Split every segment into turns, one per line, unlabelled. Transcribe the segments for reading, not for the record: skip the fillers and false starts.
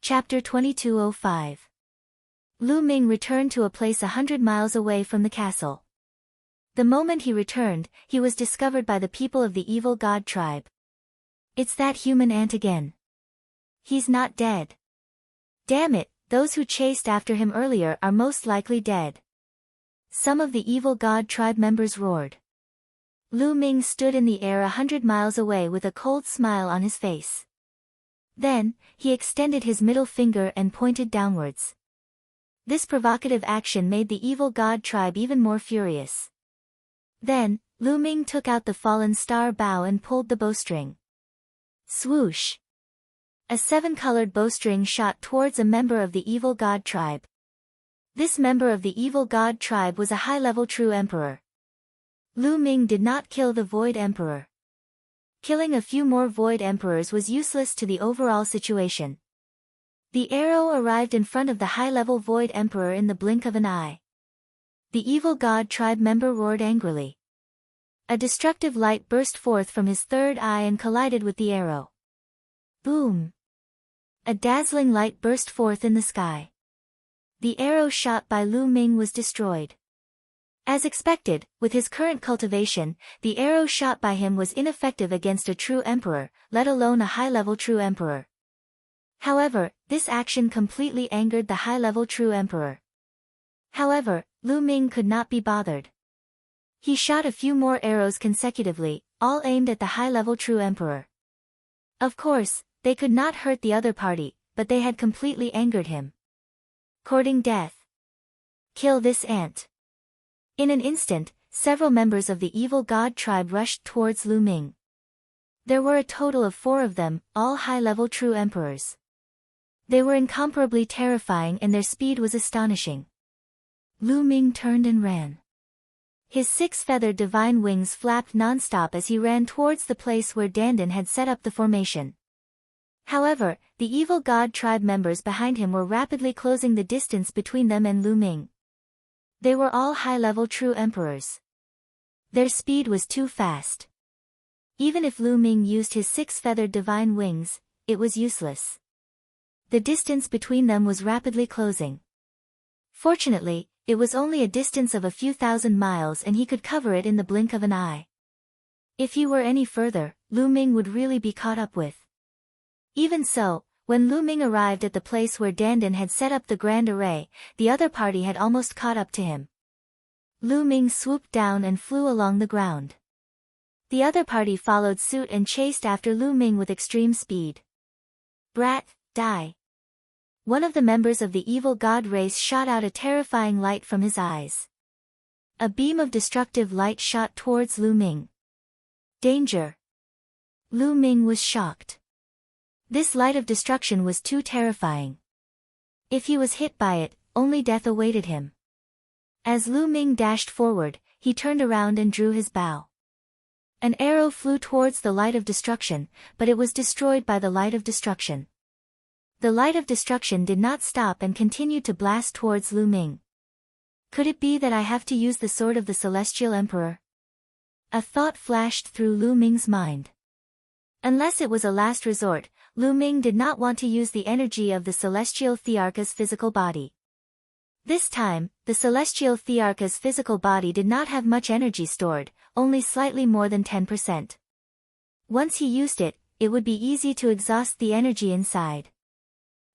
Chapter 2205. Lu Ming returned to a place 100 miles away from the castle. The moment he returned, he was discovered by the people of the evil god tribe. It's that human ant again. He's not dead. Damn it, those who chased after him earlier are most likely dead. Some of the evil god tribe members roared. Lu Ming stood in the air 100 miles away with a cold smile on his face. Then, he extended his middle finger and pointed downwards. This provocative action made the evil god tribe even more furious. Then, Lu Ming took out the fallen star bow and pulled the bowstring. Swoosh! A 7-colored bowstring shot towards a member of the evil god tribe. This member of the evil god tribe was a high-level true emperor. Lu Ming did not kill the Void Emperor. Killing a few more Void Emperors was useless to the overall situation. The arrow arrived in front of the high-level Void Emperor in the blink of an eye. The evil god tribe member roared angrily. A destructive light burst forth from his third eye and collided with the arrow. Boom! A dazzling light burst forth in the sky. The arrow shot by Lu Ming was destroyed. As expected, with his current cultivation, the arrow shot by him was ineffective against a true emperor, let alone a high-level true emperor. However, this action completely angered the high-level true emperor. However, Lu Ming could not be bothered. He shot a few more arrows consecutively, all aimed at the high-level true emperor. Of course, they could not hurt the other party, but they had completely angered him. Courting death. Kill this ant. In an instant, several members of the evil god tribe rushed towards Lu Ming. There were a total of 4 of them, all high-level true emperors. They were incomparably terrifying and their speed was astonishing. Lu Ming turned and ran. His 6-feathered divine wings flapped non-stop as he ran towards the place where Dandan had set up the formation. However, the evil god tribe members behind him were rapidly closing the distance between them and Lu Ming. They were all high-level true emperors. Their speed was too fast. Even if Lu Ming used his 6-feathered divine wings, it was useless. The distance between them was rapidly closing. Fortunately, it was only a distance of a few thousand miles and he could cover it in the blink of an eye. If he were any further, Lu Ming would really be caught up with. Even so, when Lu Ming arrived at the place where Dandan had set up the grand array, the other party had almost caught up to him. Lu Ming swooped down and flew along the ground. The other party followed suit and chased after Lu Ming with extreme speed. Brat, die! One of the members of the evil god race shot out a terrifying light from his eyes. A beam of destructive light shot towards Lu Ming. Danger! Lu Ming was shocked. This light of destruction was too terrifying. If he was hit by it, only death awaited him. As Lu Ming dashed forward, he turned around and drew his bow. An arrow flew towards the light of destruction, but it was destroyed by the light of destruction. The light of destruction did not stop and continued to blast towards Lu Ming. Could it be that I have to use the sword of the Celestial Emperor? A thought flashed through Lu Ming's mind. Unless it was a last resort, Lu Ming did not want to use the energy of the Celestial Thearcha's physical body. This time, the Celestial Thearcha's physical body did not have much energy stored, only slightly more than 10%. Once he used it, it would be easy to exhaust the energy inside.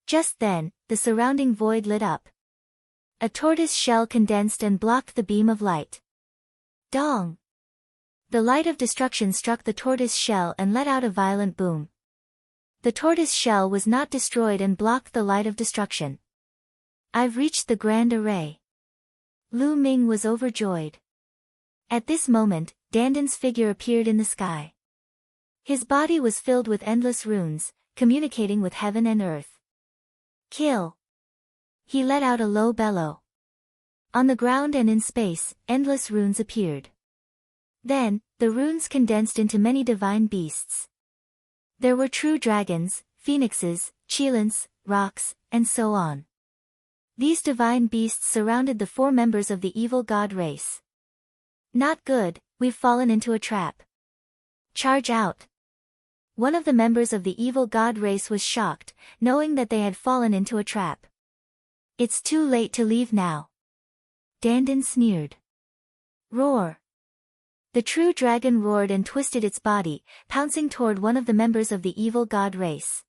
Just then, the surrounding void lit up. A tortoise shell condensed and blocked the beam of light. Dong! The light of destruction struck the tortoise shell and let out a violent boom. The tortoise shell was not destroyed and blocked the light of destruction. I've reached the grand array. Lu Ming was overjoyed. At this moment, Dandan's figure appeared in the sky. His body was filled with endless runes, communicating with heaven and earth. Kill! He let out a low bellow. On the ground and in space, endless runes appeared. Then, the runes condensed into many divine beasts. There were true dragons, phoenixes, cheilants, rocks, and so on. These divine beasts surrounded the 4 members of the evil god race. Not good, we've fallen into a trap. Charge out! One of the members of the evil god race was shocked, knowing that they had fallen into a trap. "It's too late to leave now," Dandan sneered. "Roar." The true dragon roared and twisted its body, pouncing toward one of the members of the evil god race.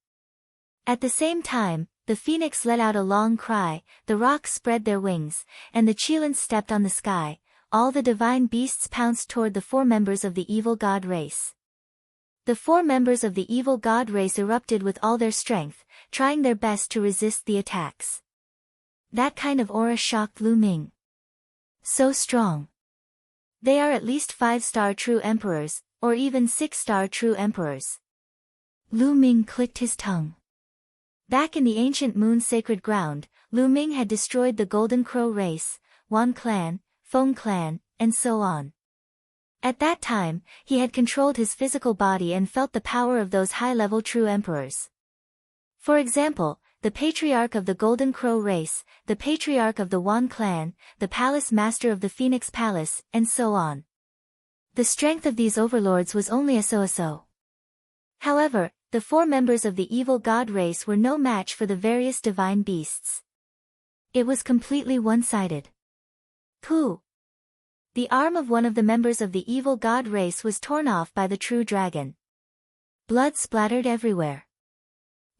At the same time, the phoenix let out a long cry, the rocks spread their wings, and the Cheelans stepped on the sky. All the divine beasts pounced toward the 4 members of the evil god race. The 4 members of the evil god race erupted with all their strength, trying their best to resist the attacks. That kind of aura shocked Lu Ming. So strong. They are at least 5-star true emperors, or even 6-star true emperors. Lu Ming clicked his tongue. Back in the ancient moon's sacred ground, Lu Ming had destroyed the Golden Crow race, Wan clan, Feng clan, and so on. At that time, he had controlled his physical body and felt the power of those high-level true emperors. For example, the patriarch of the Golden Crow race, the patriarch of the Wan clan, the palace master of the Phoenix Palace, and so on. The strength of these overlords was only a so-so. However, the 4 members of the evil god race were no match for the various divine beasts. It was completely one-sided. Pooh! The arm of one of the members of the evil god race was torn off by the true dragon. Blood splattered everywhere.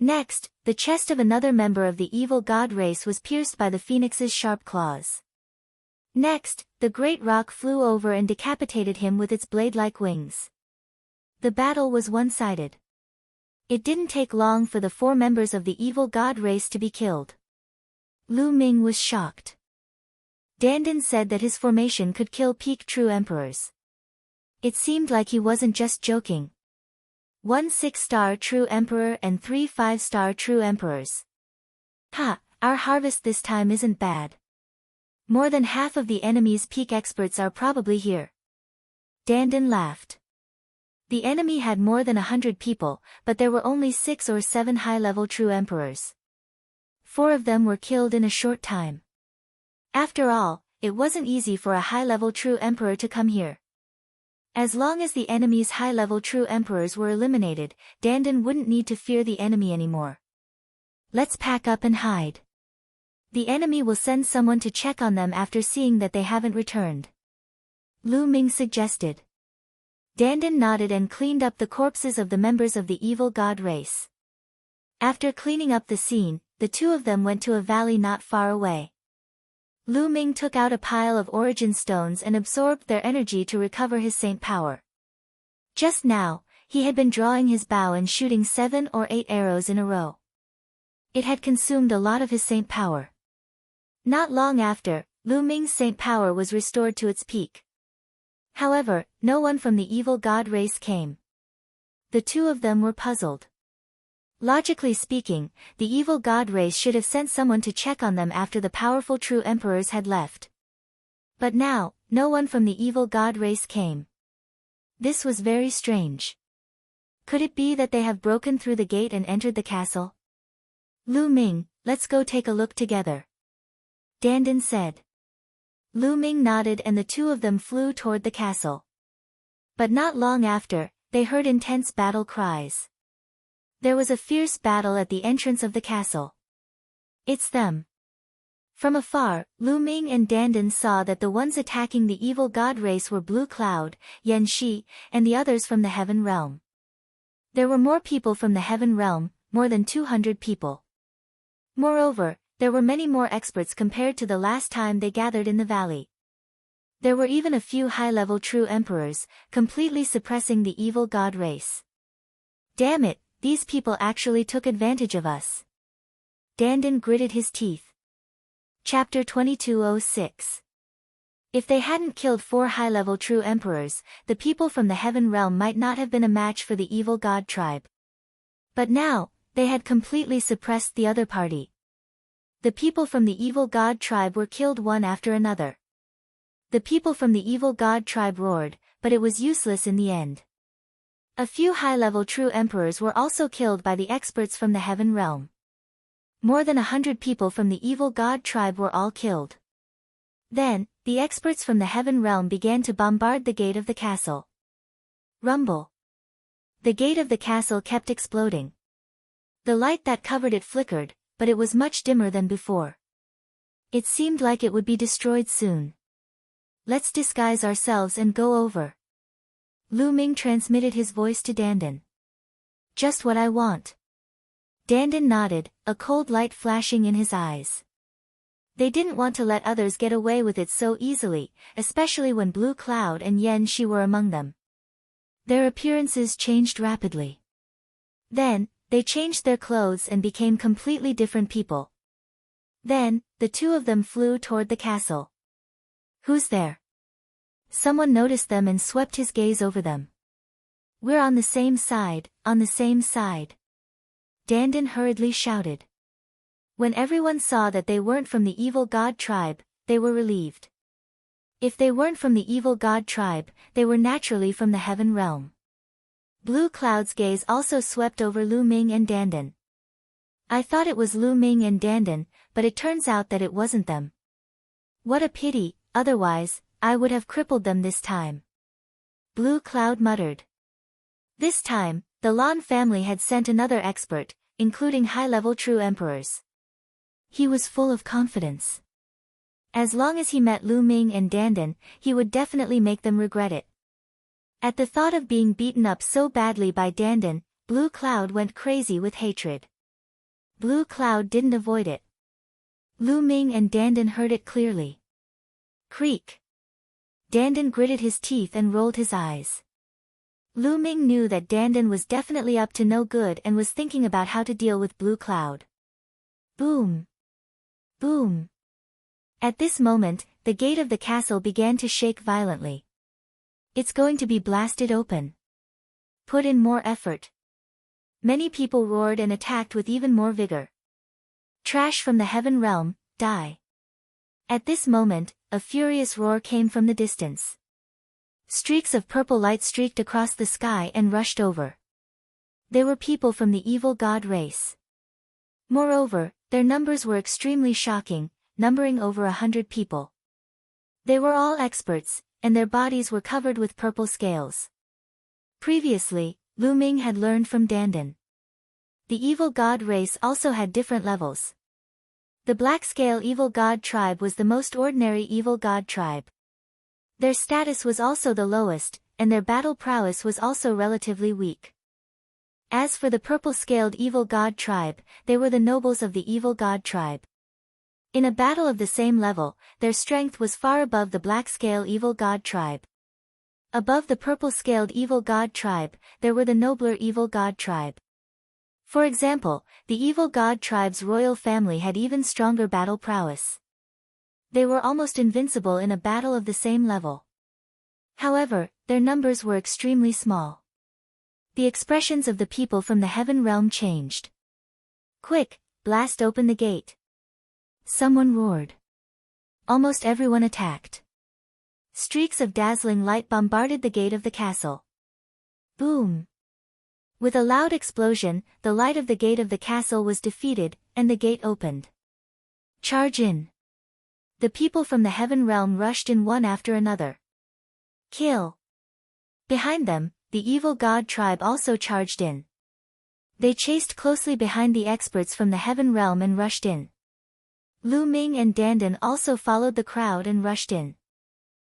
Next, the chest of another member of the evil god race was pierced by the phoenix's sharp claws. Next, the great rock flew over and decapitated him with its blade-like wings. The battle was one-sided. It didn't take long for the 4 members of the evil god race to be killed. Lu Ming was shocked. Dandan said that his formation could kill peak true emperors. It seemed like he wasn't just joking. 1 6-star true emperor and 3 5-star true emperors. Ha, our harvest this time isn't bad. More than half of the enemy's peak experts are probably here. Dandan laughed. The enemy had more than 100 people, but there were only 6 or 7 high-level true emperors. 4 of them were killed in a short time. After all, it wasn't easy for a high-level true emperor to come here. As long as the enemy's high-level true emperors were eliminated, Dandan wouldn't need to fear the enemy anymore. Let's pack up and hide. The enemy will send someone to check on them after seeing that they haven't returned. Lu Ming suggested. Dandan nodded and cleaned up the corpses of the members of the evil god race. After cleaning up the scene, the 2 of them went to a valley not far away. Lu Ming took out a pile of origin stones and absorbed their energy to recover his saint power. Just now, he had been drawing his bow and shooting 7 or 8 arrows in a row. It had consumed a lot of his saint power. Not long after, Lu Ming's saint power was restored to its peak. However, no one from the evil god race came. The 2 of them were puzzled. Logically speaking, the evil god race should have sent someone to check on them after the powerful true emperors had left. But now, no one from the evil god race came. This was very strange. Could it be that they have broken through the gate and entered the castle? Lu Ming, let's go take a look together. Dandan said. Lu Ming nodded and the 2 of them flew toward the castle. But not long after, they heard intense battle cries. There was a fierce battle at the entrance of the castle. It's them. From afar, Lu Ming and Dandan saw that the ones attacking the evil god race were Blue Cloud, Yan Shi, and the others from the Heaven Realm. There were more people from the Heaven Realm, more than 200 people. Moreover, there were many more experts compared to the last time they gathered in the valley. There were even a few high-level true emperors, completely suppressing the evil god race. Damn it! These people actually took advantage of us. Dandan gritted his teeth. Chapter 2206. If they hadn't killed 4 high-level true emperors, the people from the Heaven Realm might not have been a match for the evil god tribe. But now, they had completely suppressed the other party. The people from the evil god tribe were killed one after another. The people from the evil god tribe roared, but it was useless in the end. A few high-level true emperors were also killed by the experts from the Heaven Realm. More than 100 people from the evil god tribe were all killed. Then, the experts from the Heaven Realm began to bombard the gate of the castle. Rumble. The gate of the castle kept exploding. The light that covered it flickered, but it was much dimmer than before. It seemed like it would be destroyed soon. Let's disguise ourselves and go over. Lu Ming transmitted his voice to Dandan. Just what I want. Dandan nodded, a cold light flashing in his eyes. They didn't want to let others get away with it so easily, especially when Blue Cloud and Yen Shi were among them. Their appearances changed rapidly. Then, they changed their clothes and became completely different people. Then, the two of them flew toward the castle. Who's there? Someone noticed them and swept his gaze over them. We're on the same side, on the same side. Dandan hurriedly shouted. When everyone saw that they weren't from the evil god tribe, they were relieved. If they weren't from the evil god tribe, they were naturally from the heaven realm. Blue Cloud's gaze also swept over Lu Ming and Dandan. I thought it was Lu Ming and Dandan, but it turns out that it wasn't them. What a pity, otherwise, I would have crippled them this time. Blue Cloud muttered. This time, the Lan family had sent another expert, including high-level true emperors. He was full of confidence. As long as he met Lu Ming and Dandan, he would definitely make them regret it. At the thought of being beaten up so badly by Dandan, Blue Cloud went crazy with hatred. Blue Cloud didn't avoid it. Lu Ming and Dandan heard it clearly. Creak. Dandan gritted his teeth and rolled his eyes. Lu Ming knew that Dandan was definitely up to no good and was thinking about how to deal with Blue Cloud. Boom. Boom. At this moment, the gate of the castle began to shake violently. It's going to be blasted open. Put in more effort. Many people roared and attacked with even more vigor. Trash from the heaven realm, die. At this moment, a furious roar came from the distance. Streaks of purple light streaked across the sky and rushed over. They were people from the evil god race. Moreover, their numbers were extremely shocking, numbering over 100 people. They were all experts, and their bodies were covered with purple scales. Previously, Lu Ming had learned from Dandan. The evil god race also had different levels. The black-scale evil god tribe was the most ordinary evil god tribe. Their status was also the lowest, and their battle prowess was also relatively weak. As for the purple-scaled evil god tribe, they were the nobles of the evil god tribe. In a battle of the same level, their strength was far above the black-scale evil god tribe. Above the purple-scaled evil god tribe, there were the nobler evil god tribe. For example, the evil god tribe's royal family had even stronger battle prowess. They were almost invincible in a battle of the same level. However, their numbers were extremely small. The expressions of the people from the heaven realm changed. Quick, blast open the gate. Someone roared. Almost everyone attacked. Streaks of dazzling light bombarded the gate of the castle. Boom! With a loud explosion, the light of the gate of the castle was defeated, and the gate opened. Charge in! The people from the heaven realm rushed in one after another. Kill! Behind them, the evil god tribe also charged in. They chased closely behind the experts from the heaven realm and rushed in. Lu Ming and Dandan also followed the crowd and rushed in.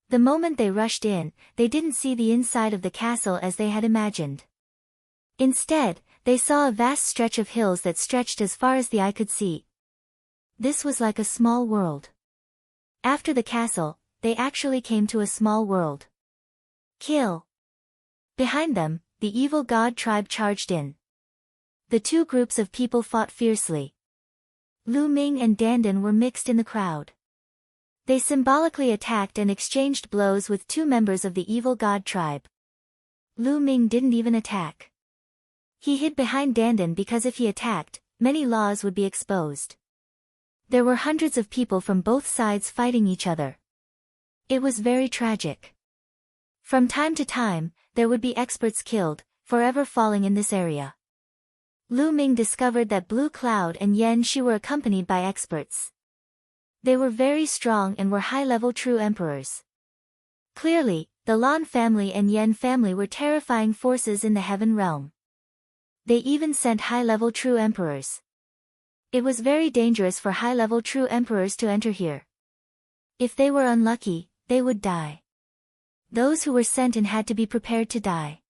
The moment they rushed in, they didn't see the inside of the castle as they had imagined. Instead, they saw a vast stretch of hills that stretched as far as the eye could see. This was like a small world. After the castle, they actually came to a small world. Kill! Behind them, the evil god tribe charged in. The two groups of people fought fiercely. Lu Ming and Dandan were mixed in the crowd. They symbolically attacked and exchanged blows with two members of the evil god tribe. Lu Ming didn't even attack. He hid behind Dandan because if he attacked, many laws would be exposed. There were hundreds of people from both sides fighting each other. It was very tragic. From time to time, there would be experts killed, forever falling in this area. Lu Ming discovered that Blue Cloud and Yen Shi were accompanied by experts. They were very strong and were high-level true emperors. Clearly, the Lan family and Yen family were terrifying forces in the heaven realm. They even sent high-level true emperors. It was very dangerous for high-level true emperors to enter here. If they were unlucky, they would die. Those who were sent in had to be prepared to die.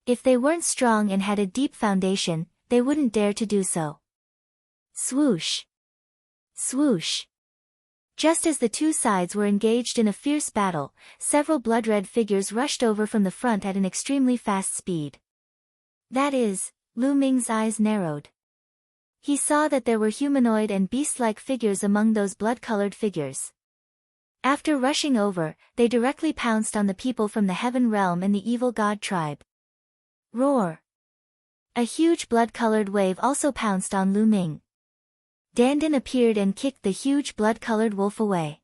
If they weren't strong and had a deep foundation, they wouldn't dare to do so. Swoosh! Swoosh! Just as the two sides were engaged in a fierce battle, several blood-red figures rushed over from the front at an extremely fast speed. That is, Lu Ming's eyes narrowed. He saw that there were humanoid and beast-like figures among those blood-colored figures. After rushing over, they directly pounced on the people from the heaven realm and the evil god tribe. Roar! A huge blood-colored wave also pounced on Lu Ming. Dandan appeared and kicked the huge blood-colored wolf away.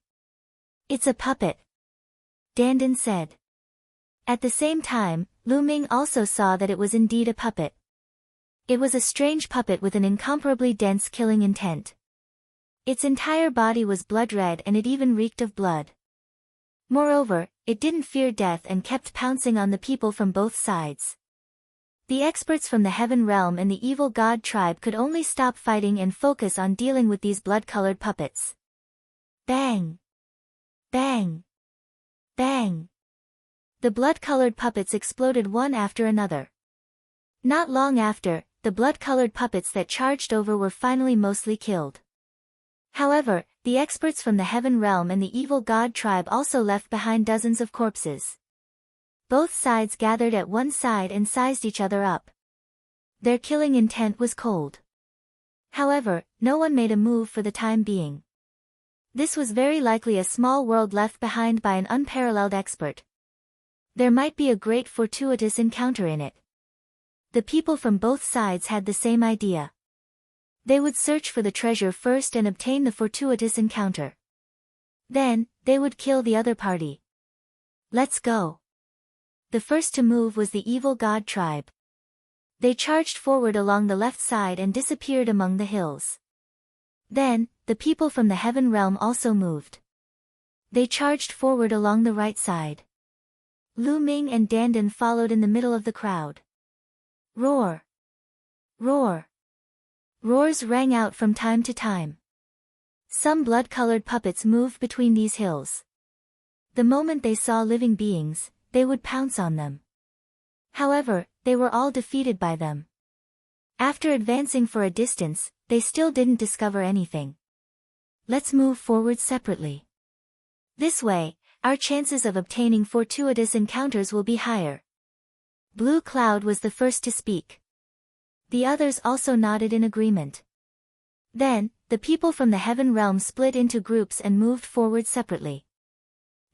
It's a puppet, Dandan said. At the same time, Lu Ming also saw that it was indeed a puppet. It was a strange puppet with an incomparably dense killing intent. Its entire body was blood-red and it even reeked of blood. Moreover, it didn't fear death and kept pouncing on the people from both sides. The experts from the heaven realm and the evil god tribe could only stop fighting and focus on dealing with these blood-colored puppets. Bang! Bang! Bang! The blood-colored puppets exploded one after another. Not long after, the blood-colored puppets that charged over were finally mostly killed. However, the experts from the heaven realm and the evil god tribe also left behind dozens of corpses. Both sides gathered at one side and sized each other up. Their killing intent was cold. However, no one made a move for the time being. This was very likely a small world left behind by an unparalleled expert. There might be a great fortuitous encounter in it. The people from both sides had the same idea. They would search for the treasure first and obtain the fortuitous encounter. Then, they would kill the other party. Let's go. The first to move was the evil god tribe. They charged forward along the left side and disappeared among the hills. Then, the people from the heaven realm also moved. They charged forward along the right side. Lu Ming and Dandan followed in the middle of the crowd. Roar! Roar! Roars rang out from time to time. Some blood-colored puppets moved between these hills. The moment they saw living beings, they would pounce on them. However, they were all defeated by them. After advancing for a distance, they still didn't discover anything. Let's move forward separately. This way, our chances of obtaining fortuitous encounters will be higher. Blue Cloud was the first to speak. The others also nodded in agreement. Then, the people from the heaven realm split into groups and moved forward separately.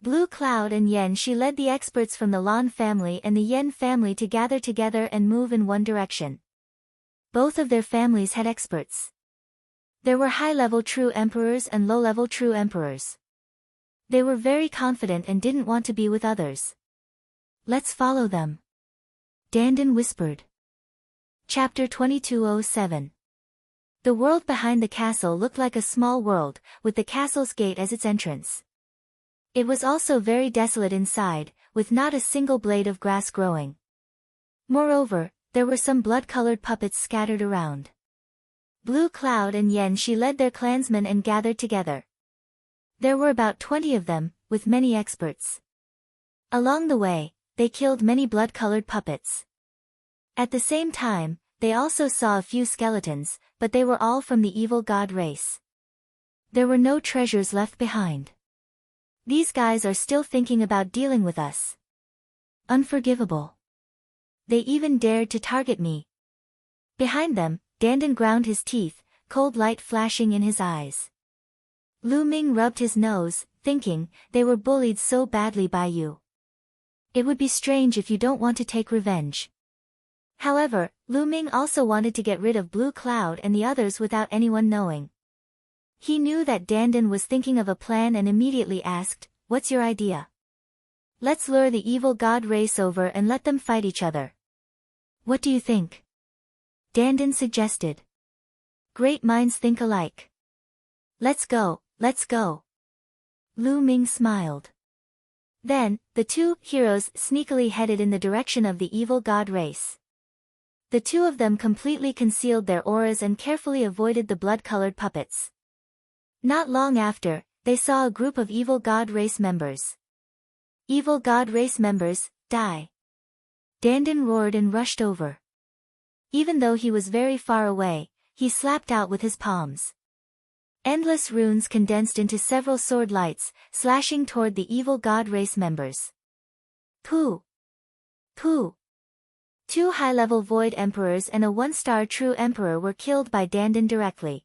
Blue Cloud and Yen Shi led the experts from the Lan family and the Yen family to gather together and move in one direction. Both of their families had experts. There were high-level true emperors and low-level true emperors. They were very confident and didn't want to be with others. Let's follow them, Dandan whispered. Chapter 2207. The world behind the castle looked like a small world, with the castle's gate as its entrance. It was also very desolate inside, with not a single blade of grass growing. Moreover, there were some blood-colored puppets scattered around. Blue Cloud and Yen Shi led their clansmen and gathered together. There were about 20 of them, with many experts. Along the way, they killed many blood-colored puppets. At the same time, they also saw a few skeletons, but they were all from the evil god race. There were no treasures left behind. These guys are still thinking about dealing with us. Unforgivable. They even dared to target me. Behind them, Dandan ground his teeth, cold light flashing in his eyes. Lu Ming rubbed his nose, thinking, they were bullied so badly by you. It would be strange if you don't want to take revenge. However, Lu Ming also wanted to get rid of Blue Cloud and the others without anyone knowing. He knew that Dandan was thinking of a plan and immediately asked, "What's your idea?" "Let's lure the evil god race over and let them fight each other." "What do you think?" Dandan suggested. "Great minds think alike. Let's go, let's go." Lu Ming smiled. Then, the two heroes sneakily headed in the direction of the evil god race. The two of them completely concealed their auras and carefully avoided the blood-colored puppets. Not long after, they saw a group of evil god race members. Evil god race members, die. Dandan roared and rushed over. Even though he was very far away, he slapped out with his palms. Endless runes condensed into several sword lights, slashing toward the evil god race members. Pooh! Pooh! 2 high-level Void Emperors and a 1-star True Emperor were killed by Dandan directly.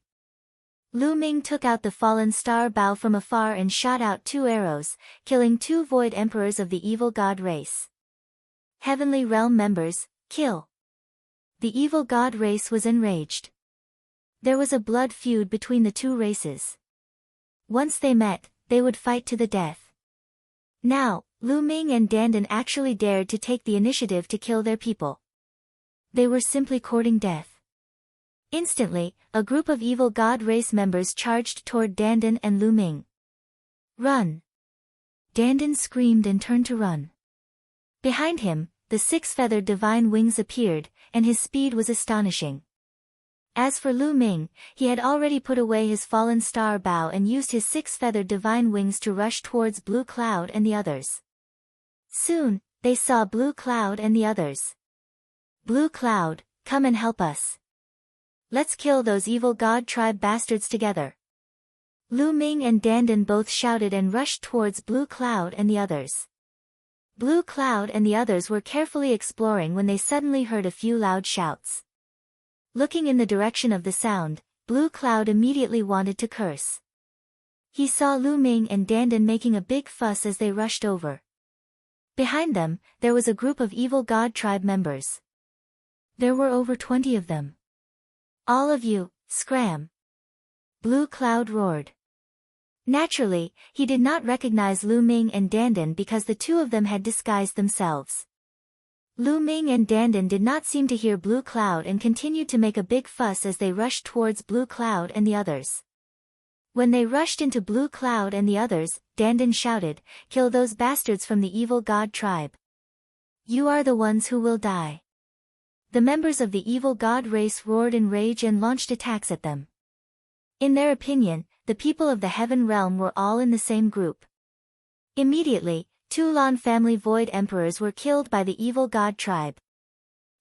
Lu Ming took out the fallen star bow from afar and shot out 2 arrows, killing 2 Void Emperors of the evil god race. Heavenly Realm members, kill! The evil god race was enraged. There was a blood feud between the 2 races. Once they met, they would fight to the death. Now, Lu Ming and Dandan actually dared to take the initiative to kill their people. They were simply courting death. Instantly, a group of evil god race members charged toward Dandan and Lu Ming. Run! Dandan screamed and turned to run. Behind him, the 6-feathered divine wings appeared, and his speed was astonishing. As for Lu Ming, he had already put away his fallen star bow and used his 6-feathered divine wings to rush towards Blue Cloud and the others. Soon, they saw Blue Cloud and the others. Blue Cloud, come and help us. Let's kill those evil god tribe bastards together. Lu Ming and Dandan both shouted and rushed towards Blue Cloud and the others. Blue Cloud and the others were carefully exploring when they suddenly heard a few loud shouts. Looking in the direction of the sound, Blue Cloud immediately wanted to curse. He saw Lu Ming and Dandan making a big fuss as they rushed over. Behind them, there was a group of evil god tribe members. There were over 20 of them. All of you, scram! Blue Cloud roared. Naturally, he did not recognize Lu Ming and Dandan because the 2 of them had disguised themselves. Lu Ming and Dandan did not seem to hear Blue Cloud and continued to make a big fuss as they rushed towards Blue Cloud and the others. When they rushed into Blue Cloud and the others, Dandan shouted, "Kill those bastards from the evil god tribe. You are the ones who will die." The members of the evil god race roared in rage and launched attacks at them. In their opinion, the people of the Heaven Realm were all in the same group. Immediately, 2 Lan family Void Emperors were killed by the evil god tribe.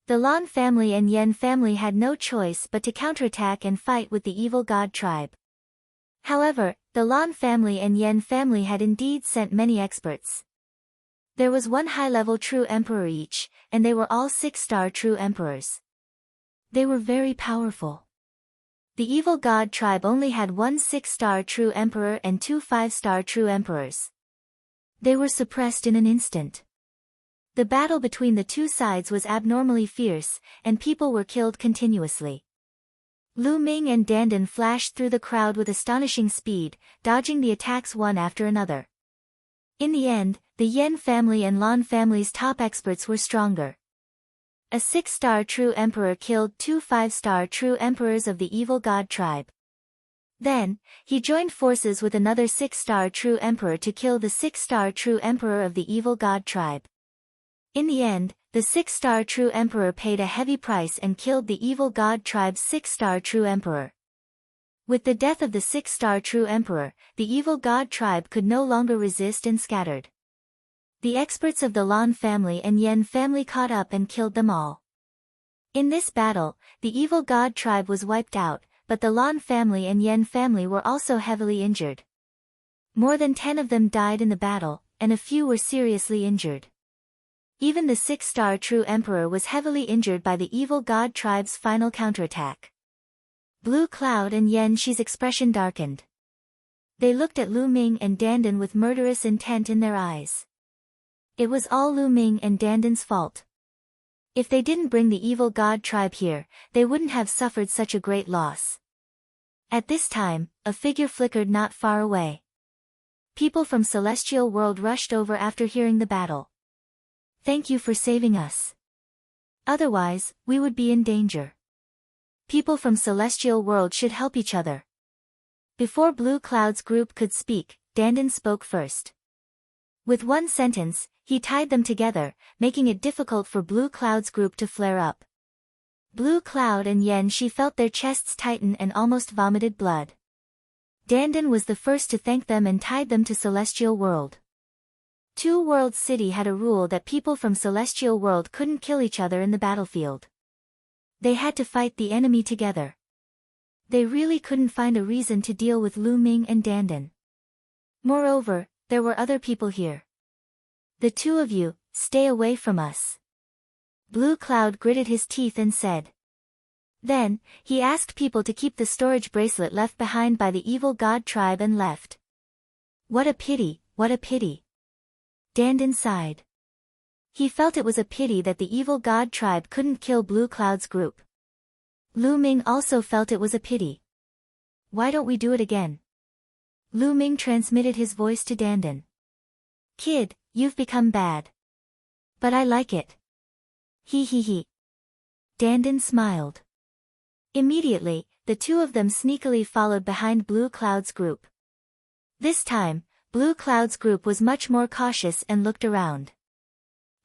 The Lan family and Yen family had no choice but to counterattack and fight with the evil god tribe. However, the Lan family and Yen family had indeed sent many experts. There was 1 high-level True Emperor each, and they were all 6-star True Emperors. They were very powerful. The evil god tribe only had 1 6-star True Emperor and 2 5-star True Emperors. They were suppressed in an instant. The battle between the 2 sides was abnormally fierce, and people were killed continuously. Lu Ming and Dandan flashed through the crowd with astonishing speed, dodging the attacks one after another. In the end, the Yen family and Lan family's top experts were stronger. A 6-star True Emperor killed 2 5-star True Emperors of the evil god tribe. Then, he joined forces with another 6-star True Emperor to kill the 6-star True Emperor of the evil god tribe. In the end, the 6-star True Emperor paid a heavy price and killed the evil god tribe's 6-star True Emperor. With the death of the 6-star True Emperor, the evil god tribe could no longer resist and scattered. The experts of the Lan family and Yen family caught up and killed them all. In this battle, the evil god tribe was wiped out, but the Lan family and Yen family were also heavily injured. More than 10 of them died in the battle, and a few were seriously injured. Even the 6-star True Emperor was heavily injured by the evil god tribe's final counterattack. Blue Cloud and Yen Shi's expression darkened. They looked at Lu Ming and Dandan with murderous intent in their eyes. It was all Lu Ming and Dandan's fault. If they didn't bring the evil god tribe here, they wouldn't have suffered such a great loss. At this time, a figure flickered not far away. People from Celestial World rushed over after hearing the battle. "Thank you for saving us. Otherwise, we would be in danger. People from Celestial World should help each other." Before Blue Cloud's group could speak, Dandan spoke first. With one sentence, he tied them together, making it difficult for Blue Cloud's group to flare up. Blue Cloud and Yen Shi felt their chests tighten and almost vomited blood. Dandan was the first to thank them and tied them to Celestial World. Two Worlds City had a rule that people from Celestial World couldn't kill each other in the battlefield. They had to fight the enemy together. They really couldn't find a reason to deal with Lu Ming and Dandan. Moreover, there were other people here. The two of you, stay away from us. Blue Cloud gritted his teeth and said. Then, he asked people to keep the storage bracelet left behind by the evil god tribe and left. What a pity, what a pity. Dandan sighed. He felt it was a pity that the evil god tribe couldn't kill Blue Cloud's group. Lu Ming also felt it was a pity. Why don't we do it again? Lu Ming transmitted his voice to Dandan. Kid, you've become bad. But I like it. He. Dandan smiled. Immediately, the two of them sneakily followed behind Blue Cloud's group. This time, Blue Cloud's group was much more cautious and looked around.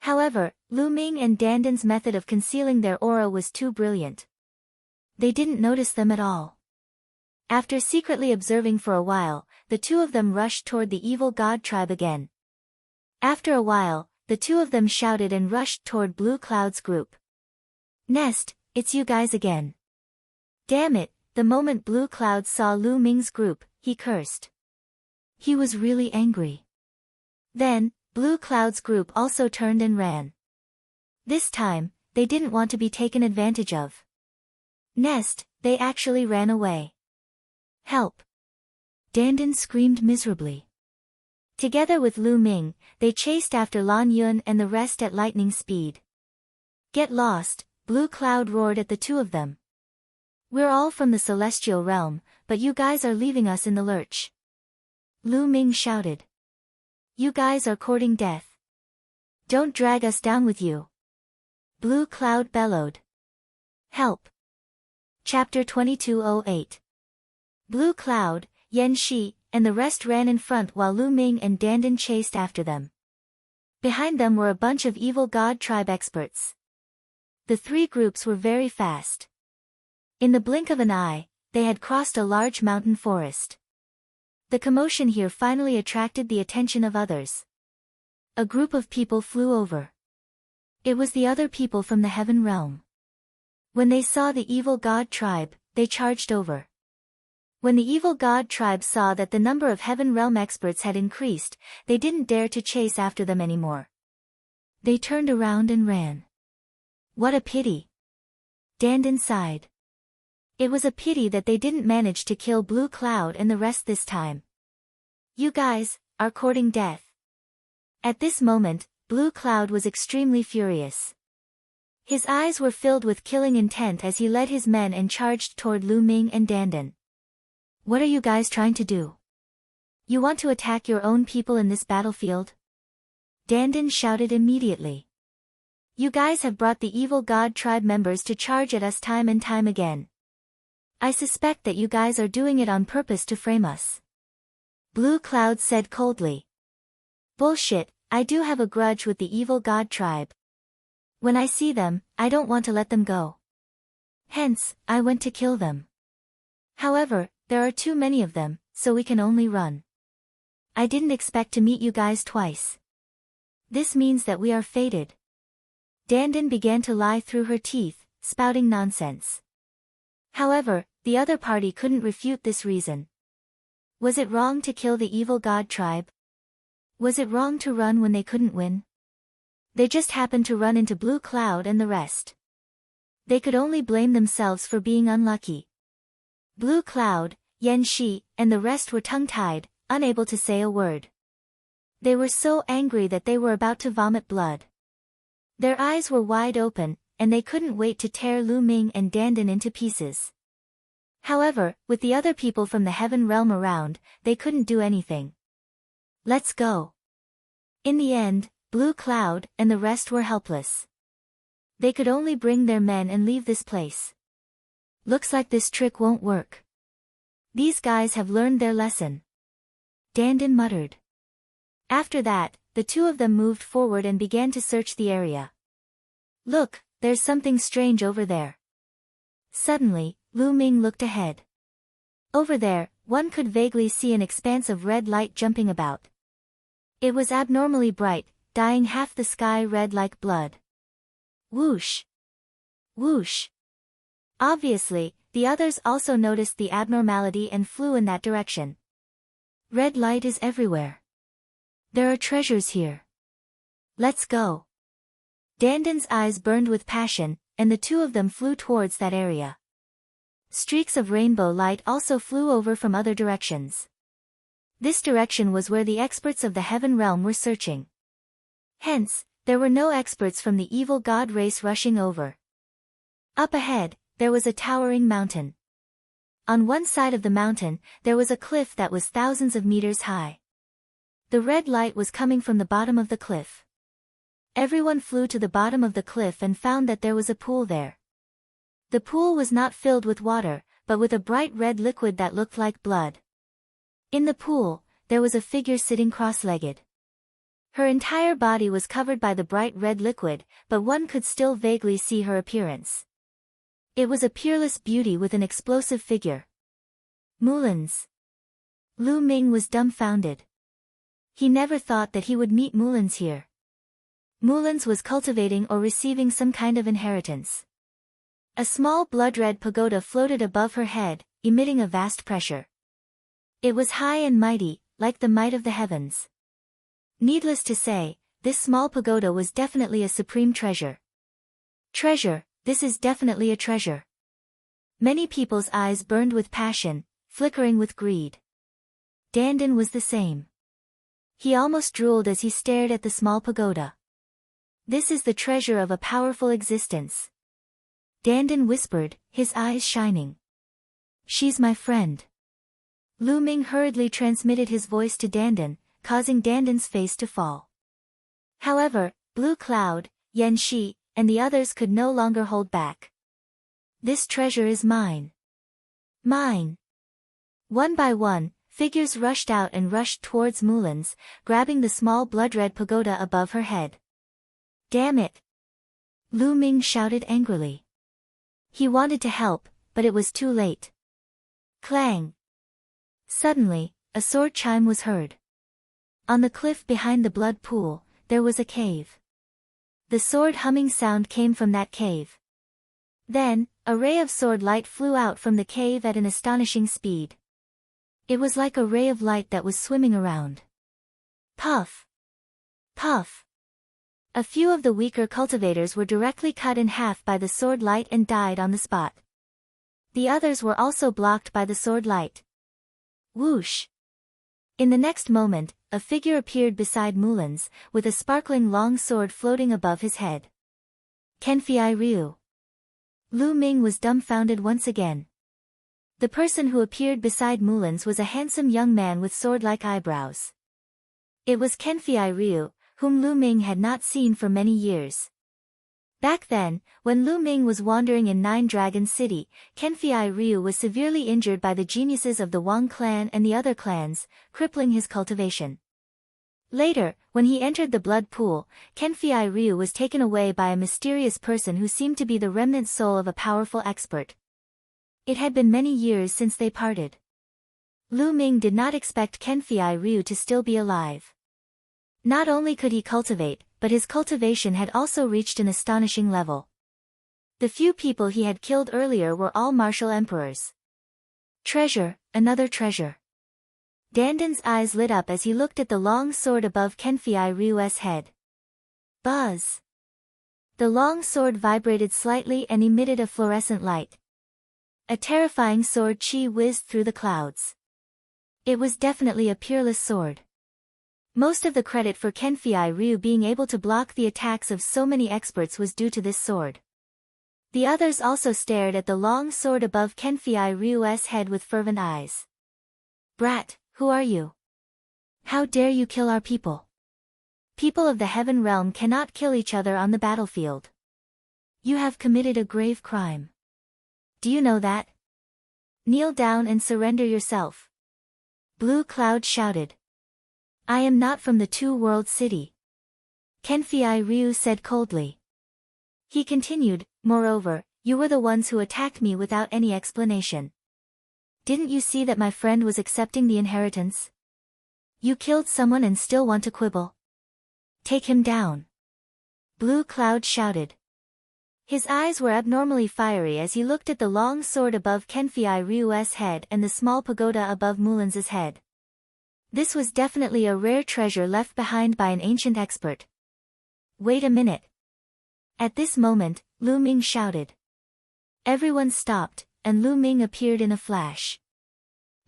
However, Lu Ming and Dandan's method of concealing their aura was too brilliant. They didn't notice them at all. After secretly observing for a while, the two of them rushed toward the evil god tribe again. After a while, the two of them shouted and rushed toward Blue Cloud's group. Nest, it's you guys again. Damn it, the moment Blue Cloud saw Lu Ming's group, he cursed. He was really angry. Then, Blue Cloud's group also turned and ran. This time, they didn't want to be taken advantage of. Nest, they actually ran away. Help! Dandan screamed miserably. Together with Lu Ming, they chased after Lan Yun and the rest at lightning speed. Get lost, Blue Cloud roared at the two of them. We're all from the celestial realm, but you guys are leaving us in the lurch. Lu Ming shouted. You guys are courting death. Don't drag us down with you. Blue Cloud bellowed. Help! Chapter 2208. Blue Cloud, Yen Shi, and the rest ran in front while Lu Ming and Dandan chased after them. Behind them were a bunch of evil god tribe experts. The three groups were very fast. In the blink of an eye, they had crossed a large mountain forest. The commotion here finally attracted the attention of others. A group of people flew over. It was the other people from the heaven realm. When they saw the evil god tribe, they charged over. When the evil god tribe saw that the number of heaven realm experts had increased, they didn't dare to chase after them anymore. They turned around and ran. What a pity. Dandan sighed. It was a pity that they didn't manage to kill Blue Cloud and the rest this time. You guys are courting death. At this moment, Blue Cloud was extremely furious. His eyes were filled with killing intent as he led his men and charged toward Lu Ming and Dandan. What are you guys trying to do? You want to attack your own people in this battlefield? Dandan shouted immediately. You guys have brought the evil god tribe members to charge at us time and time again. I suspect that you guys are doing it on purpose to frame us. Blue Cloud said coldly. Bullshit, I do have a grudge with the evil god tribe. When I see them, I don't want to let them go. Hence, I went to kill them. However, there are too many of them, so we can only run. I didn't expect to meet you guys twice. This means that we are fated. Dandan began to lie through her teeth, spouting nonsense. However, the other party couldn't refute this reason. Was it wrong to kill the evil god tribe? Was it wrong to run when they couldn't win? They just happened to run into Blue Cloud and the rest. They could only blame themselves for being unlucky. Blue Cloud, Yen Shi, and the rest were tongue-tied, unable to say a word. They were so angry that they were about to vomit blood. Their eyes were wide open, and they couldn't wait to tear Lu Ming and Dandan into pieces. However, with the other people from the heaven realm around, they couldn't do anything. Let's go. In the end, Blue Cloud and the rest were helpless. They could only bring their men and leave this place. Looks like this trick won't work. These guys have learned their lesson. Dandan muttered. After that, the two of them moved forward and began to search the area. Look, there's something strange over there. Suddenly, Lu Ming looked ahead. Over there, one could vaguely see an expanse of red light jumping about. It was abnormally bright, dyeing half the sky red like blood. Whoosh! Whoosh! Obviously, the others also noticed the abnormality and flew in that direction. Red light is everywhere. There are treasures here. Let's go. Dandan's eyes burned with passion, and the two of them flew towards that area. Streaks of rainbow light also flew over from other directions. This direction was where the experts of the heaven realm were searching. Hence, there were no experts from the evil god race rushing over. Up ahead, there was a towering mountain. On one side of the mountain, there was a cliff that was thousands of meters high. The red light was coming from the bottom of the cliff. Everyone flew to the bottom of the cliff and found that there was a pool there. The pool was not filled with water, but with a bright red liquid that looked like blood. In the pool, there was a figure sitting cross-legged. Her entire body was covered by the bright red liquid, but one could still vaguely see her appearance. It was a peerless beauty with an explosive figure. Mulans. Lu Ming was dumbfounded. He never thought that he would meet Mulans here. Mulans was cultivating or receiving some kind of inheritance. A small blood-red pagoda floated above her head, emitting a vast pressure. It was high and mighty, like the might of the heavens. Needless to say, this small pagoda was definitely a supreme treasure. Treasure, this is definitely a treasure. Many people's eyes burned with passion, flickering with greed. Dandan was the same. He almost drooled as he stared at the small pagoda. This is the treasure of a powerful existence. Dandan whispered, his eyes shining. She's my friend. Lu Ming hurriedly transmitted his voice to Dandan, causing Dandan's face to fall. However, Blue Cloud, Yan Shi, and the others could no longer hold back. This treasure is mine. Mine. One by one, figures rushed out and rushed towards Mulans, grabbing the small blood-red pagoda above her head. Damn it! Lu Ming shouted angrily. He wanted to help, but it was too late. Clang! Suddenly, a sword chime was heard. On the cliff behind the blood pool, there was a cave. The sword humming sound came from that cave. Then, a ray of sword light flew out from the cave at an astonishing speed. It was like a ray of light that was swimming around. Puff! Puff! A few of the weaker cultivators were directly cut in half by the sword light and died on the spot. The others were also blocked by the sword light. Whoosh! In the next moment, a figure appeared beside Mulans, with a sparkling long sword floating above his head. Kenfei Ryu. Lu Ming was dumbfounded once again. The person who appeared beside Mulans was a handsome young man with sword-like eyebrows. It was Kenfei Ryu, whom Lu Ming had not seen for many years. Back then, when Lu Ming was wandering in Nine Dragon City, Kenfei Ryu was severely injured by the geniuses of the Wang clan and the other clans, crippling his cultivation. Later, when he entered the blood pool, Kenfei Ryu was taken away by a mysterious person who seemed to be the remnant soul of a powerful expert. It had been many years since they parted. Lu Ming did not expect Kenfei Ryu to still be alive. Not only could he cultivate, but his cultivation had also reached an astonishing level. The few people he had killed earlier were all martial emperors. Treasure, another treasure. Dandan's eyes lit up as he looked at the long sword above Kenfei Ryu's head. Buzz! The long sword vibrated slightly and emitted a fluorescent light. A terrifying sword chi whizzed through the clouds. It was definitely a peerless sword. Most of the credit for Kenfei Ryu being able to block the attacks of so many experts was due to this sword. The others also stared at the long sword above Kenfei Ryu's head with fervent eyes. Brat, who are you? How dare you kill our people? People of the heaven realm cannot kill each other on the battlefield. You have committed a grave crime. Do you know that? Kneel down and surrender yourself. Blue Cloud shouted. I am not from the two-world city. Kenfei Ryu said coldly. He continued, moreover, you were the ones who attacked me without any explanation. Didn't you see that my friend was accepting the inheritance? You killed someone and still want to quibble? Take him down. Blue Cloud shouted. His eyes were abnormally fiery as he looked at the long sword above Kenfei Ryu's head and the small pagoda above Mulan's head. This was definitely a rare treasure left behind by an ancient expert. Wait a minute. At this moment, Lu Ming shouted. Everyone stopped, and Lu Ming appeared in a flash.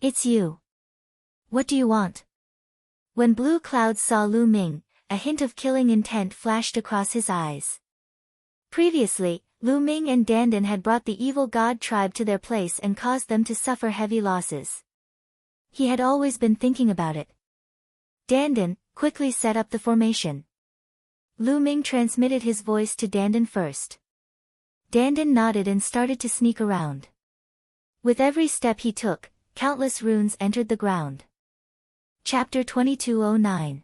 It's you. What do you want? When Blue Cloud saw Lu Ming, a hint of killing intent flashed across his eyes. Previously, Lu Ming and Dandan had brought the evil god tribe to their place and caused them to suffer heavy losses. He had always been thinking about it. Dandan quickly set up the formation. Lu Ming transmitted his voice to Dandan first. Dandan nodded and started to sneak around. With every step he took, countless runes entered the ground. Chapter 2209.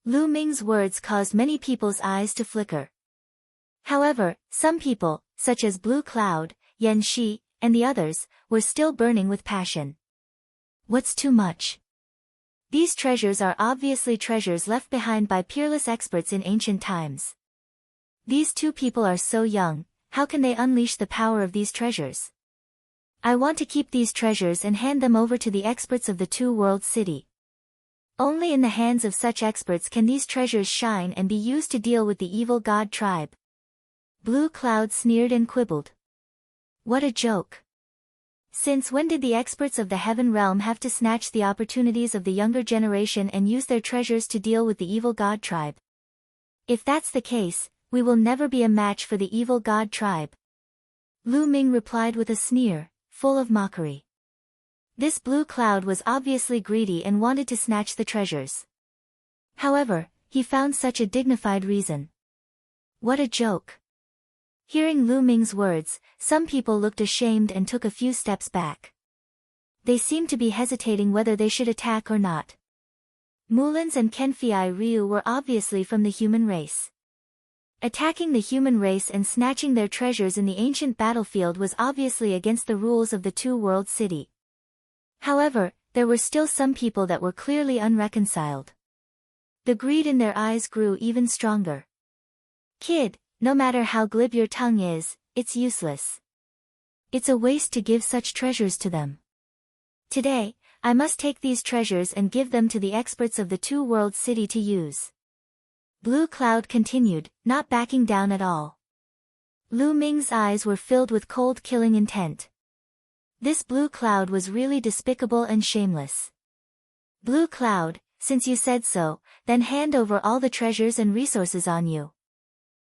Lu Ming's words caused many people's eyes to flicker. However, some people, such as Blue Cloud, Yan Shi, and the others, were still burning with passion. What's too much? These treasures are obviously treasures left behind by peerless experts in ancient times. These two people are so young, how can they unleash the power of these treasures? I want to keep these treasures and hand them over to the experts of the two-world city. Only in the hands of such experts can these treasures shine and be used to deal with the evil god tribe. Blue Cloud sneered and quibbled. What a joke. Since when did the experts of the heaven realm have to snatch the opportunities of the younger generation and use their treasures to deal with the evil god tribe? If that's the case, we will never be a match for the evil god tribe. Lu Ming replied with a sneer, full of mockery. This Blue Cloud was obviously greedy and wanted to snatch the treasures. However, he found such a dignified reason. What a joke. Hearing Lu Ming's words, some people looked ashamed and took a few steps back. They seemed to be hesitating whether they should attack or not. Mulan's and Kenfei Ryu were obviously from the human race. Attacking the human race and snatching their treasures in the ancient battlefield was obviously against the rules of the two-world city. However, there were still some people that were clearly unreconciled. The greed in their eyes grew even stronger. Kid, no matter how glib your tongue is, it's useless. It's a waste to give such treasures to them. Today, I must take these treasures and give them to the experts of the two-world city to use. Blue Cloud continued, not backing down at all. Lu Ming's eyes were filled with cold killing intent. This Blue Cloud was really despicable and shameless. Blue Cloud, since you said so, then hand over all the treasures and resources on you.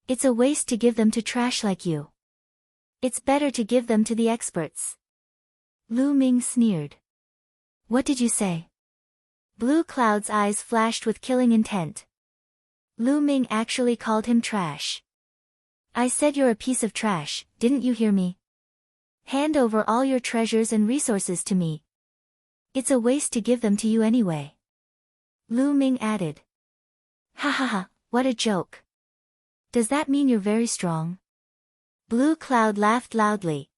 It's a waste to give them to trash like you. It's better to give them to the experts. Lu Ming sneered. What did you say? Blue Cloud's eyes flashed with killing intent. Lu Ming actually called him trash. I said you're a piece of trash, didn't you hear me? Hand over all your treasures and resources to me. It's a waste to give them to you anyway. Lu Ming added. Ha ha ha, what a joke. Does that mean you're very strong? Blue Cloud laughed loudly.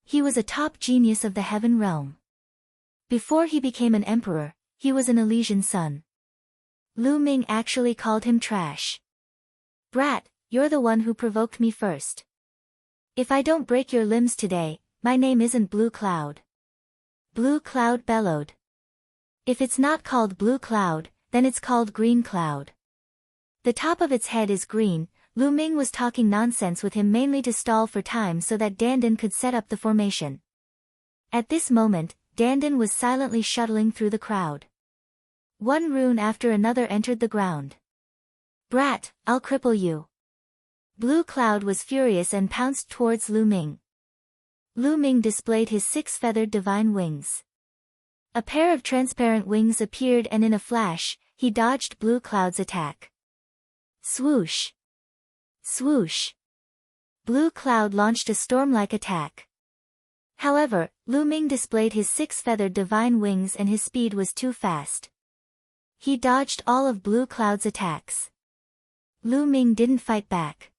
He was a top genius of the heaven realm. Before he became an emperor, he was an Elysian son. Lu Ming actually called him trash. Brat, you're the one who provoked me first. If I don't break your limbs today, my name isn't Blue Cloud. Blue Cloud bellowed. If it's not called Blue Cloud, then it's called Green Cloud. The top of its head is green. Lu Ming was talking nonsense with him mainly to stall for time so that Dandan could set up the formation. At this moment, Dandan was silently shuttling through the crowd. One rune after another entered the ground. Brat, I'll cripple you. Blue Cloud was furious and pounced towards Lu Ming. Lu Ming displayed his 6-feathered divine wings. A pair of transparent wings appeared and in a flash, he dodged Blue Cloud's attack. Swoosh! Swoosh! Blue Cloud launched a storm-like attack. However, Lu Ming displayed his 6-feathered divine wings and his speed was too fast. He dodged all of Blue Cloud's attacks. Lu Ming didn't fight back.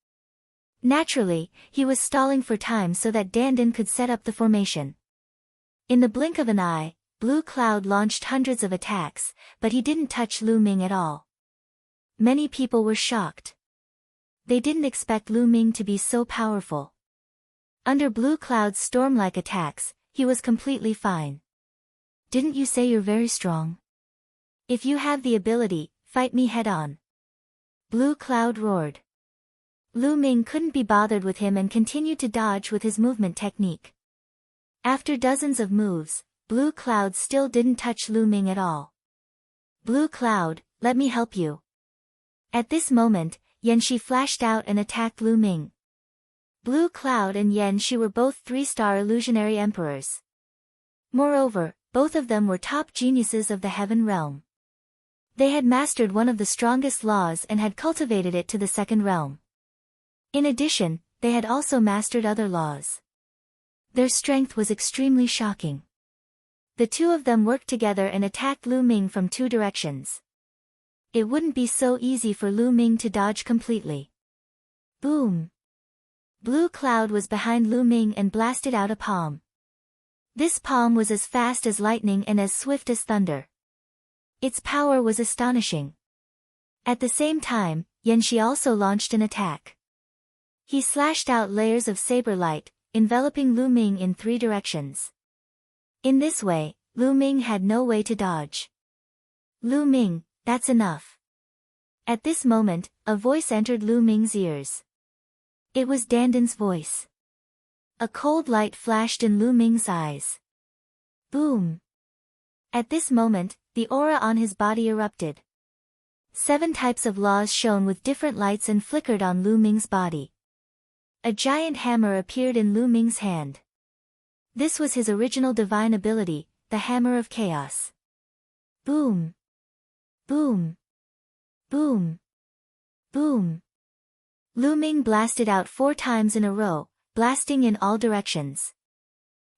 Naturally, he was stalling for time so that Dandan could set up the formation. In the blink of an eye, Blue Cloud launched hundreds of attacks, but he didn't touch Lu Ming at all. Many people were shocked. They didn't expect Lu Ming to be so powerful. Under Blue Cloud's storm-like attacks, he was completely fine. Didn't you say you're very strong? If you have the ability, fight me head-on. Blue Cloud roared. Lu Ming couldn't be bothered with him and continued to dodge with his movement technique. After dozens of moves, Blue Cloud still didn't touch Lu Ming at all. Blue Cloud, let me help you. At this moment, Yanxi flashed out and attacked Lu Ming. Blue Cloud and Yanxi were both 3-star illusionary emperors. Moreover, both of them were top geniuses of the Heaven Realm. They had mastered one of the strongest laws and had cultivated it to the second realm. In addition, they had also mastered other laws. Their strength was extremely shocking. The two of them worked together and attacked Lu Ming from 2 directions. It wouldn't be so easy for Lu Ming to dodge completely. Boom! Blue Cloud was behind Lu Ming and blasted out a palm. This palm was as fast as lightning and as swift as thunder. Its power was astonishing. At the same time, Yanxi also launched an attack. He slashed out layers of saber light, enveloping Lu Ming in 3 directions. In this way, Lu Ming had no way to dodge. Lu Ming, that's enough. At this moment, a voice entered Lu Ming's ears. It was Dandan's voice. A cold light flashed in Lu Ming's eyes. Boom! At this moment, the aura on his body erupted. 7 types of laws shone with different lights and flickered on Lu Ming's body. A giant hammer appeared in Lu Ming's hand. This was his original divine ability, the Hammer of Chaos. Boom! Boom! Boom! Boom! Lu Ming blasted out 4 times in a row, blasting in all directions.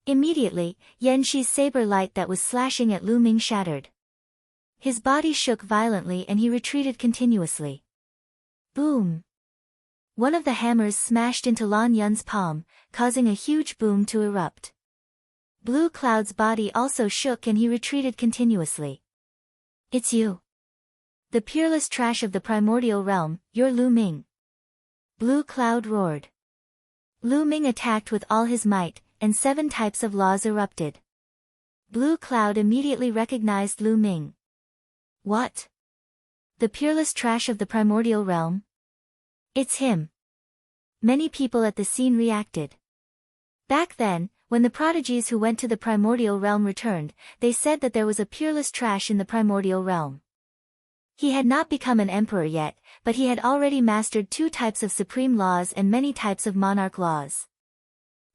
Immediately, Yanxi's saber light that was slashing at Lu Ming shattered. His body shook violently and he retreated continuously. Boom! One of the hammers smashed into Lan Yun's palm, causing a huge boom to erupt. Blue Cloud's body also shook and he retreated continuously. It's you. The peerless trash of the primordial realm, you're Lu Ming. Blue Cloud roared. Lu Ming attacked with all his might, and 7 types of laws erupted. Blue Cloud immediately recognized Lu Ming. What? The peerless trash of the primordial realm? It's him. Many people at the scene reacted. Back then, when the prodigies who went to the primordial realm returned, they said that there was a peerless trash in the primordial realm. He had not become an emperor yet, but he had already mastered 2 types of supreme laws and many types of monarch laws.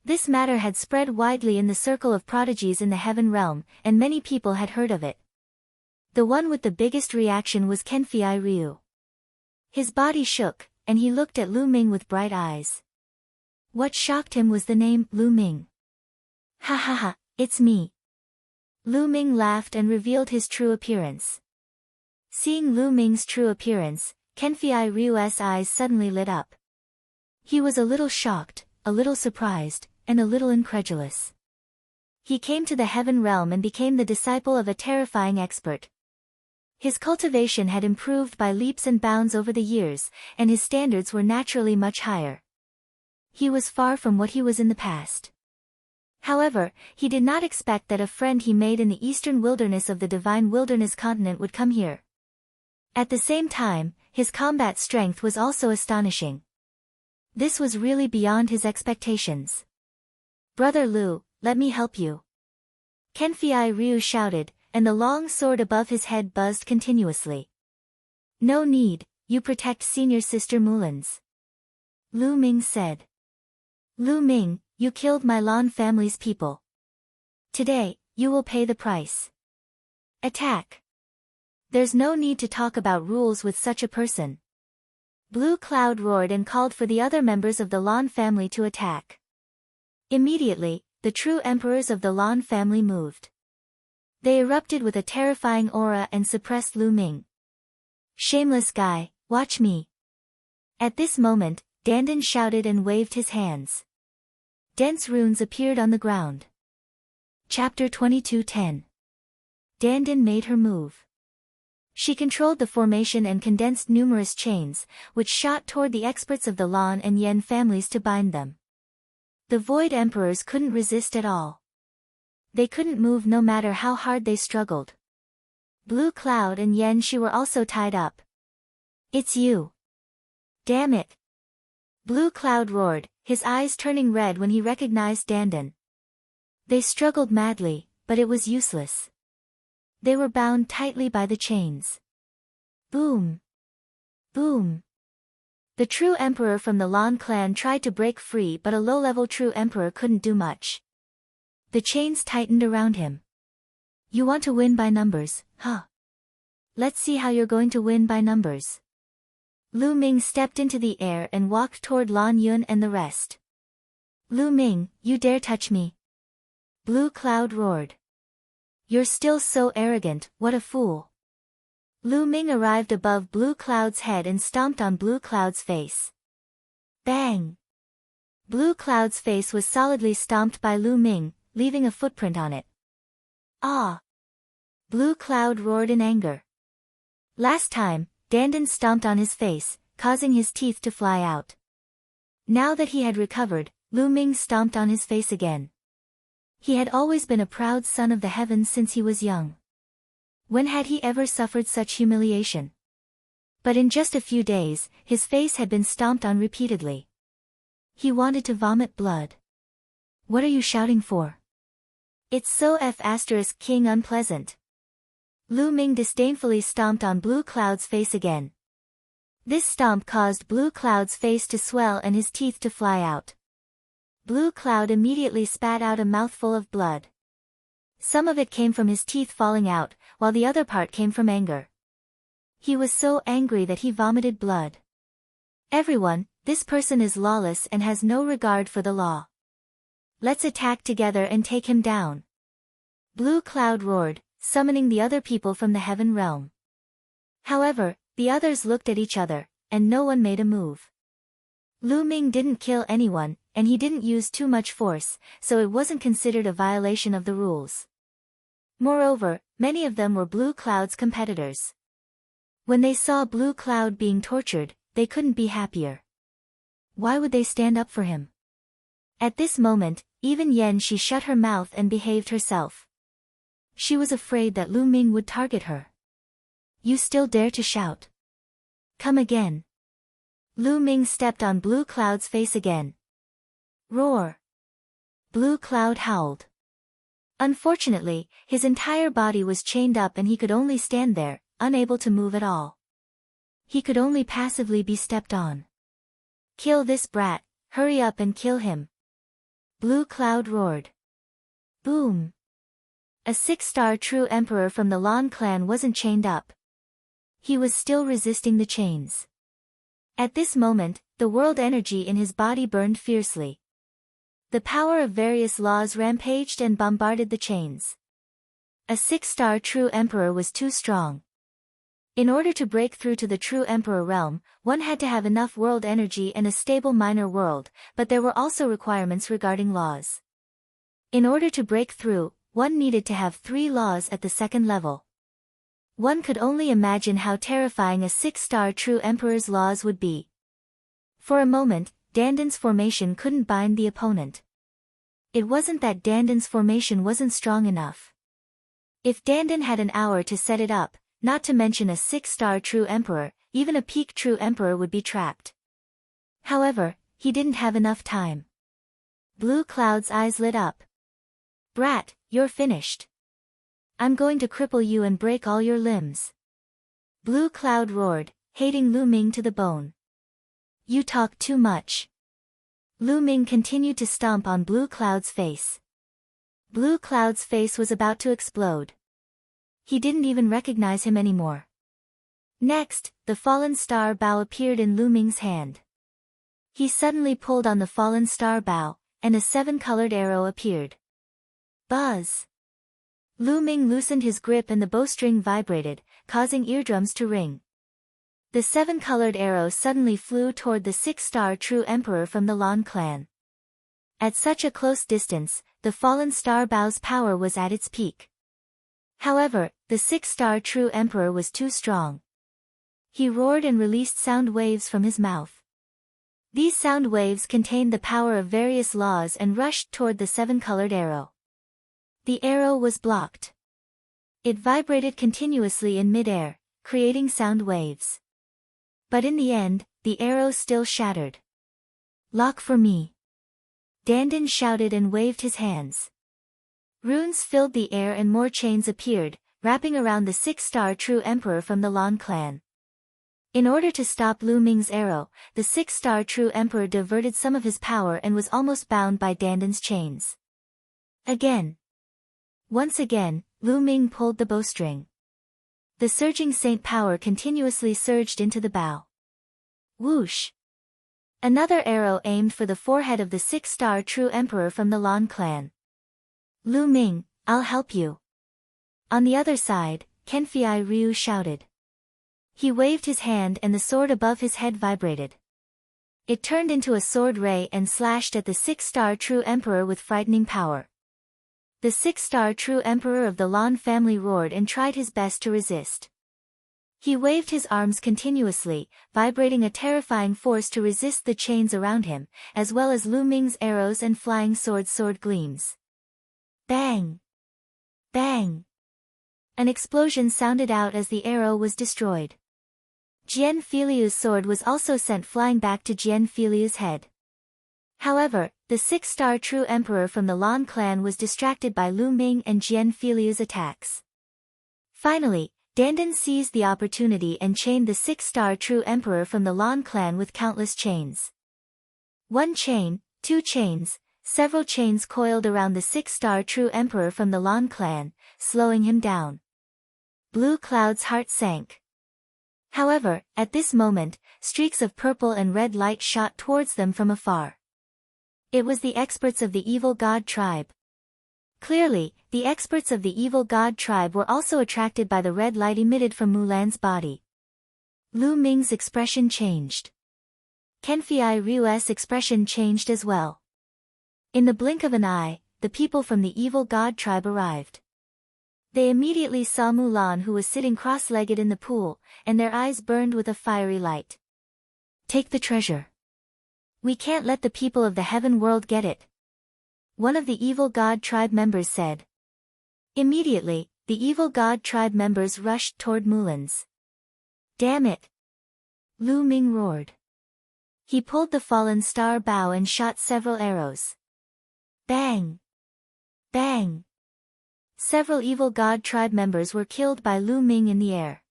This matter had spread widely in the circle of prodigies in the Heaven Realm, and many people had heard of it. The one with the biggest reaction was Kenfei Ryu. His body shook, and he looked at Lu Ming with bright eyes. What shocked him was the name, Lu Ming. Ha ha ha, it's me. Lu Ming laughed and revealed his true appearance. Seeing Lu Ming's true appearance, Kenfei Ryu's eyes suddenly lit up. He was a little shocked, a little surprised, and a little incredulous. He came to the Heaven Realm and became the disciple of a terrifying expert. His cultivation had improved by leaps and bounds over the years, and his standards were naturally much higher. He was far from what he was in the past. However, he did not expect that a friend he made in the eastern wilderness of the divine wilderness continent would come here. At the same time, his combat strength was also astonishing. This was really beyond his expectations. Brother Lu, let me help you. Kenfei Ryu shouted, and the long sword above his head buzzed continuously. No need, you protect senior sister Mulan's. Lu Ming said. Lu Ming, you killed my Lan family's people. Today, you will pay the price. Attack. There's no need to talk about rules with such a person. Blue Cloud roared and called for the other members of the Lan family to attack. Immediately, the true emperors of the Lan family moved. They erupted with a terrifying aura and suppressed Lu Ming. "Shameless guy, watch me." At this moment, Dandan shouted and waved his hands. Dense runes appeared on the ground. Chapter 22:10. Dandan made her move. She controlled the formation and condensed numerous chains, which shot toward the experts of the Lan and Yen families to bind them. The Void Emperors couldn't resist at all. They couldn't move no matter how hard they struggled. Blue Cloud and Yen Shi were also tied up. "It's you. Damn it." Blue Cloud roared, his eyes turning red when he recognized Dandan. They struggled madly, but it was useless. They were bound tightly by the chains. Boom! Boom! The true emperor from the Lan clan tried to break free, but a low-level true emperor couldn't do much. The chains tightened around him. "You want to win by numbers, huh? Let's see how you're going to win by numbers." Lu Ming stepped into the air and walked toward Lan Yun and the rest. "Lu Ming, you dare touch me?" Blue Cloud roared. "You're still so arrogant, what a fool." Lu Ming arrived above Blue Cloud's head and stomped on Blue Cloud's face. Bang! Blue Cloud's face was solidly stomped by Lu Ming, leaving a footprint on it. "Ah!" Blue Cloud roared in anger. Last time, Dandan stomped on his face, causing his teeth to fly out. Now that he had recovered, Lu Ming stomped on his face again. He had always been a proud son of the heavens since he was young. When had he ever suffered such humiliation? But in just a few days, his face had been stomped on repeatedly. He wanted to vomit blood. "What are you shouting for? It's so king unpleasant." Lu Ming disdainfully stomped on Blue Cloud's face again. This stomp caused Blue Cloud's face to swell and his teeth to fly out. Blue Cloud immediately spat out a mouthful of blood. Some of it came from his teeth falling out, while the other part came from anger. He was so angry that he vomited blood. "Everyone, this person is lawless and has no regard for the law. Let's attack together and take him down." Blue Cloud roared, summoning the other people from the heaven realm. However, the others looked at each other, and no one made a move. Lu Ming didn't kill anyone, and he didn't use too much force, so it wasn't considered a violation of the rules. Moreover, many of them were Blue Cloud's competitors. When they saw Blue Cloud being tortured, they couldn't be happier. Why would they stand up for him? At this moment, even Yen Shi shut her mouth and behaved herself. She was afraid that Lu Ming would target her. "You still dare to shout? Come again." Lu Ming stepped on Blue Cloud's face again. Roar! Blue Cloud howled. Unfortunately, his entire body was chained up and he could only stand there, unable to move at all. He could only passively be stepped on. "Kill this brat, hurry up and kill him." Blue Cloud roared. Boom! A 6-star true emperor from the Lan clan wasn't chained up. He was still resisting the chains. At this moment, the world energy in his body burned fiercely. The power of various laws rampaged and bombarded the chains. A 6-star true emperor was too strong. In order to break through to the true emperor realm, one had to have enough world energy and a stable minor world, but there were also requirements regarding laws. In order to break through, one needed to have 3 laws at the 2nd level. One could only imagine how terrifying a 6-star true emperor's laws would be. For a moment, Dandan's formation couldn't bind the opponent. It wasn't that Dandan's formation wasn't strong enough. If Dandan had an hour to set it up, not to mention a 6-star true emperor, even a peak true emperor would be trapped. However, he didn't have enough time. Blue Cloud's eyes lit up. "Brat, you're finished. I'm going to cripple you and break all your limbs." Blue Cloud roared, hating Lu Ming to the bone. "You talk too much." Lu Ming continued to stomp on Blue Cloud's face. Blue Cloud's face was about to explode. He didn't even recognize him anymore. Next, the fallen star bow appeared in Lu Ming's hand. He suddenly pulled on the fallen star bow, and a 7-colored arrow appeared. Buzz! Lu Ming loosened his grip and the bowstring vibrated, causing eardrums to ring. The seven-colored arrow suddenly flew toward the six-star true emperor from the Lan clan. At such a close distance, the fallen star bow's power was at its peak. However, the six-star true emperor was too strong. He roared and released sound waves from his mouth. These sound waves contained the power of various laws and rushed toward the seven-colored arrow. The arrow was blocked. It vibrated continuously in mid-air, creating sound waves. But in the end, the arrow still shattered. "Lock for me!" Dandan shouted and waved his hands. Runes filled the air and more chains appeared, wrapping around the six-star true emperor from the Lan clan. In order to stop Lu Ming's arrow, the six-star true emperor diverted some of his power and was almost bound by Dandan's chains. Once again, Lu Ming pulled the bowstring. The surging saint power continuously surged into the bow. Whoosh! Another arrow aimed for the forehead of the six-star true emperor from the Lan clan. "Lu Ming, I'll help you." On the other side, Kenfei Ryu shouted. He waved his hand and the sword above his head vibrated. It turned into a sword ray and slashed at the six-star true emperor with frightening power. The six-star true emperor of the Lan family roared and tried his best to resist. He waved his arms continuously, vibrating a terrifying force to resist the chains around him, as well as Lu Ming's arrows and flying sword gleams. Bang! Bang! An explosion sounded out as the arrow was destroyed. Jian Filiu's sword was also sent flying back to Jian Filiu's head. However, the six-star true emperor from the Lan clan was distracted by Lu Ming and Jian Filiu's attacks. Finally, Dandan seized the opportunity and chained the six-star true emperor from the Lan clan with countless chains. One chain, two chains, several chains coiled around the six-star true emperor from the Lan clan, slowing him down. Blue Cloud's heart sank. However, at this moment, streaks of purple and red light shot towards them from afar. It was the experts of the evil god tribe. Clearly, the experts of the evil god tribe were also attracted by the red light emitted from Mulan's body. Lu Ming's expression changed. Kenfei Ryu's expression changed as well. In the blink of an eye, the people from the evil god tribe arrived. They immediately saw Mulan, who was sitting cross-legged in the pool, and their eyes burned with a fiery light. "Take the treasure. We can't let the people of the heaven world get it," one of the evil god tribe members said. Immediately, the evil god tribe members rushed toward Mulan's. "Damn it!" Lu Ming roared. He pulled the fallen star bow and shot several arrows. Bang! Bang! Several evil god tribe members were killed by Lu Ming in the air.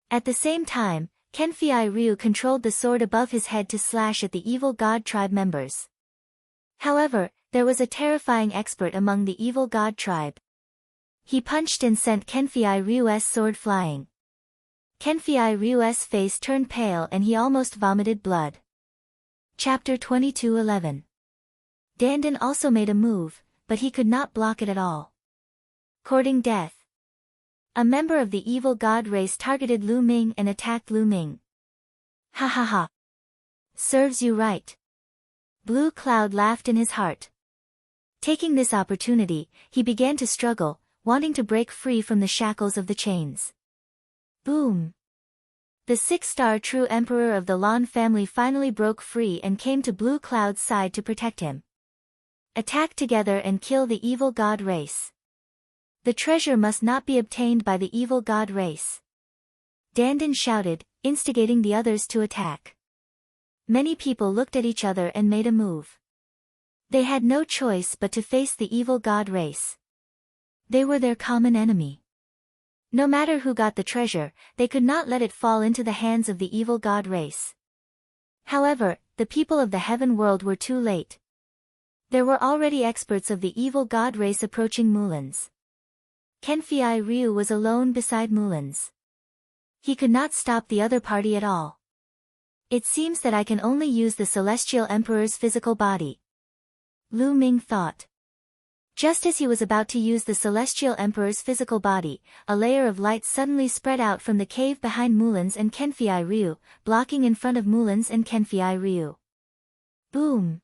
At the same time, Kenfei Ryu controlled the sword above his head to slash at the evil god tribe members. However, there was a terrifying expert among the evil god tribe. He punched and sent Kenfei Ryu's sword flying. Kenfei Ryu's face turned pale and he almost vomited blood. Chapter 22:11. Dandan also made a move, but he could not block it at all. Courting death. A member of the evil god race targeted Lu Ming and attacked Lu Ming. "Ha ha ha. Serves you right." Blue Cloud laughed in his heart. Taking this opportunity, he began to struggle, wanting to break free from the shackles of the chains. Boom! The six-star true emperor of the Lan family finally broke free and came to Blue Cloud's side to protect him. Attack together and kill the evil god race. The treasure must not be obtained by the evil god race. Dandan shouted, instigating the others to attack. Many people looked at each other and made a move. They had no choice but to face the evil god race. They were their common enemy. No matter who got the treasure, they could not let it fall into the hands of the evil god race. However, the people of the heaven world were too late. There were already experts of the evil god race approaching Mulan's. Kenfei Ryu was alone beside Mulan's. He could not stop the other party at all. It seems that I can only use the Celestial Emperor's physical body. Lu Ming thought. Just as he was about to use the Celestial Emperor's physical body, a layer of light suddenly spread out from the cave behind Mulan's and Kenfei Ryu, blocking in front of Mulan's and Kenfei Ryu. Boom!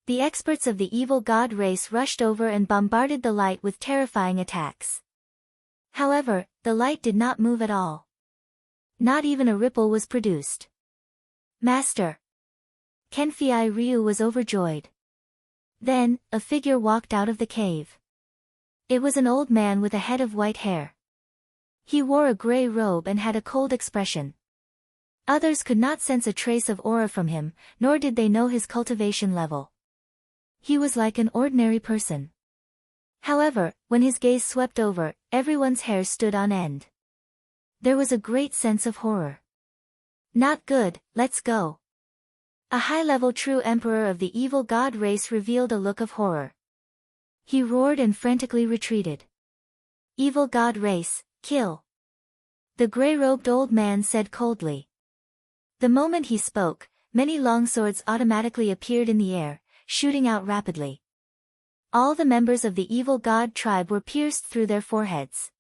The experts of the evil god race rushed over and bombarded the light with terrifying attacks. However, the light did not move at all. Not even a ripple was produced. Master! Kenfei Ryu was overjoyed. Then, a figure walked out of the cave. It was an old man with a head of white hair. He wore a gray robe and had a cold expression. Others could not sense a trace of aura from him, nor did they know his cultivation level. He was like an ordinary person. However, when his gaze swept over, everyone's hair stood on end. There was a great sense of horror. Not good, let's go. A high-level true emperor of the evil god race revealed a look of horror. He roared and frantically retreated. Evil god race, kill! The gray-robed old man said coldly. The moment he spoke, many longswords automatically appeared in the air, shooting out rapidly. All the members of the evil god tribe were pierced through their foreheads.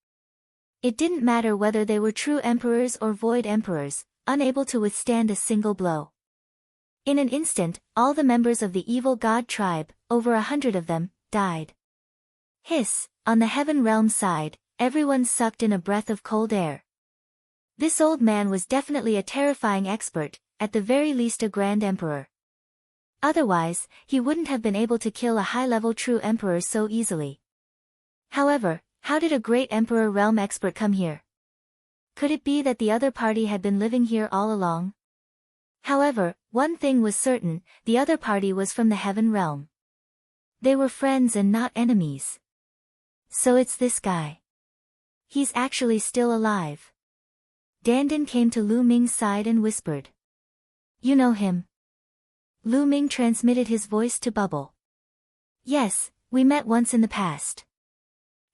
It didn't matter whether they were true emperors or void emperors, unable to withstand a single blow. In an instant, all the members of the evil god tribe, over 100 of them, died. Hiss! On the heaven realm side, everyone sucked in a breath of cold air. This old man was definitely a terrifying expert, at the very least a grand emperor. Otherwise, he wouldn't have been able to kill a high-level true emperor so easily. However, how did a great emperor realm expert come here? Could it be that the other party had been living here all along? However, one thing was certain, the other party was from the heaven realm. They were friends and not enemies. So it's this guy. He's actually still alive. Dandan came to Lu Ming's side and whispered. You know him? Lu Ming transmitted his voice to Bubble. Yes, we met once in the past.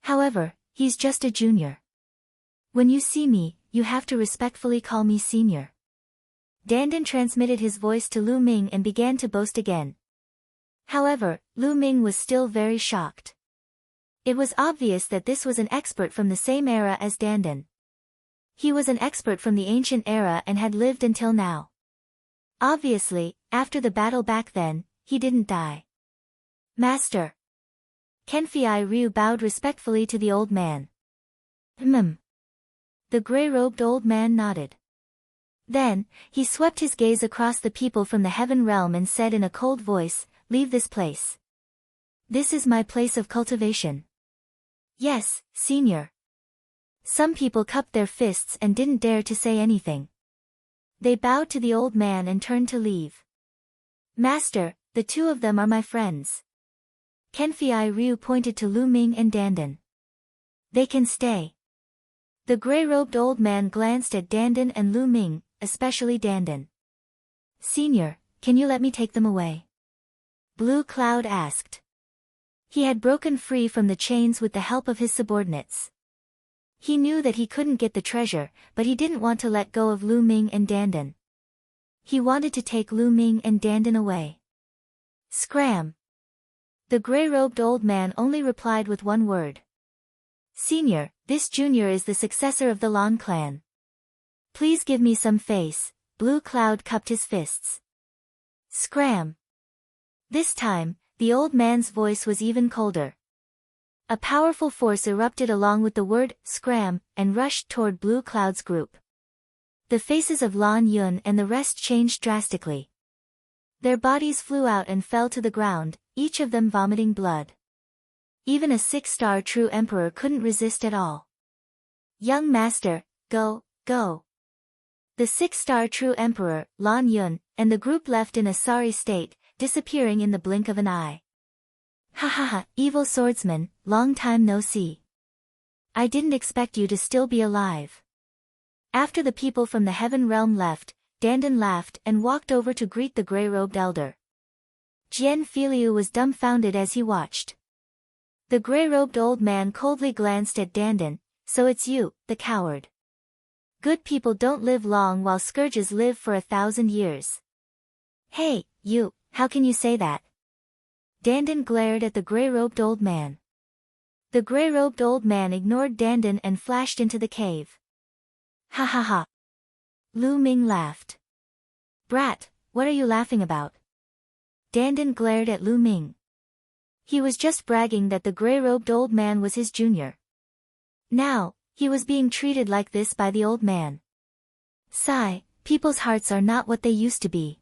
However, he's just a junior. When you see me, you have to respectfully call me senior. Dandan transmitted his voice to Lu Ming and began to boast again. However, Lu Ming was still very shocked. It was obvious that this was an expert from the same era as Dandan. He was an expert from the ancient era and had lived until now. Obviously, after the battle back then, he didn't die. Master! Kenfei Ryu bowed respectfully to the old man. The gray-robed old man nodded. Then, he swept his gaze across the people from the heaven realm and said in a cold voice, leave this place. This is my place of cultivation. Yes, senior. Some people cupped their fists and didn't dare to say anything. They bowed to the old man and turned to leave. Master, the two of them are my friends. Kenfei Ryu pointed to Lu Ming and Dandan. They can stay. The gray-robed old man glanced at Dandan and Lu Ming, especially Dandan. Senior, can you let me take them away? Blue Cloud asked. He had broken free from the chains with the help of his subordinates. He knew that he couldn't get the treasure, but he didn't want to let go of Lu Ming and Dandan. He wanted to take Lu Ming and Dandan away. Scram! The gray-robed old man only replied with one word. Senior, this junior is the successor of the Lan clan. Please give me some face. Blue Cloud cupped his fists. Scram! This time, the old man's voice was even colder. A powerful force erupted along with the word, scram, and rushed toward Blue Cloud's group. The faces of Lan Yun and the rest changed drastically. Their bodies flew out and fell to the ground, each of them vomiting blood. Even a 6-star true emperor couldn't resist at all. Young master, go, go. The 6-star true emperor, Lan Yun, and the group left in a sorry state, disappearing in the blink of an eye. Ha ha ha, evil swordsman, long time no see. I didn't expect you to still be alive. After the people from the heaven realm left, Dandan laughed and walked over to greet the gray-robed elder. Jian Filiu was dumbfounded as he watched. The gray-robed old man coldly glanced at Dandan, so it's you, the coward. Good people don't live long while scourges live for 1,000 years. Hey, you, how can you say that? Dandan glared at the gray-robed old man. The gray-robed old man ignored Dandan and flashed into the cave. Ha ha ha. Lu Ming laughed. Brat, what are you laughing about? Dandan glared at Lu Ming. He was just bragging that the gray-robed old man was his junior. Now, he was being treated like this by the old man. Sigh, people's hearts are not what they used to be.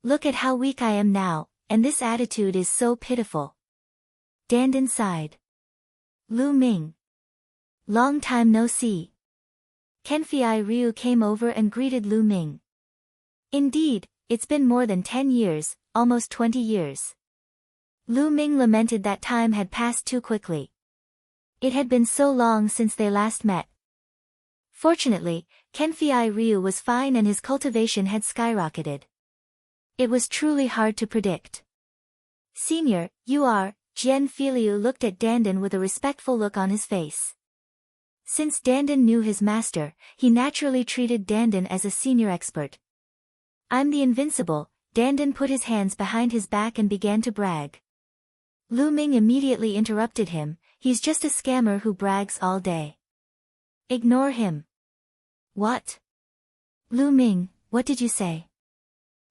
Look at how weak I am now, and this attitude is so pitiful. Dandan sighed. Lu Ming. Long time no see. Kenfei Ryu came over and greeted Lu Ming. Indeed, it's been more than 10 years, almost 20 years. Lu Ming lamented that time had passed too quickly. It had been so long since they last met. Fortunately, Kenfei Ryu was fine and his cultivation had skyrocketed. It was truly hard to predict. Senior, you are, Jian Filiu looked at Dandan with a respectful look on his face. Since Dandan knew his master, he naturally treated Dandan as a senior expert. I'm the invincible, Dandan put his hands behind his back and began to brag. Lu Ming immediately interrupted him, he's just a scammer who brags all day. Ignore him. What? Lu Ming, what did you say?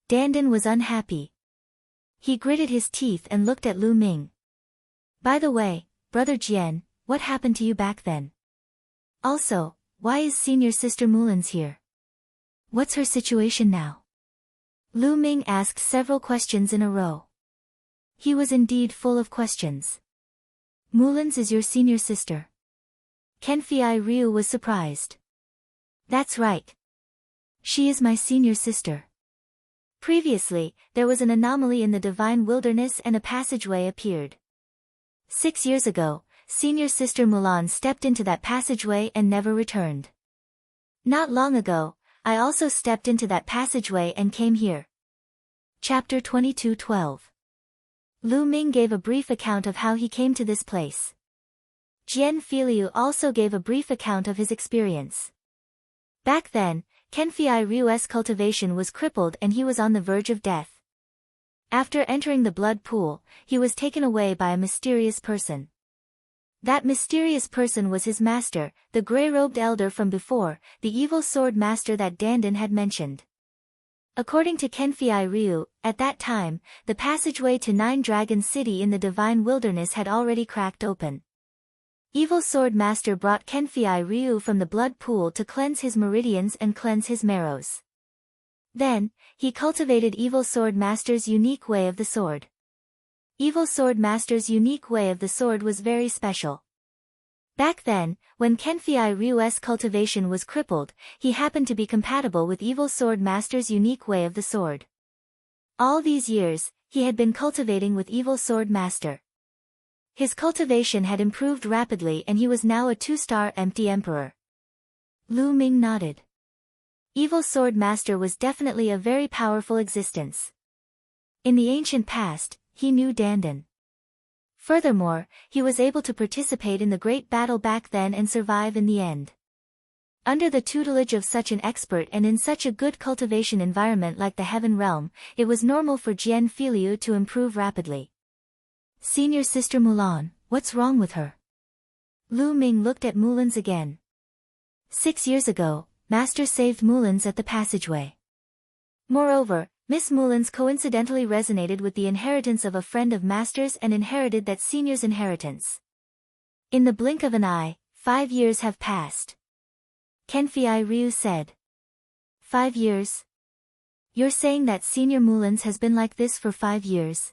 Dandan was unhappy. He gritted his teeth and looked at Lu Ming. By the way, Brother Jian, what happened to you back then? Also, why is senior sister Mulan's here? What's her situation now? Lu Ming asked several questions in a row. He was indeed full of questions. Mulan's is your senior sister. Kenfei Ryu was surprised. That's right. She is my senior sister. Previously, there was an anomaly in the divine wilderness and a passageway appeared. 6 years ago, senior sister Mulan stepped into that passageway and never returned. Not long ago, I also stepped into that passageway and came here. Chapter 22:12. Lu Ming gave a brief account of how he came to this place. Jian Filiu also gave a brief account of his experience. Back then, Kenfei Ryu's cultivation was crippled and he was on the verge of death. After entering the blood pool, he was taken away by a mysterious person. That mysterious person was his master, the gray-robed elder from before, the evil sword master that Dandan had mentioned. According to Kenfei Ryu, at that time, the passageway to Nine Dragon City in the Divine Wilderness had already cracked open. Evil Sword Master brought Kenfei Ryu from the blood pool to cleanse his meridians and cleanse his marrows. Then, he cultivated Evil Sword Master's unique way of the sword. Evil Sword Master's unique way of the sword was very special. Back then, when Kenfei Ryu's cultivation was crippled, he happened to be compatible with Evil Sword Master's unique way of the sword. All these years, he had been cultivating with Evil Sword Master. His cultivation had improved rapidly and he was now a 2-star empty emperor. Lu Ming nodded. Evil Sword Master was definitely a very powerful existence. In the ancient past, he knew Dandan. Furthermore, he was able to participate in the great battle back then and survive in the end. Under the tutelage of such an expert and in such a good cultivation environment like the Heaven Realm, it was normal for Jian Filiu to improve rapidly. Senior sister Mulan, what's wrong with her? Lu Ming looked at Mulan's again. 6 years ago, Master saved Mulan's at the passageway. Moreover, Miss Mulan's coincidentally resonated with the inheritance of a friend of Master's and inherited that senior's inheritance. In the blink of an eye, 5 years have passed. Kenfei Ryu said. 5 years? You're saying that senior Mulan's has been like this for 5 years?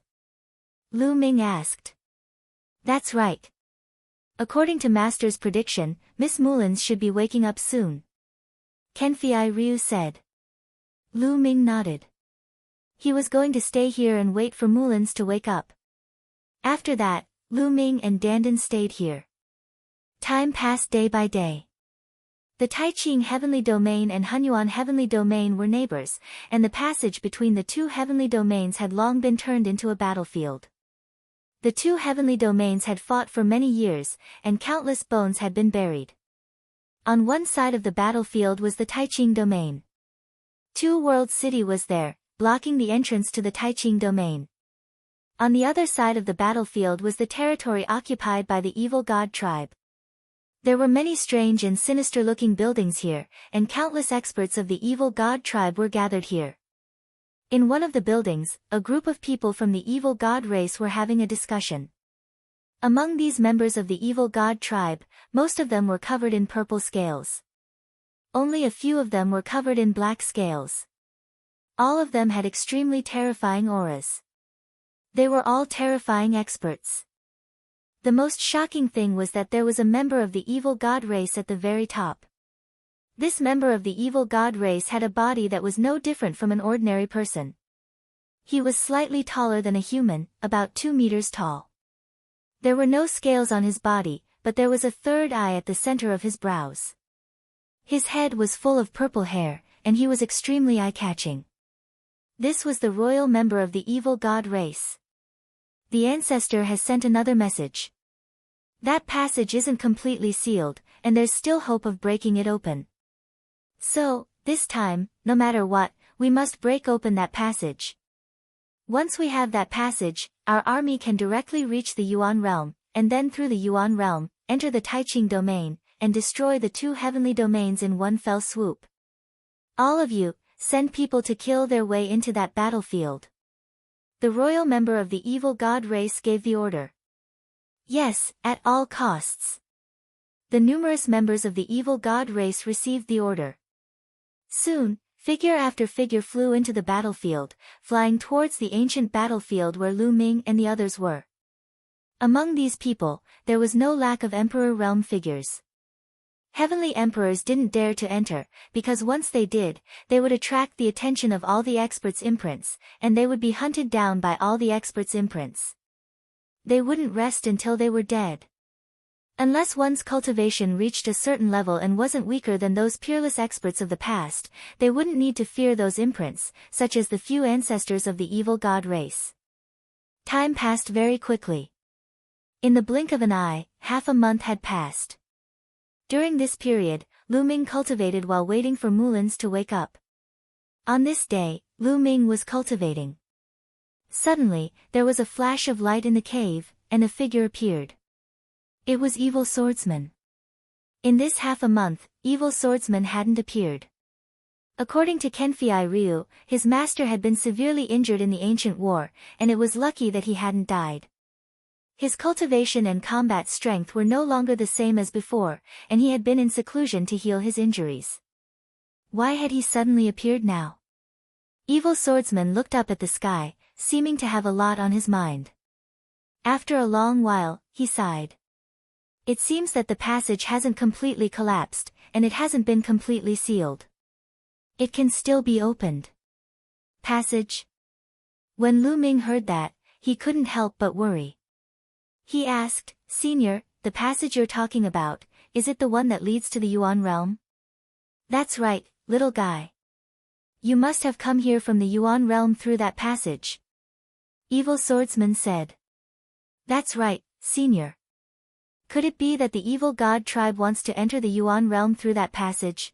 Lu Ming asked. That's right. According to Master's prediction, Miss Mulan's should be waking up soon. Kenfei Ryu said. Lu Ming nodded. He was going to stay here and wait for Mulan's to wake up. After that, Lu Ming and Dandan stayed here. Time passed day by day. The Taiqing Heavenly Domain and Hunyuan Heavenly Domain were neighbors, and the passage between the two heavenly domains had long been turned into a battlefield. The two heavenly domains had fought for many years, and countless bones had been buried. On one side of the battlefield was the Taiqing Domain. Two World City was there, blocking the entrance to the Taiqing Domain. On the other side of the battlefield was the territory occupied by the evil god tribe. There were many strange and sinister-looking buildings here, and countless experts of the evil god tribe were gathered here. In one of the buildings, a group of people from the evil god race were having a discussion. Among these members of the evil god tribe, most of them were covered in purple scales. Only a few of them were covered in black scales. All of them had extremely terrifying auras. They were all terrifying experts. The most shocking thing was that there was a member of the evil god race at the very top. This member of the evil god race had a body that was no different from an ordinary person. He was slightly taller than a human, about 2 meters tall. There were no scales on his body, but there was a third eye at the center of his brows. His head was full of purple hair, and he was extremely eye-catching. This was the royal member of the evil god race. The ancestor has sent another message. That passage isn't completely sealed, and there's still hope of breaking it open. So, this time, no matter what, we must break open that passage. Once we have that passage, our army can directly reach the Yuan realm, and then through the Yuan realm, enter the Taiqing domain, and destroy the 2 heavenly domains in one fell swoop. All of you, send people to kill their way into that battlefield. The royal member of the evil god race gave the order. Yes, at all costs. The numerous members of the evil god race received the order. Soon, figure after figure flew into the battlefield, flying towards the ancient battlefield where Lu Ming and the others were. Among these people, there was no lack of emperor realm figures. Heavenly emperors didn't dare to enter, because once they did, they would attract the attention of all the experts' imprints, and they would be hunted down by all the experts' imprints. They wouldn't rest until they were dead. Unless one's cultivation reached a certain level and wasn't weaker than those peerless experts of the past, they wouldn't need to fear those imprints, such as the few ancestors of the evil god race. Time passed very quickly. In the blink of an eye, half a month had passed. During this period, Lu Ming cultivated while waiting for Mulins to wake up. On this day, Lu Ming was cultivating. Suddenly, there was a flash of light in the cave, and a figure appeared. It was Evil Swordsman. In this half a month, Evil Swordsman hadn't appeared. According to Kenfei Ryu, his master had been severely injured in the ancient war, and it was lucky that he hadn't died. His cultivation and combat strength were no longer the same as before, and he had been in seclusion to heal his injuries. Why had he suddenly appeared now? Evil Swordsman looked up at the sky, seeming to have a lot on his mind. After a long while, he sighed. It seems that the passage hasn't completely collapsed, and it hasn't been completely sealed. It can still be opened. Passage? When Lu Ming heard that, he couldn't help but worry. He asked, "Senior, the passage you're talking about, is it the one that leads to the Yuan realm?" "That's right, little guy. You must have come here from the Yuan realm through that passage," Evil Swordsman said. "That's right, Senior. Could it be that the evil god tribe wants to enter the Yuan realm through that passage?"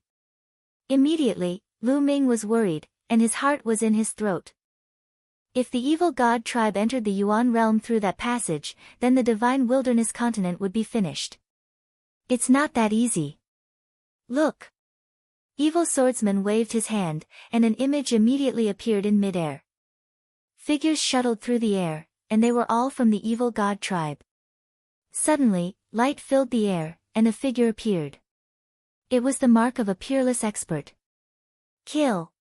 Immediately, Lu Ming was worried, and his heart was in his throat. If the evil god tribe entered the Yuan realm through that passage, then the divine wilderness continent would be finished. It's not that easy. Look! Evil Swordsman waved his hand, and an image immediately appeared in midair. Figures shuttled through the air, and they were all from the evil god tribe. Suddenly, light filled the air, and a figure appeared. It was the mark of a peerless expert. Kill!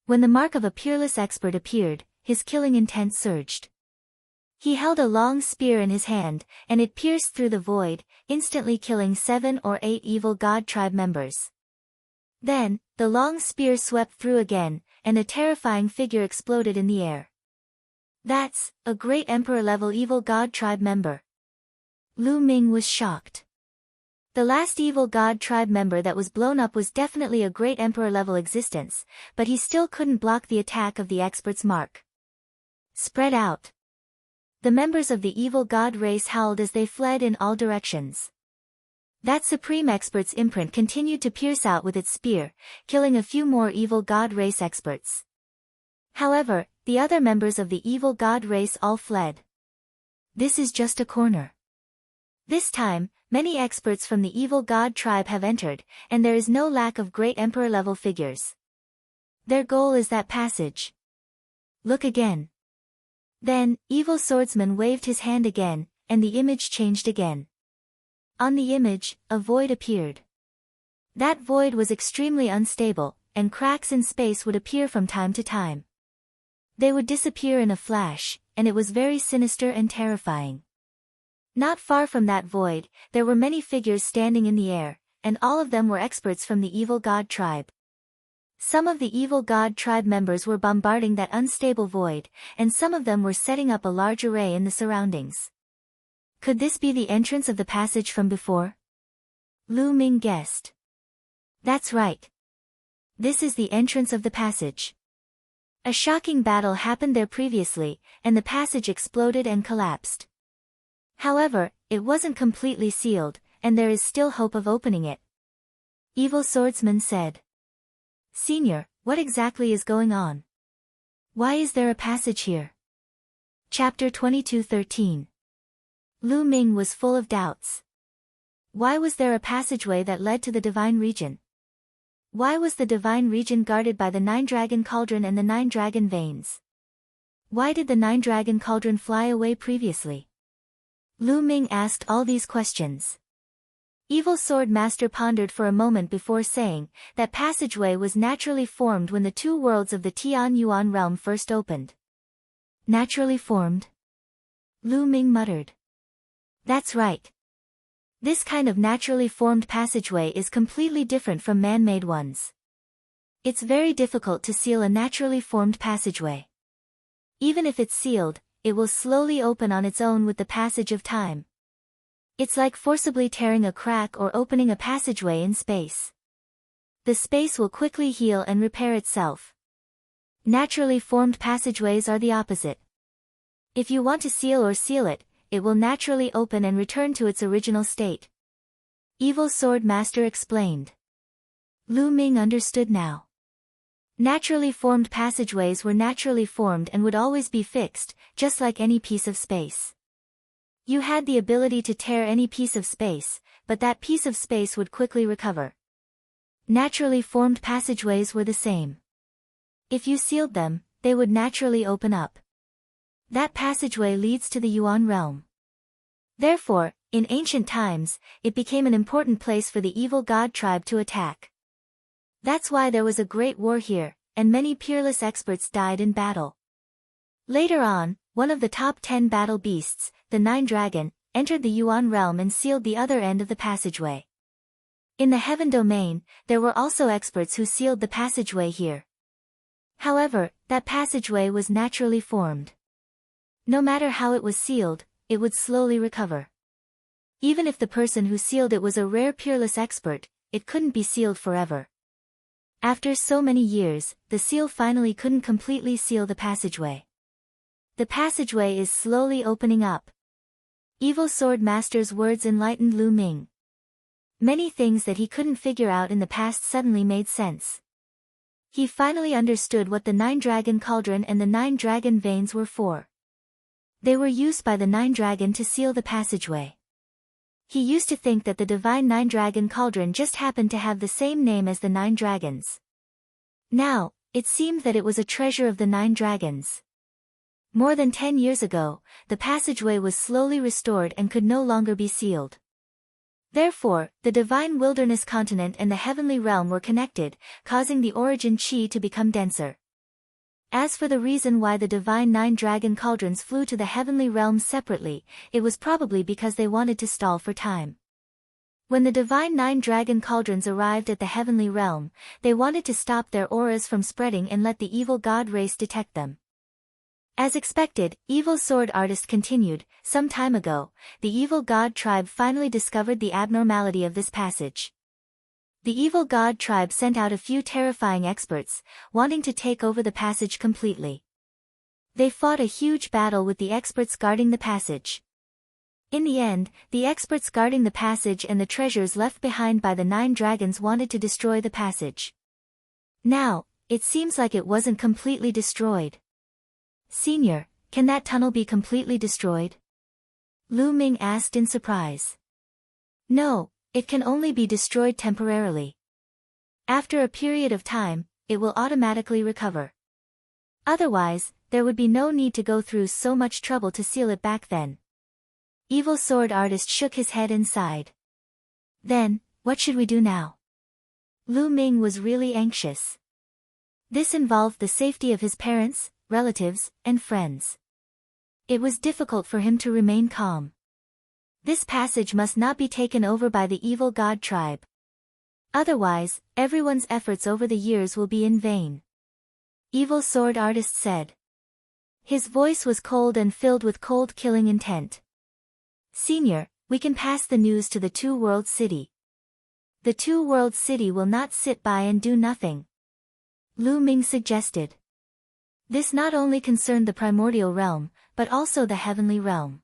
When the mark of a peerless expert appeared, his killing intent surged. He held a long spear in his hand, and it pierced through the void, instantly killing 7 or 8 evil god tribe members. Then, the long spear swept through again, and a terrifying figure exploded in the air. That's a great emperor-level evil god tribe member. Lu Ming was shocked. The last evil god tribe member that was blown up was definitely a great emperor-level existence, but he still couldn't block the attack of the expert's mark. Spread out. The members of the evil god race howled as they fled in all directions. That supreme expert's imprint continued to pierce out with its spear, killing a few more evil god race experts. However, the other members of the evil god race all fled. This is just a corner. This time, many experts from the evil god tribe have entered, and there is no lack of great emperor-level figures. Their goal is that passage. Look again. Then, evil swordsman waved his hand again, and the image changed again. On the image, a void appeared. That void was extremely unstable, and cracks in space would appear from time to time. They would disappear in a flash, and it was very sinister and terrifying. Not far from that void, there were many figures standing in the air, and all of them were experts from the evil god tribe. Some of the evil god tribe members were bombarding that unstable void, and some of them were setting up a large array in the surroundings. Could this be the entrance of the passage from before? Lu Ming guessed. That's right. This is the entrance of the passage. A shocking battle happened there previously, and the passage exploded and collapsed. However, it wasn't completely sealed, and there is still hope of opening it. Evil swordsman said. Senior, what exactly is going on? Why is there a passage here? Chapter 22:13. Lu Ming was full of doubts. Why was there a passageway that led to the divine region? Why was the divine region guarded by the 9-dragon cauldron and the 9-dragon veins? Why did the 9-dragon cauldron fly away previously? Lu Ming asked all these questions. Evil Sword Master pondered for a moment before saying, that passageway was naturally formed when the two worlds of the Tian Yuan realm first opened. Naturally formed? Lu Ming muttered. That's right. This kind of naturally formed passageway is completely different from man-made ones. It's very difficult to seal a naturally formed passageway. Even if it's sealed, it will slowly open on its own with the passage of time. It's like forcibly tearing a crack or opening a passageway in space. The space will quickly heal and repair itself. Naturally formed passageways are the opposite. If you want to seal it, it will naturally open and return to its original state. Evil Sword Master explained. Lu Ming understood now. Naturally formed passageways were naturally formed and would always be fixed, just like any piece of space. You had the ability to tear any piece of space, but that piece of space would quickly recover. Naturally formed passageways were the same. If you sealed them, they would naturally open up. That passageway leads to the Yuan realm. Therefore, in ancient times, it became an important place for the evil god tribe to attack. That's why there was a great war here, and many peerless experts died in battle. Later on, one of the top 10 battle beasts, the 9-dragon, entered the Yuan realm and sealed the other end of the passageway. In the heaven domain, there were also experts who sealed the passageway here. However, that passageway was naturally formed. No matter how it was sealed, it would slowly recover. Even if the person who sealed it was a rare peerless expert, it couldn't be sealed forever. After so many years, the seal finally couldn't completely seal the passageway. The passageway is slowly opening up. Evil Sword Master's words enlightened Lu Ming. Many things that he couldn't figure out in the past suddenly made sense. He finally understood what the 9-dragon cauldron and the 9-dragon veins were for. They were used by the 9-dragon to seal the passageway. He used to think that the divine 9-dragon cauldron just happened to have the same name as the 9 dragons. Now, it seemed that it was a treasure of the 9 dragons. More than 10 years ago, the passageway was slowly restored and could no longer be sealed. Therefore, the divine wilderness continent and the heavenly realm were connected, causing the origin chi to become denser. As for the reason why the divine 9-dragon cauldrons flew to the heavenly realms separately, it was probably because they wanted to stall for time. When the divine 9-dragon cauldrons arrived at the heavenly realm, they wanted to stop their auras from spreading and let the evil god race detect them. As expected, Evil Sword Artist continued, some time ago, the evil god tribe finally discovered the abnormality of this passage. The evil god tribe sent out a few terrifying experts, wanting to take over the passage completely. They fought a huge battle with the experts guarding the passage. In the end, the experts guarding the passage and the treasures left behind by the 9 dragons wanted to destroy the passage. Now, It seems like it wasn't completely destroyed. Senior, can that tunnel be completely destroyed? Lu Ming asked in surprise. No, it can only be destroyed temporarily. After a period of time, it will automatically recover. Otherwise, there would be no need to go through so much trouble to seal it back then. Evil Sword Artist shook his head and sighed. Then, what should we do now? Lu Ming was really anxious. This involved the safety of his parents, relatives, and friends. It was difficult for him to remain calm. This passage must not be taken over by the evil god tribe. Otherwise, everyone's efforts over the years will be in vain. Evil Sword Artist said. His voice was cold and filled with cold killing intent. Senior, we can pass the news to the Two-World City. The Two-World City will not sit by and do nothing. Lu Ming suggested. This not only concerned the primordial realm, but also the heavenly realm.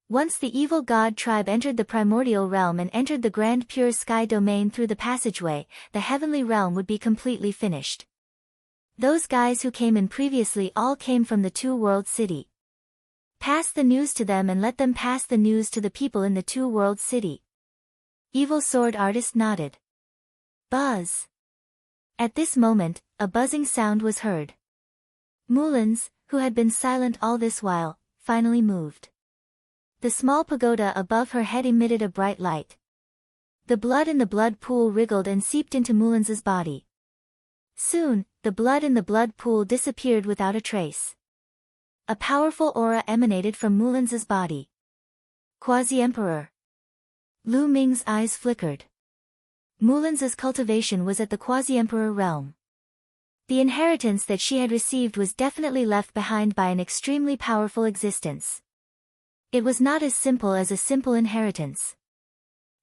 Once the evil god tribe entered the primordial realm and entered the grand pure sky domain through the passageway, the heavenly realm would be completely finished. Those guys who came in previously all came from the Two-World City. Pass the news to them and let them pass the news to the people in the Two-World City. Evil Sword Artist nodded. Buzz. At this moment, a buzzing sound was heard. Mullins, who had been silent all this while, finally moved. The small pagoda above her head emitted a bright light. The blood in the blood pool wriggled and seeped into Mullins's body. Soon, the blood in the blood pool disappeared without a trace. A powerful aura emanated from Mullins's body. Quasi-Emperor. Lu Ming's eyes flickered. Mullins's cultivation was at the Quasi-Emperor realm. The inheritance that she had received was definitely left behind by an extremely powerful existence. It was not as simple as a simple inheritance.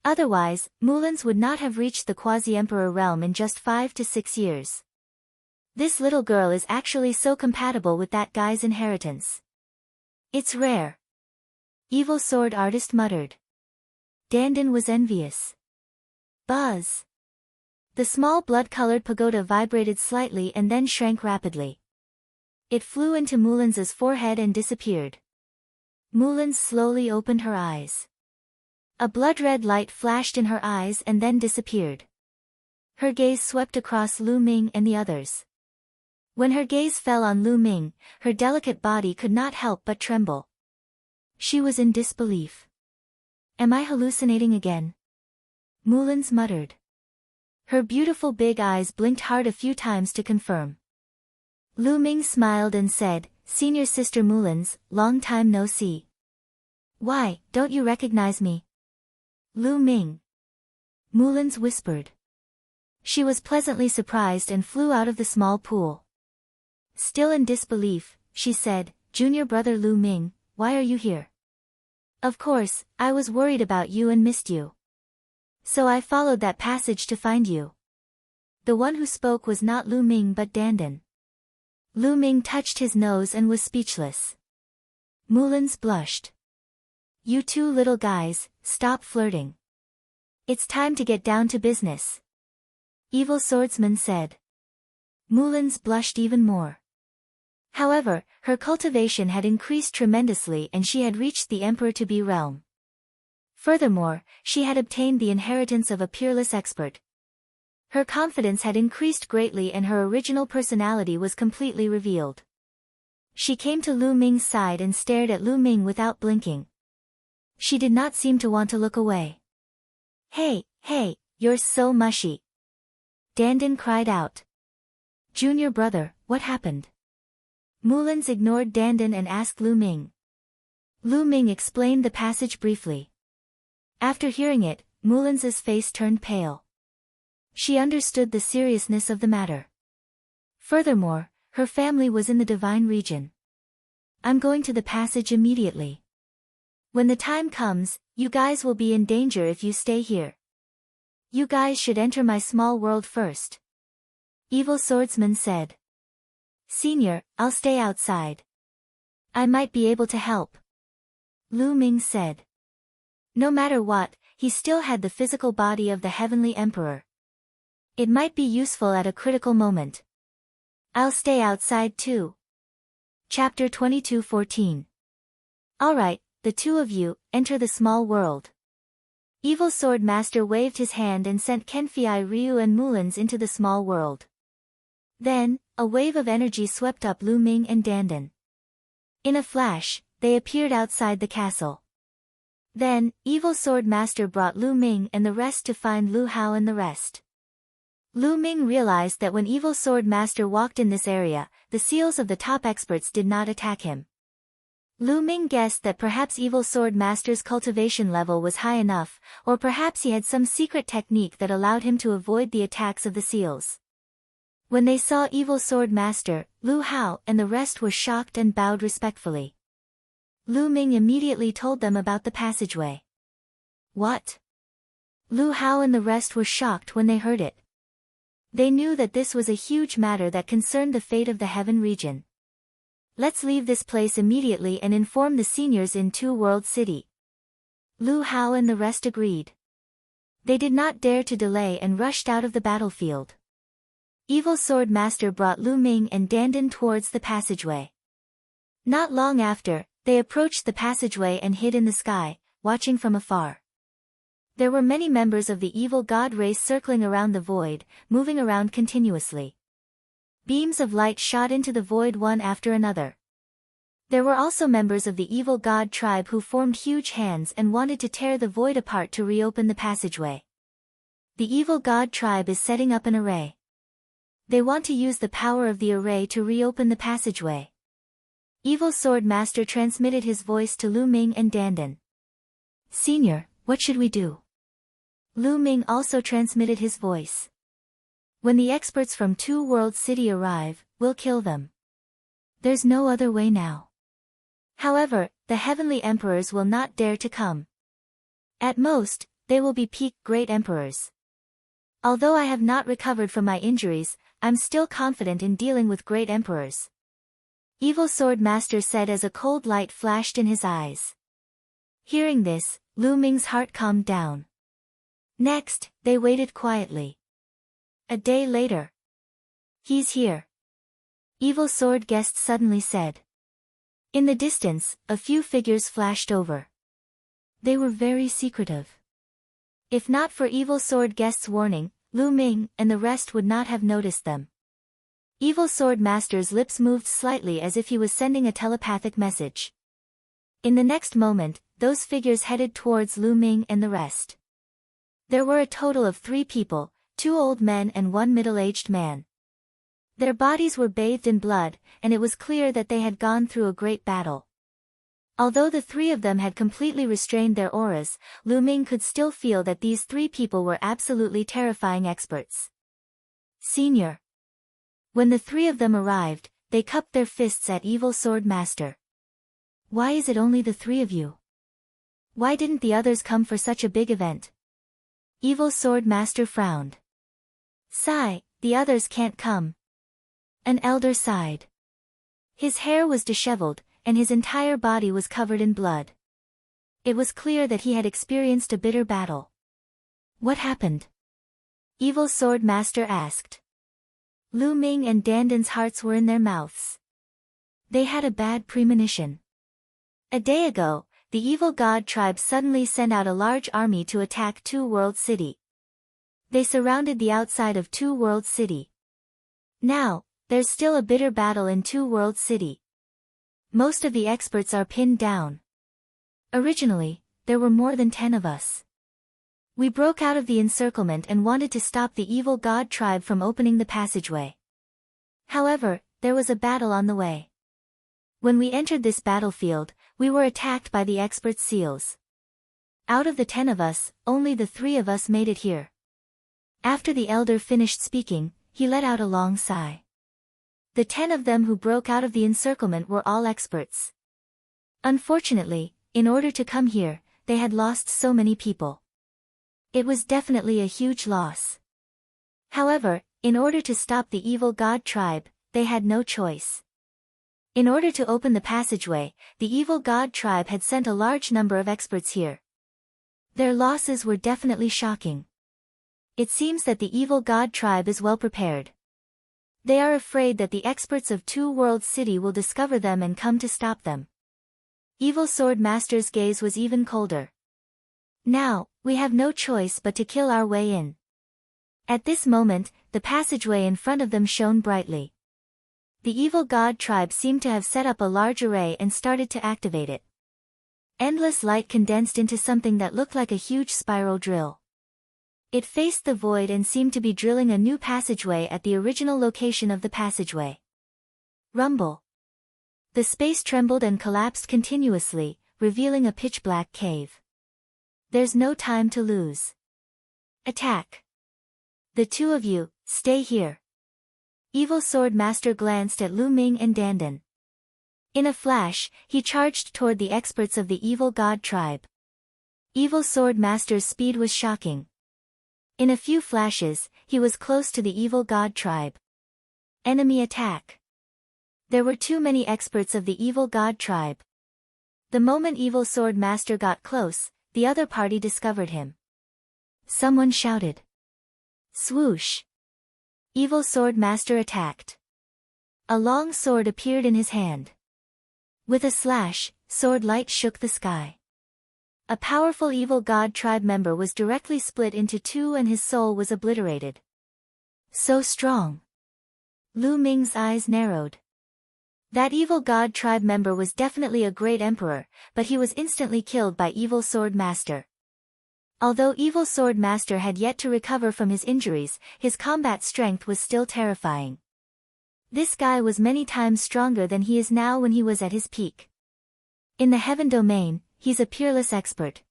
Otherwise, Mullins would not have reached the Quasi-Emperor realm in just 5 to 6 years. This little girl is actually so compatible with that guy's inheritance. It's rare. Evil Sword Artist muttered. Dandin was envious. Buzz. The small blood-colored pagoda vibrated slightly and then shrank rapidly. It flew into Mullins's forehead and disappeared. Mullins slowly opened her eyes. A blood-red light flashed in her eyes and then disappeared. Her gaze swept across Lu Ming and the others. When her gaze fell on Lu Ming, her delicate body could not help but tremble. She was in disbelief. Am I hallucinating again? Mullins muttered. Her beautiful big eyes blinked hard a few times to confirm. Lu Ming smiled and said, Senior Sister Mullins, long time no see. Why, don't you recognize me? Lu Ming. Mullins whispered. She was pleasantly surprised and flew out of the small pool. Still in disbelief, she said, Junior brother Lu Ming, why are you here? Of course, I was worried about you and missed you. So I followed that passage to find you. The one who spoke was not Lu Ming but Dandin. Lu Ming touched his nose and was speechless. Mullins blushed. You two little guys, stop flirting. It's time to get down to business. Evil Swordsman said. Mullins blushed even more. However, her cultivation had increased tremendously and she had reached the Emperor-to-be realm. Furthermore, she had obtained the inheritance of a peerless expert. Her confidence had increased greatly and her original personality was completely revealed. She came to Lu Ming's side and stared at Lu Ming without blinking. She did not seem to want to look away. Hey, you're so mushy. Dandin cried out. Junior brother, what happened? Mullins ignored Dandin and asked Lu Ming. Lu Ming explained the passage briefly. After hearing it, Mullins's face turned pale. She understood the seriousness of the matter. Furthermore, her family was in the divine region. I'm going to the passage immediately. When the time comes, you guys will be in danger if you stay here. You guys should enter my small world first. Evil Swordsman said. Senior, I'll stay outside. I might be able to help. Lu Ming said. No matter what, he still had the physical body of the Heavenly Emperor. It might be useful at a critical moment. I'll stay outside too. Chapter 22:14. Alright, the two of you, enter the small world. Evil Sword Master waved his hand and sent Kenfei, Ryu and Mulans into the small world. Then, a wave of energy swept up Lu Ming and Dandan. In a flash, they appeared outside the castle. Then, Evil Sword Master brought Lu Ming and the rest to find Lu Hao and the rest. Lu Ming realized that when Evil Sword Master walked in this area, the seals of the top experts did not attack him. Lu Ming guessed that perhaps Evil Sword Master's cultivation level was high enough, or perhaps he had some secret technique that allowed him to avoid the attacks of the seals. When they saw Evil Sword Master, Lu Hao and the rest were shocked and bowed respectfully. Lu Ming immediately told them about the passageway. What? Lu Hao and the rest were shocked when they heard it. They knew that this was a huge matter that concerned the fate of the Heaven region. Let's leave this place immediately and inform the seniors in Two World City. Lu Hao and the rest agreed. They did not dare to delay and rushed out of the battlefield. Evil Sword Master brought Lu Ming and Dandan towards the passageway. Not long after, they approached the passageway and hid in the sky, watching from afar. There were many members of the evil god race circling around the void, moving around continuously. Beams of light shot into the void one after another. There were also members of the evil god tribe who formed huge hands and wanted to tear the void apart to reopen the passageway. The evil god tribe is setting up an array. They want to use the power of the array to reopen the passageway. Evil Sword Master transmitted his voice to Lu Ming and Dandan. Senior, what should we do? Lu Ming also transmitted his voice. When the experts from Two World City arrive, we'll kill them. There's no other way now. However, the heavenly emperors will not dare to come. At most, they will be peak great emperors. Although I have not recovered from my injuries, I'm still confident in dealing with great emperors. Evil Sword Master said as a cold light flashed in his eyes. Hearing this, Lu Ming's heart calmed down. Next, they waited quietly. A day later. He's here. Evil Sword Guest suddenly said. In the distance, a few figures flashed over. They were very secretive. If not for Evil Sword Guest's warning, Lu Ming and the rest would not have noticed them. Evil Sword Master's lips moved slightly as if he was sending a telepathic message. In the next moment, those figures headed towards Lu Ming and the rest. There were a total of 3 people, 2 old men and 1 middle-aged man. Their bodies were bathed in blood, and it was clear that they had gone through a great battle. Although the 3 of them had completely restrained their auras, Lu Ming could still feel that these 3 people were absolutely terrifying experts. Senior. When the 3 of them arrived, they cupped their fists at Evil Sword Master. Why is it only the 3 of you? Why didn't the others come for such a big event? Evil Sword Master frowned. Sigh, the others can't come. An elder sighed. His hair was disheveled, and his entire body was covered in blood. It was clear that he had experienced a bitter battle. What happened? Evil Sword Master asked. Lu Ming and Dandan's hearts were in their mouths. They had a bad premonition. A day ago, the evil god tribe suddenly sent out a large army to attack Two World City. They surrounded the outside of Two World City. Now, there's still a bitter battle in Two World City. Most of the experts are pinned down. Originally, there were more than 10 of us. We broke out of the encirclement and wanted to stop the evil god tribe from opening the passageway. However, there was a battle on the way. When we entered this battlefield, we were attacked by the expert seals. Out of the 10 of us, only the 3 of us made it here. After the elder finished speaking, he let out a long sigh. The 10 of them who broke out of the encirclement were all experts. Unfortunately, in order to come here, they had lost so many people. It was definitely a huge loss. However, in order to stop the evil god tribe, they had no choice. In order to open the passageway, the evil god tribe had sent a large number of experts here. Their losses were definitely shocking. It seems that the evil god tribe is well prepared. They are afraid that the experts of Two Worlds City will discover them and come to stop them. Evil Sword Master's gaze was even colder. Now, we have no choice but to kill our way in. At this moment, the passageway in front of them shone brightly. The evil god tribe seemed to have set up a large array and started to activate it. Endless light condensed into something that looked like a huge spiral drill. It faced the void and seemed to be drilling a new passageway at the original location of the passageway. Rumble. The space trembled and collapsed continuously, revealing a pitch-black cave. There's no time to lose. Attack. The two of you, stay here. Evil Sword Master glanced at Lu Ming and Dandan. In a flash, he charged toward the experts of the evil god tribe. Evil Sword Master's speed was shocking. In a few flashes, he was close to the evil god tribe. Enemy attack. There were too many experts of the evil god tribe. The moment Evil Sword Master got close, the other party discovered him. Someone shouted. Swoosh. Evil Sword Master attacked. A long sword appeared in his hand. With a slash, sword light shook the sky. A powerful evil god tribe member was directly split into two and his soul was obliterated. So strong. Lu Ming's eyes narrowed. That evil god tribe member was definitely a great emperor, but he was instantly killed by Evil Sword Master. Although Evil Sword Master had yet to recover from his injuries, his combat strength was still terrifying. This guy was many times stronger than he is now when he was at his peak. In the heaven domain, he's a peerless expert.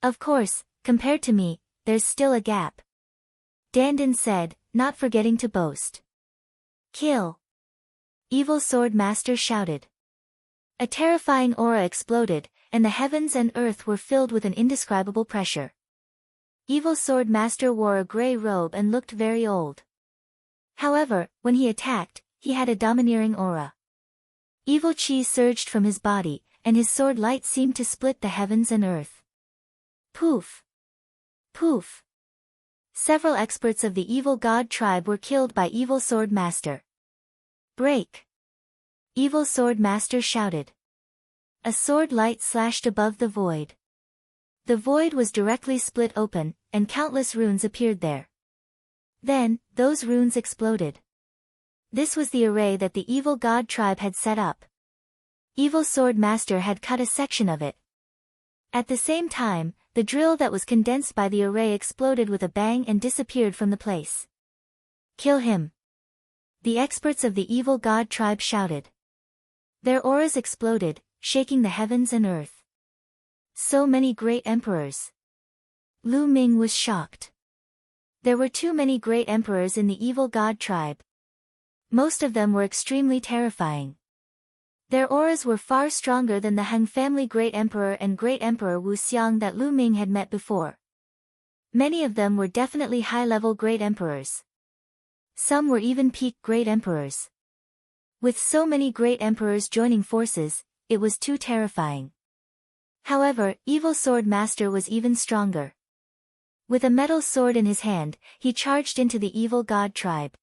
Of course, compared to me, there's still a gap. Dandan said, not forgetting to boast. Kill. Evil Sword Master shouted. A terrifying aura exploded, and the heavens and earth were filled with an indescribable pressure. Evil Sword Master wore a gray robe and looked very old. However, when he attacked, he had a domineering aura. Evil chi surged from his body, and his sword light seemed to split the heavens and earth. Poof! Poof! Several experts of the evil god tribe were killed by Evil Sword Master. Break! Evil Sword Master shouted. A sword light slashed above the void. The void was directly split open, and countless runes appeared there. Then, those runes exploded. This was the array that the evil god tribe had set up. Evil Sword Master had cut a section of it. At the same time, the drill that was condensed by the array exploded with a bang and disappeared from the place. Kill him! The experts of the evil god tribe shouted. Their auras exploded, shaking the heavens and earth. So many great emperors. Lu Ming was shocked. There were too many great emperors in the evil god tribe. Most of them were extremely terrifying. Their auras were far stronger than the Han family Great Emperor and Great Emperor Wu Xiang that Lu Ming had met before. Many of them were definitely high-level Great Emperors. Some were even peak Great Emperors. With so many Great Emperors joining forces, it was too terrifying. However, Evil Sword Master was even stronger. With a metal sword in his hand, he charged into the evil god tribe.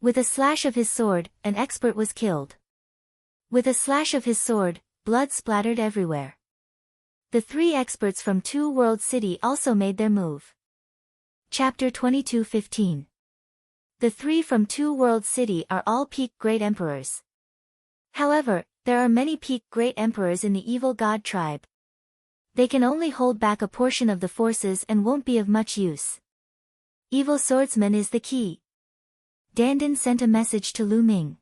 With a slash of his sword, an expert was killed. With a slash of his sword, blood splattered everywhere. The three experts from Two World City also made their move. Chapter 22:15. The three from Two World City are all peak Great Emperors. However, there are many peak Great Emperors in the evil god tribe. They can only hold back a portion of the forces and won't be of much use. Evil Swordsman is the key. Dandan sent a message to Lu Ming.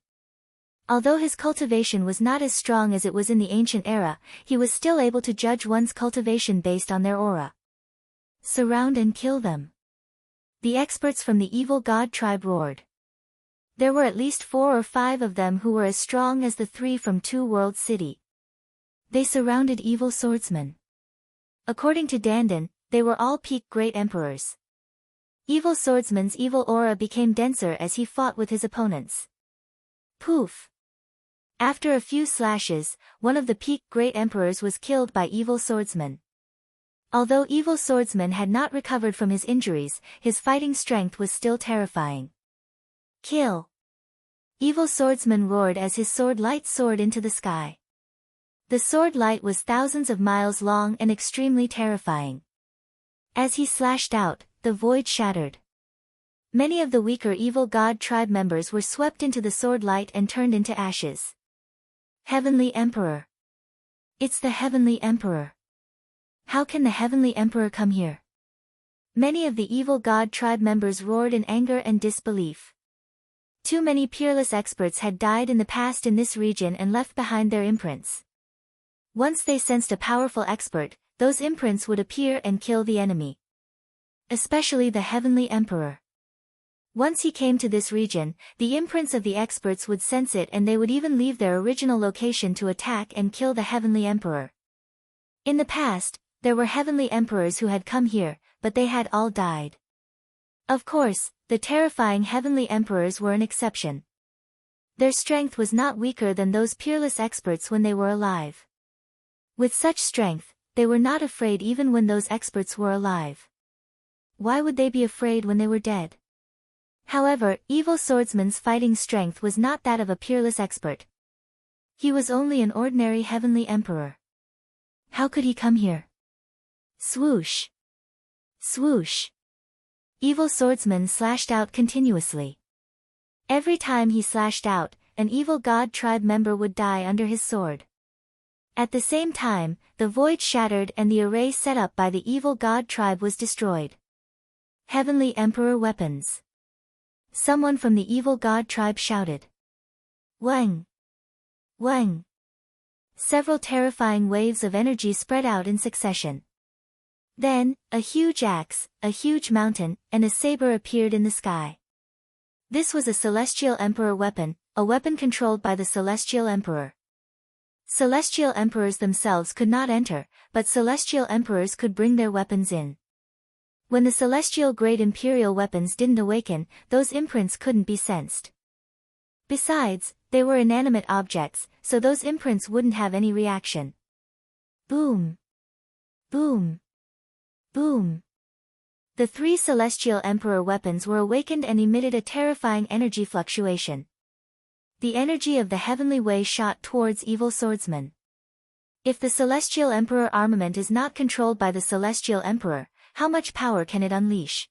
Although his cultivation was not as strong as it was in the ancient era, he was still able to judge one's cultivation based on their aura. Surround and kill them. The experts from the evil god tribe roared. There were at least 4 or 5 of them who were as strong as the 3 from Two World City. They surrounded Evil Swordsman. According to Dandan, they were all peak Great Emperors. Evil Swordsman's evil aura became denser as he fought with his opponents. Poof! After a few slashes, one of the peak Great Emperors was killed by Evil Swordsman. Although Evil Swordsman had not recovered from his injuries, his fighting strength was still terrifying. Kill! Evil swordsman roared as his sword light soared into the sky. The sword light was thousands of miles long and extremely terrifying. As he slashed out, the void shattered. Many of the weaker evil god tribe members were swept into the sword light and turned into ashes. Heavenly Emperor. It's the Heavenly Emperor. How can the Heavenly Emperor come here? Many of the evil god tribe members roared in anger and disbelief. Too many peerless experts had died in the past in this region and left behind their imprints. Once they sensed a powerful expert, those imprints would appear and kill the enemy. Especially the Heavenly Emperor. Once he came to this region, the imprints of the experts would sense it and they would even leave their original location to attack and kill the Heavenly Emperor. In the past, there were Heavenly Emperors who had come here, but they had all died. Of course, the terrifying Heavenly Emperors were an exception. Their strength was not weaker than those peerless experts when they were alive. With such strength, they were not afraid even when those experts were alive. Why would they be afraid when they were dead? However, evil swordsman's fighting strength was not that of a peerless expert. He was only an ordinary Heavenly Emperor. How could he come here? Swoosh! Swoosh! Evil swordsman slashed out continuously. Every time he slashed out, an evil god tribe member would die under his sword. At the same time, the void shattered and the array set up by the evil god tribe was destroyed. Heavenly Emperor weapons. Someone from the evil god tribe shouted. Wang! Wang! Several terrifying waves of energy spread out in succession. Then, a huge axe, a huge mountain, and a saber appeared in the sky. This was a Celestial Emperor weapon, a weapon controlled by the Celestial Emperor. Celestial Emperors themselves could not enter, but Celestial Emperors could bring their weapons in. When the Celestial Great Imperial weapons didn't awaken, those imprints couldn't be sensed. Besides, they were inanimate objects, so those imprints wouldn't have any reaction. Boom! Boom! Boom! The three Celestial Emperor weapons were awakened and emitted a terrifying energy fluctuation. The energy of the heavenly way shot towards evil swordsman. If the Celestial Emperor armament is not controlled by the Celestial Emperor, how much power can it unleash?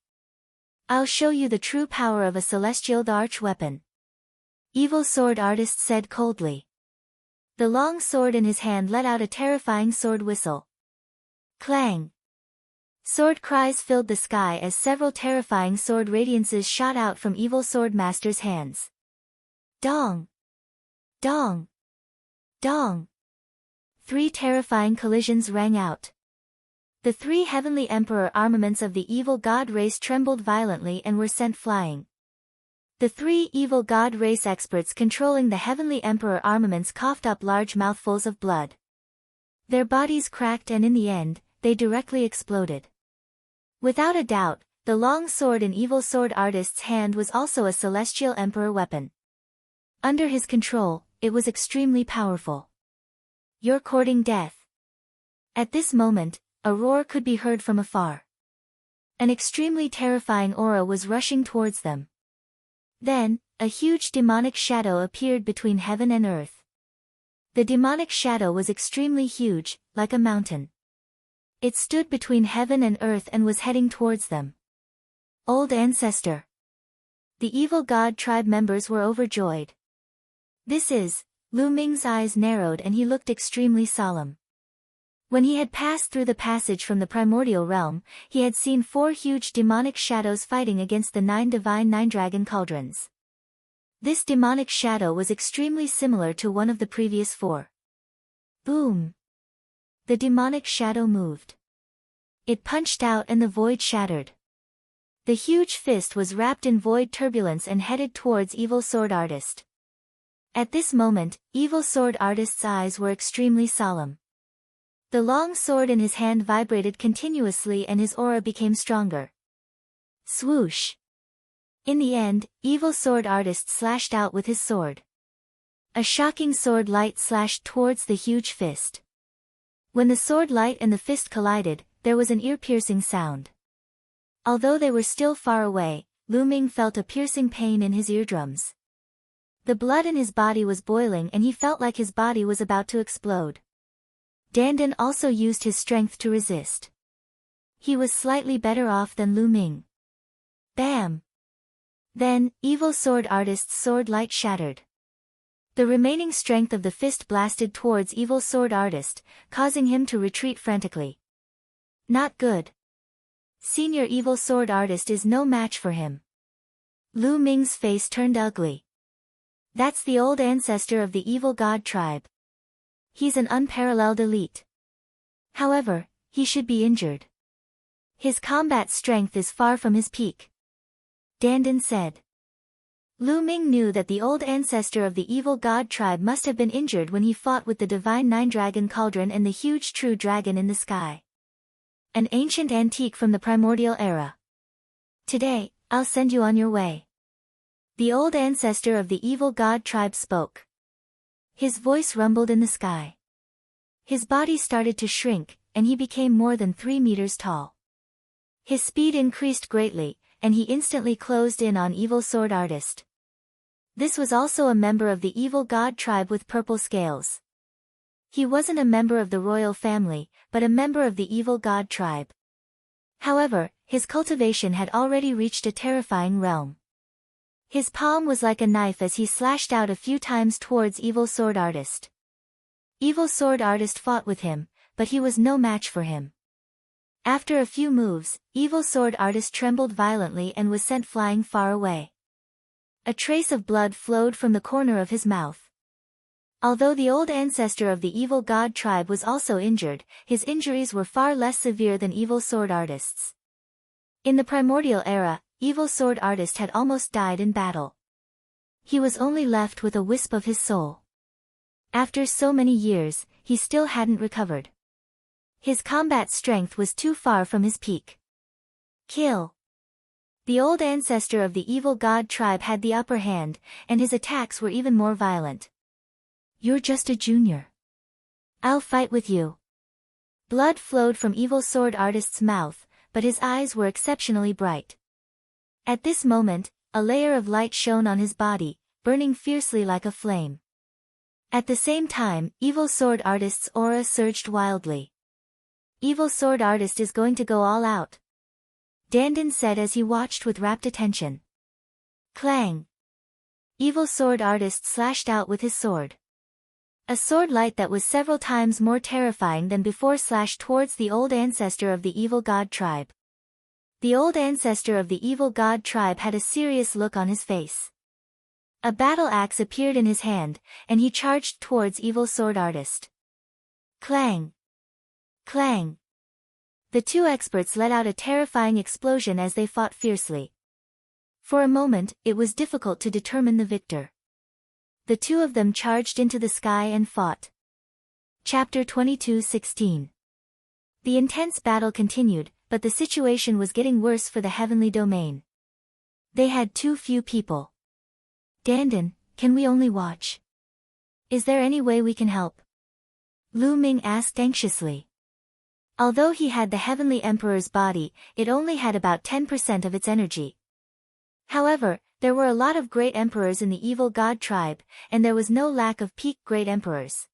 I'll show you the true power of a Celestial Arch weapon. Evil sword artist said coldly. The long sword in his hand let out a terrifying sword whistle. Clang! Sword cries filled the sky as several terrifying sword radiances shot out from evil sword master's hands. Dong! Dong! Dong! 3 terrifying collisions rang out. The 3 heavenly emperor armaments of the evil god race trembled violently and were sent flying. The 3 evil god race experts controlling the heavenly emperor armaments coughed up large mouthfuls of blood. Their bodies cracked and in the end, they directly exploded. Without a doubt, the long sword in evil sword artist's hand was also a celestial emperor weapon. Under his control, it was extremely powerful. You're courting death. At this moment, a roar could be heard from afar. An extremely terrifying aura was rushing towards them. Then, a huge demonic shadow appeared between heaven and earth. The demonic shadow was extremely huge, like a mountain. It stood between heaven and earth and was heading towards them. Old Ancestor. The evil god tribe members were overjoyed. This is, Lu Ming's eyes narrowed and he looked extremely solemn. When he had passed through the passage from the primordial realm, he had seen 4 huge demonic shadows fighting against the 9 divine 9 dragon cauldrons. This demonic shadow was extremely similar to one of the previous 4. Boom! The demonic shadow moved. It punched out and the void shattered. The huge fist was wrapped in void turbulence and headed towards evil sword artist. At this moment, evil sword artist's eyes were extremely solemn. The long sword in his hand vibrated continuously and his aura became stronger. Swoosh! In the end, evil sword artist slashed out with his sword. A shocking sword light slashed towards the huge fist. When the sword light and the fist collided, there was an ear-piercing sound. Although they were still far away, Lu Ming felt a piercing pain in his eardrums. The blood in his body was boiling and he felt like his body was about to explode. Dandan also used his strength to resist. He was slightly better off than Lu Ming. Bam! Then, Evil Sword Artist's sword light shattered. The remaining strength of the fist blasted towards Evil Sword Artist, causing him to retreat frantically. Not good. Senior Evil Sword Artist is no match for him. Lu Ming's face turned ugly. That's the old ancestor of the evil god tribe. He's an unparalleled elite. However, he should be injured. His combat strength is far from his peak. Dandan said. Lu Ming knew that the old ancestor of the evil god tribe must have been injured when he fought with the divine nine-dragon cauldron and the huge true dragon in the sky. An ancient antique from the primordial era. Today, I'll send you on your way. The old ancestor of the evil god tribe spoke. His voice rumbled in the sky. His body started to shrink, and he became more than 3 meters tall. His speed increased greatly, and he instantly closed in on Evil Sword Artist. This was also a member of the evil god tribe with purple scales. He wasn't a member of the royal family, but a member of the evil god tribe. However, his cultivation had already reached a terrifying realm. His palm was like a knife as he slashed out a few times towards Evil Sword Artist. Evil Sword Artist fought with him, but he was no match for him. After a few moves, Evil Sword Artist trembled violently and was sent flying far away. A trace of blood flowed from the corner of his mouth. Although the old ancestor of the evil god tribe was also injured, his injuries were far less severe than Evil Sword Artist's. In the primordial era, Evil Sword Artist had almost died in battle. He was only left with a wisp of his soul. After so many years, he still hadn't recovered. His combat strength was too far from his peak. Kill. The old ancestor of the evil god tribe had the upper hand, and his attacks were even more violent. You're just a junior. I'll fight with you. Blood flowed from Evil Sword Artist's mouth, but his eyes were exceptionally bright. At this moment, a layer of light shone on his body, burning fiercely like a flame. At the same time, Evil Sword Artist's aura surged wildly. Evil Sword Artist is going to go all out. Dandan said as he watched with rapt attention. Clang! Evil Sword Artist slashed out with his sword. A sword light that was several times more terrifying than before slashed towards the old ancestor of the evil god tribe. The old ancestor of the evil god tribe had a serious look on his face. A battle axe appeared in his hand, and he charged towards Evil Sword Artist. Clang! Clang! The two experts let out a terrifying explosion as they fought fiercely. For a moment, it was difficult to determine the victor. The two of them charged into the sky and fought. Chapter 22:16. The intense battle continued, but the situation was getting worse for the heavenly domain. They had too few people. Dandan, can we only watch? Is there any way we can help? Lu Ming asked anxiously. Although he had the Heavenly Emperor's body, it only had about 10% of its energy. However, there were a lot of great emperors in the evil god tribe, and there was no lack of peak great emperors.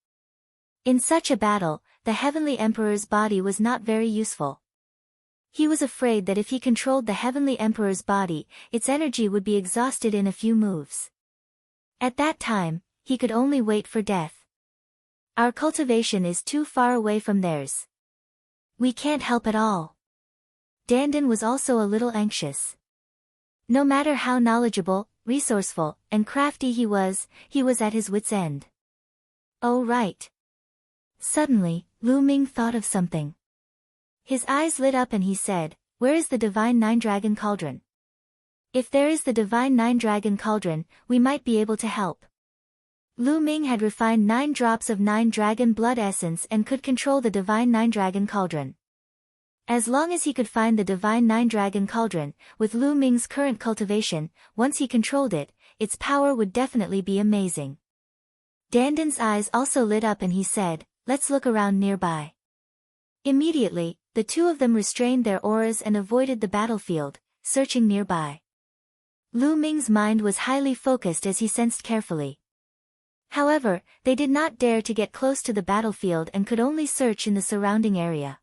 In such a battle, the Heavenly Emperor's body was not very useful. He was afraid that if he controlled the Heavenly Emperor's body, its energy would be exhausted in a few moves. At that time, he could only wait for death. Our cultivation is too far away from theirs. We can't help at all. Dandan was also a little anxious. No matter how knowledgeable, resourceful, and crafty he was at his wit's end. Oh right. Suddenly, Lu Ming thought of something. His eyes lit up and he said, "Where is the Divine Nine-Dragon Cauldron? If there is the Divine Nine-Dragon Cauldron, we might be able to help." Lu Ming had refined 9 drops of 9-dragon blood essence and could control the Divine Nine-Dragon Cauldron. As long as he could find the Divine Nine-Dragon Cauldron, with Lu Ming's current cultivation, once he controlled it, its power would definitely be amazing. Dandan's eyes also lit up and he said, "Let's look around nearby." Immediately, the two of them restrained their auras and avoided the battlefield, searching nearby. Lu Ming's mind was highly focused as he sensed carefully. However, they did not dare to get close to the battlefield and could only search in the surrounding area.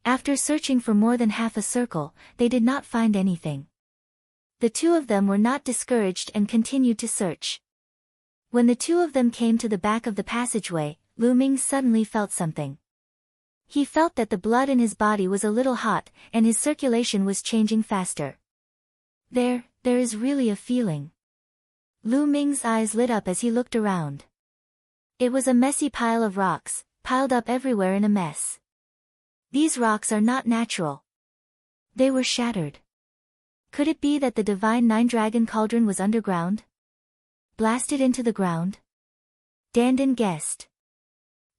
After searching for more than half a circle, they did not find anything. The two of them were not discouraged and continued to search. When the two of them came to the back of the passageway, Lu Ming suddenly felt something. He felt that the blood in his body was a little hot, and his circulation was changing faster. There is really a feeling. Lu Ming's eyes lit up as he looked around. It was a messy pile of rocks, piled up everywhere in a mess. These rocks are not natural. They were shattered. Could it be that the divine nine-dragon cauldron was underground? Blasted into the ground? Dandan guessed.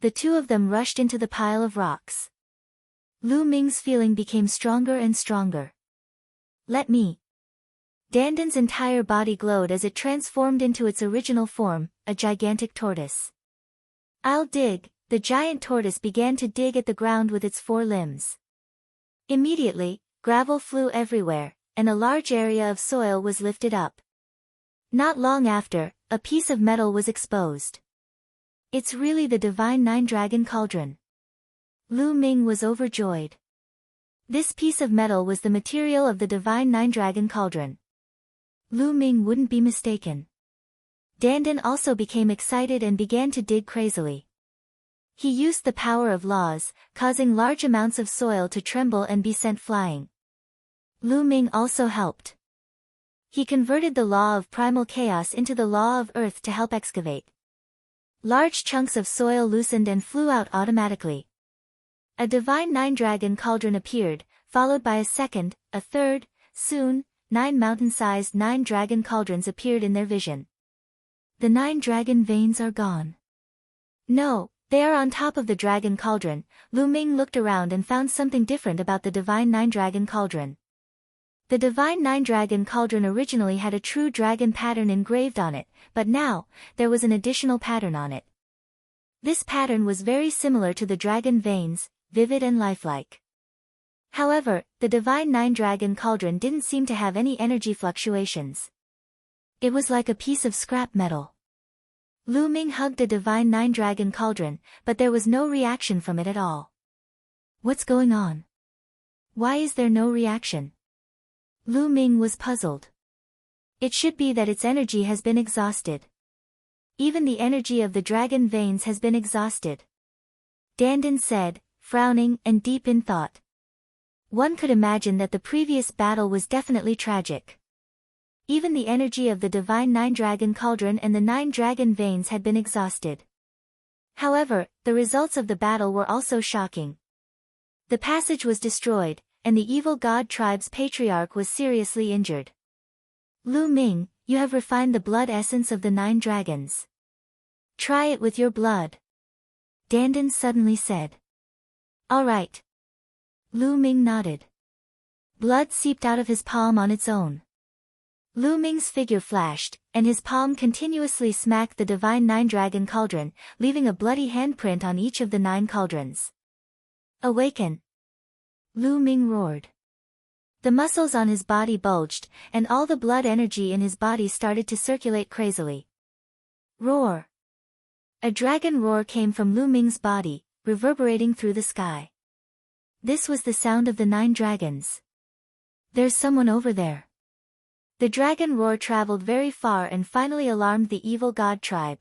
The two of them rushed into the pile of rocks. Lu Ming's feeling became stronger and stronger. Let me. Dandan's entire body glowed as it transformed into its original form, a gigantic tortoise. I'll dig. The giant tortoise began to dig at the ground with its four limbs. Immediately, gravel flew everywhere, and a large area of soil was lifted up. Not long after, a piece of metal was exposed. It's really the divine nine-dragon cauldron. Lu Ming was overjoyed. This piece of metal was the material of the divine nine-dragon cauldron. Lu Ming wouldn't be mistaken. Dandan also became excited and began to dig crazily. He used the power of laws, causing large amounts of soil to tremble and be sent flying. Lu Ming also helped. He converted the law of primal chaos into the law of earth to help excavate. Large chunks of soil loosened and flew out automatically. A divine nine-dragon cauldron appeared, followed by a second, a third. Soon, 9 mountain-sized nine-dragon cauldrons appeared in their vision. The 9 dragon veins are gone. No, they are on top of the dragon cauldron. Lu Ming looked around and found something different about the divine nine-dragon cauldron. The divine nine-dragon cauldron originally had a true dragon pattern engraved on it, but now, there was an additional pattern on it. This pattern was very similar to the dragon veins, vivid and lifelike. However, the divine nine-dragon cauldron didn't seem to have any energy fluctuations. It was like a piece of scrap metal. Lu Ming hugged a divine nine-dragon cauldron, but there was no reaction from it at all. What's going on? Why is there no reaction? Lu Ming was puzzled. It should be that its energy has been exhausted. Even the energy of the dragon veins has been exhausted. Dandan said, frowning and deep in thought. One could imagine that the previous battle was definitely tragic. Even the energy of the divine nine-dragon cauldron and the 9 dragon veins had been exhausted. However, the results of the battle were also shocking. The passage was destroyed, and the evil god tribe's patriarch was seriously injured. Lu Ming, you have refined the blood essence of the 9 dragons. Try it with your blood. Dandan suddenly said. All right. Lu Ming nodded. Blood seeped out of his palm on its own. Lu Ming's figure flashed, and his palm continuously smacked the divine nine-dragon cauldron, leaving a bloody handprint on each of the 9 cauldrons. Awaken! Lu Ming roared. The muscles on his body bulged, and all the blood energy in his body started to circulate crazily. Roar! A dragon roar came from Lu Ming's body, reverberating through the sky. This was the sound of the 9 dragons. There's someone over there. The dragon roar traveled very far and finally alarmed the evil god tribe.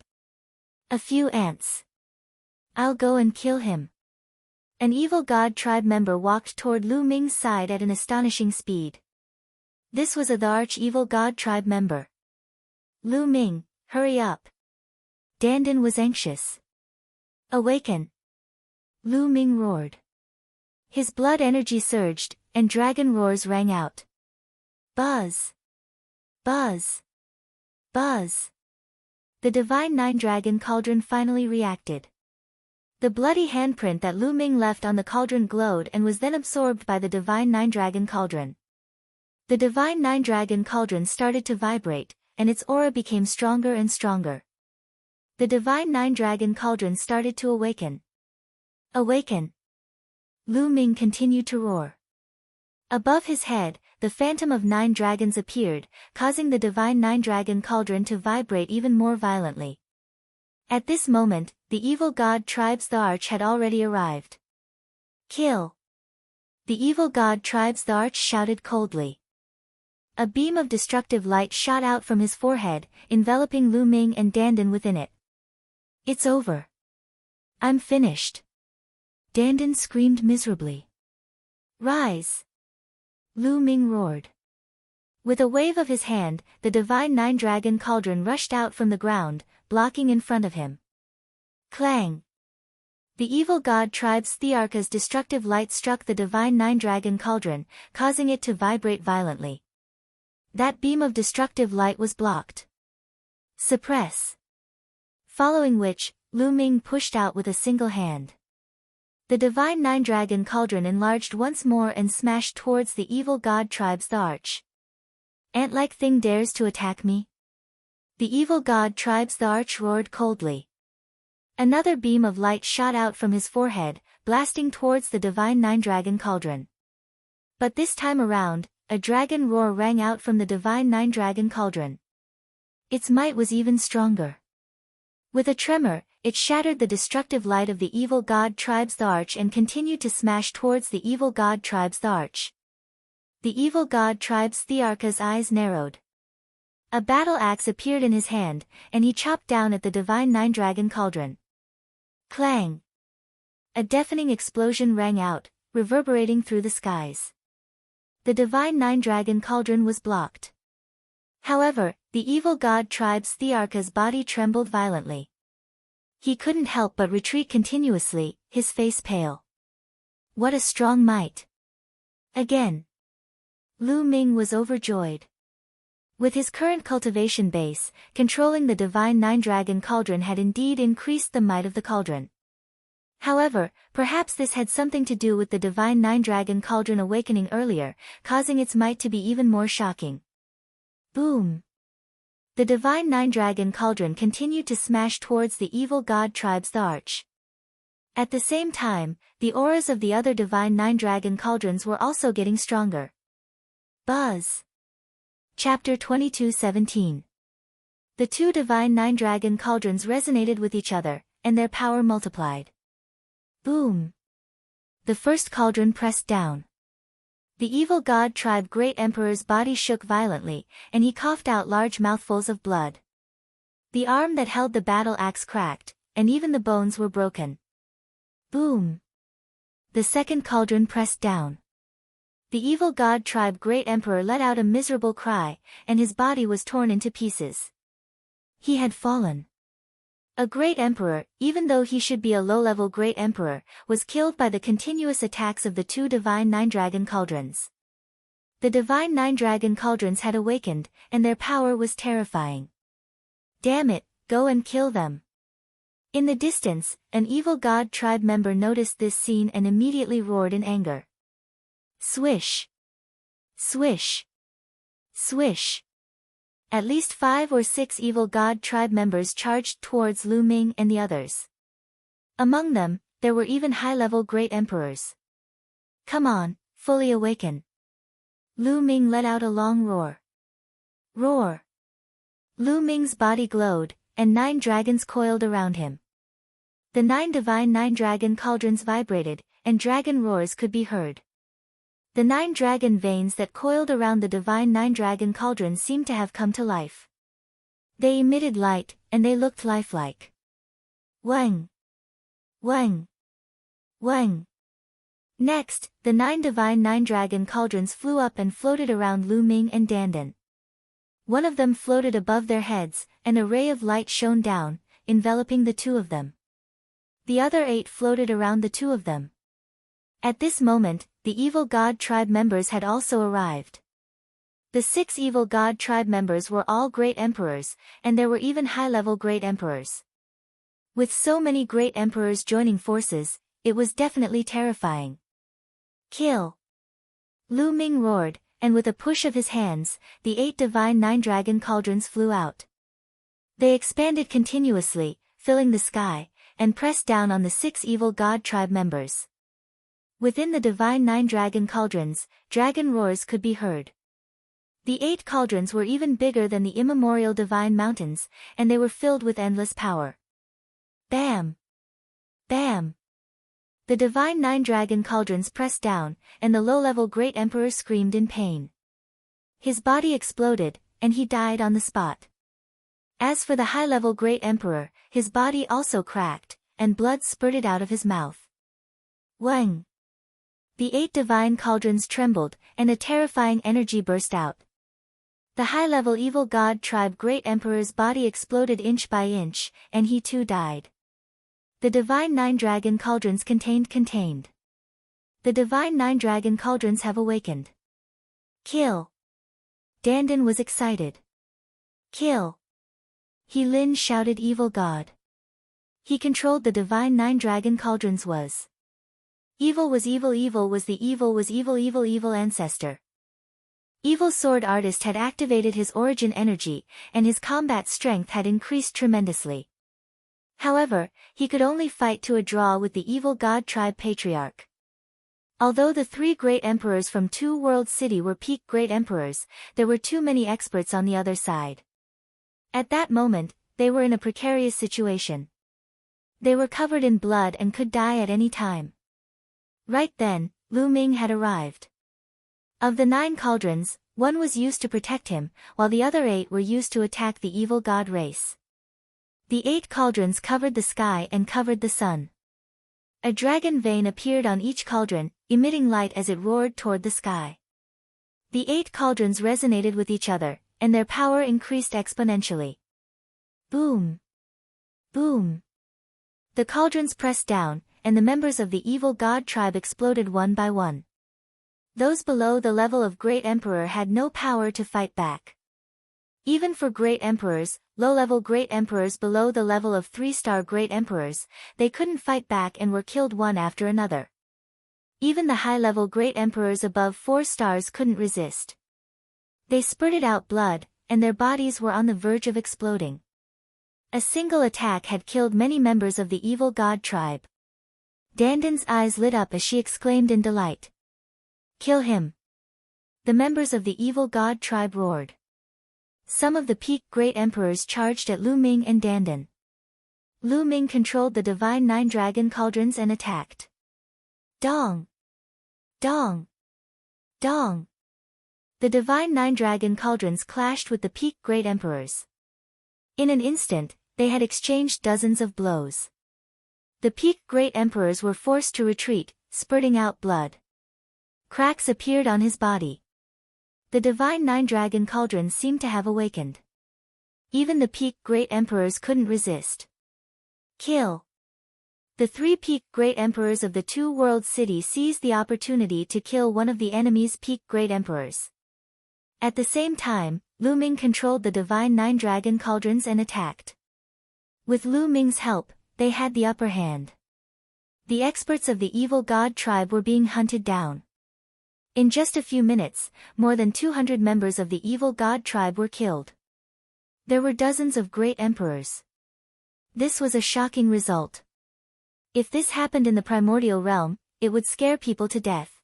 A few ants. I'll go and kill him. An evil god tribe member walked toward Lu Ming's side at an astonishing speed. This was the arch-evil god tribe member. Lu Ming, hurry up. Dandan was anxious. Awaken! Lu Ming roared. His blood energy surged, and dragon roars rang out. Buzz! Buzz! Buzz! The divine nine-dragon cauldron finally reacted. The bloody handprint that Lu Ming left on the cauldron glowed and was then absorbed by the divine nine-dragon cauldron. The divine nine-dragon cauldron started to vibrate, and its aura became stronger and stronger. The divine nine-dragon cauldron started to awaken. Awaken! Lu Ming continued to roar. Above his head, the phantom of 9 dragons appeared, causing the divine 9-dragon cauldron to vibrate even more violently. At this moment, the evil god tribes the arch had already arrived. Kill! The evil god tribes the arch shouted coldly. A beam of destructive light shot out from his forehead, enveloping Lu Ming and Dandan within it. It's over. I'm finished. Dandan screamed miserably. Rise! Lu Ming roared. With a wave of his hand, the divine 9-dragon cauldron rushed out from the ground, blocking in front of him. Clang! The evil god tribe's Thearka's destructive light struck the divine 9-dragon cauldron, causing it to vibrate violently. That beam of destructive light was blocked. Suppress! Following which, Lu Ming pushed out with a single hand. The divine 9-dragon cauldron enlarged once more and smashed towards the evil god tribe's the arch. Ant-like thing dares to attack me? The evil god tribes the arch roared coldly. Another beam of light shot out from his forehead, blasting towards the divine 9-dragon cauldron. But this time around, a dragon roar rang out from the divine 9-dragon cauldron. Its might was even stronger. With a tremor, it shattered the destructive light of the evil god tribes the arch and continued to smash towards the evil god tribes the arch. The evil god tribes Thearka's eyes narrowed. A battle axe appeared in his hand, and he chopped down at the divine 9-dragon cauldron. Clang! A deafening explosion rang out, reverberating through the skies. The divine 9-dragon cauldron was blocked. However, the evil god tribe's Thearka's body trembled violently. He couldn't help but retreat continuously, his face pale. What a strong might! Again! Lu Ming was overjoyed. With his current cultivation base, controlling the divine 9-dragon cauldron had indeed increased the might of the cauldron. However, perhaps this had something to do with the divine 9-dragon cauldron awakening earlier, causing its might to be even more shocking. Boom! The divine 9-dragon cauldron continued to smash towards the evil god tribes the arch. At the same time, the auras of the other divine 9-dragon cauldrons were also getting stronger. Buzz! Chapter 22:17. The two divine 9-dragon cauldrons resonated with each other, and their power multiplied. Boom! The first cauldron pressed down. The evil god tribe Great Emperor's body shook violently, and he coughed out large mouthfuls of blood. The arm that held the battle axe cracked, and even the bones were broken. Boom! The second cauldron pressed down. The evil god tribe Great Emperor let out a miserable cry, and his body was torn into pieces. He had fallen. A Great Emperor, even though he should be a low-level Great Emperor, was killed by the continuous attacks of the two divine 9-dragon cauldrons. The divine 9-dragon cauldrons had awakened, and their power was terrifying. Damn it, go and kill them. In the distance, an evil god tribe member noticed this scene and immediately roared in anger. Swish! Swish! Swish! At least 5 or 6 evil god tribe members charged towards Lu Ming and the others. Among them, there were even high-level Great Emperors. Come on, fully awaken. Lu Ming let out a long roar. Roar! Lu Ming's body glowed, and 9 dragons coiled around him. The 9 divine 9-dragon cauldrons vibrated, and dragon roars could be heard. The 9 dragon veins that coiled around the divine 9-dragon cauldron seemed to have come to life. They emitted light, and they looked lifelike. Wang! Wang! Wang! Next, the 9 divine 9-dragon cauldrons flew up and floated around Lu Ming and Dandan. One of them floated above their heads, and a ray of light shone down, enveloping the 2 of them. The other 8 floated around the 2 of them. At this moment, the evil god tribe members had also arrived. The 6 evil god tribe members were all Great Emperors, and there were even high-level Great Emperors. With so many Great Emperors joining forces, it was definitely terrifying. Kill! Lu Ming roared, and with a push of his hands, the 8 divine 9-dragon cauldrons flew out. They expanded continuously, filling the sky, and pressed down on the 6 evil god tribe members. Within the divine 9 dragon cauldrons, dragon roars could be heard. The 8 cauldrons were even bigger than the immemorial divine mountains, and they were filled with endless power. Bam! Bam! The divine 9 dragon cauldrons pressed down, and the low-level great emperor screamed in pain. His body exploded, and he died on the spot. As for the high-level great emperor, his body also cracked, and blood spurted out of his mouth. Wang! The 8 divine cauldrons trembled, and a terrifying energy burst out. The high-level evil god tribe great emperor's body exploded inch by inch, and he too died. The divine 9 dragon cauldrons contained. The divine 9 dragon cauldrons have awakened. Kill! Dandan was excited. Kill! He Lin shouted evil god. He controlled the divine 9 dragon cauldrons was. Evil was evil was the evil ancestor. Evil sword artist had activated his origin energy, and his combat strength had increased tremendously. However, he could only fight to a draw with the evil god tribe patriarch. Although the 3 great emperors from 2 world city were peak great emperors, there were too many experts on the other side. At that moment, they were in a precarious situation. They were covered in blood and could die at any time. Right then, Lu Ming had arrived. Of the 9 cauldrons, 1 was used to protect him, while the other 8 were used to attack the evil god race. The 8 cauldrons covered the sky and covered the sun. A dragon vein appeared on each cauldron, emitting light as it roared toward the sky. The 8 cauldrons resonated with each other, and their power increased exponentially. Boom! Boom! The cauldrons pressed down, and the members of the evil god tribe exploded one by one. Those below the level of great emperor had no power to fight back. Even for great emperors, low-level great emperors below the level of 3-star great emperors, they couldn't fight back and were killed one after another. Even the high-level great emperors above 4 stars couldn't resist. They spurted out blood, and their bodies were on the verge of exploding. A single attack had killed many members of the evil god tribe. Dandan's eyes lit up as she exclaimed in delight. Kill him! The members of the evil god tribe roared. Some of the peak great emperors charged at Lu Ming and Dandan. Lu Ming controlled the divine 9 dragon cauldrons and attacked. Dong! Dong! Dong! The divine 9 dragon cauldrons clashed with the peak great emperors. In an instant, they had exchanged dozens of blows. The peak great emperors were forced to retreat, spurting out blood. Cracks appeared on his body. The divine 9 dragon cauldrons seemed to have awakened. Even the peak great emperors couldn't resist. Kill! The 3 peak great emperors of the 2 world city seized the opportunity to kill one of the enemy's peak great emperors. At the same time, Lu Ming controlled the divine 9 dragon cauldrons and attacked. With Lu Ming's help, they had the upper hand. The experts of the evil god tribe were being hunted down. In just a few minutes, more than 200 members of the evil god tribe were killed. There were dozens of great emperors. This was a shocking result. If this happened in the primordial realm, it would scare people to death.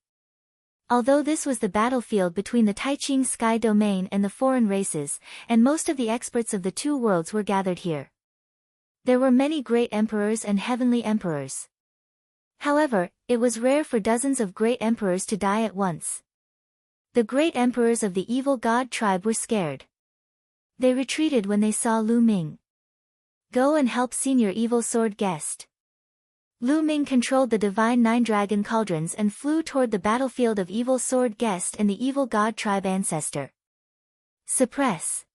Although this was the battlefield between the Taiching sky domain and the foreign races, and most of the experts of the 2 worlds were gathered here. There were many great emperors and heavenly emperors. However, it was rare for dozens of great emperors to die at once. The great emperors of the evil god tribe were scared. They retreated when they saw Lu Ming. Go and help senior evil sword guest. Lu Ming controlled the divine 9 dragon cauldrons and flew toward the battlefield of evil sword guest and the evil god tribe ancestor. Suppress!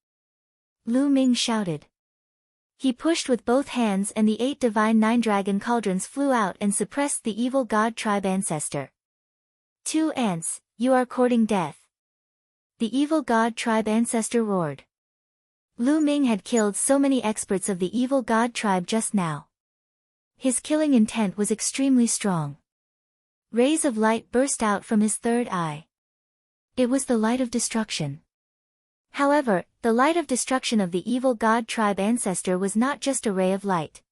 Lu Ming shouted. He pushed with both hands and the 8 divine 9 dragon cauldrons flew out and suppressed the evil god tribe ancestor. 2 ants, you are courting death. The evil god tribe ancestor roared. Lu Ming had killed so many experts of the evil god tribe just now. His killing intent was extremely strong. Rays of light burst out from his third eye. It was the light of destruction. However, the light of destruction of the evil god tribe ancestor was not just a ray of light.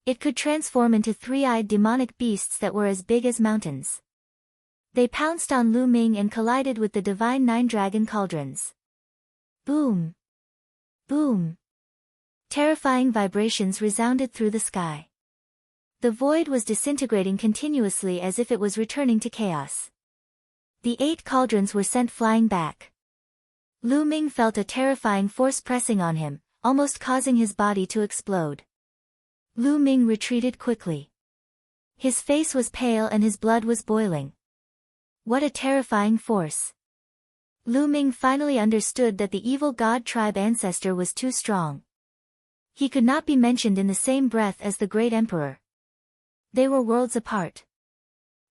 It could transform into three-eyed demonic beasts that were as big as mountains. They pounced on Lu Ming and collided with the divine 9 dragon cauldrons. Boom! Boom! Terrifying vibrations resounded through the sky. The void was disintegrating continuously as if it was returning to chaos. The 8 cauldrons were sent flying back. Lu Ming felt a terrifying force pressing on him, almost causing his body to explode. Lu Ming retreated quickly. His face was pale and his blood was boiling. What a terrifying force! Lu Ming finally understood that the evil god tribe ancestor was too strong. He could not be mentioned in the same breath as the great emperor. They were worlds apart.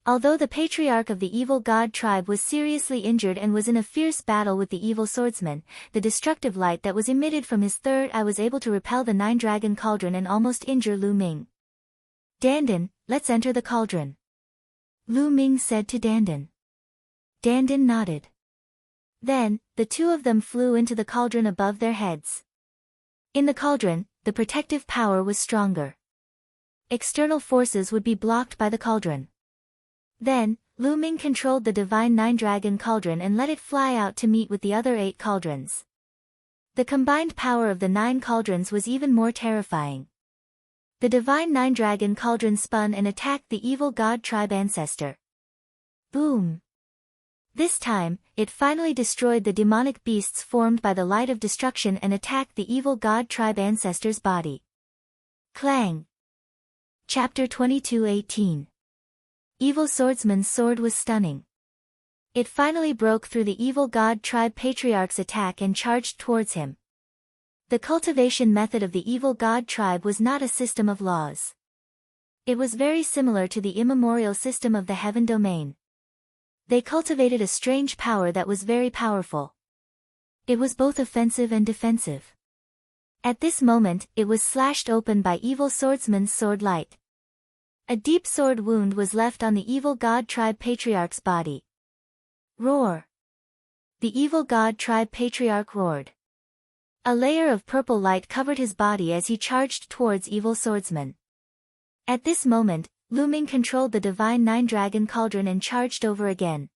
Although the patriarch of the evil god tribe was seriously injured and was in a fierce battle with the evil swordsman, the destructive light that was emitted from his third eye was able to repel the 9 dragon cauldron and almost injure Lu Ming. Dandan, let's enter the cauldron. Lu Ming said to Dandan. Dandan nodded. Then, the two of them flew into the cauldron above their heads. In the cauldron, the protective power was stronger. External forces would be blocked by the cauldron. Then, Lu Ming controlled the divine 9 dragon cauldron and let it fly out to meet with the other 8 cauldrons. The combined power of the 9 cauldrons was even more terrifying. The divine 9 dragon cauldron spun and attacked the evil god tribe ancestor. Boom! This time, it finally destroyed the demonic beasts formed by the light of destruction and attacked the evil god tribe ancestor's body. Clang! Chapter 22:18. Evil swordsman's sword was stunning. It finally broke through the evil god tribe patriarch's attack and charged towards him. The cultivation method of the evil god tribe was not a system of laws. It was very similar to the immemorial system of the heaven domain. They cultivated a strange power that was very powerful. It was both offensive and defensive. At this moment, it was slashed open by evil swordsman's sword light. A deep sword wound was left on the evil god tribe patriarch's body. Roar! The evil god tribe patriarch roared. A layer of purple light covered his body as he charged towards evil swordsman. At this moment, Lu Ming controlled the divine 9 dragon cauldron and charged over again.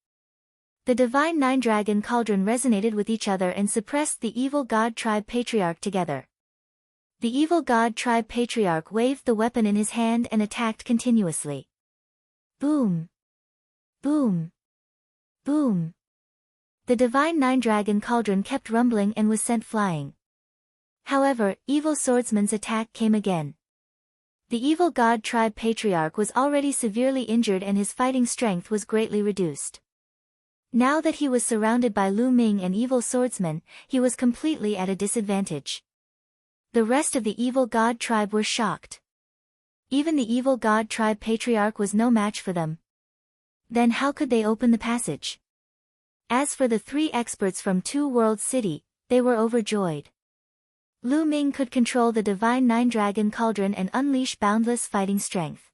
The divine 9 dragon cauldron resonated with each other and suppressed the evil god tribe patriarch together. The evil god tribe patriarch waved the weapon in his hand and attacked continuously. Boom! Boom! Boom! The divine 9 dragon cauldron kept rumbling and was sent flying. However, evil swordsman's attack came again. The evil god tribe patriarch was already severely injured and his fighting strength was greatly reduced. Now that he was surrounded by Lu Ming and evil swordsmen, he was completely at a disadvantage. The rest of the evil god tribe were shocked. Even the evil god tribe patriarch was no match for them. Then how could they open the passage? As for the 3 experts from Two World City, they were overjoyed. Lu Ming could control the divine 9 dragon cauldron and unleash boundless fighting strength.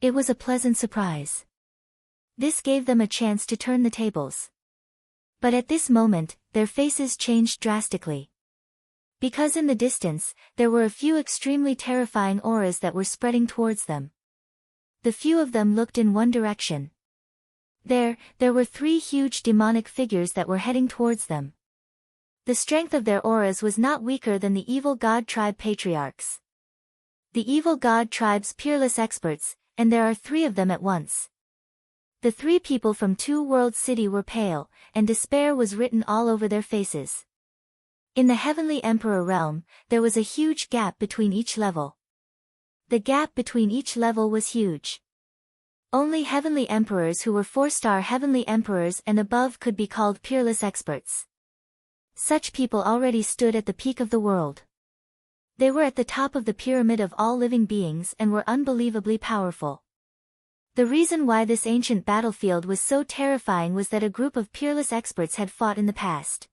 It was a pleasant surprise. This gave them a chance to turn the tables. But at this moment, their faces changed drastically. Because in the distance, there were a few extremely terrifying auras that were spreading towards them. The few of them looked in one direction. There were 3 huge demonic figures that were heading towards them. The strength of their auras was not weaker than the evil god tribe patriarchs. The evil god tribe's peerless experts, and there are 3 of them at once. The 3 people from Two World City were pale, and despair was written all over their faces. In the Heavenly Emperor realm, there was a huge gap between each level. The gap between each level was huge. Only Heavenly Emperors who were 4-star Heavenly Emperors and above could be called peerless experts. Such people already stood at the peak of the world. They were at the top of the pyramid of all living beings and were unbelievably powerful. The reason why this ancient battlefield was so terrifying was that a group of peerless experts had fought in the past.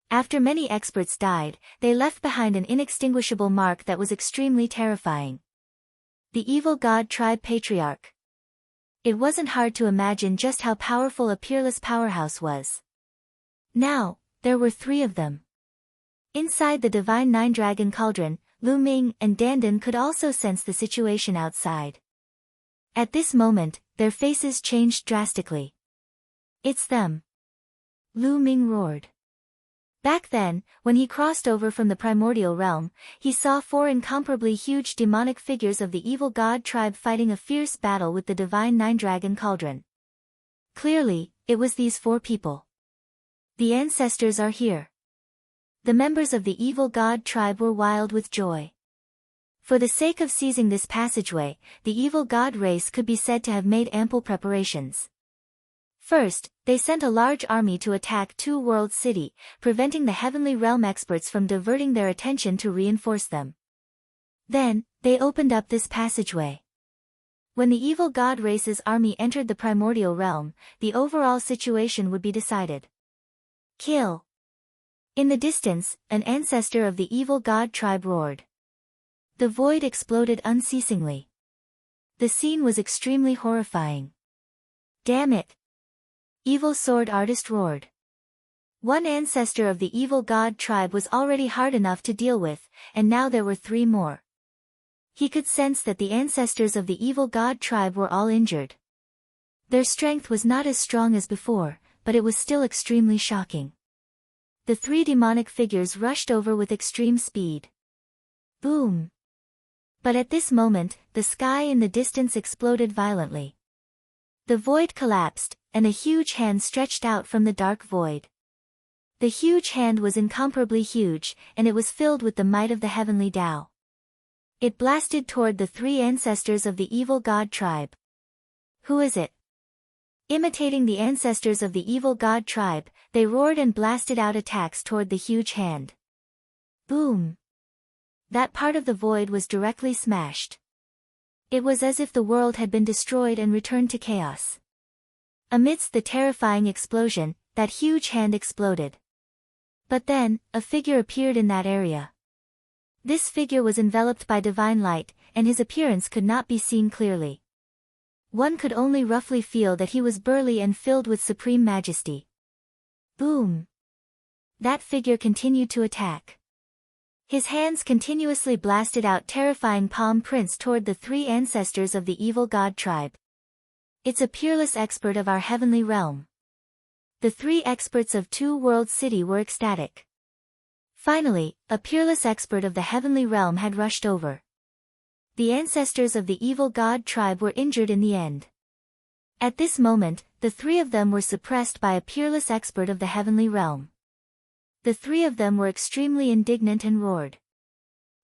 After many experts died, they left behind an inextinguishable mark that was extremely terrifying. The evil god tribe patriarch. It wasn't hard to imagine just how powerful a peerless powerhouse was. Now, there were 3 of them. Inside the divine 9 dragon cauldron, Lu Ming and Dandan could also sense the situation outside. At this moment, their faces changed drastically. "It's them!" Lu Ming roared. Back then, when he crossed over from the primordial realm, he saw 4 incomparably huge demonic figures of the evil god tribe fighting a fierce battle with the divine nine-dragon cauldron. Clearly, it was these 4 people. The ancestors are here. The members of the evil god tribe were wild with joy. For the sake of seizing this passageway, the evil god race could be said to have made ample preparations. First, they sent a large army to attack Two Worlds City, preventing the Heavenly Realm experts from diverting their attention to reinforce them. Then, they opened up this passageway. When the evil god race's army entered the primordial realm, the overall situation would be decided. Kill! In the distance, an ancestor of the evil god tribe roared. The void exploded unceasingly. The scene was extremely horrifying. "Damn it!" Evil Sword Artist roared. One ancestor of the evil god tribe was already hard enough to deal with, and now there were 3 more. He could sense that the ancestors of the evil god tribe were all injured. Their strength was not as strong as before, but it was still extremely shocking. The 3 demonic figures rushed over with extreme speed. Boom! But at this moment, the sky in the distance exploded violently. The void collapsed, and a huge hand stretched out from the dark void. The huge hand was incomparably huge, and it was filled with the might of the heavenly Tao. It blasted toward the 3 ancestors of the evil god tribe. "Who is it?" Imitating the ancestors of the evil god tribe, they roared and blasted out attacks toward the huge hand. Boom! That part of the void was directly smashed. It was as if the world had been destroyed and returned to chaos. Amidst the terrifying explosion, that huge hand exploded. But then, a figure appeared in that area. This figure was enveloped by divine light, and his appearance could not be seen clearly. One could only roughly feel that he was burly and filled with supreme majesty. Boom! That figure continued to attack. His hands continuously blasted out terrifying palm prints toward the 3 ancestors of the evil god tribe. "It's a peerless expert of our heavenly realm." The 3 experts of Two Worlds City were ecstatic. Finally, a peerless expert of the heavenly realm had rushed over. The ancestors of the evil god tribe were injured in the end. At this moment, the 3 of them were suppressed by a peerless expert of the heavenly realm. The 3 of them were extremely indignant and roared.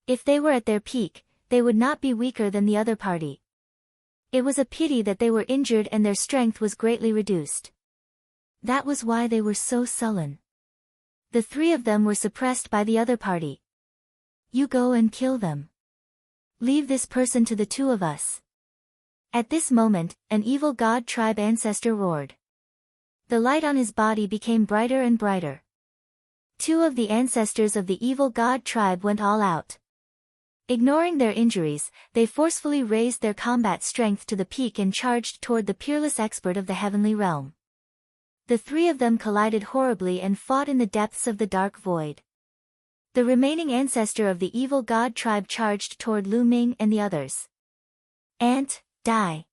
If they were at their peak, they would not be weaker than the other party. It was a pity that they were injured and their strength was greatly reduced. That was why they were so sullen. The 3 of them were suppressed by the other party. "You go and kill them. Leave this person to the 2 of us." At this moment, an evil god tribe ancestor roared. The light on his body became brighter and brighter. 2 of the ancestors of the evil god tribe went all out. Ignoring their injuries, they forcefully raised their combat strength to the peak and charged toward the peerless expert of the heavenly realm. The 3 of them collided horribly and fought in the depths of the dark void. The remaining ancestor of the evil god tribe charged toward Lu Ming and the others. "Ant, die!"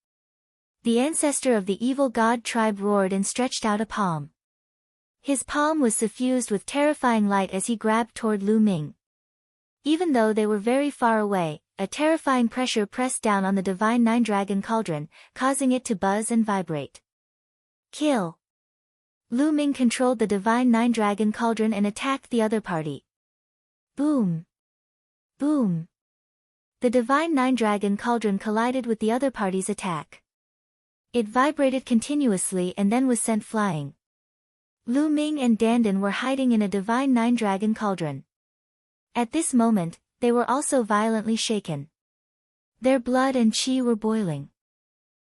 The ancestor of the evil god tribe roared and stretched out a palm. His palm was suffused with terrifying light as he grabbed toward Lu Ming. Even though they were very far away, a terrifying pressure pressed down on the divine nine-dragon cauldron, causing it to buzz and vibrate. "Kill!" Lu Ming controlled the divine nine-dragon cauldron and attacked the other party. Boom! Boom! The divine nine-dragon cauldron collided with the other party's attack. It vibrated continuously and then was sent flying. Lu Ming and Dandan were hiding in a divine nine-dragon cauldron. At this moment, they were also violently shaken. Their blood and chi were boiling.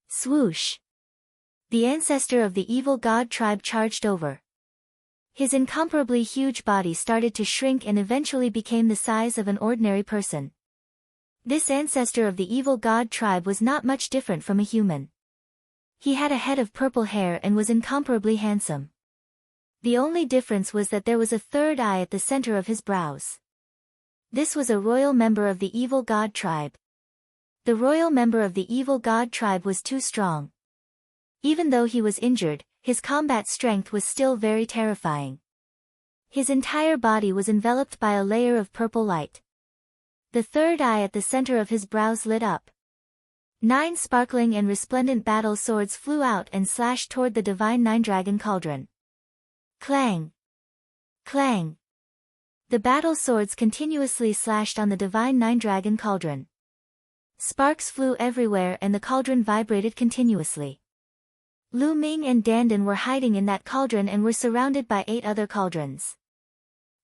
Swoosh! The ancestor of the evil god tribe charged over. His incomparably huge body started to shrink and eventually became the size of an ordinary person. This ancestor of the evil god tribe was not much different from a human. He had a head of purple hair and was incomparably handsome. The only difference was that there was a third eye at the center of his brows. This was a royal member of the evil god tribe. The royal member of the evil god tribe was too strong. Even though he was injured, his combat strength was still very terrifying. His entire body was enveloped by a layer of purple light. The third eye at the center of his brows lit up. 9 sparkling and resplendent battle swords flew out and slashed toward the divine nine-dragon cauldron. Clang! Clang! The battle swords continuously slashed on the divine nine-dragon cauldron. Sparks flew everywhere and the cauldron vibrated continuously. Lu Ming and Dandan were hiding in that cauldron and were surrounded by 8 other cauldrons.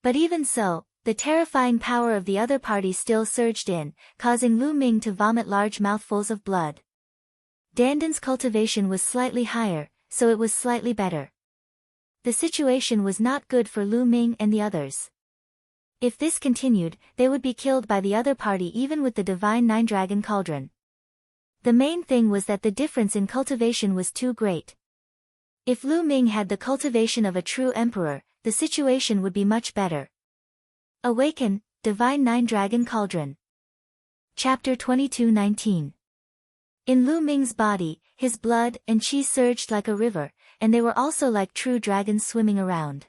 But even so, the terrifying power of the other party still surged in, causing Lu Ming to vomit large mouthfuls of blood. Dandan's cultivation was slightly higher, so it was slightly better. The situation was not good for Lu Ming and the others. If this continued, they would be killed by the other party even with the divine nine-dragon cauldron. The main thing was that the difference in cultivation was too great. If Lu Ming had the cultivation of a true emperor, the situation would be much better. Awaken, Divine Nine-Dragon Cauldron. Chapter 22:19. In Lu Ming's body, his blood and qi surged like a river, and they were also like true dragons swimming around.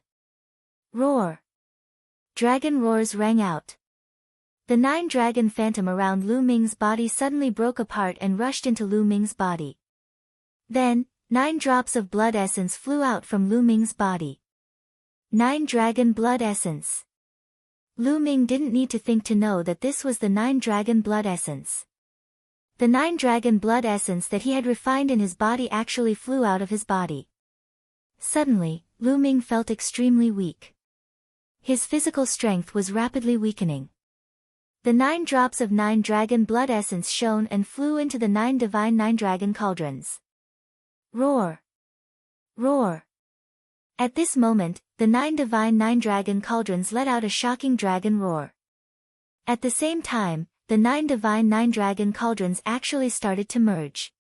Roar! Dragon roars rang out. The 9-dragon phantom around Lu Ming's body suddenly broke apart and rushed into Lu Ming's body. Then, 9 drops of blood essence flew out from Lu Ming's body. 9-dragon blood essence. Lu Ming didn't need to think to know that this was the 9-dragon blood essence. The 9-dragon blood essence that he had refined in his body actually flew out of his body. Suddenly, Lu Ming felt extremely weak. His physical strength was rapidly weakening. The 9 drops of 9-dragon blood essence shone and flew into the 9 divine nine-dragon cauldrons. Roar! Roar! At this moment, the 9 divine nine-dragon cauldrons let out a shocking dragon roar. At the same time, the 9 divine nine-dragon cauldrons actually started to merge.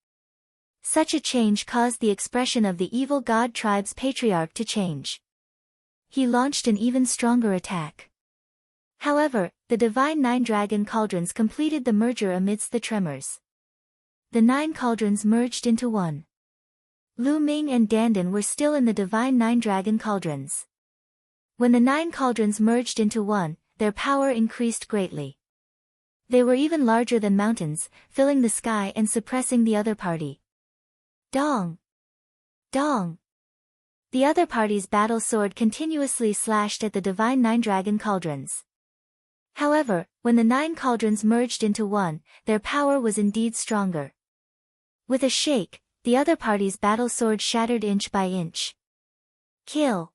Such a change caused the expression of the evil god tribe's patriarch to change. He launched an even stronger attack. However, the divine nine-dragon cauldrons completed the merger amidst the tremors. The 9 cauldrons merged into one. Lu Ming and Dandan were still in the divine nine-dragon cauldrons. When the 9 cauldrons merged into one, their power increased greatly. They were even larger than mountains, filling the sky and suppressing the other party. Dong! Dong! The other party's battle sword continuously slashed at the divine nine-dragon cauldrons. However, when the 9 cauldrons merged into one, their power was indeed stronger. With a shake, the other party's battle sword shattered inch by inch. Kill!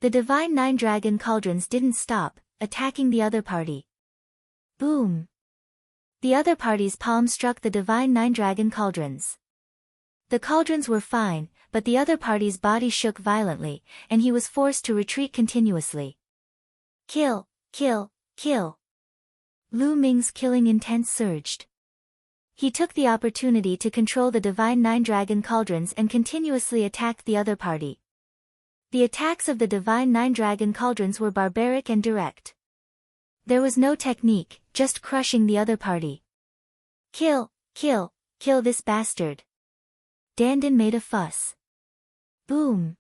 The divine nine-dragon cauldrons didn't stop, attacking the other party. Boom! The other party's palm struck the divine nine-dragon cauldrons. The cauldrons were fine, but the other party's body shook violently, and he was forced to retreat continuously. Kill! Kill! Kill! Lu Ming's killing intent surged. He took the opportunity to control the divine nine-dragon cauldrons and continuously attacked the other party. The attacks of the divine nine-dragon cauldrons were barbaric and direct. There was no technique, just crushing the other party. Kill! Kill! Kill this bastard! Dandan made a fuss. Boom!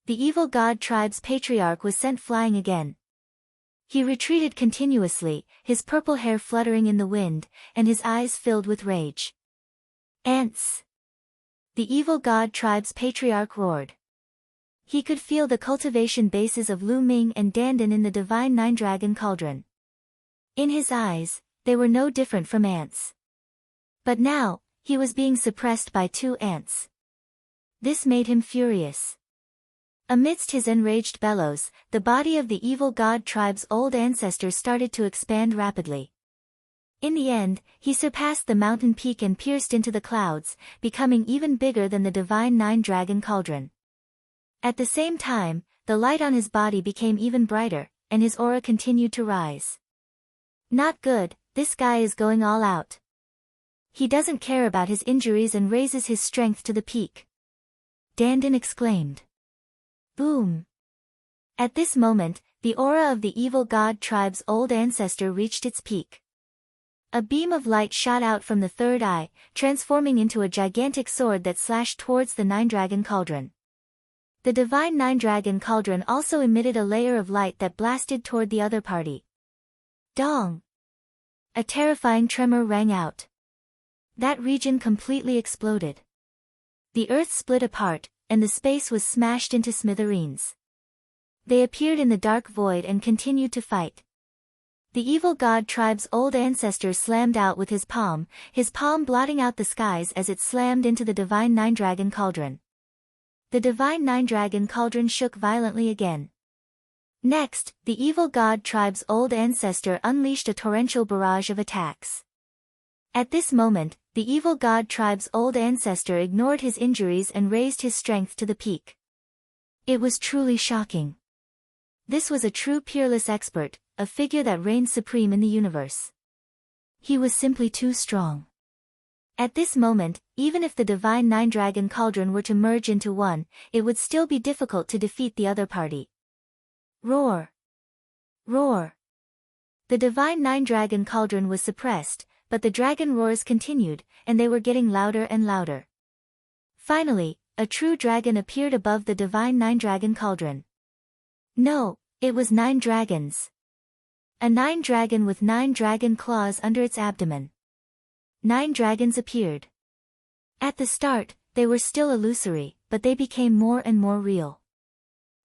The evil god tribe's patriarch was sent flying again. He retreated continuously, his purple hair fluttering in the wind, and his eyes filled with rage. Ants! The evil god tribe's patriarch roared. He could feel the cultivation bases of Lu Ming and Dandan in the divine nine-dragon cauldron. In his eyes, they were no different from ants. But now, he was being suppressed by 2 ants. This made him furious. Amidst his enraged bellows, the body of the evil god tribe's old ancestors started to expand rapidly. In the end, he surpassed the mountain peak and pierced into the clouds, becoming even bigger than the divine nine-dragon cauldron. At the same time, the light on his body became even brighter, and his aura continued to rise. Not good, this guy is going all out. He doesn't care about his injuries and raises his strength to the peak. Dandan exclaimed. Boom! At this moment, the aura of the evil god tribe's old ancestor reached its peak. A beam of light shot out from the third eye, transforming into a gigantic sword that slashed towards the Nine-Dragon Cauldron. The divine Nine-Dragon Cauldron also emitted a layer of light that blasted toward the other party. Dong! A terrifying tremor rang out. That region completely exploded. The earth split apart, and the space was smashed into smithereens. They appeared in the dark void and continued to fight. The evil god tribe's old ancestor slammed out with his palm blotting out the skies as it slammed into the divine Nine-Dragon Cauldron. The divine Nine-Dragon Cauldron shook violently again. Next, the evil god tribe's old ancestor unleashed a torrential barrage of attacks. At this moment, the evil god tribe's old ancestor ignored his injuries and raised his strength to the peak. It was truly shocking. This was a true peerless expert, a figure that reigned supreme in the universe. He was simply too strong. At this moment, even if the divine Nine-Dragon Cauldron were to merge into one, it would still be difficult to defeat the other party. Roar! Roar! The divine Nine-Dragon Cauldron was suppressed, but the dragon roars continued, and they were getting louder and louder. Finally, a true dragon appeared above the divine Nine-Dragon Cauldron. No, it was 9 dragons. A 9 dragon with 9 dragon claws under its abdomen. 9 dragons appeared. At the start, they were still illusory, but they became more and more real.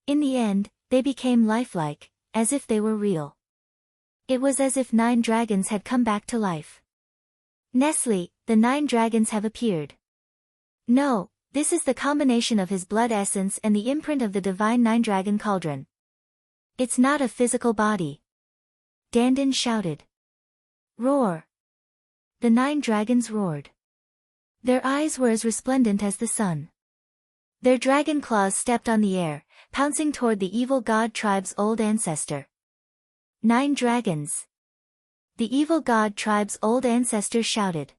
In the end, they became lifelike, as if they were real. It was as if 9 dragons had come back to life. Nestle, the 9 dragons have appeared. No, this is the combination of his blood essence and the imprint of the divine Nine-Dragon Cauldron. It's not a physical body. Dandan shouted. Roar! The 9 dragons roared. Their eyes were as resplendent as the sun. Their dragon claws stepped on the air, pouncing toward the evil god tribe's old ancestor. 9 dragons! The evil god tribe's old ancestor shouted.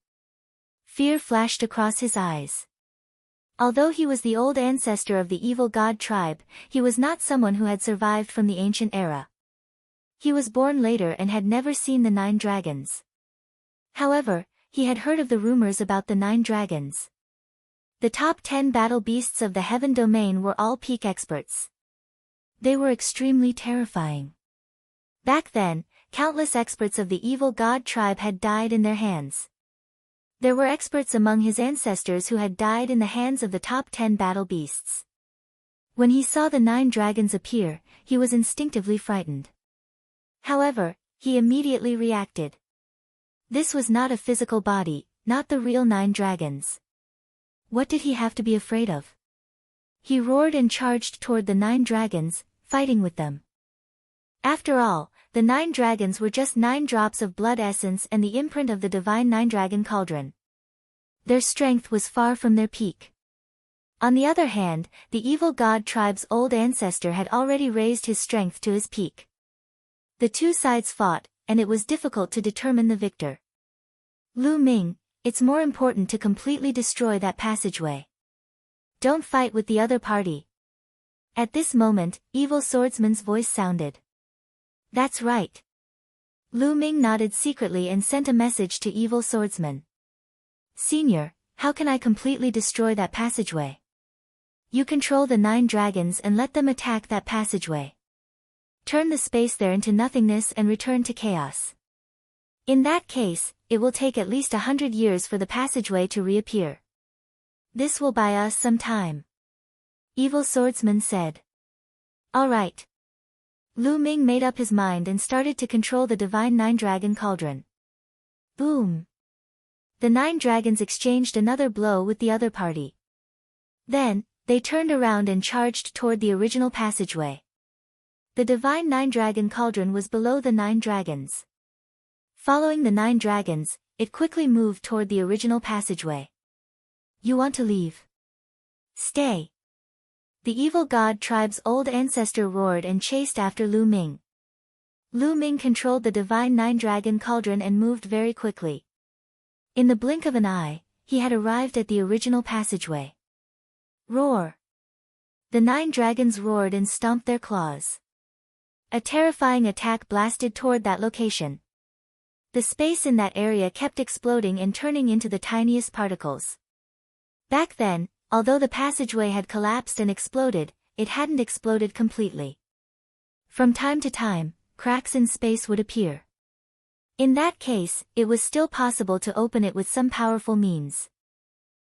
Fear flashed across his eyes. Although he was the old ancestor of the evil god tribe, he was not someone who had survived from the ancient era. He was born later and had never seen the 9 dragons. However, he had heard of the rumors about the 9 dragons. The top 10 battle beasts of the heaven domain were all peak experts. They were extremely terrifying. Back then, countless experts of the evil god tribe had died in their hands. There were experts among his ancestors who had died in the hands of the top 10 battle beasts. When he saw the 9 dragons appear, he was instinctively frightened. However, he immediately reacted. This was not a physical body, not the real 9 dragons. What did he have to be afraid of? He roared and charged toward the 9 dragons, fighting with them. After all, the 9 dragons were just 9 drops of blood essence and the imprint of the divine Nine-Dragon Cauldron. Their strength was far from their peak. On the other hand, the evil god tribe's old ancestor had already raised his strength to his peak. The two sides fought, and it was difficult to determine the victor. Lu Ming, it's more important to completely destroy that passageway. Don't fight with the other party. At this moment, Evil Swordsman's voice sounded. That's right. Lu Ming nodded secretly and sent a message to Evil Swordsman. Senior, how can I completely destroy that passageway? You control the 9 dragons and let them attack that passageway. Turn the space there into nothingness and return to chaos. In that case, it will take at least 100 years for the passageway to reappear. This will buy us some time. Evil Swordsman said. All right. Lu Ming made up his mind and started to control the divine Nine-Dragon Cauldron. Boom! The 9 dragons exchanged another blow with the other party. Then, they turned around and charged toward the original passageway. The divine Nine-Dragon Cauldron was below the 9 dragons. Following the 9 dragons, it quickly moved toward the original passageway. You want to leave? Stay. The evil god tribe's old ancestor roared and chased after Lu Ming. Lu Ming controlled the divine Nine-Dragon Cauldron and moved very quickly. In the blink of an eye, he had arrived at the original passageway. Roar! The 9 dragons roared and stomped their claws. A terrifying attack blasted toward that location. The space in that area kept exploding and turning into the tiniest particles. Back then, although the passageway had collapsed and exploded, it hadn't exploded completely. From time to time, cracks in space would appear. In that case, it was still possible to open it with some powerful means.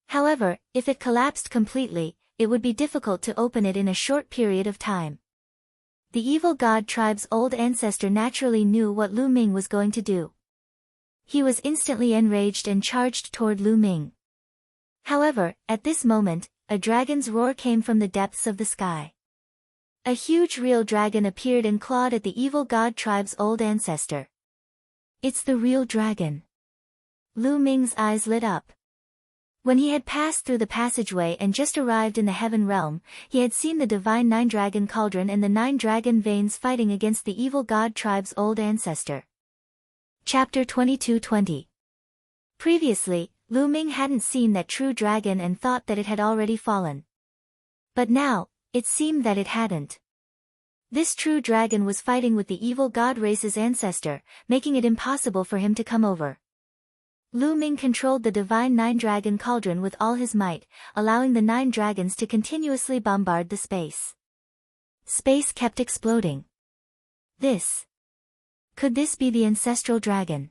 However, if it collapsed completely, it would be difficult to open it in a short period of time. The evil god tribe's old ancestor naturally knew what Lu Ming was going to do. He was instantly enraged and charged toward Lu Ming. However, at this moment, a dragon's roar came from the depths of the sky. A huge real dragon appeared and clawed at the evil god tribe's old ancestor. It's the real dragon. Lu Ming's eyes lit up. When he had passed through the passageway and just arrived in the heaven realm, he had seen the divine nine-dragon cauldron and the 9 dragon veins fighting against the evil god tribe's old ancestor. Chapter 22:20. Previously, Lu Ming hadn't seen that true dragon and thought that it had already fallen. But now, it seemed that it hadn't. This true dragon was fighting with the evil god race's ancestor, making it impossible for him to come over. Lu Ming controlled the divine 9-dragon cauldron with all his might, allowing the 9 dragons to continuously bombard the space. Space kept exploding. Could this be the ancestral dragon?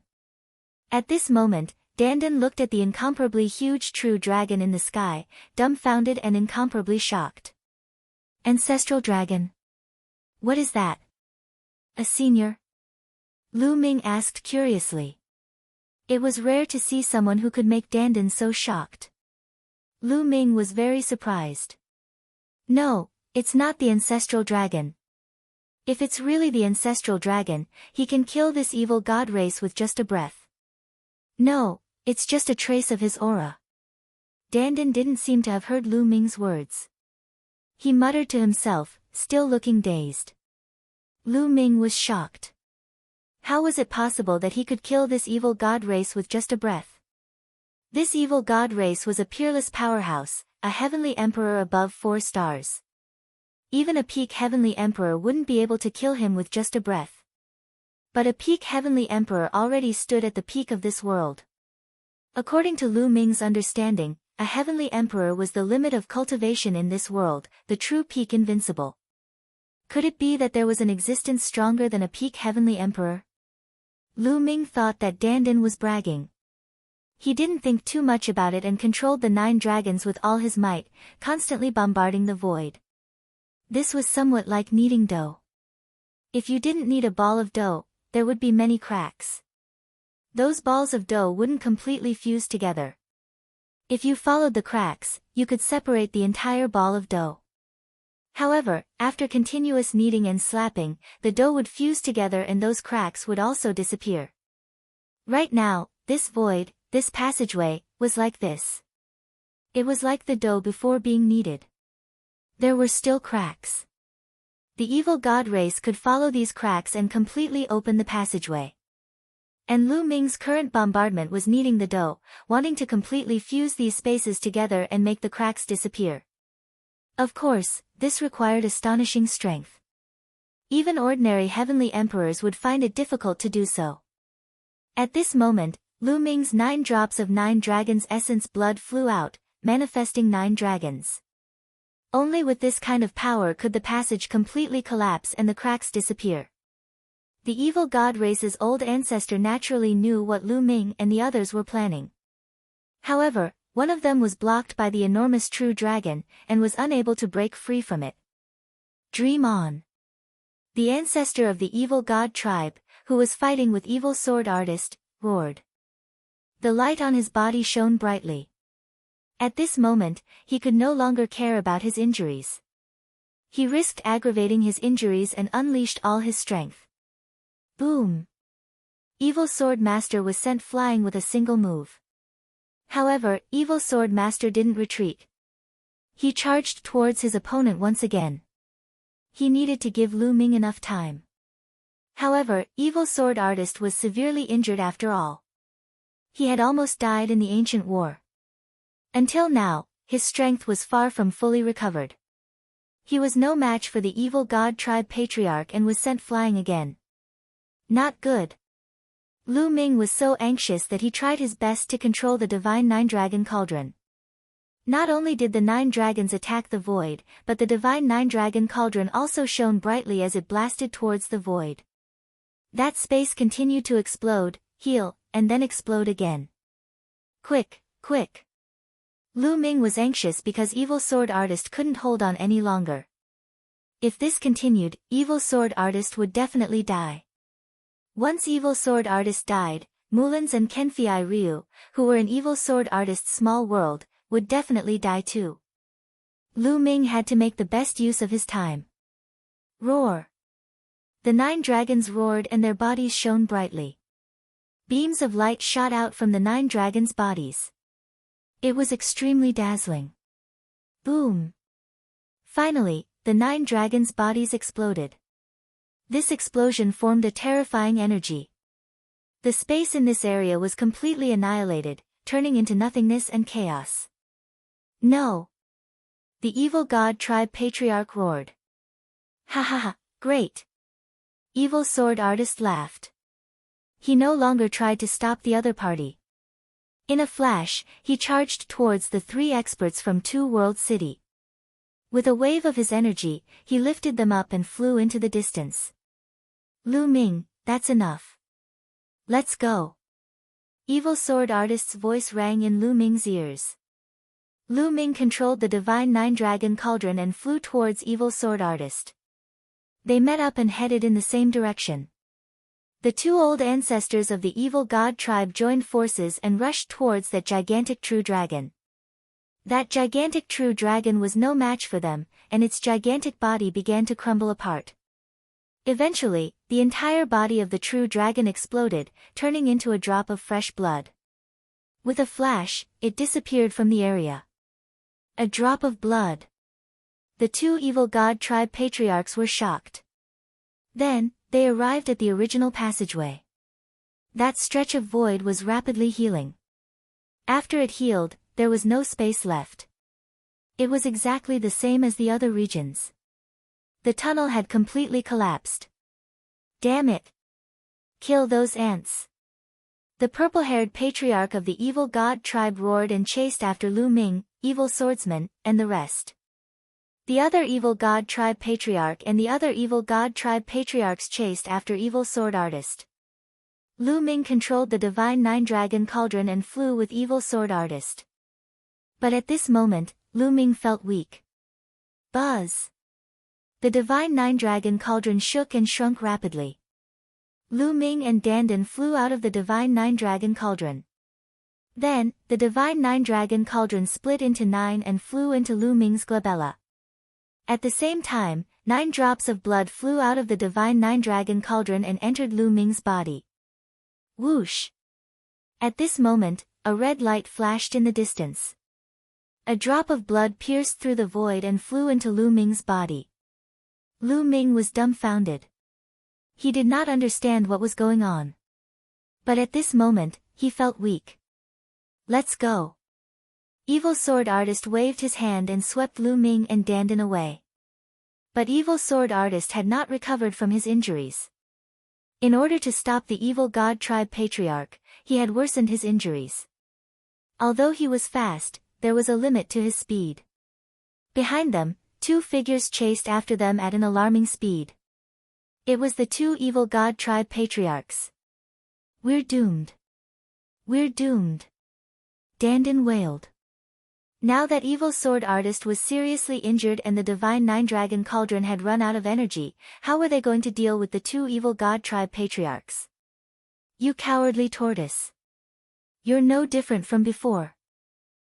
At this moment, Dandan looked at the incomparably huge true dragon in the sky, dumbfounded and incomparably shocked. Ancestral dragon? What is that? A senior? Lu Ming asked curiously. It was rare to see someone who could make Dandan so shocked. Lu Ming was very surprised. No, it's not the ancestral dragon. If it's really the ancestral dragon, he can kill this evil god race with just a breath. No, it's just a trace of his aura. Dandan didn't seem to have heard Lu Ming's words. He muttered to himself, still looking dazed. Lu Ming was shocked. How was it possible that he could kill this evil god race with just a breath? This evil god race was a peerless powerhouse, a heavenly emperor above 4 stars. Even a peak heavenly emperor wouldn't be able to kill him with just a breath. But a peak heavenly emperor already stood at the peak of this world. According to Lu Ming's understanding, a heavenly emperor was the limit of cultivation in this world, the true peak invincible. Could it be that there was an existence stronger than a peak heavenly emperor? Lu Ming thought that Dandan was bragging. He didn't think too much about it and controlled the 9 dragons with all his might, constantly bombarding the void. This was somewhat like kneading dough. If you didn't knead a ball of dough, there would be many cracks. Those balls of dough wouldn't completely fuse together. If you followed the cracks, you could separate the entire ball of dough. However, after continuous kneading and slapping, the dough would fuse together and those cracks would also disappear. Right now, this void, this passageway, was like this. It was like the dough before being kneaded. There were still cracks. The evil god race could follow these cracks and completely open the passageway. And Lu Ming's current bombardment was kneading the dough, wanting to completely fuse these spaces together and make the cracks disappear. Of course, this required astonishing strength. Even ordinary heavenly emperors would find it difficult to do so. At this moment, Lu Ming's 9 drops of 9 dragons' essence blood flew out, manifesting 9 dragons. Only with this kind of power could the passage completely collapse and the cracks disappear. The evil god race's old ancestor naturally knew what Lu Ming and the others were planning. However, one of them was blocked by the enormous true dragon, and was unable to break free from it. Dream on. The ancestor of the evil god tribe, who was fighting with evil sword artist, roared. The light on his body shone brightly. At this moment, he could no longer care about his injuries. He risked aggravating his injuries and unleashed all his strength. Boom! Evil Sword Master was sent flying with a single move. However, Evil Sword Master didn't retreat. He charged towards his opponent once again. He needed to give Lu Ming enough time. However, Evil Sword Artist was severely injured after all. He had almost died in the ancient war. Until now, his strength was far from fully recovered. He was no match for the evil god tribe patriarch and was sent flying again. Not good. Lu Ming was so anxious that he tried his best to control the divine nine-dragon cauldron. Not only did the 9 dragons attack the void, but the divine 9-dragon cauldron also shone brightly as it blasted towards the void. That space continued to explode, heal, and then explode again. Quick, quick. Lu Ming was anxious because Evil Sword Artist couldn't hold on any longer. If this continued, Evil Sword Artist would definitely die. Once Evil Sword Artist died, Mulan's and Kenfei Ryu, who were in Evil Sword Artist's small world, would definitely die too. Lu Ming had to make the best use of his time. Roar! The 9 dragons roared and their bodies shone brightly. Beams of light shot out from the 9 dragons' bodies. It was extremely dazzling. Boom! Finally, the 9 dragons' bodies exploded. This explosion formed a terrifying energy. The space in this area was completely annihilated, turning into nothingness and chaos. No! The evil god tribe patriarch roared. Ha ha ha, great! Evil Sword Artist laughed. He no longer tried to stop the other party. In a flash, he charged towards the 3 experts from Two World City. With a wave of his energy, he lifted them up and flew into the distance. Lu Ming, that's enough. Let's go. Evil Sword Artist's voice rang in Lu Ming's ears. Lu Ming controlled the divine 9-dragon cauldron and flew towards Evil Sword Artist. They met up and headed in the same direction. The 2 old ancestors of the evil god tribe joined forces and rushed towards that gigantic true dragon. That gigantic true dragon was no match for them, and its gigantic body began to crumble apart. Eventually, the entire body of the true dragon exploded, turning into a drop of fresh blood. With a flash, it disappeared from the area. A drop of blood. The 2 evil god tribe patriarchs were shocked. Then, they arrived at the original passageway. That stretch of void was rapidly healing. After it healed, there was no space left. It was exactly the same as the other regions. The tunnel had completely collapsed. Damn it! Kill those ants! The purple-haired patriarch of the evil god tribe roared and chased after Lu Ming, evil swordsman, and the rest. The other evil god tribe patriarch and the other evil god tribe patriarchs chased after Evil Sword Artist. Lu Ming controlled the divine 9-dragon cauldron and flew with Evil Sword Artist. But at this moment, Lu Ming felt weak. Buzz! The divine 9-dragon cauldron shook and shrunk rapidly. Lu Ming and Dandan flew out of the divine 9-dragon cauldron. Then, the divine 9-dragon cauldron split into 9 and flew into Lu Ming's glabella. At the same time, 9 drops of blood flew out of the divine 9-dragon cauldron and entered Lu Ming's body. Whoosh! At this moment, a red light flashed in the distance. A drop of blood pierced through the void and flew into Lu Ming's body. Lu Ming was dumbfounded. He did not understand what was going on. But at this moment, he felt weak. Let's go. Evil Sword Artist waved his hand and swept Lu Ming and Dandan away. But Evil Sword Artist had not recovered from his injuries. In order to stop the evil god tribe patriarch, he had worsened his injuries. Although he was fast, there was a limit to his speed. Behind them, 2 figures chased after them at an alarming speed. It was the 2 evil god tribe patriarchs. We're doomed. We're doomed. Dandan wailed. Now that Evil Sword Artist was seriously injured and the divine 9-dragon cauldron had run out of energy, how were they going to deal with the 2 evil god tribe patriarchs? You cowardly tortoise. You're no different from before.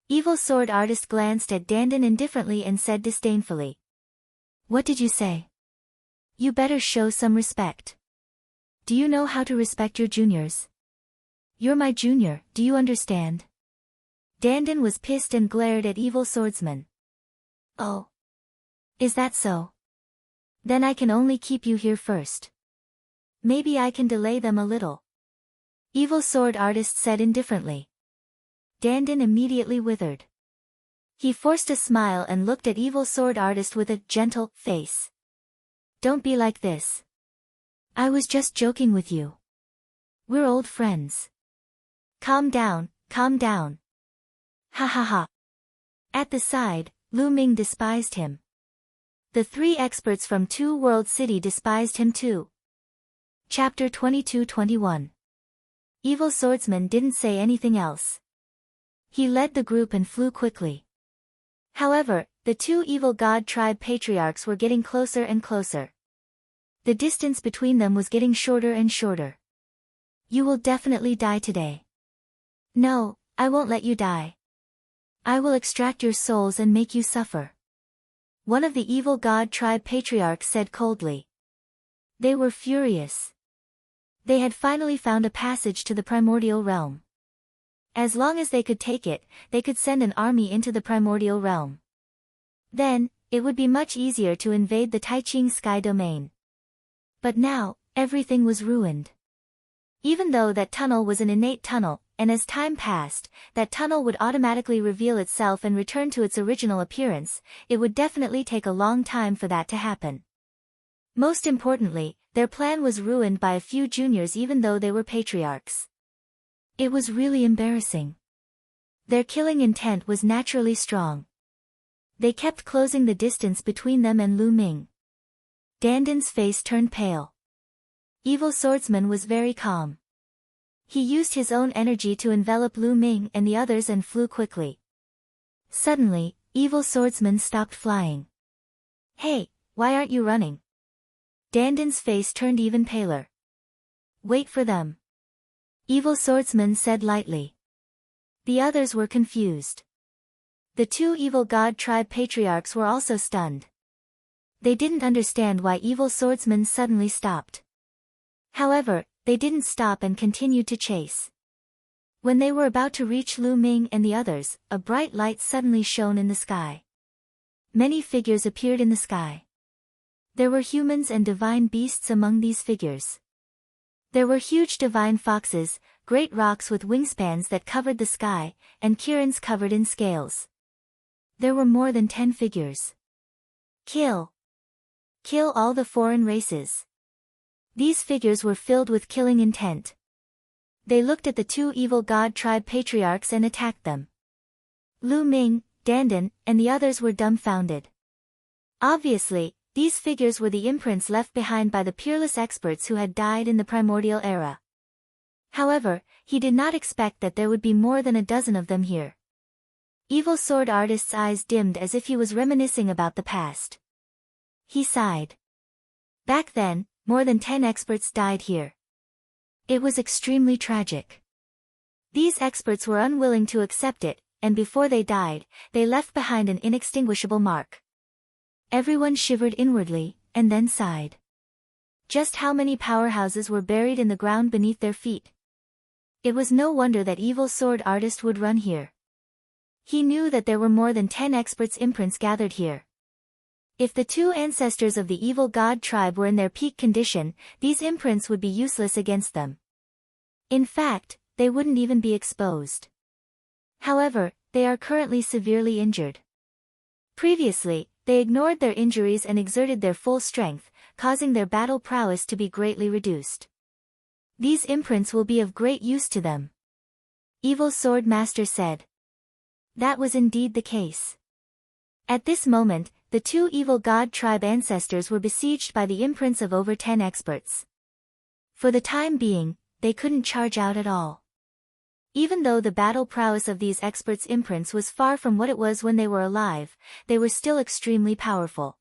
Evil Sword Artist glanced at Dandan indifferently and said disdainfully. What did you say? You better show some respect. Do you know how to respect your juniors? You're my junior, do you understand? Dandan was pissed and glared at Evil Swordsman. Oh. Is that so? Then I can only keep you here first. Maybe I can delay them a little. Evil Sword Artist said indifferently. Dandan immediately withered. He forced a smile and looked at Evil Sword Artist with a gentle face. Don't be like this. I was just joking with you. We're old friends. Calm down, calm down. Ha ha ha. At the side, Lu Ming despised him. The three experts from Two World City despised him too. Chapter 22-21. Evil Swordsman didn't say anything else. He led the group and flew quickly. However, the two evil god tribe patriarchs were getting closer and closer. The distance between them was getting shorter and shorter. You will definitely die today. No, I won't let you die. I will extract your souls and make you suffer. One of the evil god tribe patriarchs said coldly. They were furious. They had finally found a passage to the primordial realm. As long as they could take it, they could send an army into the primordial realm. Then, it would be much easier to invade the Taiching sky domain. But now, everything was ruined. Even though that tunnel was an innate tunnel, and as time passed, that tunnel would automatically reveal itself and return to its original appearance, it would definitely take a long time for that to happen. Most importantly, their plan was ruined by a few juniors even though they were patriarchs. It was really embarrassing. Their killing intent was naturally strong. They kept closing the distance between them and Lu Ming. Dandan's face turned pale. Evil Swordsman was very calm. He used his own energy to envelop Lu Ming and the others and flew quickly. Suddenly, Evil Swordsman stopped flying. Hey, why aren't you running? Dandan's face turned even paler. Wait for them. Evil Swordsman said lightly. The others were confused. The two evil god tribe patriarchs were also stunned. They didn't understand why Evil Swordsman suddenly stopped. However, they didn't stop and continued to chase. When they were about to reach Lu Ming and the others, a bright light suddenly shone in the sky. Many figures appeared in the sky. There were humans and divine beasts among these figures. There were huge divine foxes, great rocks with wingspans that covered the sky, and kirans covered in scales. There were more than 10 figures. Kill. Kill all the foreign races. These figures were filled with killing intent. They looked at the two evil god tribe patriarchs and attacked them. Lu Ming, Dandan, and the others were dumbfounded. Obviously, these figures were the imprints left behind by the peerless experts who had died in the primordial era. However, he did not expect that there would be more than a dozen of them here. Evil Sword Artist's eyes dimmed as if he was reminiscing about the past. He sighed. Back then, more than 10 experts died here. It was extremely tragic. These experts were unwilling to accept it, and before they died, they left behind an inextinguishable mark. Everyone shivered inwardly, and then sighed. Just how many powerhouses were buried in the ground beneath their feet? It was no wonder that Evil Sword Artist would run here. He knew that there were more than 10 experts' imprints gathered here. If the two ancestors of the evil god tribe were in their peak condition, these imprints would be useless against them. In fact, they wouldn't even be exposed. However, they are currently severely injured. Previously, they ignored their injuries and exerted their full strength, causing their battle prowess to be greatly reduced. These imprints will be of great use to them. Evil Sword Master said. That was indeed the case. At this moment, the two evil god tribe ancestors were besieged by the imprints of over 10 experts. For the time being, they couldn't charge out at all. Even though the battle prowess of these experts' imprints was far from what it was when they were alive, they were still extremely powerful.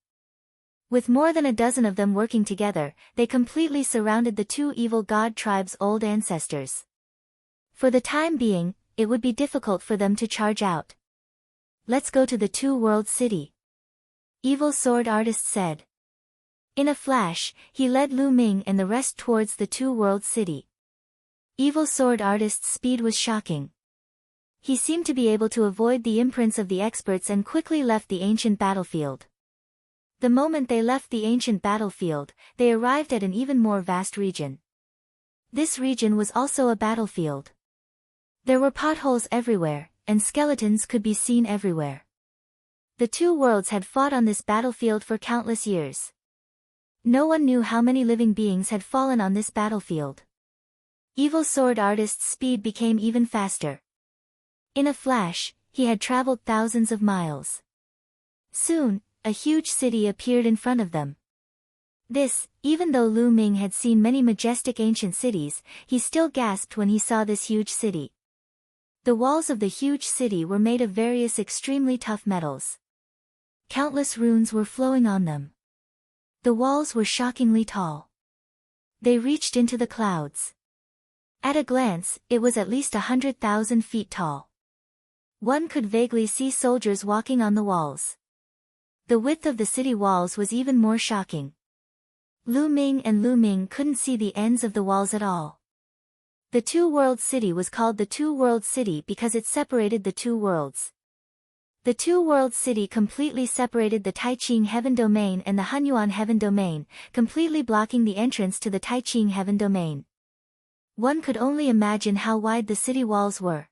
With more than a dozen of them working together, they completely surrounded the two evil god tribes' old ancestors. For the time being, it would be difficult for them to charge out. Let's go to the Two World City. Evil Sword Artist said. In a flash, he led Lu Ming and the rest towards the Two World City. Evil Sword Artist's speed was shocking. He seemed to be able to avoid the imprints of the experts and quickly left the ancient battlefield. The moment they left the ancient battlefield, they arrived at an even more vast region. This region was also a battlefield. There were potholes everywhere, and skeletons could be seen everywhere. The two worlds had fought on this battlefield for countless years. No one knew how many living beings had fallen on this battlefield. Evil sword artist's speed became even faster. In a flash, he had traveled thousands of miles. Soon, a huge city appeared in front of them. This, even though Lu Ming had seen many majestic ancient cities, he still gasped when he saw this huge city. The walls of the huge city were made of various extremely tough metals. Countless runes were flowing on them. The walls were shockingly tall. They reached into the clouds. At a glance, it was at least 100,000 feet tall. One could vaguely see soldiers walking on the walls. The width of the city walls was even more shocking. Lu Ming couldn't see the ends of the walls at all. The two-world city was called the two-world city because it separated the two worlds. The two-world city completely separated the Taiqing Heaven Domain and the Hunyuan Heaven Domain, completely blocking the entrance to the Taiqing Heaven Domain. One could only imagine how wide the city walls were.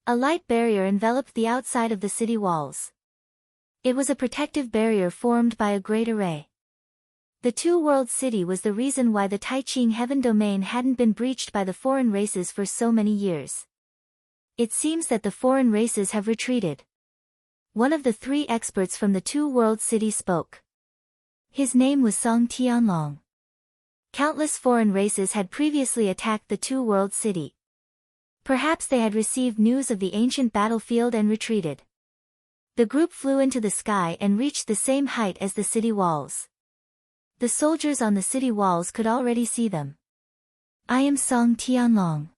A light barrier enveloped the outside of the city walls. It was a protective barrier formed by a great array. The two-world city was the reason why the Taiqing Heaven Domain hadn't been breached by the foreign races for so many years. It seems that the foreign races have retreated. One of the three experts from the two-world city spoke. His name was Song Tianlong. Countless foreign races had previously attacked the two-world city. Perhaps they had received news of the ancient battlefield and retreated. The group flew into the sky and reached the same height as the city walls. The soldiers on the city walls could already see them. "I am Song Tianlong.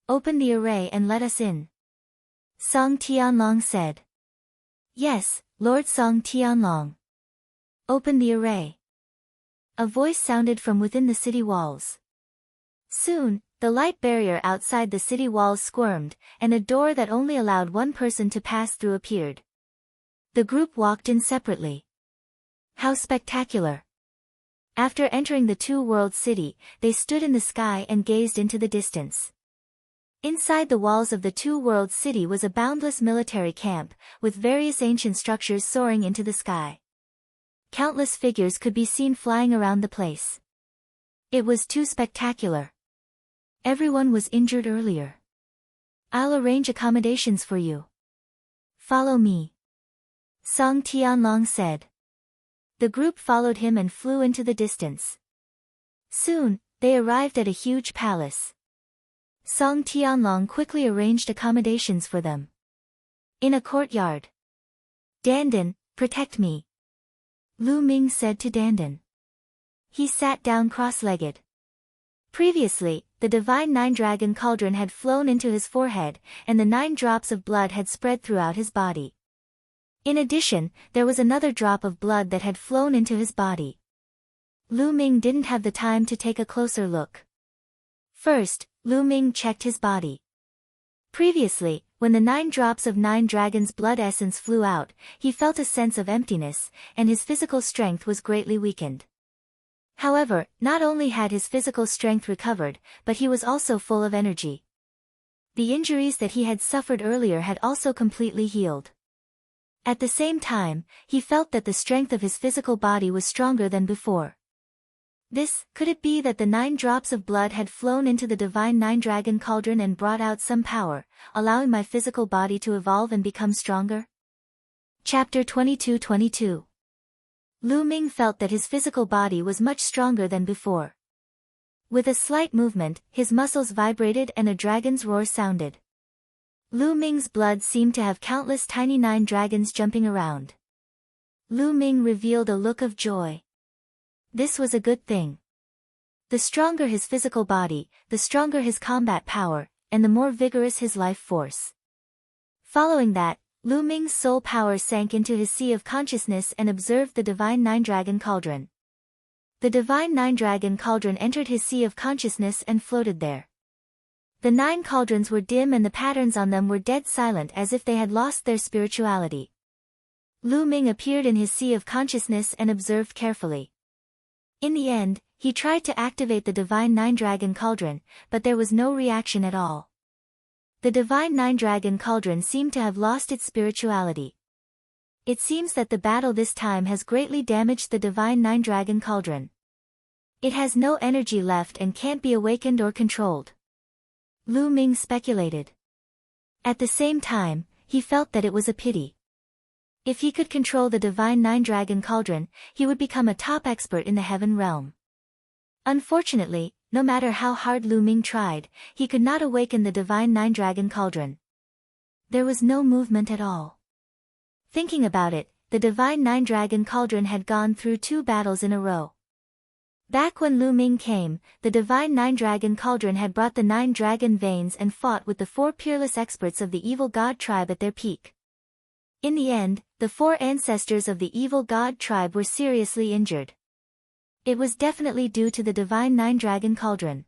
Open the array and let us in," Song Tianlong said. "Yes, Lord Song Tianlong. Open the array." A voice sounded from within the city walls. Soon, the light barrier outside the city walls squirmed, and a door that only allowed one person to pass through appeared. The group walked in separately. How spectacular! After entering the two-world city, they stood in the sky and gazed into the distance. Inside the walls of the two-world city was a boundless military camp, with various ancient structures soaring into the sky. Countless figures could be seen flying around the place. It was too spectacular. Everyone was injured earlier. "I'll arrange accommodations for you. Follow me," Song Tianlong said. The group followed him and flew into the distance. Soon, they arrived at a huge palace. Song Tianlong quickly arranged accommodations for them. In a courtyard. "Dandan, protect me," Lu Ming said to Dandan. He sat down cross-legged. Previously, the divine nine-dragon cauldron had flown into his forehead, and the 9 drops of blood had spread throughout his body. In addition, there was another drop of blood that had flown into his body. Lu Ming didn't have the time to take a closer look. First, Lu Ming checked his body. Previously, when the 9 drops of 9 dragons' blood essence flew out, he felt a sense of emptiness, and his physical strength was greatly weakened. However, not only had his physical strength recovered, but he was also full of energy. The injuries that he had suffered earlier had also completely healed. At the same time, he felt that the strength of his physical body was stronger than before. Could it be that the 9 drops of blood had flown into the divine 9-dragon cauldron and brought out some power, allowing my physical body to evolve and become stronger? Chapter 22:22. Lu Ming felt that his physical body was much stronger than before. With a slight movement, his muscles vibrated and a dragon's roar sounded. Lu Ming's blood seemed to have countless tiny 9 dragons jumping around. Lu Ming revealed a look of joy. This was a good thing. The stronger his physical body, the stronger his combat power, and the more vigorous his life force. Following that, Lu Ming's soul power sank into his sea of consciousness and observed the divine 9-dragon cauldron. The divine 9-dragon cauldron entered his sea of consciousness and floated there. The 9 cauldrons were dim and the patterns on them were dead silent as if they had lost their spirituality. Lu Ming appeared in his sea of consciousness and observed carefully. In the end, he tried to activate the divine 9-dragon cauldron, but there was no reaction at all. The divine 9-dragon cauldron seemed to have lost its spirituality. It seems that the battle this time has greatly damaged the Divine Nine Dragon Cauldron. It has no energy left and can't be awakened or controlled. Lu Ming speculated. At the same time, he felt that it was a pity. If he could control the Divine Nine Dragon Cauldron, he would become a top expert in the heaven realm. Unfortunately, no matter how hard Lu Ming tried, he could not awaken the Divine Nine Dragon Cauldron. There was no movement at all. Thinking about it, the Divine Nine Dragon Cauldron had gone through 2 battles in a row. Back when Lu Ming came, the Divine Nine Dragon Cauldron had brought the 9 dragon veins and fought with the 4 peerless experts of the evil god tribe at their peak. In the end, the 4 ancestors of the evil god tribe were seriously injured. It was definitely due to the Divine Nine Dragon Cauldron.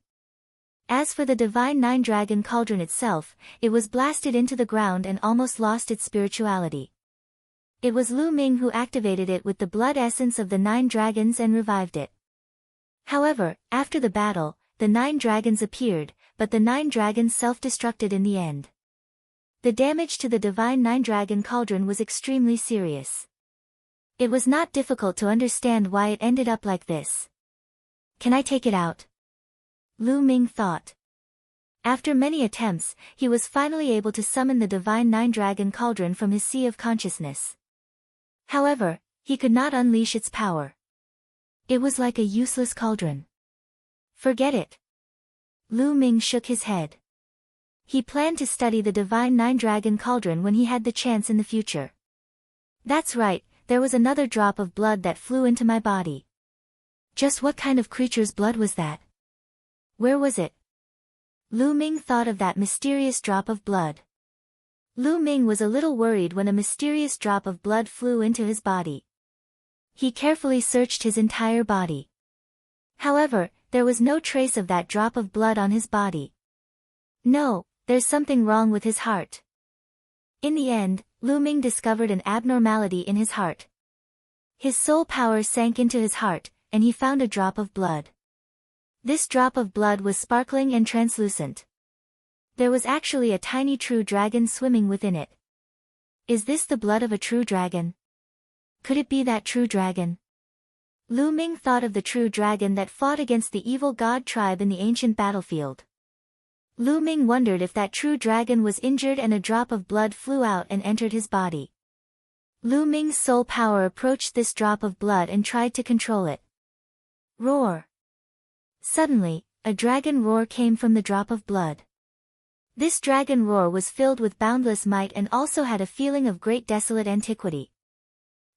As for the Divine Nine Dragon Cauldron itself, it was blasted into the ground and almost lost its spirituality. It was Lu Ming who activated it with the blood essence of the 9 dragons and revived it. However, after the battle, the 9 dragons appeared, but the 9 dragons self-destructed in the end. The damage to the Divine Nine Dragon Cauldron was extremely serious. It was not difficult to understand why it ended up like this. Can I take it out? Lu Ming thought. After many attempts, he was finally able to summon the Divine Nine Dragon Cauldron from his sea of consciousness. However, he could not unleash its power. It was like a useless cauldron. Forget it. Lu Ming shook his head. He planned to study the Divine Nine Dragon Cauldron when he had the chance in the future. That's right, there was another drop of blood that flew into my body. Just what kind of creature's blood was that? Where was it? Lu Ming thought of that mysterious drop of blood. Lu Ming was a little worried when a mysterious drop of blood flew into his body. He carefully searched his entire body. However, there was no trace of that drop of blood on his body. No, there's something wrong with his heart. In the end, Lu Ming discovered an abnormality in his heart. His soul power sank into his heart, and he found a drop of blood. This drop of blood was sparkling and translucent. There was actually a tiny true dragon swimming within it. Is this the blood of a true dragon? Could it be that true dragon? Lu Ming thought of the true dragon that fought against the evil god tribe in the ancient battlefield. Lu Ming wondered if that true dragon was injured and a drop of blood flew out and entered his body. Lu Ming's soul power approached this drop of blood and tried to control it. Roar! Suddenly, a dragon roar came from the drop of blood. This dragon roar was filled with boundless might and also had a feeling of great desolate antiquity.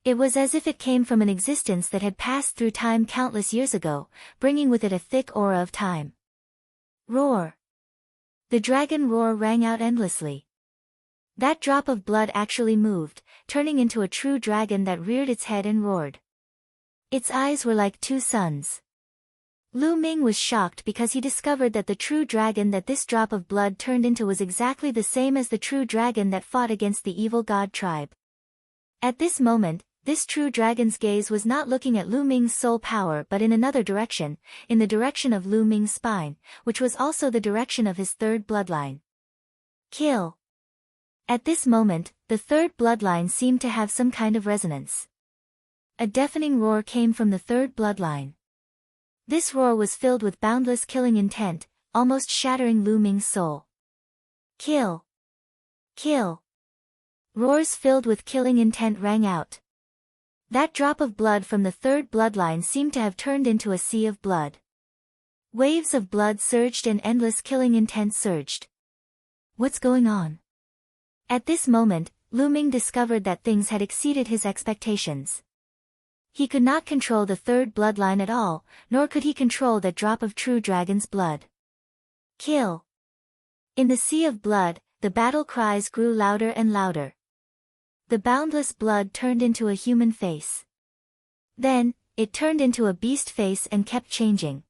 It was as if it came from an existence that had passed through time countless years ago, bringing with it a thick aura of time. Roar! The dragon roar rang out endlessly. That drop of blood actually moved, turning into a true dragon that reared its head and roared. Its eyes were like 2 suns. Lu Ming was shocked because he discovered that the true dragon that this drop of blood turned into was exactly the same as the true dragon that fought against the evil god tribe. At this moment, this true dragon's gaze was not looking at Lu Ming's soul power but in another direction, in the direction of Lu Ming's spine, which was also the direction of his 3rd bloodline. Kill! At this moment, the 3rd bloodline seemed to have some kind of resonance. A deafening roar came from the 3rd bloodline. This roar was filled with boundless killing intent, almost shattering Lu Ming's soul. Kill! Kill! Roars filled with killing intent rang out. That drop of blood from the 3rd bloodline seemed to have turned into a sea of blood. Waves of blood surged and endless killing intent surged. What's going on? At this moment, Lu Ming discovered that things had exceeded his expectations. He could not control the 3rd bloodline at all, nor could he control that drop of true dragon's blood. Kill! In the sea of blood, the battle cries grew louder and louder. The boundless blood turned into a human face. Then, it turned into a beast face and kept changing.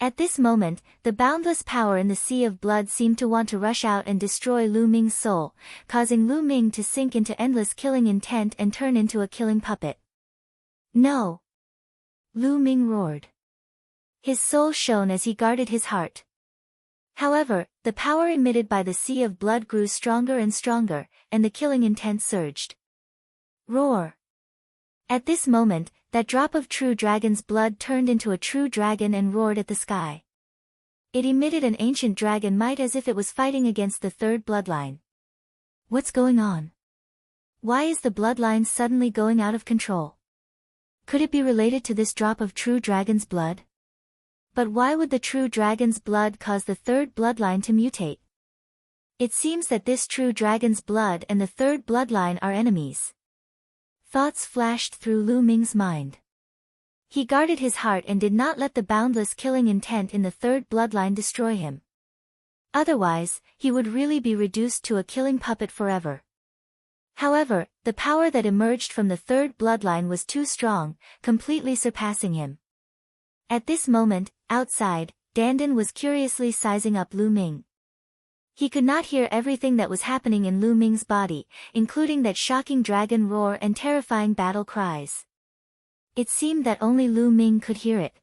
At this moment, the boundless power in the sea of blood seemed to want to rush out and destroy Lu Ming's soul, causing Lu Ming to sink into endless killing intent and turn into a killing puppet. No! Lu Ming roared. His soul shone as he guarded his heart. However, the power emitted by the sea of blood grew stronger and stronger, and the killing intent surged. Roar! At this moment, that drop of true dragon's blood turned into a true dragon and roared at the sky. It emitted an ancient dragon might as if it was fighting against the third bloodline. What's going on? Why is the bloodline suddenly going out of control? Could it be related to this drop of true dragon's blood? But why would the true dragon's blood cause the third bloodline to mutate? It seems that this true dragon's blood and the third bloodline are enemies. Thoughts flashed through Lu Ming's mind. He guarded his heart and did not let the boundless killing intent in the third bloodline destroy him. Otherwise, he would really be reduced to a killing puppet forever. However, the power that emerged from the third bloodline was too strong, completely surpassing him. At this moment, outside, Dandan was curiously sizing up Lu Ming. He could not hear everything that was happening in Lu Ming's body, including that shocking dragon roar and terrifying battle cries. It seemed that only Lu Ming could hear it.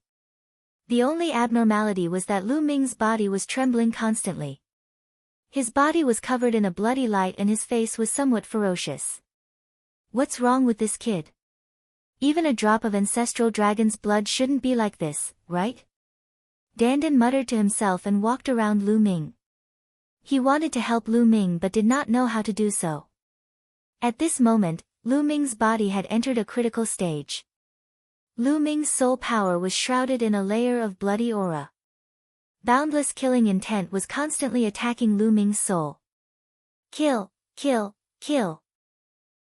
The only abnormality was that Lu Ming's body was trembling constantly. His body was covered in a bloody light and his face was somewhat ferocious. What's wrong with this kid? Even a drop of ancestral dragon's blood shouldn't be like this, right? Dandan muttered to himself and walked around Lu Ming. He wanted to help Lu Ming but did not know how to do so. At this moment, Lu Ming's body had entered a critical stage. Lu Ming's soul power was shrouded in a layer of bloody aura. Boundless killing intent was constantly attacking Lu Ming's soul. Kill, kill, kill.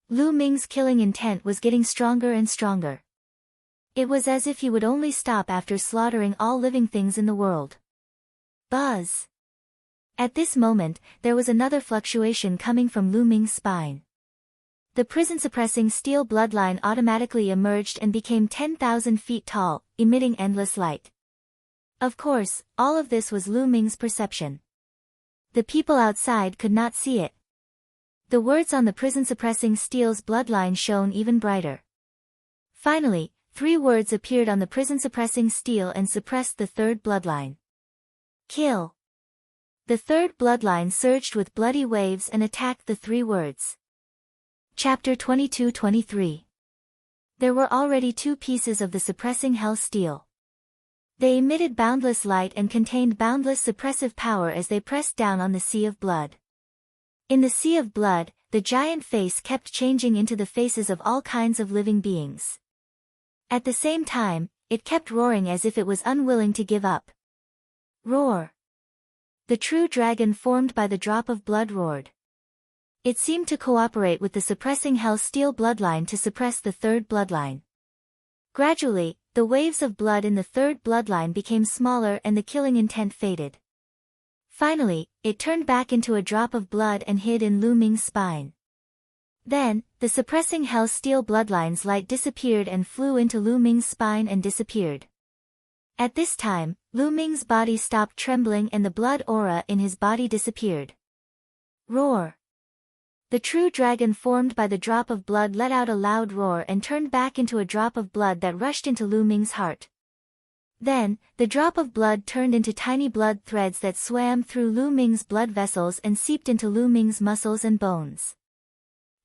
Lu Ming's killing intent was getting stronger and stronger. It was as if he would only stop after slaughtering all living things in the world. Buzz! At this moment, there was another fluctuation coming from Lu Ming's spine. The prison-suppressing steel bloodline automatically emerged and became 10,000 feet tall, emitting endless light. Of course, all of this was Lu Ming's perception. The people outside could not see it. The words on the prison-suppressing steel's bloodline shone even brighter. Finally, 3 words appeared on the prison-suppressing steel and suppressed the third bloodline. Kill. The third bloodline surged with bloody waves and attacked the 3 words. Chapter 22-23. There were already 2 pieces of the suppressing hell steel. They emitted boundless light and contained boundless suppressive power as they pressed down on the sea of blood. In the sea of blood, the giant face kept changing into the faces of all kinds of living beings. At the same time, it kept roaring as if it was unwilling to give up. Roar! The true dragon formed by the drop of blood roared. It seemed to cooperate with the suppressing hell steel bloodline to suppress the third bloodline. Gradually, the waves of blood in the third bloodline became smaller and the killing intent faded. Finally, it turned back into a drop of blood and hid in Lu Ming's spine. Then, the suppressing hell steel bloodline's light disappeared and flew into Lu Ming's spine and disappeared. At this time, Lu Ming's body stopped trembling and the blood aura in his body disappeared. Roar! The true dragon formed by the drop of blood let out a loud roar and turned back into a drop of blood that rushed into Lu Ming's heart. Then, the drop of blood turned into tiny blood threads that swam through Lu Ming's blood vessels and seeped into Lu Ming's muscles and bones.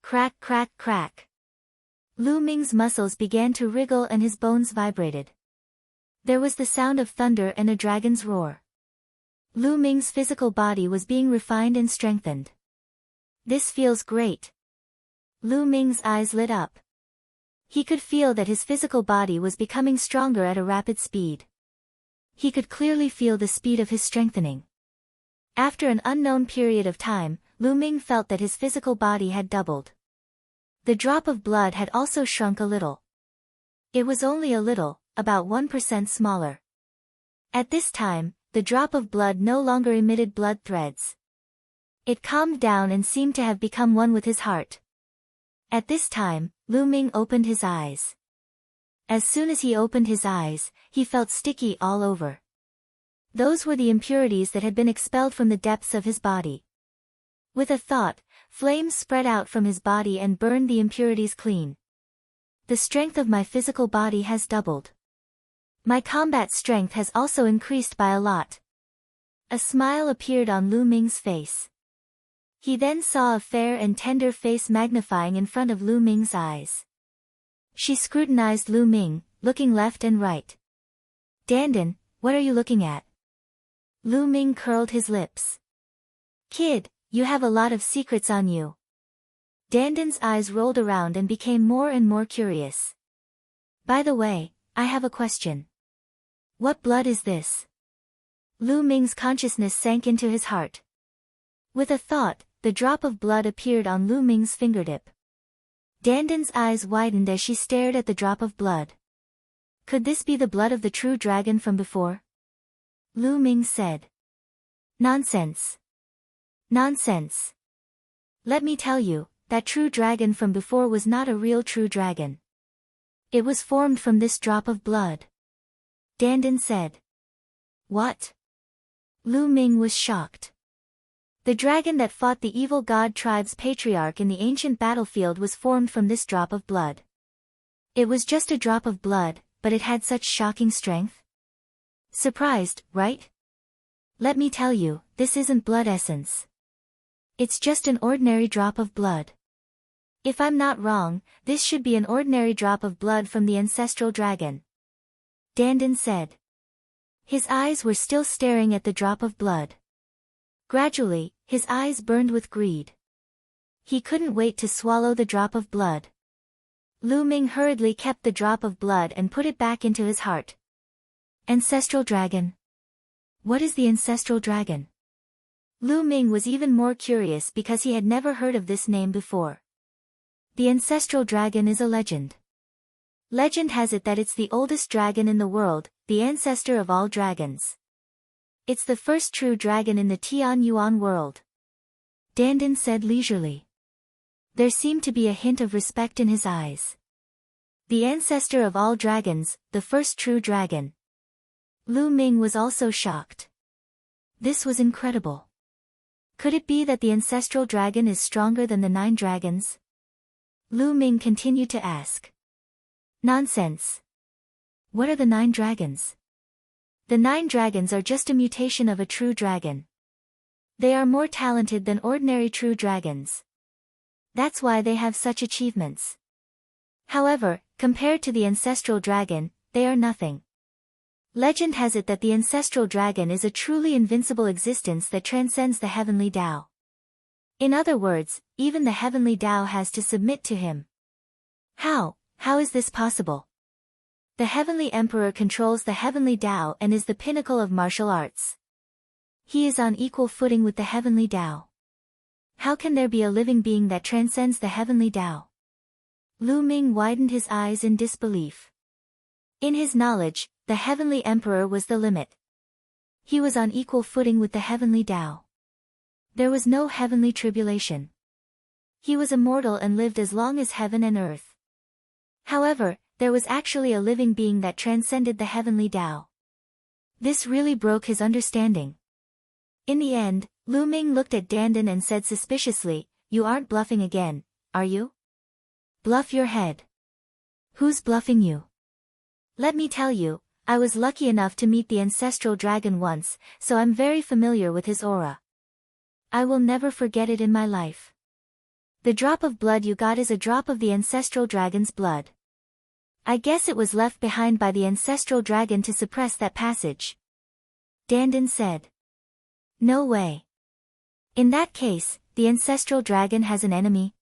Crack, crack, crack. Lu Ming's muscles began to wriggle and his bones vibrated. There was the sound of thunder and a dragon's roar. Lu Ming's physical body was being refined and strengthened. This feels great. Lu Ming's eyes lit up. He could feel that his physical body was becoming stronger at a rapid speed. He could clearly feel the speed of his strengthening. After an unknown period of time, Lu Ming felt that his physical body had doubled. The drop of blood had also shrunk a little. It was only a little, about 1% smaller. At this time, the drop of blood no longer emitted blood threads. It calmed down and seemed to have become one with his heart. At this time, Lu Ming opened his eyes. As soon as he opened his eyes, he felt sticky all over. Those were the impurities that had been expelled from the depths of his body. With a thought, flames spread out from his body and burned the impurities clean. The strength of my physical body has doubled. My combat strength has also increased by a lot. A smile appeared on Lu Ming's face. He then saw a fair and tender face magnifying in front of Lu Ming's eyes. She scrutinized Lu Ming, looking left and right. "Dandan, what are you looking at?" Lu Ming curled his lips. "Kid, you have a lot of secrets on you." Dandan's eyes rolled around and became more and more curious. "By the way, I have a question. What blood is this?" Lu Ming's consciousness sank into his heart. With a thought, the drop of blood appeared on Lu Ming's fingertip. Dandan's eyes widened as she stared at the drop of blood. Could this be the blood of the true dragon from before? Lu Ming said. "Nonsense. Nonsense. Let me tell you, that true dragon from before was not a real true dragon. It was formed from this drop of blood." Dandan said. "What?" Lu Ming was shocked. The dragon that fought the evil god tribe's patriarch in the ancient battlefield was formed from this drop of blood. It was just a drop of blood, but it had such shocking strength. Surprised, right? Let me tell you, this isn't blood essence. It's just an ordinary drop of blood. If I'm not wrong, this should be an ordinary drop of blood from the ancestral dragon." Dandan said. His eyes were still staring at the drop of blood. Gradually, his eyes burned with greed. He couldn't wait to swallow the drop of blood. Lu Ming hurriedly kept the drop of blood and put it back into his heart. Ancestral dragon. What is the ancestral dragon? Lu Ming was even more curious because he had never heard of this name before. The ancestral dragon is a legend. Legend has it that it's the oldest dragon in the world, the ancestor of all dragons. It's the first true dragon in the Tian Yuan world. Dandan said leisurely. There seemed to be a hint of respect in his eyes. The ancestor of all dragons, the first true dragon. Lu Ming was also shocked. This was incredible. Could it be that the ancestral dragon is stronger than the 9 dragons? Lu Ming continued to ask. Nonsense. What are the 9 dragons? The 9 dragons are just a mutation of a true dragon. They are more talented than ordinary true dragons. That's why they have such achievements. However, compared to the ancestral dragon, they are nothing. Legend has it that the ancestral dragon is a truly invincible existence that transcends the heavenly Tao. In other words, even the heavenly Tao has to submit to him. How is this possible? The Heavenly Emperor controls the Heavenly Tao and is the pinnacle of martial arts. He is on equal footing with the Heavenly Tao. How can there be a living being that transcends the Heavenly Tao? Lu Ming widened his eyes in disbelief. In his knowledge, the Heavenly Emperor was the limit. He was on equal footing with the Heavenly Tao. There was no heavenly tribulation. He was immortal and lived as long as heaven and earth. However, there was actually a living being that transcended the Heavenly Tao. This really broke his understanding. In the end, Lu Ming looked at Dandan and said suspiciously, "You aren't bluffing again, are you?" "Bluff your head. Who's bluffing you?" "Let me tell you, I was lucky enough to meet the ancestral dragon once, so I'm very familiar with his aura. I will never forget it in my life. The drop of blood you got is a drop of the ancestral dragon's blood. I guess it was left behind by the ancestral dragon to suppress that passage." Dandan said. "No way. In that case, the ancestral dragon has an enemy?"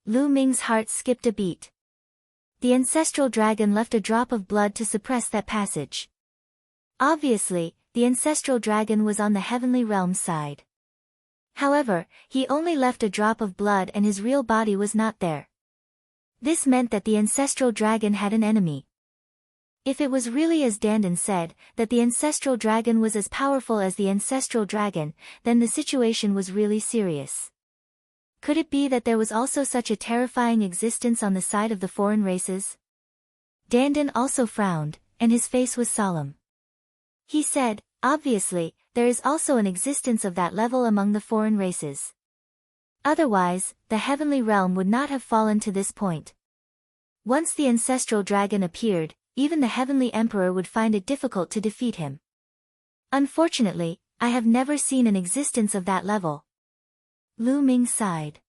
Lu Ming's heart skipped a beat. The ancestral dragon left a drop of blood to suppress that passage. Obviously, the ancestral dragon was on the heavenly realm's side. However, he only left a drop of blood and his real body was not there. This meant that the ancestral dragon had an enemy. If it was really as Dandan said, that the ancestral dragon was as powerful as the ancestral dragon, then the situation was really serious. Could it be that there was also such a terrifying existence on the side of the foreign races? Dandan also frowned, and his face was solemn. He said, "Obviously, there is also an existence of that level among the foreign races. Otherwise, the heavenly realm would not have fallen to this point. Once the ancestral dragon appeared, even the Heavenly Emperor would find it difficult to defeat him. Unfortunately, I have never seen an existence of that level." Lu Ming sighed.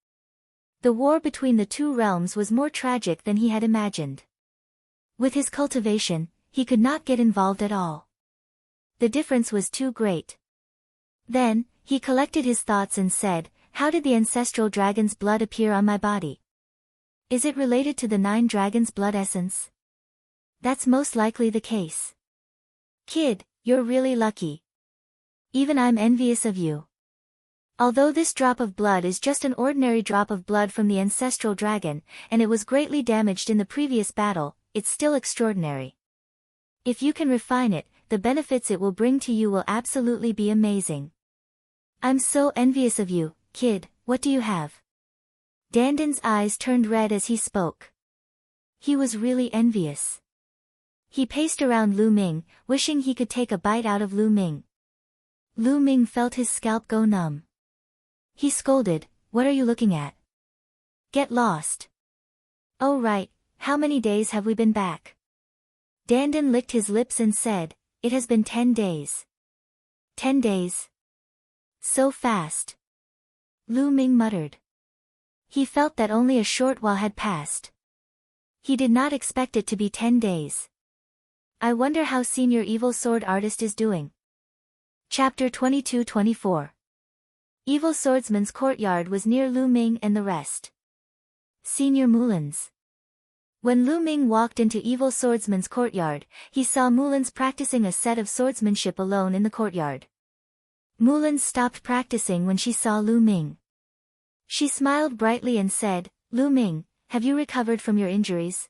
The war between the two realms was more tragic than he had imagined. With his cultivation, he could not get involved at all. The difference was too great. Then, he collected his thoughts and said, "How did the ancestral dragon's blood appear on my body? Is it related to the 9 dragons' blood essence? That's most likely the case. Kid, you're really lucky. Even I'm envious of you. Although this drop of blood is just an ordinary drop of blood from the ancestral dragon, and it was greatly damaged in the previous battle, it's still extraordinary. If you can refine it, the benefits it will bring to you will absolutely be amazing. I'm so envious of you, kid. What do you have?" Dandan's eyes turned red as he spoke. He was really envious. He paced around Lu Ming, wishing he could take a bite out of Lu Ming. Lu Ming felt his scalp go numb. He scolded, "What are you looking at? Get lost." "Oh right, how many days have we been back?" Dandan licked his lips and said, "It has been 10 days. 10 days? So fast." Lu Ming muttered. He felt that only a short while had passed. He did not expect it to be 10 days. I wonder how Senior Evil Sword Artist is doing. Chapter 22-24. Evil Swordsman's courtyard was near Lu Ming and the rest. Senior Mulin's. When Lu Ming walked into Evil Swordsman's courtyard, he saw Mulin's practicing a set of swordsmanship alone in the courtyard. Mulin stopped practicing when she saw Lu Ming. She smiled brightly and said, "Lu Ming, have you recovered from your injuries?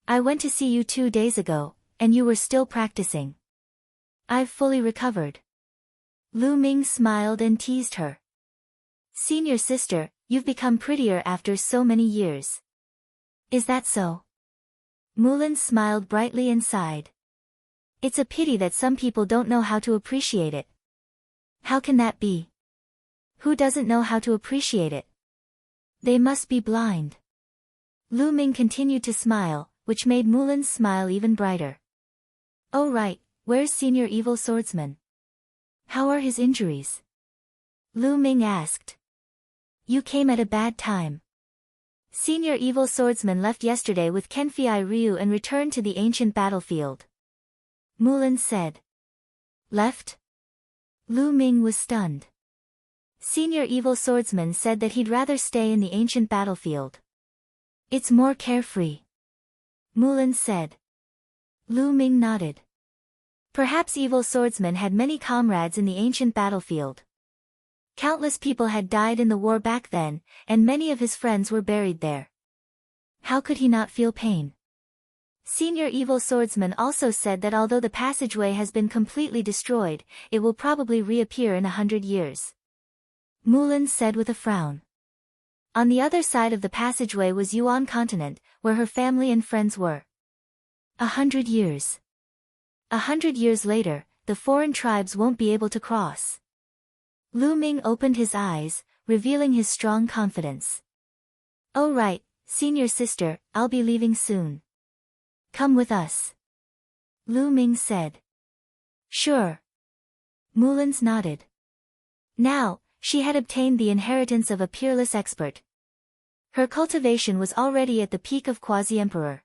I went to see you 2 days ago, and you were still practicing." "I've fully recovered." Lu Ming smiled and teased her. "Senior sister, you've become prettier after so many years." "Is that so?" Mulin smiled brightly and sighed. "It's a pity that some people don't know how to appreciate it." "How can that be? Who doesn't know how to appreciate it? They must be blind." Lu Ming continued to smile, which made Mulin's smile even brighter. "Oh right, where's Senior Evil Swordsman? How are his injuries?" Lu Ming asked. "You came at a bad time. Senior Evil Swordsman left yesterday with Kenfei Ryu and returned to the ancient battlefield." Mulin said. "Left?" Lu Ming was stunned. Senior Evil Swordsman said that he'd rather stay in the ancient battlefield. "It's more carefree," Mulin said. Lu Ming nodded. Perhaps Evil Swordsman had many comrades in the ancient battlefield. Countless people had died in the war back then, and many of his friends were buried there. How could he not feel pain? Senior Evil Swordsman also said that although the passageway has been completely destroyed, it will probably reappear in 100 years. Mulin said with a frown. On the other side of the passageway was Yuan continent, where her family and friends were. 100 years. 100 years later, the foreign tribes won't be able to cross. Lu Ming opened his eyes, revealing his strong confidence. "Oh right, senior sister, I'll be leaving soon. Come with us." Lu Ming said. "Sure." Mulin's nodded. Now, she had obtained the inheritance of a peerless expert. Her cultivation was already at the peak of quasi-emperor.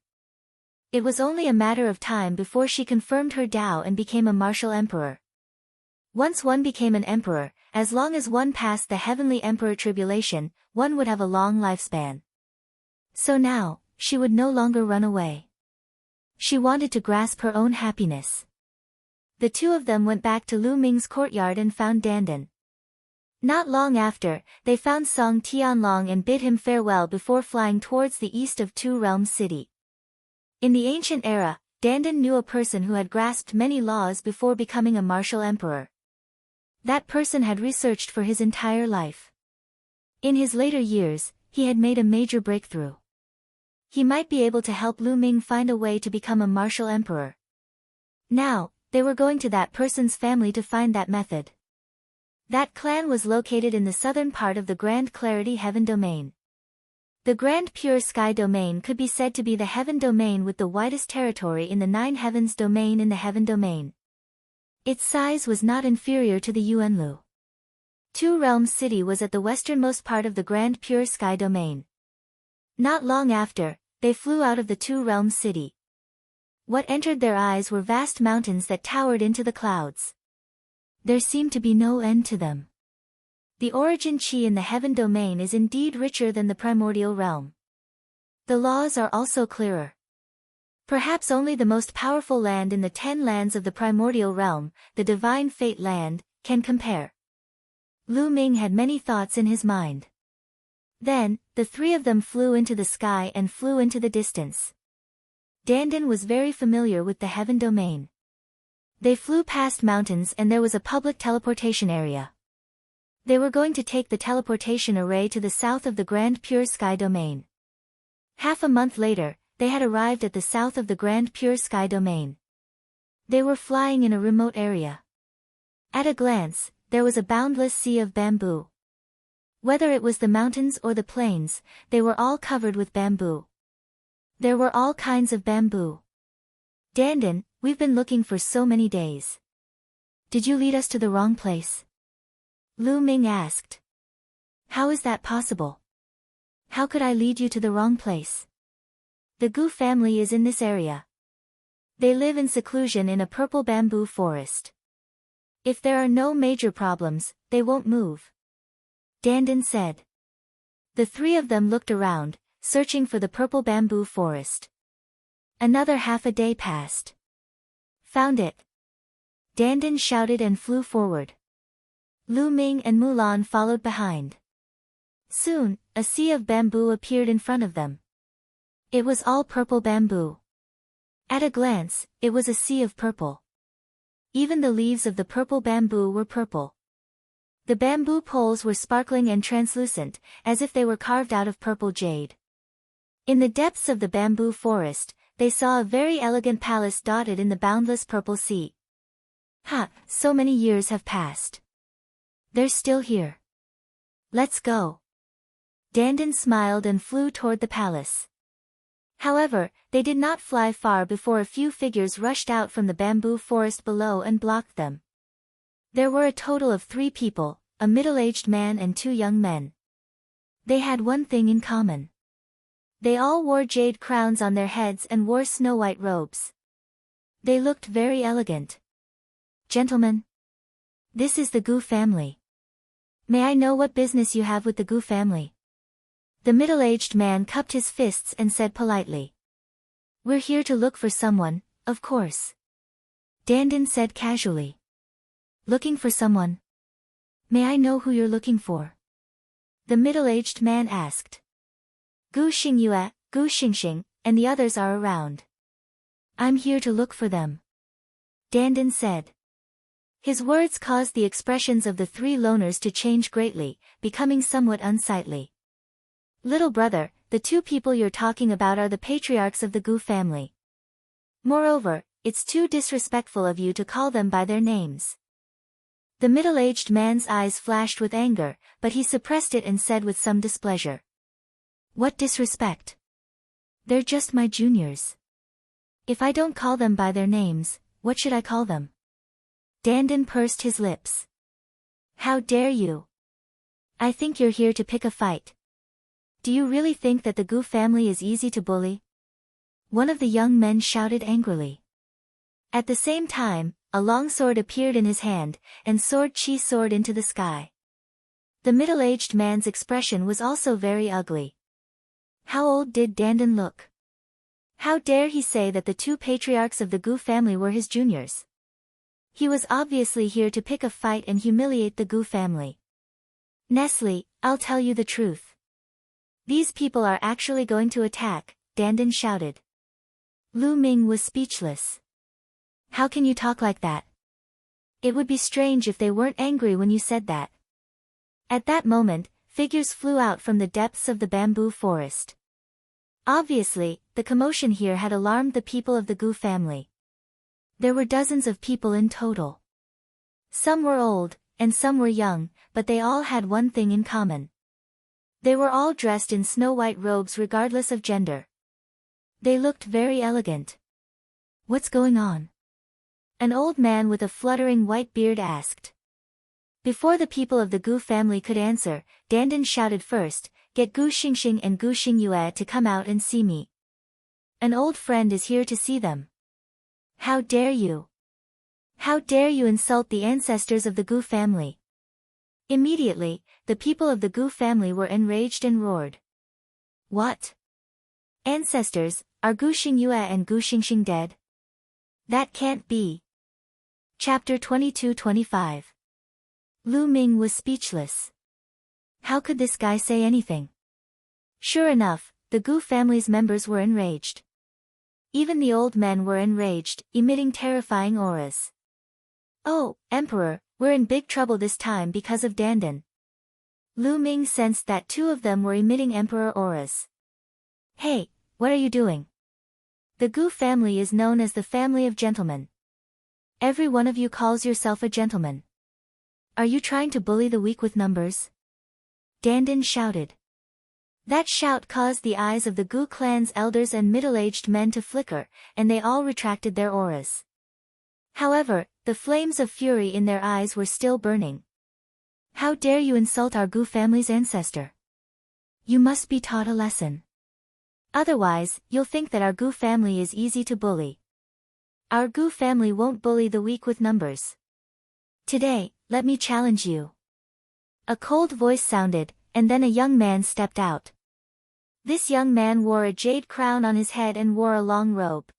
It was only a matter of time before she confirmed her Dao and became a martial emperor. Once one became an emperor, as long as one passed the heavenly emperor tribulation, one would have a long lifespan. So now, she would no longer run away. She wanted to grasp her own happiness. The two of them went back to Lu Ming's courtyard and found Dandan. Not long after, they found Song Tianlong and bid him farewell before flying towards the east of Two Realms City. In the ancient era, Dandan knew a person who had grasped many laws before becoming a martial emperor. That person had researched for his entire life. In his later years, he had made a major breakthrough. He might be able to help Lu Ming find a way to become a martial emperor. Now, they were going to that person's family to find that method. That clan was located in the southern part of the Grand Clarity Heaven Domain. The Grand Pure Sky Domain could be said to be the Heaven Domain with the widest territory in the 9 Heavens Domain in the Heaven Domain. Its size was not inferior to the Yuanlu. Two Realms city was at the westernmost part of the Grand Pure Sky domain. Not long after, they flew out of the Two Realms city. What entered their eyes were vast mountains that towered into the clouds. There seemed to be no end to them. The origin chi in the heaven domain is indeed richer than the primordial realm. The laws are also clearer. Perhaps only the most powerful land in the 10 lands of the primordial realm, the divine fate land, can compare. Lu Ming had many thoughts in his mind. Then, the three of them flew into the sky and flew into the distance. Dandan was very familiar with the heaven domain. They flew past mountains and there was a public teleportation area. They were going to take the teleportation array to the south of the Grand Pure Sky domain. Half a month later, they had arrived at the south of the Grand Pure Sky domain. They were flying in a remote area. At a glance, there was a boundless sea of bamboo. Whether it was the mountains or the plains, they were all covered with bamboo. There were all kinds of bamboo. Dandan, we've been looking for so many days. Did you lead us to the wrong place? Lu Ming asked. How is that possible? How could I lead you to the wrong place? The Gu family is in this area. They live in seclusion in a purple bamboo forest. If there are no major problems, they won't move. Dandan said. The three of them looked around, searching for the purple bamboo forest. Another half a day passed. Found it. Dandan shouted and flew forward. Lu Ming and Mulan followed behind. Soon, a sea of bamboo appeared in front of them. It was all purple bamboo. At a glance, it was a sea of purple. Even the leaves of the purple bamboo were purple. The bamboo poles were sparkling and translucent, as if they were carved out of purple jade. In the depths of the bamboo forest, they saw a very elegant palace dotted in the boundless purple sea. Ha, so many years have passed. They're still here. Let's go. Dandan smiled and flew toward the palace. However, they did not fly far before a few figures rushed out from the bamboo forest below and blocked them. There were a total of 3 people, a middle-aged man and 2 young men. They had one thing in common. They all wore jade crowns on their heads and wore snow-white robes. They looked very elegant. Gentlemen, this is the Gu family. May I know what business you have with the Gu family? The middle-aged man cupped his fists and said politely. We're here to look for someone, of course. Dandan said casually. Looking for someone? May I know who you're looking for? The middle-aged man asked. Gu Xingyue, Gu Xingxing, and the others are around. I'm here to look for them. Dandan said. His words caused the expressions of the 3 loners to change greatly, becoming somewhat unsightly. Little brother, the 2 people you're talking about are the patriarchs of the Gu family. Moreover, it's too disrespectful of you to call them by their names. The middle-aged man's eyes flashed with anger, but he suppressed it and said with some displeasure. What disrespect? They're just my juniors. If I don't call them by their names, what should I call them? Dandan pursed his lips. How dare you? I think you're here to pick a fight. Do you really think that the Gu family is easy to bully? One of the young men shouted angrily. At the same time, a long sword appeared in his hand, and sword chi soared into the sky. The middle-aged man's expression was also very ugly. How old did Dandan look? How dare he say that the 2 patriarchs of the Gu family were his juniors? He was obviously here to pick a fight and humiliate the Gu family. Nestle, I'll tell you the truth. These people are actually going to attack, Dandan shouted. Lu Ming was speechless. How can you talk like that? It would be strange if they weren't angry when you said that. At that moment, figures flew out from the depths of the bamboo forest. Obviously, the commotion here had alarmed the people of the Gu family. There were dozens of people in total. Some were old, and some were young, but they all had one thing in common. They were all dressed in snow-white robes regardless of gender. They looked very elegant. What's going on? An old man with a fluttering white beard asked. Before the people of the Gu family could answer, Dandan shouted first, "Get Gu Xingxing and Gu Xingyue to come out and see me. An old friend is here to see them. How dare you? How dare you insult the ancestors of the Gu family?" Immediately, the people of the Gu family were enraged and roared. "What? Ancestors, are Gu Xingyue and Gu Xingxing dead? That can't be." Chapter 22-25. Lu Ming was speechless. How could this guy say anything? Sure enough, the Gu family's members were enraged. Even the old men were enraged, emitting terrifying auras. "Oh, Emperor, we're in big trouble this time because of Dandan." Lu Ming sensed that two of them were emitting emperor auras. "Hey, what are you doing? The Gu family is known as the family of gentlemen. Every one of you calls yourself a gentleman. Are you trying to bully the weak with numbers?" Dandan shouted. That shout caused the eyes of the Gu clan's elders and middle-aged men to flicker, and they all retracted their auras. However, the flames of fury in their eyes were still burning. "How dare you insult our Gu family's ancestor? You must be taught a lesson. Otherwise, you'll think that our Gu family is easy to bully. Our Gu family won't bully the weak with numbers. Today, let me challenge you." A cold voice sounded, and then a young man stepped out. This young man wore a jade crown on his head and wore a long robe.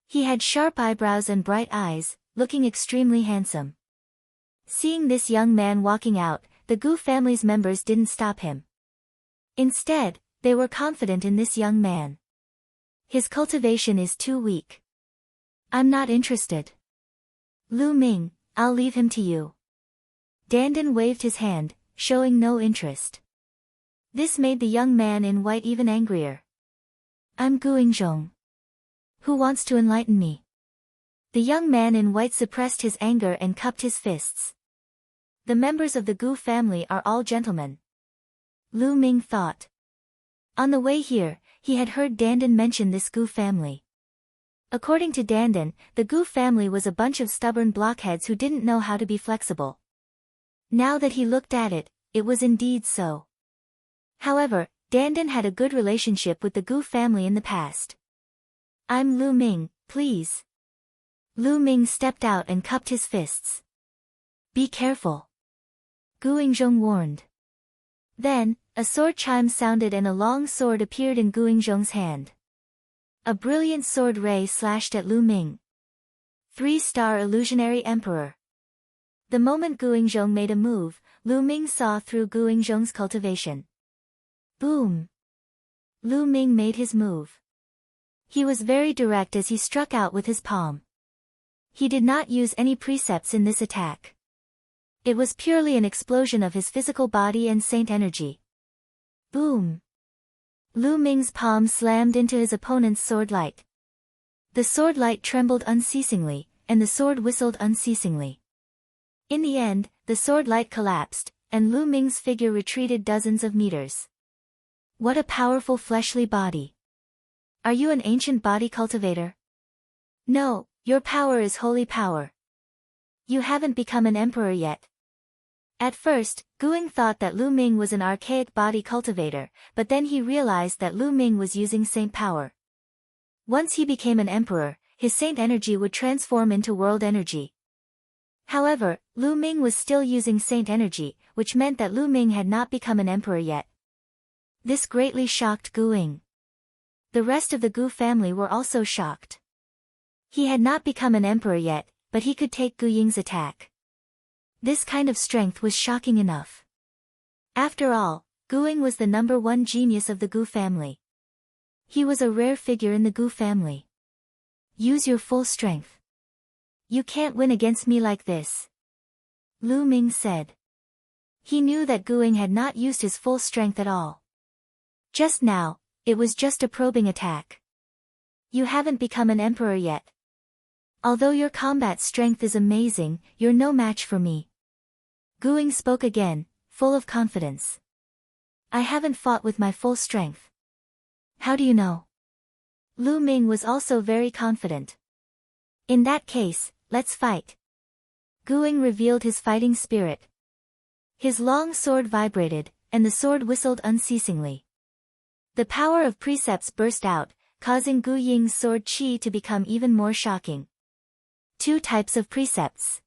He had sharp eyebrows and bright eyes, looking extremely handsome. Seeing this young man walking out, the Gu family's members didn't stop him. Instead, they were confident in this young man. "His cultivation is too weak. I'm not interested. Lu Ming, I'll leave him to you." Dandan waved his hand, showing no interest. This made the young man in white even angrier. "I'm Gu Yingzhong. Who wants to enlighten me?" The young man in white suppressed his anger and cupped his fists. The members of the Gu family are all gentlemen. Lu Ming thought. On the way here, he had heard Dandan mention this Gu family. According to Dandan, the Gu family was a bunch of stubborn blockheads who didn't know how to be flexible. Now that he looked at it, it was indeed so. However, Dandan had a good relationship with the Gu family in the past. "I'm Lu Ming, please." Lu Ming stepped out and cupped his fists. "Be careful," Gu Yingzhong warned. Then, a sword chime sounded and a long sword appeared in Gu Yingzhong's hand. A brilliant sword ray slashed at Lu Ming. 3-star illusionary emperor. The moment Gu Yingzhong made a move, Lu Ming saw through Gu Yingzhong's cultivation. Boom! Lu Ming made his move. He was very direct as he struck out with his palm. He did not use any precepts in this attack. It was purely an explosion of his physical body and saint energy. Boom! Lu Ming's palm slammed into his opponent's sword light. The sword light trembled unceasingly, and the sword whistled unceasingly. In the end, the sword light collapsed, and Lu Ming's figure retreated dozens of meters. What a powerful fleshly body! Are you an ancient body cultivator? No, your power is holy power. You haven't become an emperor yet. At first, Guing thought that Lu Ming was an archaic body cultivator, but then he realized that Lu Ming was using saint power. Once he became an emperor, his saint energy would transform into world energy. However, Lu Ming was still using saint energy, which meant that Lu Ming had not become an emperor yet. This greatly shocked Guing. The rest of the Gu family were also shocked. He had not become an emperor yet, but he could take Gu Ying's attack. This kind of strength was shocking enough. After all, Guing was the #1 genius of the Gu family. He was a rare figure in the Gu family. Use your full strength. You can't win against me like this, Lu Ming said. He knew that Guing had not used his full strength at all. Just now, it was just a probing attack. You haven't become an emperor yet. Although your combat strength is amazing, you're no match for me. Guing spoke again, full of confidence. I haven't fought with my full strength. How do you know? Lu Ming was also very confident. In that case, let's fight. Guing revealed his fighting spirit. His long sword vibrated, and the sword whistled unceasingly. The power of precepts burst out, causing Gu Ying's sword qi to become even more shocking. 2 types of precepts.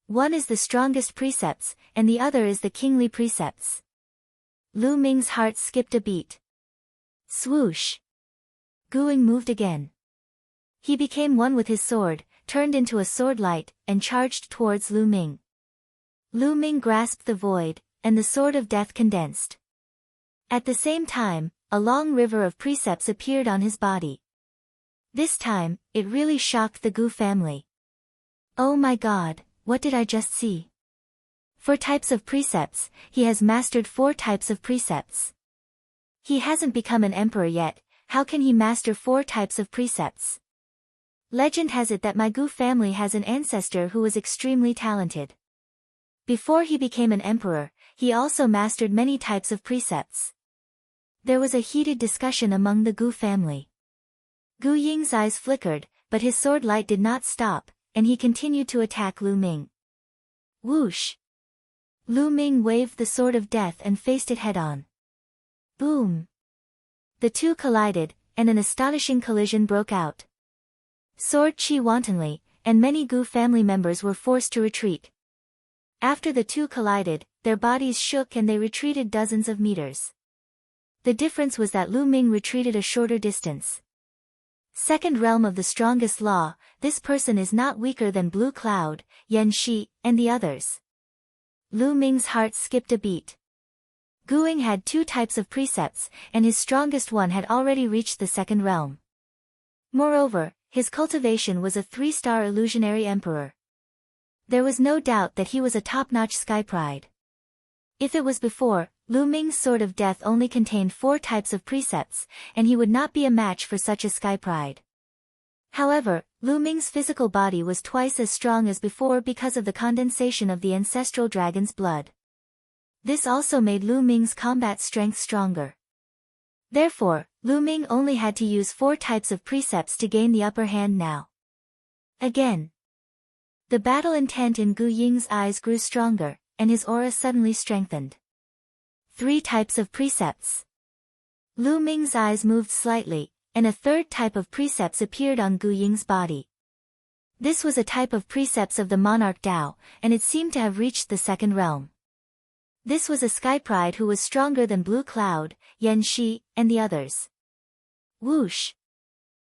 One is the strongest precepts, and the other is the kingly precepts. Lu Ming's heart skipped a beat. Swoosh! Gu Ying moved again. He became one with his sword, turned into a sword light, and charged towards Lu Ming. Lu Ming grasped the void, and the sword of death condensed. At the same time, a long river of precepts appeared on his body. This time, it really shocked the Gu family. Oh my god, what did I just see? 4 types of precepts, he has mastered 4 types of precepts. He hasn't become an emperor yet, how can he master 4 types of precepts? Legend has it that my Gu family has an ancestor who was extremely talented. Before he became an emperor, he also mastered many types of precepts. There was a heated discussion among the Gu family. Gu Ying's eyes flickered, but his sword light did not stop, and he continued to attack Lu Ming. Whoosh! Lu Ming waved the sword of death and faced it head-on. Boom! The two collided, and an astonishing collision broke out. Sword qi wantonly, and many Gu family members were forced to retreat. After the two collided, their bodies shook and they retreated dozens of meters. The difference was that Lu Ming retreated a shorter distance. Second realm of the strongest law, this person is not weaker than Blue Cloud, Yan Shi, and the others. Lu Ming's heart skipped a beat. Gu Ying had 2 types of precepts, and his strongest one had already reached the second realm. Moreover, his cultivation was a 3-star illusionary emperor. There was no doubt that he was a top-notch sky pride. If it was before, Lu Ming's sword of death only contained 4 types of precepts, and he would not be a match for such a sky pride. However, Lu Ming's physical body was twice as strong as before because of the condensation of the ancestral dragon's blood. This also made Lu Ming's combat strength stronger. Therefore, Lu Ming only had to use 4 types of precepts to gain the upper hand now. Again. The battle intent in Gu Ying's eyes grew stronger, and his aura suddenly strengthened. 3 types of precepts. Lu Ming's eyes moved slightly, and a 3rd type of precepts appeared on Gu Ying's body. This was a type of precepts of the monarch Dao, and it seemed to have reached the second realm. This was a sky pride who was stronger than Blue Cloud, Yan Shi, and the others. Whoosh!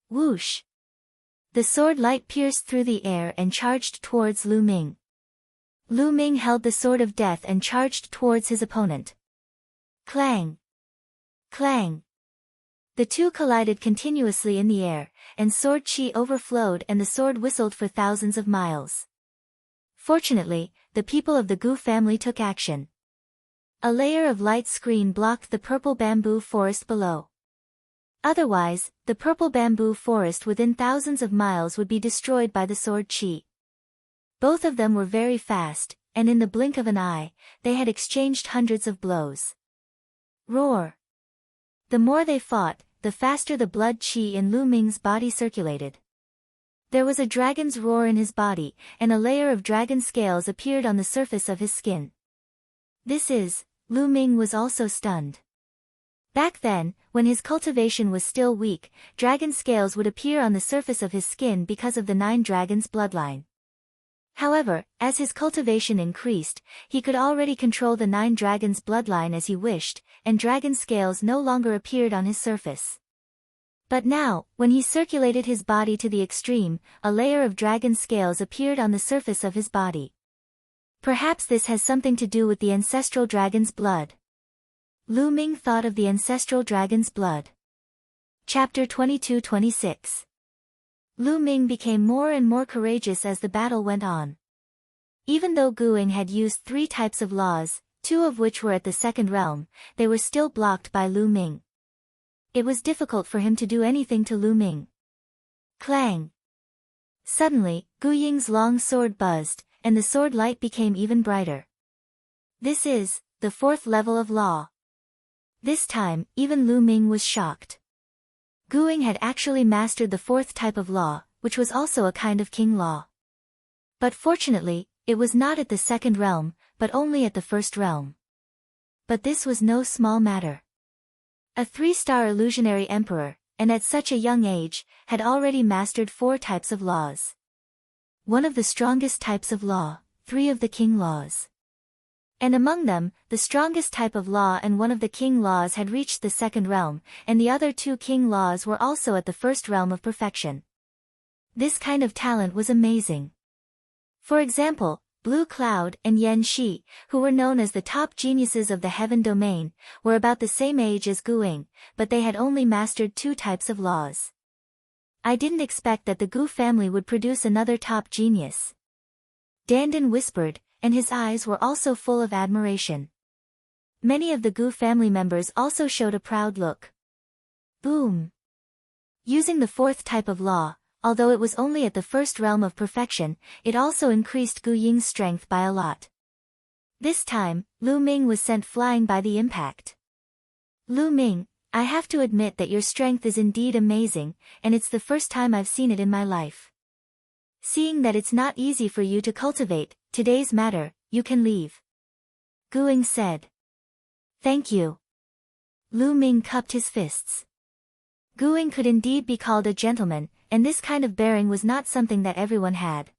Whoosh! The sword light pierced through the air and charged towards Lu Ming. Lu Ming held the sword of death and charged towards his opponent. Clang! Clang! The two collided continuously in the air, and sword qi overflowed and the sword whistled for thousands of miles. Fortunately, the people of the Gu family took action. A layer of light screen blocked the purple bamboo forest below. Otherwise, the purple bamboo forest within thousands of miles would be destroyed by the sword qi. Both of them were very fast, and in the blink of an eye, they had exchanged hundreds of blows. Roar! The more they fought, the faster the blood qi in Lu Ming's body circulated. There was a dragon's roar in his body, and a layer of dragon scales appeared on the surface of his skin. Lu Ming was also stunned. Back then, when his cultivation was still weak, dragon scales would appear on the surface of his skin because of the 9 dragons' bloodline. However, as his cultivation increased, he could already control the 9 dragons' bloodline as he wished, and dragon scales no longer appeared on his surface. But now, when he circulated his body to the extreme, a layer of dragon scales appeared on the surface of his body. Perhaps this has something to do with the ancestral dragon's blood. Lu Ming thought of the ancestral dragon's blood. Chapter 22-26. Lu Ming became more and more courageous as the battle went on. Even though Gu Ying had used 3 types of laws, 2 of which were at the second realm, they were still blocked by Lu Ming. It was difficult for him to do anything to Lu Ming. Clang! Suddenly, Gu Ying's long sword buzzed, and the sword light became even brighter. This is the 4th level of law. This time, even Lu Ming was shocked. Gu Ying had actually mastered the 4th type of law, which was also a kind of king law. But fortunately, it was not at the second realm, but only at the first realm. But this was no small matter. A 3-star illusionary emperor, and at such a young age, had already mastered 4 types of laws. One of the strongest types of law, 3 of the king laws. And among them, the strongest type of law and one of the king laws had reached the 2nd realm, and the other 2 king laws were also at the 1st realm of perfection. This kind of talent was amazing. For example, Blue Cloud and Yen Shi, who were known as the top geniuses of the heaven domain, were about the same age as Gu Ying, but they had only mastered 2 types of laws. I didn't expect that the Gu family would produce another top genius. Dandan whispered, and his eyes were also full of admiration. Many of the Gu family members also showed a proud look. Boom! Using the 4th type of law, although it was only at the 1st realm of perfection, it also increased Gu Ying's strength by a lot. This time, Lu Ming was sent flying by the impact. Lu Ming, I have to admit that your strength is indeed amazing, and it's the first time I've seen it in my life. Seeing that it's not easy for you to cultivate today's matter, you can leave. Gu Ying said. Thank you. Lu Ming cupped his fists. Gu Ying could indeed be called a gentleman, and this kind of bearing was not something that everyone had.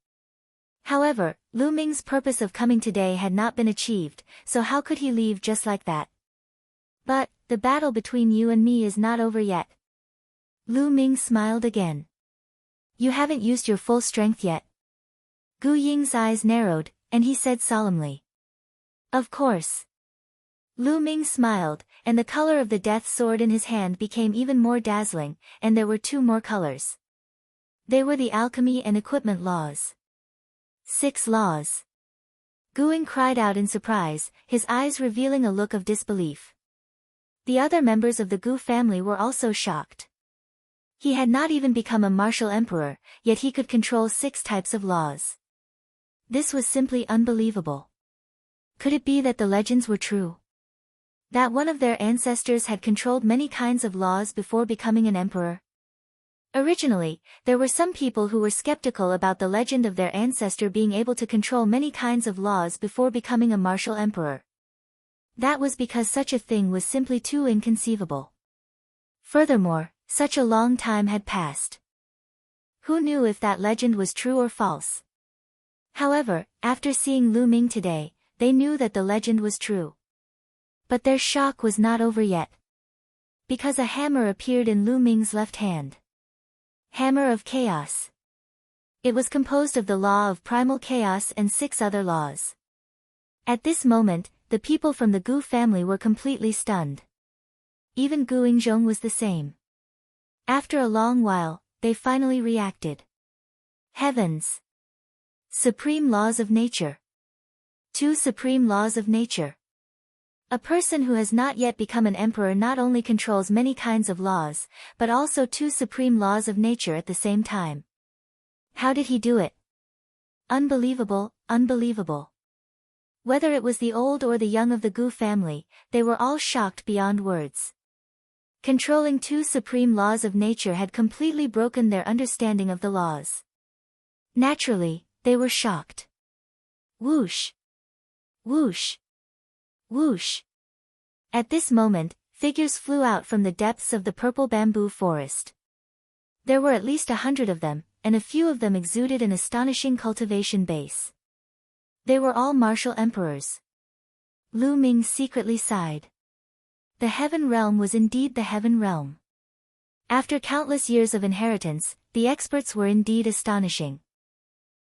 However, Lu Ming's purpose of coming today had not been achieved, so how could he leave just like that? But, the battle between you and me is not over yet. Lu Ming smiled again. You haven't used your full strength yet. Gu Ying's eyes narrowed, and he said solemnly. Of course. Lu Ming smiled, and the color of the death sword in his hand became even more dazzling, and there were 2 more colors. They were the alchemy and equipment laws. 6 laws. Gu Ying cried out in surprise, his eyes revealing a look of disbelief. The other members of the Gu family were also shocked. He had not even become a martial emperor, yet he could control 6 types of laws. This was simply unbelievable. Could it be that the legends were true? That one of their ancestors had controlled many kinds of laws before becoming an emperor? Originally, there were some people who were skeptical about the legend of their ancestor being able to control many kinds of laws before becoming a martial emperor. That was because such a thing was simply too inconceivable. Furthermore, such a long time had passed. Who knew if that legend was true or false? However, after seeing Lu Ming today, they knew that the legend was true. But their shock was not over yet. Because a hammer appeared in Lu Ming's left hand. Hammer of Chaos. It was composed of the law of primal chaos and 6 other laws. At this moment, the people from the Gu family were completely stunned. Even Gu Yingzhong was the same. After a long while, they finally reacted. Heavens! Supreme laws of nature. 2 supreme laws of nature. A person who has not yet become an emperor not only controls many kinds of laws, but also 2 supreme laws of nature at the same time. How did he do it? Unbelievable, unbelievable. Whether it was the old or the young of the Gu family, they were all shocked beyond words. Controlling 2 supreme laws of nature had completely broken their understanding of the laws. Naturally, they were shocked. Whoosh! Whoosh! Whoosh! At this moment, figures flew out from the depths of the purple bamboo forest. There were at least 100 of them, and a few of them exuded an astonishing cultivation base. They were all martial emperors. Lu Ming secretly sighed. The heaven realm was indeed the heaven realm. After countless years of inheritance, the experts were indeed astonishing.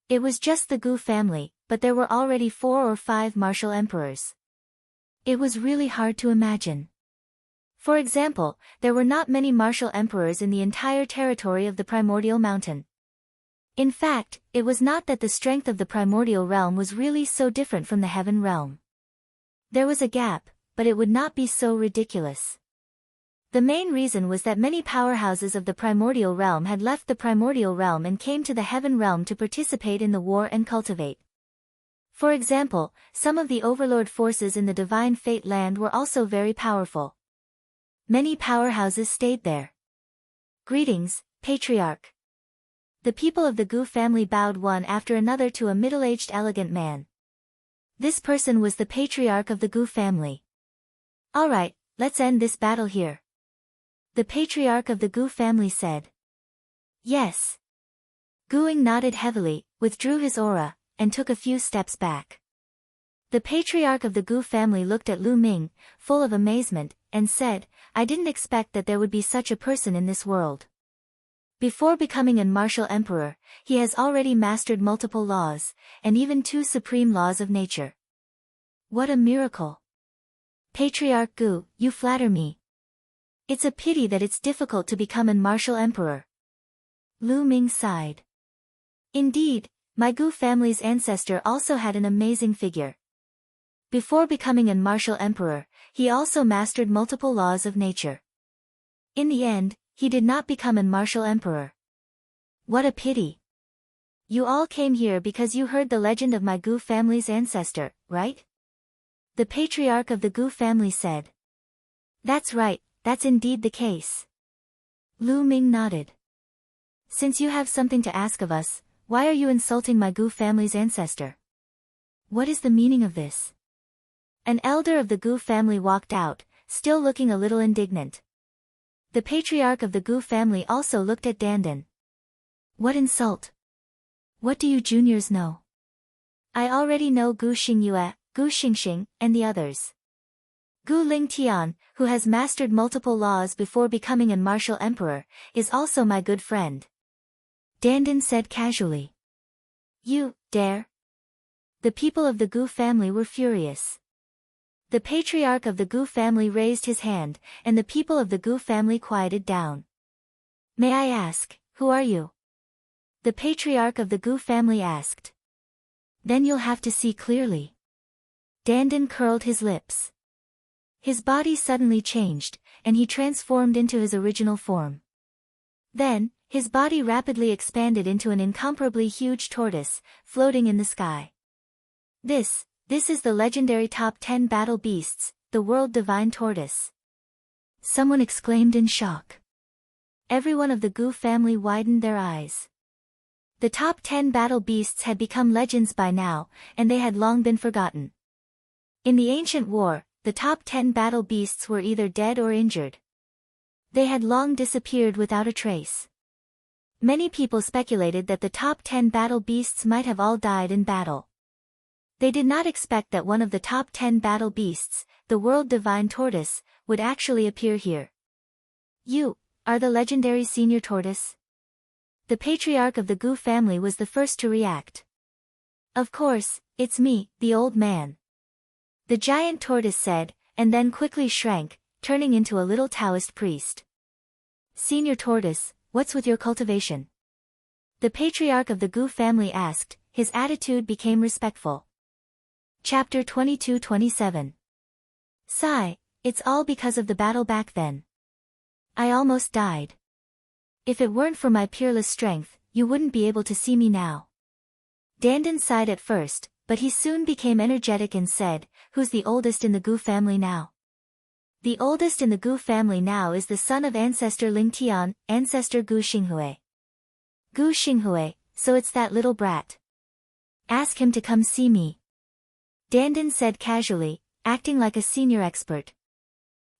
It was just the Gu family, but there were already 4 or 5 martial emperors. It was really hard to imagine. For example, there were not many martial emperors in the entire territory of the primordial mountain. In fact, it was not that the strength of the primordial realm was really so different from the heaven realm. There was a gap, but it would not be so ridiculous. The main reason was that many powerhouses of the primordial realm had left the primordial realm and came to the heaven realm to participate in the war and cultivate. For example, some of the overlord forces in the divine fate land were also very powerful. Many powerhouses stayed there. Greetings, Patriarch. The people of the Gu family bowed one after another to a middle-aged elegant man. This person was the patriarch of the Gu family. Alright, let's end this battle here. The patriarch of the Gu family said. Yes. Guing nodded heavily, withdrew his aura, and took a few steps back. The patriarch of the Gu family looked at Lu Ming, full of amazement, and said, I didn't expect that there would be such a person in this world. Before becoming an martial emperor, he has already mastered multiple laws, and even 2 supreme laws of nature. What a miracle! Patriarch Gu, you flatter me. It's a pity that it's difficult to become an martial emperor. Lu Ming sighed. Indeed, my Gu family's ancestor also had an amazing figure. Before becoming an martial emperor, he also mastered multiple laws of nature. In the end, he did not become an martial emperor. What a pity. You all came here because you heard the legend of my Gu family's ancestor, right? The patriarch of the Gu family said. That's right, that's indeed the case. Lu Ming nodded. Since you have something to ask of us, why are you insulting my Gu family's ancestor? What is the meaning of this? An elder of the Gu family walked out, still looking a little indignant. The patriarch of the Gu family also looked at Dandan. What insult? What do you juniors know? I already know Gu Xingyue, Gu Xingxing, and the others. Gu Lingtian, who has mastered multiple laws before becoming a martial emperor, is also my good friend. Dandan said casually. You dare? The people of the Gu family were furious. The patriarch of the Gu family raised his hand, and the people of the Gu family quieted down. May I ask, who are you? The patriarch of the Gu family asked. Then you'll have to see clearly. Dandan curled his lips. His body suddenly changed, and he transformed into his original form. Then, his body rapidly expanded into an incomparably huge tortoise, floating in the sky. This is the legendary top 10 battle beasts, the world divine tortoise. Someone exclaimed in shock. Everyone of the Gu family widened their eyes. The top 10 battle beasts had become legends by now, and they had long been forgotten. In the ancient war, the top 10 battle beasts were either dead or injured. They had long disappeared without a trace. Many people speculated that the top 10 battle beasts might have all died in battle. They did not expect that one of the top 10 battle beasts, the world divine tortoise, would actually appear here. You are the legendary senior tortoise? The patriarch of the Gu family was the first to react. Of course, it's me, the old man. The giant tortoise said, and then quickly shrank, turning into a little Taoist priest. Senior tortoise, what's with your cultivation? The patriarch of the Gu family asked, his attitude became respectful. Chapter 22-27. Sigh, it's all because of the battle back then. I almost died. If it weren't for my peerless strength, you wouldn't be able to see me now. Dandan sighed at first, but he soon became energetic and said, who's the oldest in the Gu family now? The oldest in the Gu family now is the son of ancestor Lingtian, ancestor Gu Xinghue. Gu Xinghue, so it's that little brat. Ask him to come see me. Dandan said casually, acting like a senior expert.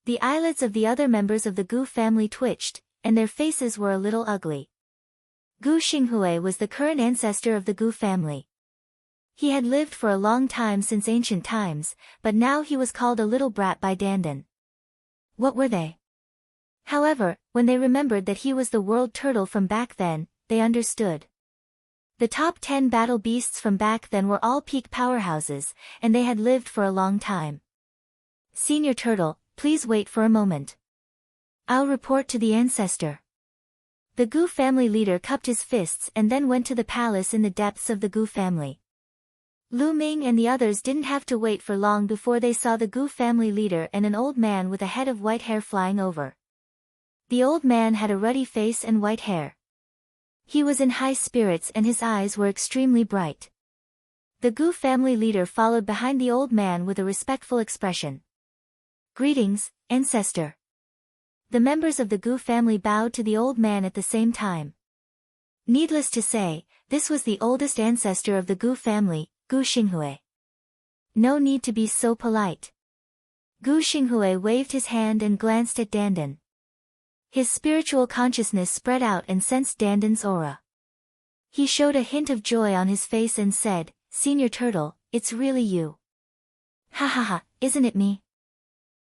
The eyelids of the other members of the Gu family twitched, and their faces were a little ugly. Gu Xinghue was the current ancestor of the Gu family. He had lived for a long time since ancient times, but now he was called a little brat by Dandan. What were they? However, when they remembered that he was the world turtle from back then, they understood. The top 10 battle beasts from back then were all peak powerhouses, and they had lived for a long time. Senior Turtle, please wait for a moment. I'll report to the ancestor. The Gu family leader cupped his fists and then went to the palace in the depths of the Gu family. Lu Ming and the others didn't have to wait for long before they saw the Gu family leader and an old man with a head of white hair flying over. The old man had a ruddy face and white hair. He was in high spirits and his eyes were extremely bright. The Gu family leader followed behind the old man with a respectful expression. Greetings, ancestor. The members of the Gu family bowed to the old man at the same time. Needless to say, this was the oldest ancestor of the Gu family, Gu Xinghue. no need to be so polite. Gu Xinghui waved his hand and glanced at Dandan. His spiritual consciousness spread out and sensed Dandan's aura. He showed a hint of joy on his face and said, "Senior Turtle, it's really you." "Ha ha ha, isn't it me?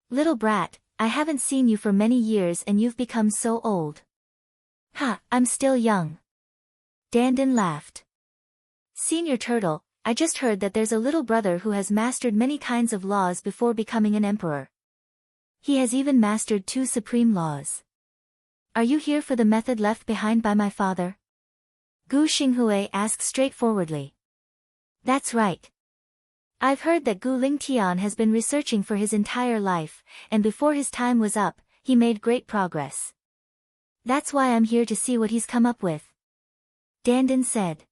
Little brat, I haven't seen you for many years and you've become so old." "Ha, I'm still young." Dandan laughed. "Senior Turtle, I just heard that there's a little brother who has mastered many kinds of laws before becoming an emperor. He has even mastered 2 supreme laws. Are you here for the method left behind by my father?" Gu Xinghui asked straightforwardly. "That's right. I've heard that Gu Lingtian has been researching for his entire life, and before his time was up, he made great progress. That's why I'm here to see what he's come up with," Dandan said.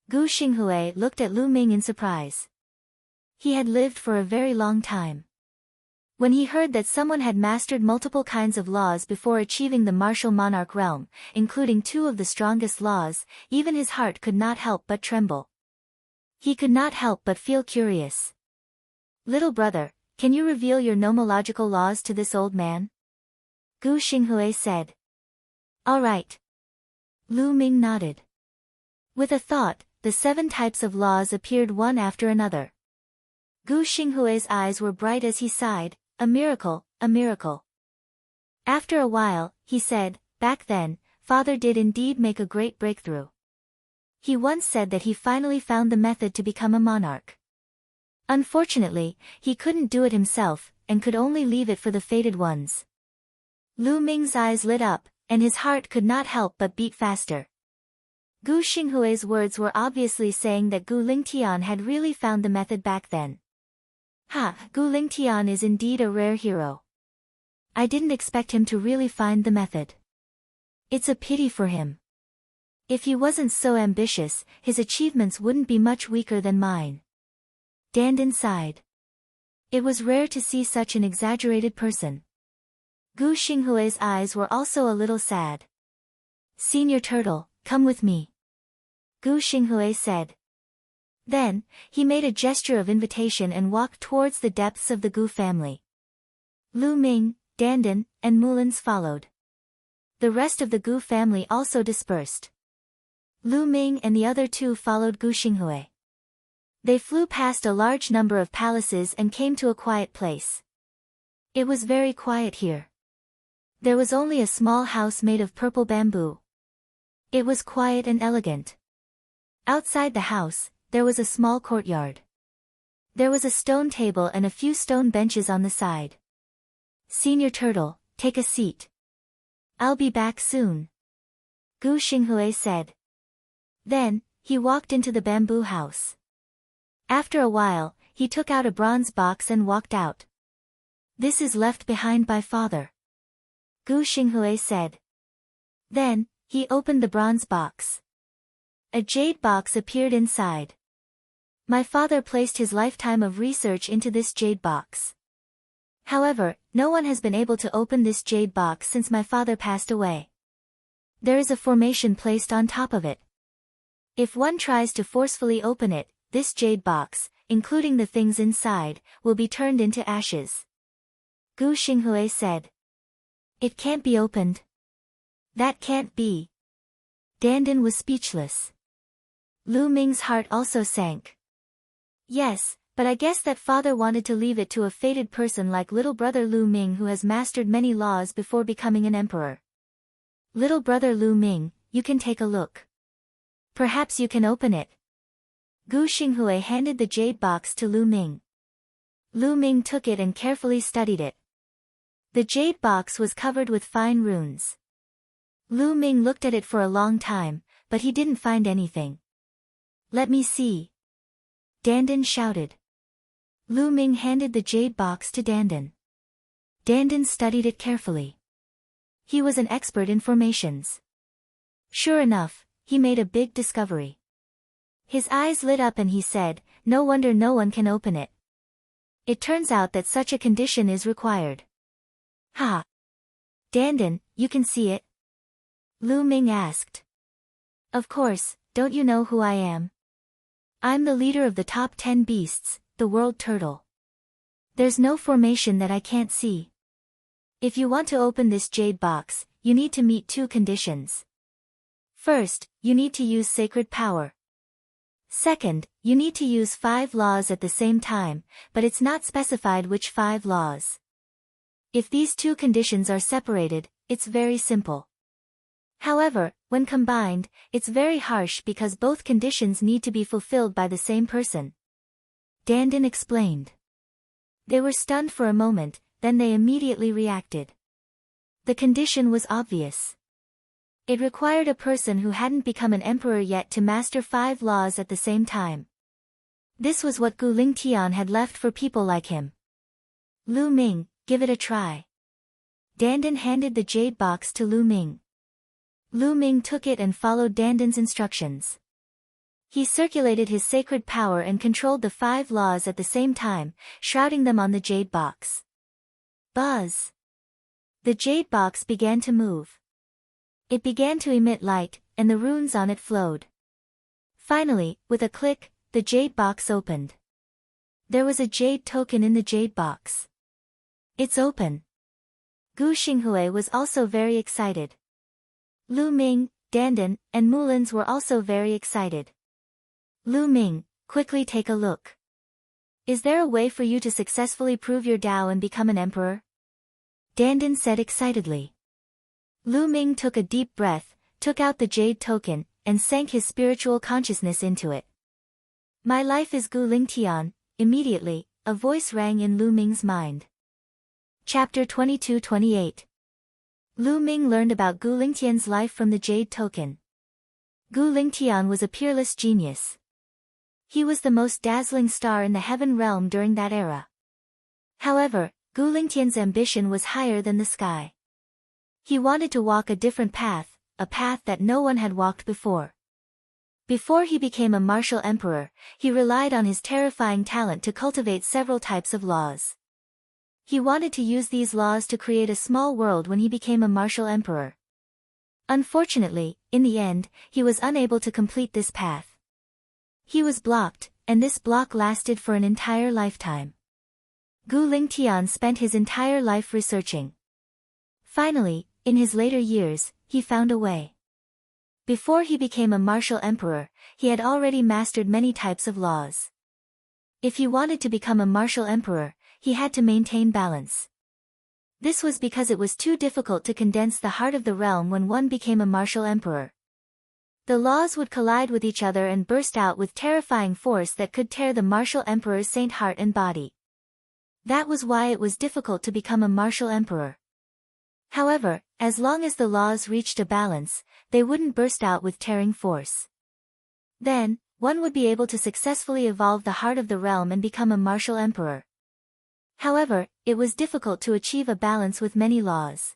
Gu Xinghui looked at Lu Ming in surprise. He had lived for a very long time. When he heard that someone had mastered multiple kinds of laws before achieving the martial monarch realm, including 2 of the strongest laws, even his heart could not help but tremble. He could not help but feel curious. "Little brother, can you reveal your nomological laws to this old man?" Gu Xinghui said. "All right." Lu Ming nodded. With a thought, the 7 types of laws appeared one after another. Gu Xinghui's eyes were bright as he sighed, "A miracle, a miracle." After a while, he said, "Back then, Father did indeed make a great breakthrough. He once said that he finally found the method to become a monarch. Unfortunately, he couldn't do it himself, and could only leave it for the fated ones." Lu Ming's eyes lit up, and his heart could not help but beat faster. Gu Xinghui's words were obviously saying that Gu Lingtian had really found the method back then. "Ha, Gu Lingtian is indeed a rare hero. I didn't expect him to really find the method. It's a pity for him. If he wasn't so ambitious, his achievements wouldn't be much weaker than mine." Dandan sighed. It was rare to see such an exaggerated person. Gu Xinghui's eyes were also a little sad. "Senior Turtle, come with me," Gu Xinghui said. Then, he made a gesture of invitation and walked towards the depths of the Gu family. Lu Ming, Dandan, and Mulins followed. The rest of the Gu family also dispersed. Lu Ming and the other 2 followed Gu Xinghui. They flew past a large number of palaces and came to a quiet place. It was very quiet here. There was only a small house made of purple bamboo. It was quiet and elegant. Outside the house, there was a small courtyard. There was a stone table and a few stone benches on the side. "Senior Turtle, take a seat. I'll be back soon," Gu Xinghui said. Then, he walked into the bamboo house. After a while, he took out a bronze box and walked out. "This is left behind by Father," Gu Xinghui said. Then, he opened the bronze box. A jade box appeared inside. "My father placed his lifetime of research into this jade box. However, no one has been able to open this jade box since my father passed away. There is a formation placed on top of it. If one tries to forcefully open it, this jade box, including the things inside, will be turned into ashes," Gu Xinghui said. "It can't be opened. That can't be." Dandan was speechless. Lu Ming's heart also sank. "Yes, but I guess that father wanted to leave it to a fated person like little brother Lu Ming who has mastered many laws before becoming an emperor. Little brother Lu Ming, you can take a look. Perhaps you can open it." Gu Xinghui handed the jade box to Lu Ming. Lu Ming took it and carefully studied it. The jade box was covered with fine runes. Lu Ming looked at it for a long time, but he didn't find anything. "Let me see," Dandan shouted. Lu Ming handed the jade box to Dandan. Dandan studied it carefully. He was an expert in formations. Sure enough, he made a big discovery. His eyes lit up and he said, "No wonder no one can open it. It turns out that such a condition is required." "Ha! Dandan, you can see it?" Lu Ming asked. "Of course, don't you know who I am? I'm the leader of the top 10 beasts, the world turtle. There's no formation that I can't see. If you want to open this jade box, you need to meet two conditions. First, you need to use sacred power. Second, you need to use 5 laws at the same time, but it's not specified which 5 laws. If these two conditions are separated, it's very simple. However, when combined, it's very harsh because both conditions need to be fulfilled by the same person. Dandin explained. They were stunned for a moment, then they immediately reacted. The condition was obvious. It required a person who hadn't become an emperor yet to master 5 laws at the same time. This was what Gu Lingtian had left for people like him. Lu Ming, give it a try. Dandin handed the jade box to Lu Ming. Lu Ming took it and followed Dandin's instructions. He circulated his sacred power and controlled the 5 laws at the same time, shrouding them on the jade box. Buzz! The jade box began to move. It began to emit light, and the runes on it flowed. Finally, with a click, the jade box opened. There was a jade token in the jade box. It's open. Gu Xinghui was also very excited. Lu Ming, Dandin, and Mulins were also very excited. Lu Ming, quickly take a look. Is there a way for you to successfully prove your Tao and become an emperor? Dandin said excitedly. Lu Ming took a deep breath, took out the jade token, and sank his spiritual consciousness into it. My life is Gu Lingtian. Immediately, a voice rang in Lu Ming's mind. Chapter 22-28. Lu Ming learned about Gu Lingtian's life from the jade token. Gu Lingtian was a peerless genius. He was the most dazzling star in the heaven realm during that era. However, Gu Lingtian's ambition was higher than the sky. He wanted to walk a different path, a path that no one had walked before. Before he became a martial emperor, he relied on his terrifying talent to cultivate several types of laws. He wanted to use these laws to create a small world when he became a martial emperor. Unfortunately, in the end, he was unable to complete this path. He was blocked, and this block lasted for an entire lifetime. Gu Lingtian spent his entire life researching. Finally, in his later years, he found a way. Before he became a martial emperor, he had already mastered many types of laws. If he wanted to become a martial emperor, he had to maintain balance. This was because it was too difficult to condense the heart of the realm when one became a martial emperor. The laws would collide with each other and burst out with terrifying force that could tear the martial emperor's saint heart and body. That was why it was difficult to become a martial emperor. However, as long as the laws reached a balance, they wouldn't burst out with tearing force. Then, one would be able to successfully evolve the heart of the realm and become a martial emperor. However, it was difficult to achieve a balance with many laws.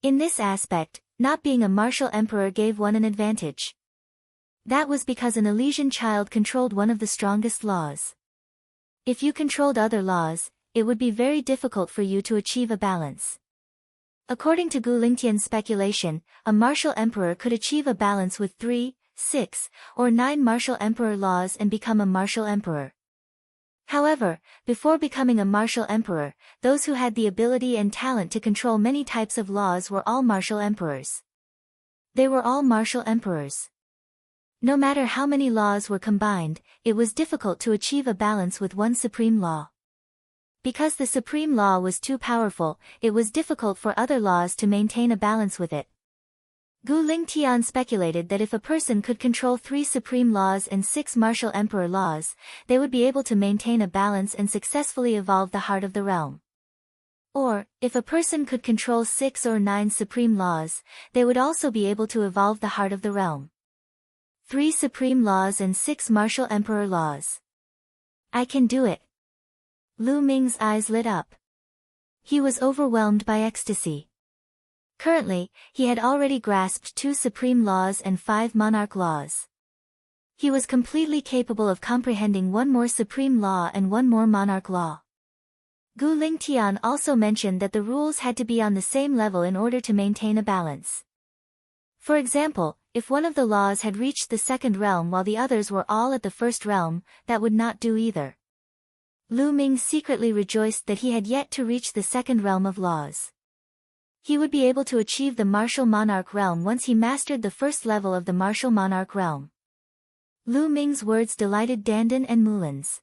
In this aspect, not being a martial emperor gave one an advantage. That was because an Elysian child controlled one of the strongest laws. If you controlled other laws, it would be very difficult for you to achieve a balance. According to Gu Lingtian's speculation, a martial emperor could achieve a balance with 3, 6, or 9 martial emperor laws and become a martial emperor. However, before becoming a martial emperor, those who had the ability and talent to control many types of laws were all martial emperors. They were all martial emperors. No matter how many laws were combined, it was difficult to achieve a balance with one supreme law. Because the supreme law was too powerful, it was difficult for other laws to maintain a balance with it. Gu Lingtian speculated that if a person could control 3 supreme laws and 6 martial emperor laws, they would be able to maintain a balance and successfully evolve the heart of the realm. Or, if a person could control 6 or 9 supreme laws, they would also be able to evolve the heart of the realm. 3 supreme laws and 6 martial emperor laws. I can do it. Lu Ming's eyes lit up. He was overwhelmed by ecstasy. Currently, he had already grasped 2 supreme laws and 5 monarch laws. He was completely capable of comprehending 1 more supreme law and 1 more monarch law. Gu Lingtian also mentioned that the rules had to be on the same level in order to maintain a balance. For example, if one of the laws had reached the second realm while the others were all at the first realm, that would not do either. Lu Ming secretly rejoiced that he had yet to reach the second realm of laws. He would be able to achieve the martial monarch realm once he mastered the first level of the martial monarch realm. Lu Ming's words delighted Dandan and Mulan's.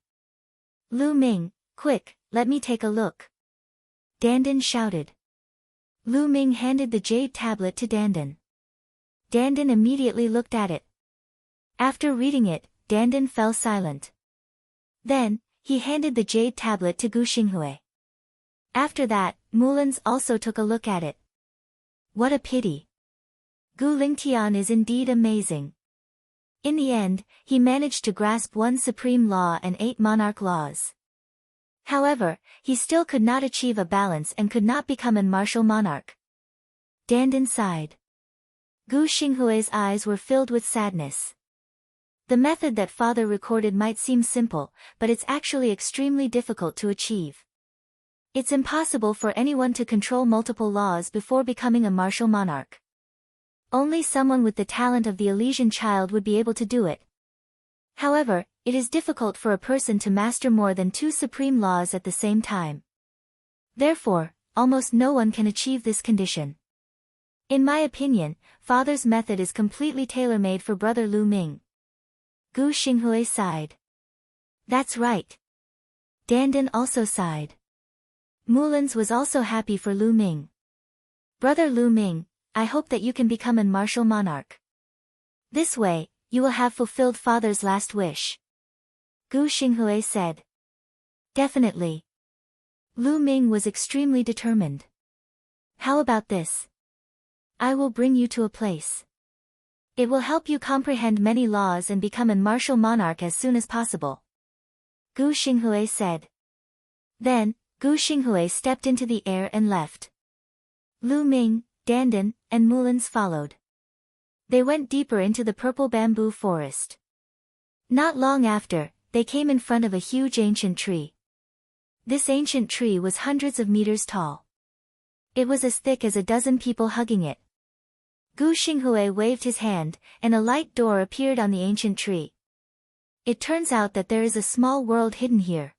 Lu Ming, quick, let me take a look. Dandan shouted. Lu Ming handed the jade tablet to Dandan. Dandan immediately looked at it. After reading it, Dandan fell silent. Then, he handed the jade tablet to Gu Xinghui. After that, Mulan's also took a look at it. What a pity. Gu Lingtian is indeed amazing. In the end, he managed to grasp one supreme law and 8 monarch laws. However, he still could not achieve a balance and could not become a martial monarch. Dandan sighed. Gu Xinghui's eyes were filled with sadness. The method that father recorded might seem simple, but it's actually extremely difficult to achieve. It's impossible for anyone to control multiple laws before becoming a martial monarch. Only someone with the talent of the Elysian child would be able to do it. However, it is difficult for a person to master more than 2 supreme laws at the same time. Therefore, almost no one can achieve this condition. In my opinion, father's method is completely tailor-made for brother Lu Ming. Gu Xinghui sighed. That's right. Dandan also sighed. Mulan's was also happy for Lu Ming. Brother Lu Ming, I hope that you can become a martial monarch. This way, you will have fulfilled father's last wish. Gu Xinghui said. Definitely. Lu Ming was extremely determined. How about this? I will bring you to a place. It will help you comprehend many laws and become a martial monarch as soon as possible. Gu Xinghui said. Then, Gu Xinghui stepped into the air and left. Lu Ming, Dandan, and Mulan's followed. They went deeper into the purple bamboo forest. Not long after, they came in front of a huge ancient tree. This ancient tree was hundreds of meters tall. It was as thick as a dozen people hugging it. Gu Xinghui waved his hand, and a light door appeared on the ancient tree. It turns out that there is a small world hidden here.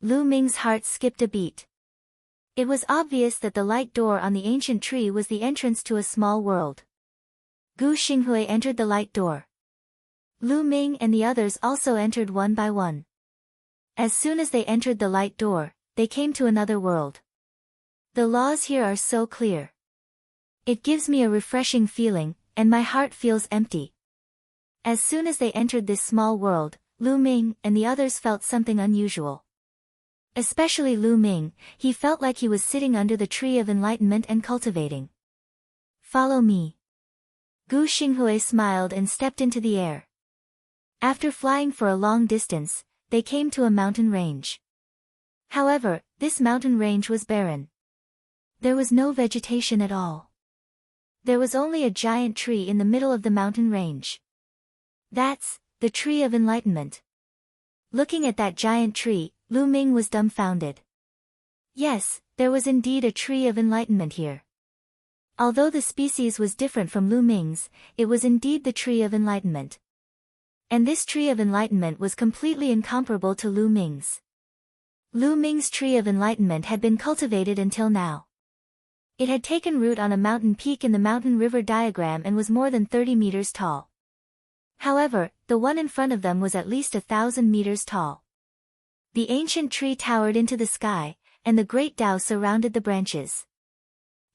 Lu Ming's heart skipped a beat. It was obvious that the light door on the ancient tree was the entrance to a small world. Gu Xinghui entered the light door. Lu Ming and the others also entered one by one. As soon as they entered the light door, they came to another world. The laws here are so clear. It gives me a refreshing feeling, and my heart feels empty. As soon as they entered this small world, Lu Ming and the others felt something unusual. Especially Lu Ming, he felt like he was sitting under the tree of enlightenment and cultivating. Follow me. Gu Xinghui smiled and stepped into the air. After flying for a long distance, they came to a mountain range. However, this mountain range was barren. There was no vegetation at all. There was only a giant tree in the middle of the mountain range. That's the tree of enlightenment. Looking at that giant tree, Lu Ming was dumbfounded. Yes, there was indeed a tree of enlightenment here. Although the species was different from Lu Ming's, it was indeed the tree of enlightenment. And this tree of enlightenment was completely incomparable to Lu Ming's. Lu Ming's tree of enlightenment had been cultivated until now. It had taken root on a mountain peak in the mountain river diagram and was more than 30 meters tall. However, the one in front of them was at least 1,000 meters tall. The ancient tree towered into the sky, and the great Tao surrounded the branches.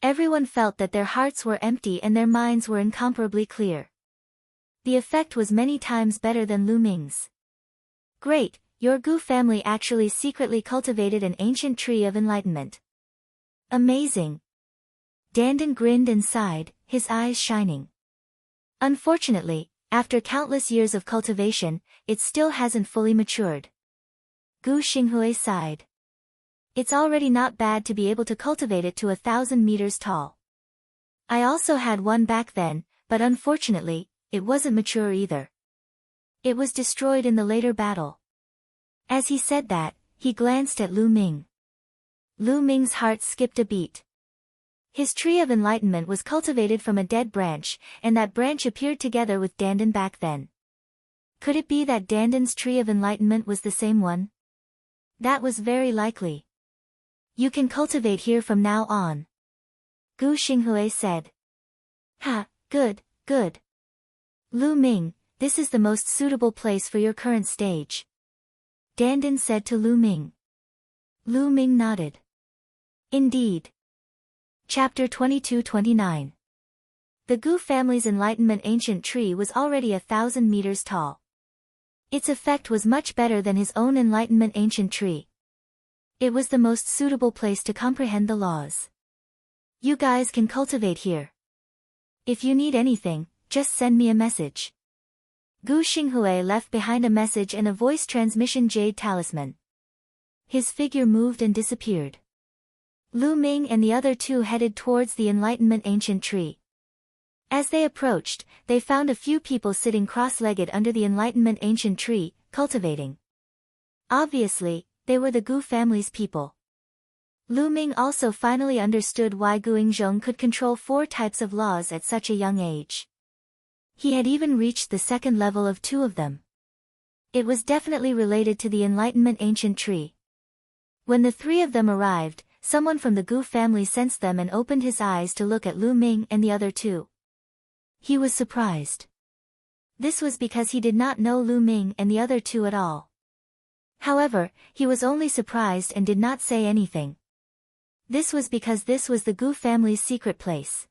Everyone felt that their hearts were empty and their minds were incomparably clear. The effect was many times better than Lu Ming's. Great, your Gu family actually secretly cultivated an ancient tree of enlightenment. Amazing. Dandan grinned and sighed, his eyes shining. Unfortunately, after countless years of cultivation, it still hasn't fully matured. Gu Xinghui sighed. It's already not bad to be able to cultivate it to 1,000 meters tall. I also had one back then, but unfortunately, it wasn't mature either. It was destroyed in the later battle. As he said that, he glanced at Lu Ming. Lu Ming's heart skipped a beat. His tree of enlightenment was cultivated from a dead branch, and that branch appeared together with Dandan back then. Could it be that Dandan's tree of enlightenment was the same one? That was very likely. You can cultivate here from now on. Gu Xinghui said. Ha, good, good. Lu Ming, this is the most suitable place for your current stage. Dandan said to Lu Ming. Lu Ming nodded. Indeed. Chapter 22-29. The Gu family's enlightenment ancient tree was already 1,000 meters tall. Its effect was much better than his own enlightenment ancient tree. It was the most suitable place to comprehend the laws. You guys can cultivate here. If you need anything, just send me a message. Gu Xinghui left behind a message and a voice transmission jade talisman. His figure moved and disappeared. Lu Ming and the other two headed towards the enlightenment ancient tree. As they approached, they found a few people sitting cross-legged under the enlightenment ancient tree, cultivating. Obviously, they were the Gu family's people. Lu Ming also finally understood why Gu Yingzhong could control 4 types of laws at such a young age. He had even reached the second level of 2 of them. It was definitely related to the enlightenment ancient tree. When the 3 of them arrived, someone from the Gu family sensed them and opened his eyes to look at Lu Ming and the other 2. He was surprised. This was because he did not know Lu Ming and the other 2 at all. However, he was only surprised and did not say anything. This was because this was the Gu family's secret place.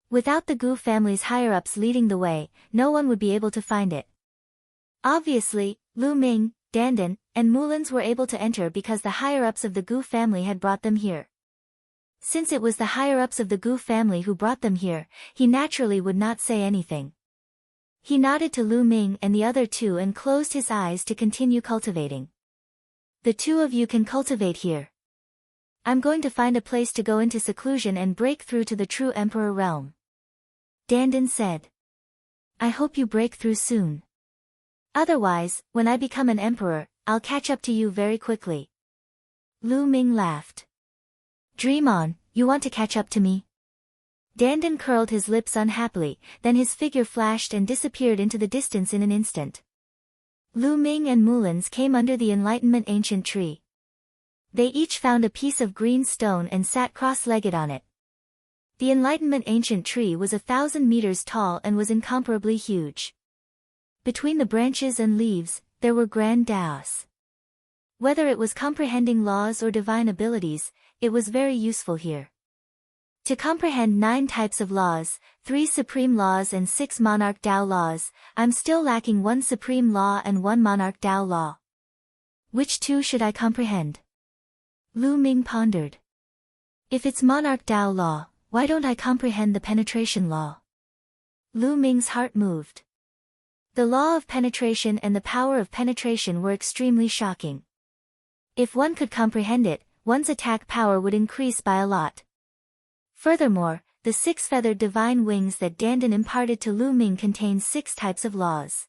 Without the Gu family's higher-ups leading the way, no one would be able to find it. Obviously, Lu Ming, Dandan, and Mulans were able to enter because the higher-ups of the Gu family had brought them here. Since it was the higher-ups of the Gu family who brought them here, he naturally would not say anything. He nodded to Lu Ming and the other 2 and closed his eyes to continue cultivating. The 2 of you can cultivate here. I'm going to find a place to go into seclusion and break through to the true Emperor realm. Dandan said. I hope you break through soon. Otherwise, when I become an emperor, I'll catch up to you very quickly. Lu Ming laughed. Dream on, you want to catch up to me? Dandan curled his lips unhappily, then his figure flashed and disappeared into the distance in an instant. Lu Ming and Mulans came under the enlightenment ancient tree. They each found a piece of green stone and sat cross-legged on it. The enlightenment ancient tree was 1,000 meters tall and was incomparably huge. Between the branches and leaves, there were grand daos. Whether it was comprehending laws or divine abilities, it was very useful here. To comprehend 9 types of laws, 3 supreme laws and 6 monarch Dao laws, I'm still lacking 1 supreme law and 1 monarch Dao law. Which 2 should I comprehend? Lu Ming pondered. If it's monarch Dao law, why don't I comprehend the penetration law? Lu Ming's heart moved. The law of penetration and the power of penetration were extremely shocking. If one could comprehend it, one's attack power would increase by a lot. Furthermore, the 6-feathered divine wings that Dandan imparted to Lu Ming contain 6 types of laws.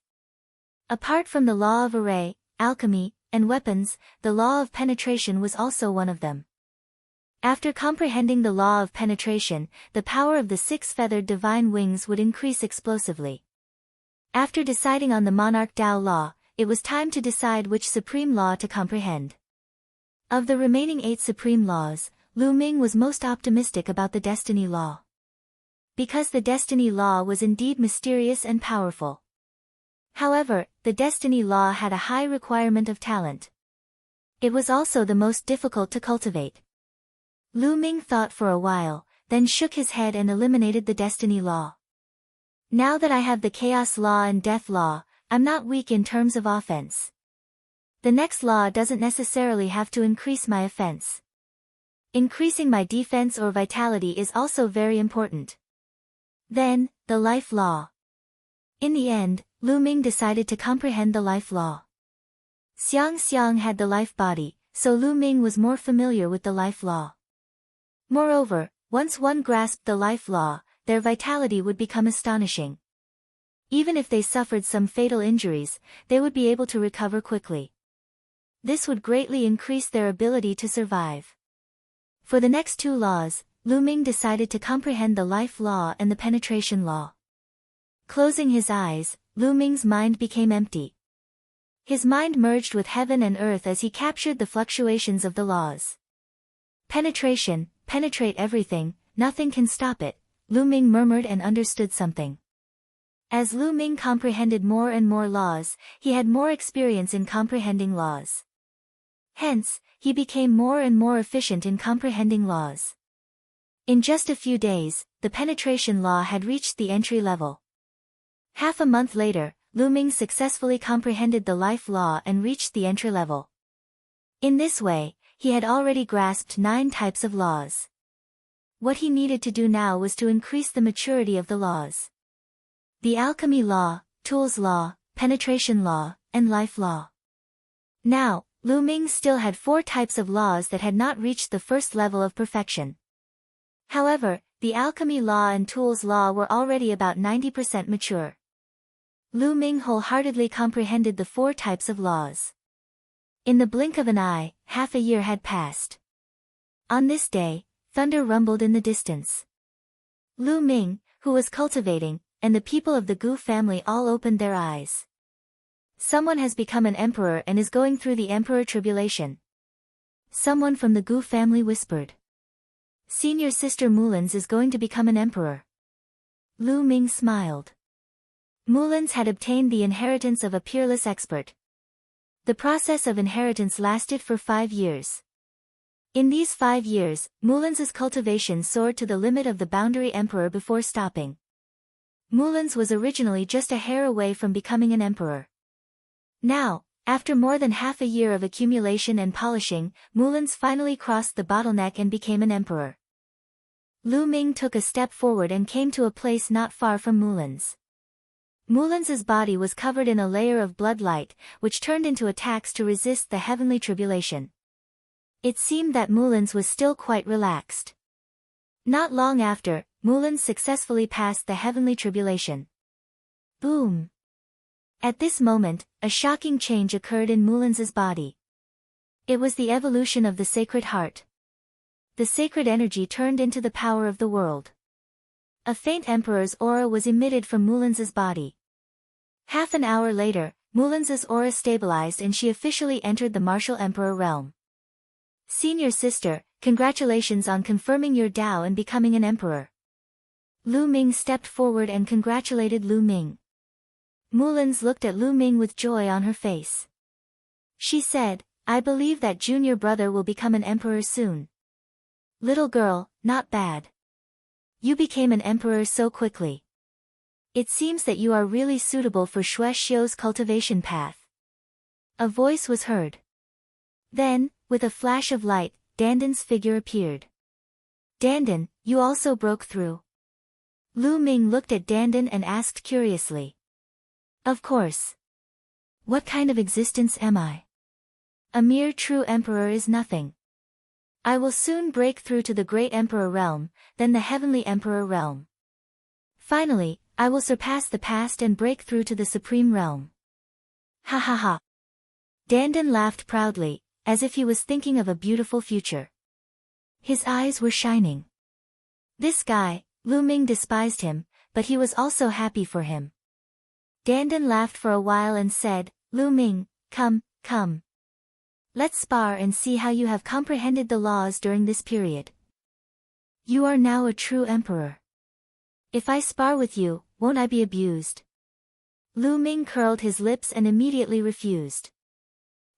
Apart from the law of array, alchemy, and weapons, the law of penetration was also one of them. After comprehending the law of penetration, the power of the 6-feathered divine wings would increase explosively. After deciding on the monarch Dao law, it was time to decide which supreme law to comprehend. Of the remaining 8 supreme laws, Lu Ming was most optimistic about the destiny law. Because the destiny law was indeed mysterious and powerful. However, the destiny law had a high requirement of talent. It was also the most difficult to cultivate. Lu Ming thought for a while, then shook his head and eliminated the destiny law. Now that I have the chaos law and death law, I'm not weak in terms of offense. The next law doesn't necessarily have to increase my offense. Increasing my defense or vitality is also very important. Then, the life law. In the end, Lu Ming decided to comprehend the life law. Xiang Xiang had the life body, so Lu Ming was more familiar with the life law. Moreover, once one grasped the life law, their vitality would become astonishing. Even if they suffered some fatal injuries, they would be able to recover quickly. This would greatly increase their ability to survive. For the next 2 laws, Lu Ming decided to comprehend the life law and the penetration law. Closing his eyes, Lu Ming's mind became empty. His mind merged with heaven and earth as he captured the fluctuations of the laws. Penetration, penetrate everything, nothing can stop it, Lu Ming murmured and understood something. As Lu Ming comprehended more and more laws, he had more experience in comprehending laws. Hence, he became more and more efficient in comprehending laws. In just a few days, the penetration law had reached the entry level. Half a month later, Lu Ming successfully comprehended the life law and reached the entry level. In this way, he had already grasped 9 types of laws. What he needed to do now was to increase the maturity of the laws. The alchemy law, tools law, penetration law, and life law. Now, Lu Ming still had 4 types of laws that had not reached the first level of perfection. However, the alchemy law and tools law were already about 90% mature. Lu Ming wholeheartedly comprehended the 4 types of laws. In the blink of an eye, half a year had passed. On this day, thunder rumbled in the distance. Lu Ming, who was cultivating, and the people of the Gu family all opened their eyes. Someone has become an emperor and is going through the emperor tribulation. Someone from the Gu family whispered. Senior sister Mulans is going to become an emperor. Lu Ming smiled. Mulans had obtained the inheritance of a peerless expert. The process of inheritance lasted for 5 years. In these 5 years, Mulans's cultivation soared to the limit of the boundary emperor before stopping. Mulans was originally just a hair away from becoming an emperor. Now, after more than half a year of accumulation and polishing, Mulans finally crossed the bottleneck and became an emperor. Lu Ming took a step forward and came to a place not far from Mulans. Mulans's body was covered in a layer of blood light, which turned into attacks to resist the heavenly tribulation. It seemed that Mulans was still quite relaxed. Not long after, Mulans successfully passed the heavenly tribulation. Boom! At this moment, a shocking change occurred in Mulans's body. It was the evolution of the sacred heart. The sacred energy turned into the power of the world. A faint emperor's aura was emitted from Mulans's body. Half an hour later, Mulans's aura stabilized and she officially entered the martial emperor realm. Senior sister, congratulations on confirming your Tao and becoming an emperor. Lu Ming stepped forward and congratulated Lu Ming. Mulans looked at Lu Ming with joy on her face. She said, I believe that junior brother will become an emperor soon. Little girl, not bad. You became an emperor so quickly. It seems that you are really suitable for Xue Xiu's cultivation path. A voice was heard. Then, with a flash of light, Dandan's figure appeared. Dandan, you also broke through. Lu Ming looked at Dandan and asked curiously. Of course. What kind of existence am I? A mere true emperor is nothing. I will soon break through to the great emperor realm, then the heavenly emperor realm. Finally, I will surpass the past and break through to the supreme realm. Ha ha ha. Dandan laughed proudly, as if he was thinking of a beautiful future. His eyes were shining. This guy, Lu Ming despised him, but he was also happy for him. Dandan laughed for a while and said, Lu Ming, come, come. Let's spar and see how you have comprehended the laws during this period. You are now a true emperor. If I spar with you, won't I be abused? Lu Ming curled his lips and immediately refused.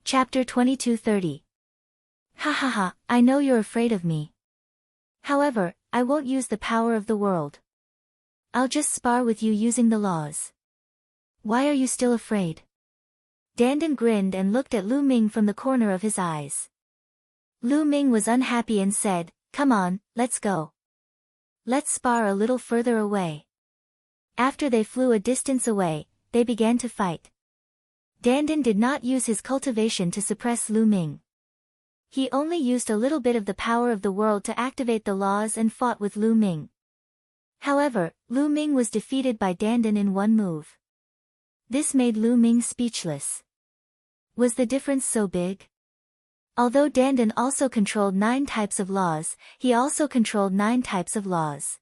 Chapter 22:30. Ha ha ha, I know you're afraid of me. However, I won't use the power of the world. I'll just spar with you using the laws. Why are you still afraid? Dandan grinned and looked at Lu Ming from the corner of his eyes. Lu Ming was unhappy and said, Come on, let's go. Let's spar a little further away. After they flew a distance away, they began to fight. Dandan did not use his cultivation to suppress Lu Ming. He only used a little bit of the power of the world to activate the laws and fought with Lu Ming. However, Lu Ming was defeated by Dandan in one move. This made Lu Ming speechless. Was the difference so big? Although Dandan also controlled 9 types of laws, he also controlled 9 types of laws.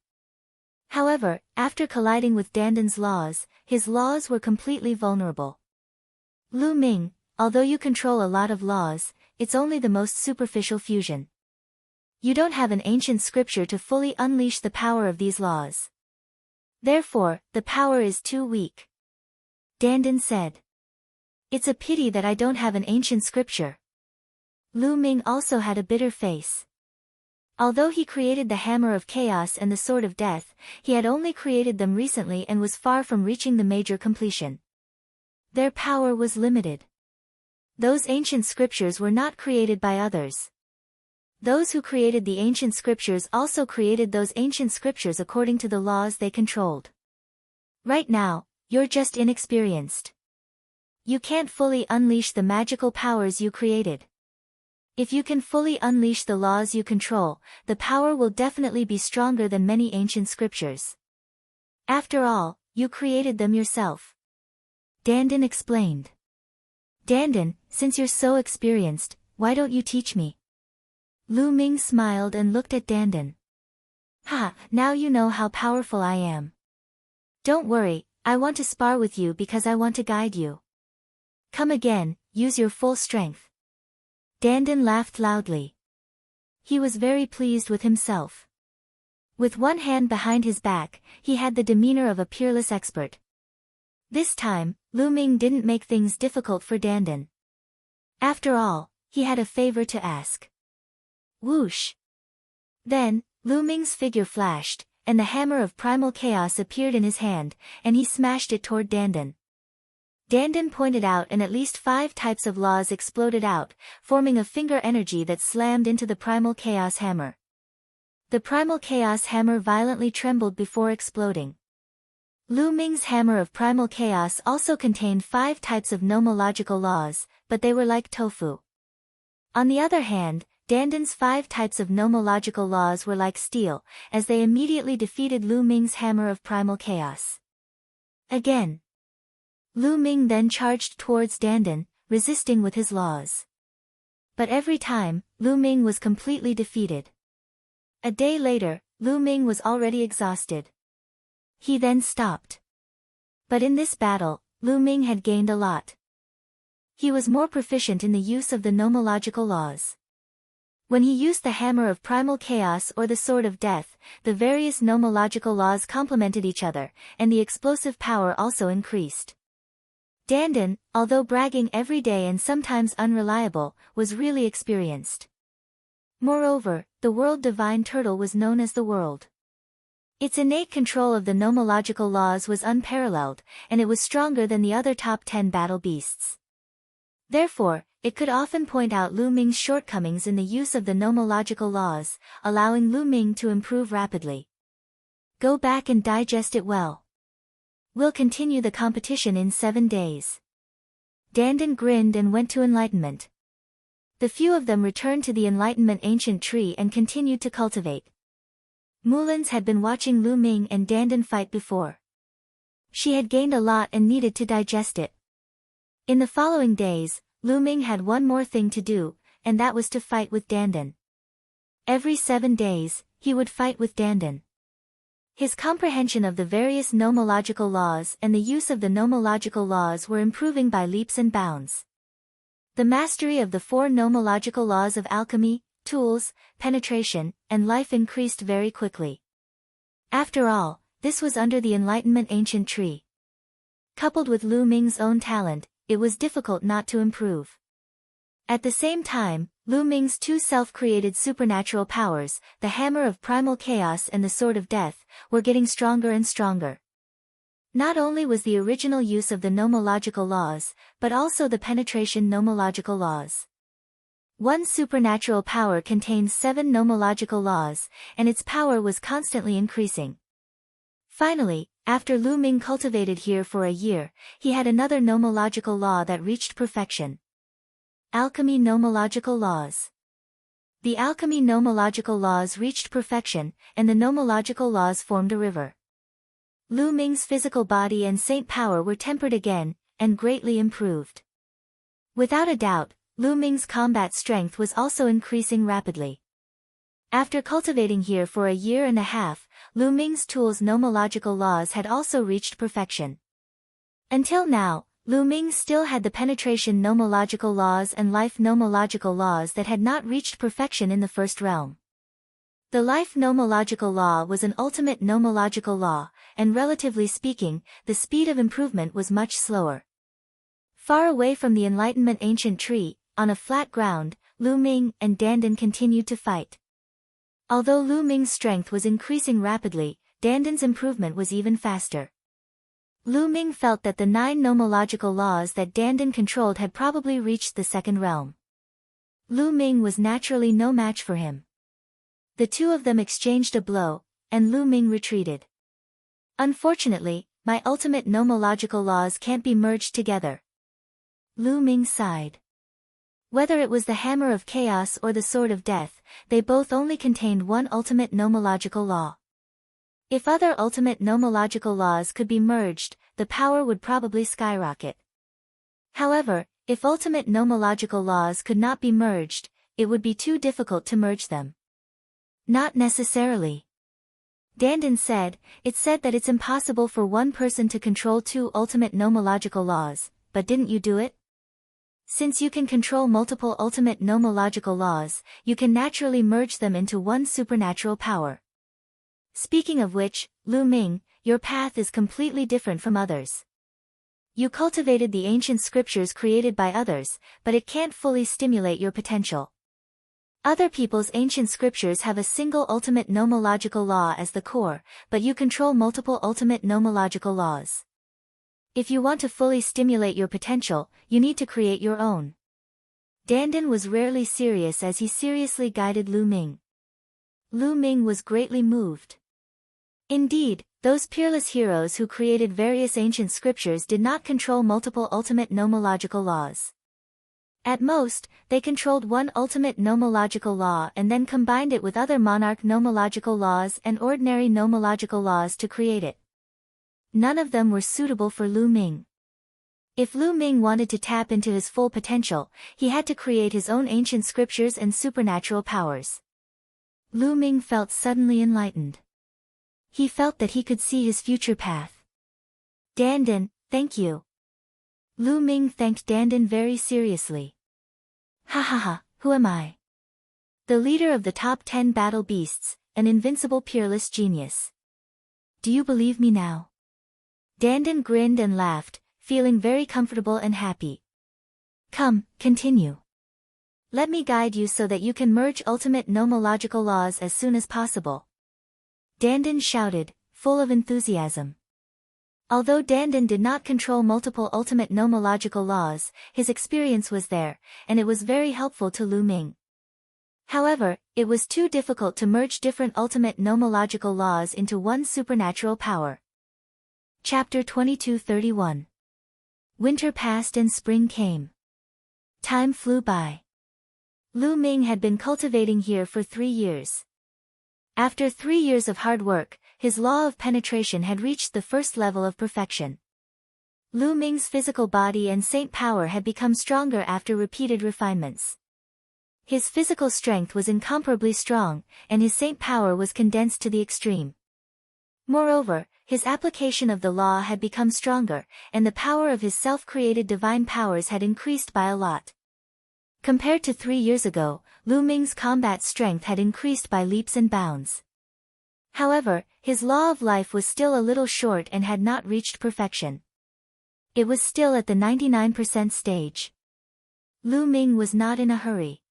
However, after colliding with Dandan's laws, his laws were completely vulnerable. Lu Ming, although you control a lot of laws, it's only the most superficial fusion. You don't have an ancient scripture to fully unleash the power of these laws. Therefore, the power is too weak. Dandan said. It's a pity that I don't have an ancient scripture. Lu Ming also had a bitter face. Although he created the Hammer of Chaos and the Sword of Death, he had only created them recently and was far from reaching the major completion. Their power was limited. Those ancient scriptures were not created by others. Those who created the ancient scriptures also created those ancient scriptures according to the laws they controlled. Right now, you're just inexperienced. You can't fully unleash the magical powers you created. If you can fully unleash the laws you control, the power will definitely be stronger than many ancient scriptures. After all, you created them yourself. Dandan explained. Dandan, since you're so experienced, why don't you teach me? Lu Ming smiled and looked at Dandan. Ha, now you know how powerful I am. Don't worry, I want to spar with you because I want to guide you. Come again, use your full strength. Dandan laughed loudly. He was very pleased with himself. With one hand behind his back, he had the demeanor of a peerless expert. This time, Lu Ming didn't make things difficult for Dandan. After all, he had a favor to ask. Whoosh! Then, Lu Ming's figure flashed, and the Hammer of Primal Chaos appeared in his hand, and he smashed it toward Dandan. Dandan pointed out and at least 5 types of laws exploded out, forming a finger energy that slammed into the Primal Chaos Hammer. The Primal Chaos Hammer violently trembled before exploding. Lu Ming's Hammer of Primal Chaos also contained 5 types of nomological laws, but they were like tofu. On the other hand, Dandan's 5 types of nomological laws were like steel, as they immediately defeated Lu Ming's Hammer of Primal Chaos. Again. Lu Ming then charged towards Dandan, resisting with his laws. But every time, Lu Ming was completely defeated. A day later, Lu Ming was already exhausted. He then stopped. But in this battle, Lu Ming had gained a lot. He was more proficient in the use of the nomological laws. When he used the Hammer of Primal Chaos or the Sword of Death, the various nomological laws complemented each other, and the explosive power also increased. Dandan, although bragging every day and sometimes unreliable, was really experienced. Moreover, the World Divine Turtle was known as the World. Its innate control of the nomological laws was unparalleled, and it was stronger than the other top 10 battle beasts. Therefore, it could often point out Lu Ming's shortcomings in the use of the nomological laws, allowing Lu Ming to improve rapidly. Go back and digest it well. We'll continue the competition in 7 days. Dandan grinned and went to enlightenment. The few of them returned to the enlightenment ancient tree and continued to cultivate. Mulans had been watching Lu Ming and Dandan fight before. She had gained a lot and needed to digest it. In the following days, Lu Ming had one more thing to do, and that was to fight with Dandan. Every 7 days, he would fight with Dandan. His comprehension of the various nomological laws and the use of the nomological laws were improving by leaps and bounds. The mastery of the 4 nomological laws of alchemy, tools, penetration, and life increased very quickly. After all, this was under the Enlightenment ancient tree. Coupled with Lu Ming's own talent, it was difficult not to improve. At the same time, Lu Ming's 2 self-created supernatural powers, the Hammer of Primal Chaos and the Sword of Death, were getting stronger and stronger. Not only was the original use of the nomological laws, but also the penetration nomological laws. One supernatural power contained 7 nomological laws, and its power was constantly increasing. Finally, after Lu Ming cultivated here for a year, he had another nomological law that reached perfection. Alchemy nomological laws. The alchemy nomological laws reached perfection, and the nomological laws formed a river. Lu Ming's physical body and saint power were tempered again, and greatly improved. Without a doubt, Lu Ming's combat strength was also increasing rapidly. After cultivating here for a year and a half, Lu Ming's tools' nomological laws had also reached perfection. Until now, Lu Ming still had the penetration nomological laws and life nomological laws that had not reached perfection in the first realm. The life nomological law was an ultimate nomological law, and relatively speaking, the speed of improvement was much slower. Far away from the Enlightenment ancient tree, on a flat ground, Lu Ming and Dandan continued to fight. Although Lu Ming's strength was increasing rapidly, Dandan's improvement was even faster. Lu Ming felt that the 9 nomological laws that Dandan controlled had probably reached the second realm. Lu Ming was naturally no match for him. The two of them exchanged a blow, and Lu Ming retreated. Unfortunately, my ultimate nomological laws can't be merged together. Lu Ming sighed. Whether it was the Hammer of Chaos or the Sword of Death, they both only contained one ultimate nomological law. If other ultimate nomological laws could be merged, the power would probably skyrocket. However, if ultimate nomological laws could not be merged, it would be too difficult to merge them. Not necessarily. Dandan said, "It's said that it's impossible for one person to control 2 ultimate nomological laws, but didn't you do it? Since you can control multiple ultimate nomological laws, you can naturally merge them into one supernatural power. Speaking of which, Lu Ming, your path is completely different from others. You cultivated the ancient scriptures created by others, but it can't fully stimulate your potential. Other people's ancient scriptures have a single ultimate nomological law as the core, but you control multiple ultimate nomological laws. If you want to fully stimulate your potential, you need to create your own." Dandan was rarely serious as he seriously guided Lu Ming. Lu Ming was greatly moved. Indeed, those peerless heroes who created various ancient scriptures did not control multiple ultimate nomological laws. At most, they controlled one ultimate nomological law and then combined it with other monarch nomological laws and ordinary nomological laws to create it. None of them were suitable for Lu Ming. If Lu Ming wanted to tap into his full potential, he had to create his own ancient scriptures and supernatural powers. Lu Ming felt suddenly enlightened. He felt that he could see his future path. "Dandan, thank you." Lu Ming thanked Dandan very seriously. "Ha ha ha, who am I? The leader of the top 10 battle beasts, an invincible peerless genius. Do you believe me now?" Dandan grinned and laughed, feeling very comfortable and happy. "Come, continue. Let me guide you so that you can merge ultimate nomological laws as soon as possible." Dandan shouted, full of enthusiasm. Although Dandan did not control multiple ultimate nomological laws, his experience was there, and it was very helpful to Lu Ming. However, it was too difficult to merge different ultimate nomological laws into one supernatural power. Chapter 2231. Winter passed and spring came. Time flew by. Lu Ming had been cultivating here for 3 years. After 3 years of hard work, his law of penetration had reached the first level of perfection. Lu Ming's physical body and saint power had become stronger after repeated refinements. His physical strength was incomparably strong, and his saint power was condensed to the extreme. Moreover, his application of the law had become stronger, and the power of his self-created divine powers had increased by a lot. Compared to 3 years ago, Lu Ming's combat strength had increased by leaps and bounds. However, his law of life was still a little short and had not reached perfection. It was still at the 99% stage. Lu Ming was not in a hurry.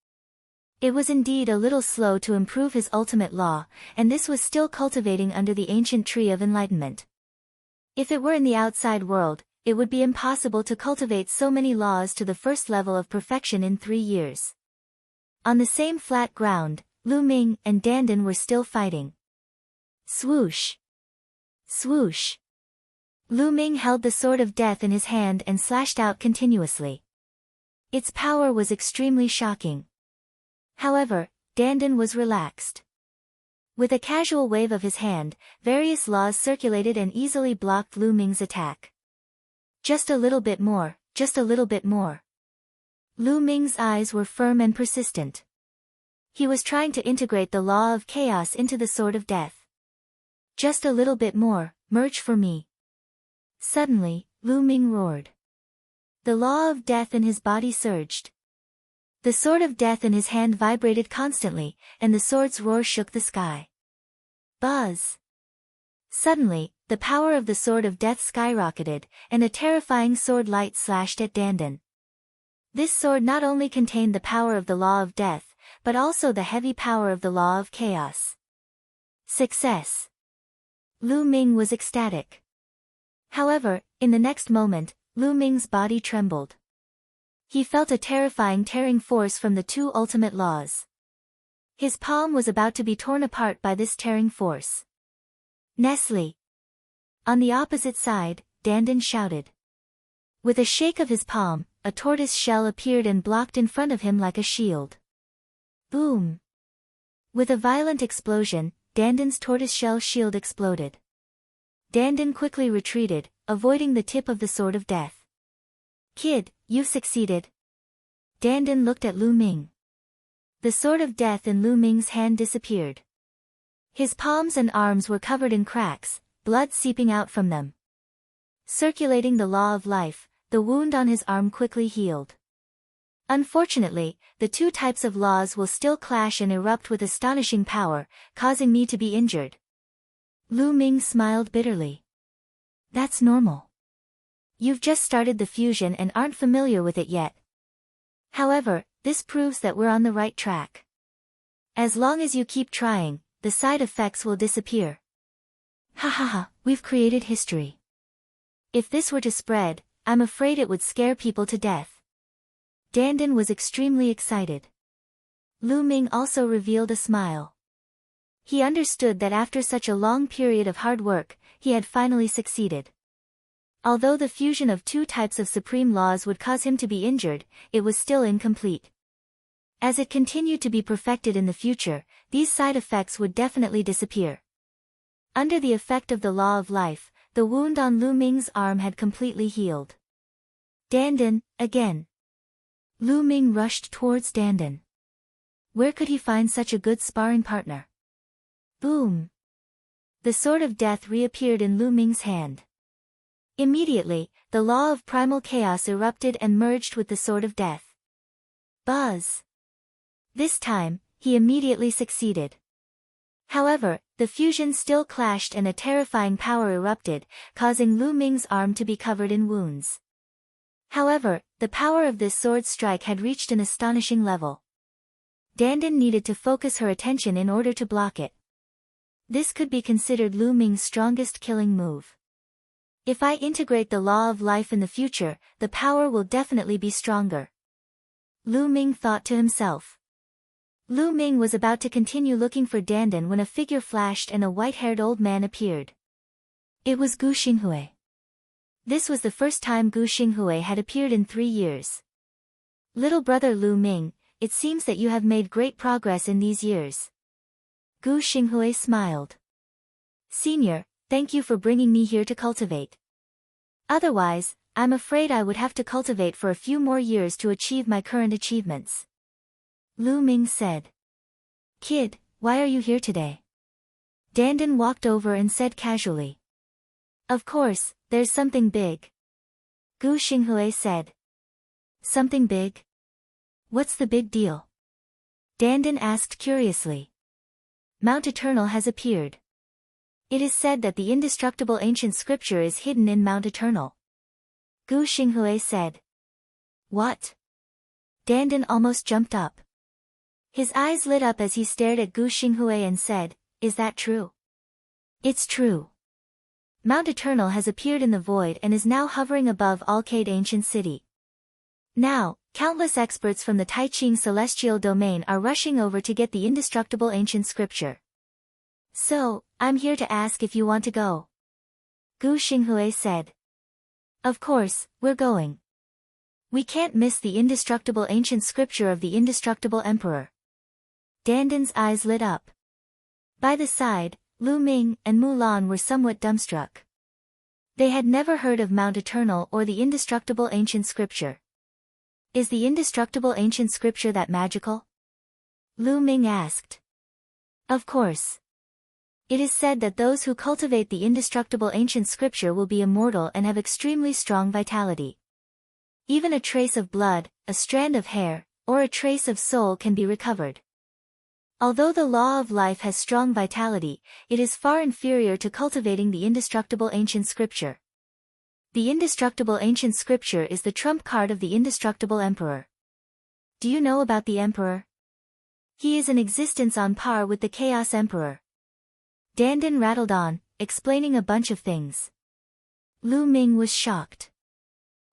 It was indeed a little slow to improve his ultimate law, and this was still cultivating under the ancient tree of enlightenment. If it were in the outside world, it would be impossible to cultivate so many laws to the first level of perfection in 3 years. On the same flat ground, Lu Ming and Dandan were still fighting. Swoosh! Swoosh! Lu Ming held the sword of death in his hand and slashed out continuously. Its power was extremely shocking. However, Dandan was relaxed. With a casual wave of his hand, various laws circulated and easily blocked Lu Ming's attack. Just a little bit more, just a little bit more. Lu Ming's eyes were firm and persistent. He was trying to integrate the law of chaos into the sword of death. Just a little bit more, merge for me. Suddenly, Lu Ming roared. The law of death in his body surged. The sword of death in his hand vibrated constantly, and the sword's roar shook the sky. Buzz! Suddenly, the power of the sword of death skyrocketed, and a terrifying sword light slashed at Dandan. This sword not only contained the power of the law of death, but also the heavy power of the law of chaos. Success! Lu Ming was ecstatic. However, in the next moment, Lu Ming's body trembled. He felt a terrifying tearing force from the two ultimate laws. His palm was about to be torn apart by this tearing force. Nestle! On the opposite side, Dandan shouted. With a shake of his palm, a tortoise shell appeared and blocked in front of him like a shield. Boom! With a violent explosion, Dandan's tortoiseshell shield exploded. Dandan quickly retreated, avoiding the tip of the sword of death. Kid, you've succeeded. Dandan looked at Lu Ming. The sword of death in Lu Ming's hand disappeared. His palms and arms were covered in cracks, blood seeping out from them. Circulating the law of life, the wound on his arm quickly healed. Unfortunately, the two types of laws will still clash and erupt with astonishing power, causing me to be injured. Lu Ming smiled bitterly. That's normal. You've just started the fusion and aren't familiar with it yet. However, this proves that we're on the right track. As long as you keep trying, the side effects will disappear. Ha ha ha, we've created history. If this were to spread, I'm afraid it would scare people to death. Dandan was extremely excited. Lu Ming also revealed a smile. He understood that after such a long period of hard work, he had finally succeeded. Although the fusion of two types of supreme laws would cause him to be injured, it was still incomplete. As it continued to be perfected in the future, these side effects would definitely disappear. Under the effect of the law of life, the wound on Lu Ming's arm had completely healed. Dandan, again. Lu Ming rushed towards Dandan. Where could he find such a good sparring partner? Boom! The sword of death reappeared in Lu Ming's hand. Immediately, the law of primal chaos erupted and merged with the sword of death. Buzz! This time, he immediately succeeded. However, the fusion still clashed and a terrifying power erupted, causing Lu Ming's arm to be covered in wounds. However, the power of this sword strike had reached an astonishing level. Dandan needed to focus her attention in order to block it. This could be considered Lu Ming's strongest killing move. If I integrate the law of life in the future, the power will definitely be stronger. Lu Ming thought to himself. Lu Ming was about to continue looking for Dandan when a figure flashed and a white-haired old man appeared. It was Gu Xinghui. This was the first time Gu Xinghui had appeared in 3 years. Little brother Lu Ming, it seems that you have made great progress in these years. Gu Xinghui smiled. Senior, thank you for bringing me here to cultivate. Otherwise, I'm afraid I would have to cultivate for a few more years to achieve my current achievements. Lu Ming said. Kid, why are you here today? Dandan walked over and said casually. Of course, there's something big. Gu Xinghui said. Something big? What's the big deal? Dandan asked curiously. Mount Eternal has appeared. It is said that the indestructible ancient scripture is hidden in Mount Eternal. Gu Xinghui said. What? Dandan almost jumped up. His eyes lit up as he stared at Gu Xinghui and said, Is that true? It's true. Mount Eternal has appeared in the void and is now hovering above Alcade Ancient City. Now, countless experts from the Taiching Celestial Domain are rushing over to get the indestructible ancient scripture. So, I'm here to ask if you want to go. Gu Xinghui said. Of course, we're going. We can't miss the indestructible ancient scripture of the indestructible emperor. Dandan's eyes lit up. By the side, Lu Ming and Mulan were somewhat dumbstruck. They had never heard of Mount Eternal or the indestructible ancient scripture. Is the indestructible ancient scripture that magical? Lu Ming asked. Of course. It is said that those who cultivate the indestructible ancient scripture will be immortal and have extremely strong vitality. Even a trace of blood, a strand of hair, or a trace of soul can be recovered. Although the law of life has strong vitality, it is far inferior to cultivating the indestructible ancient scripture. The indestructible ancient scripture is the trump card of the indestructible emperor. Do you know about the emperor? He is an existence on par with the chaos emperor. Dandan rattled on, explaining a bunch of things. Lu Ming was shocked.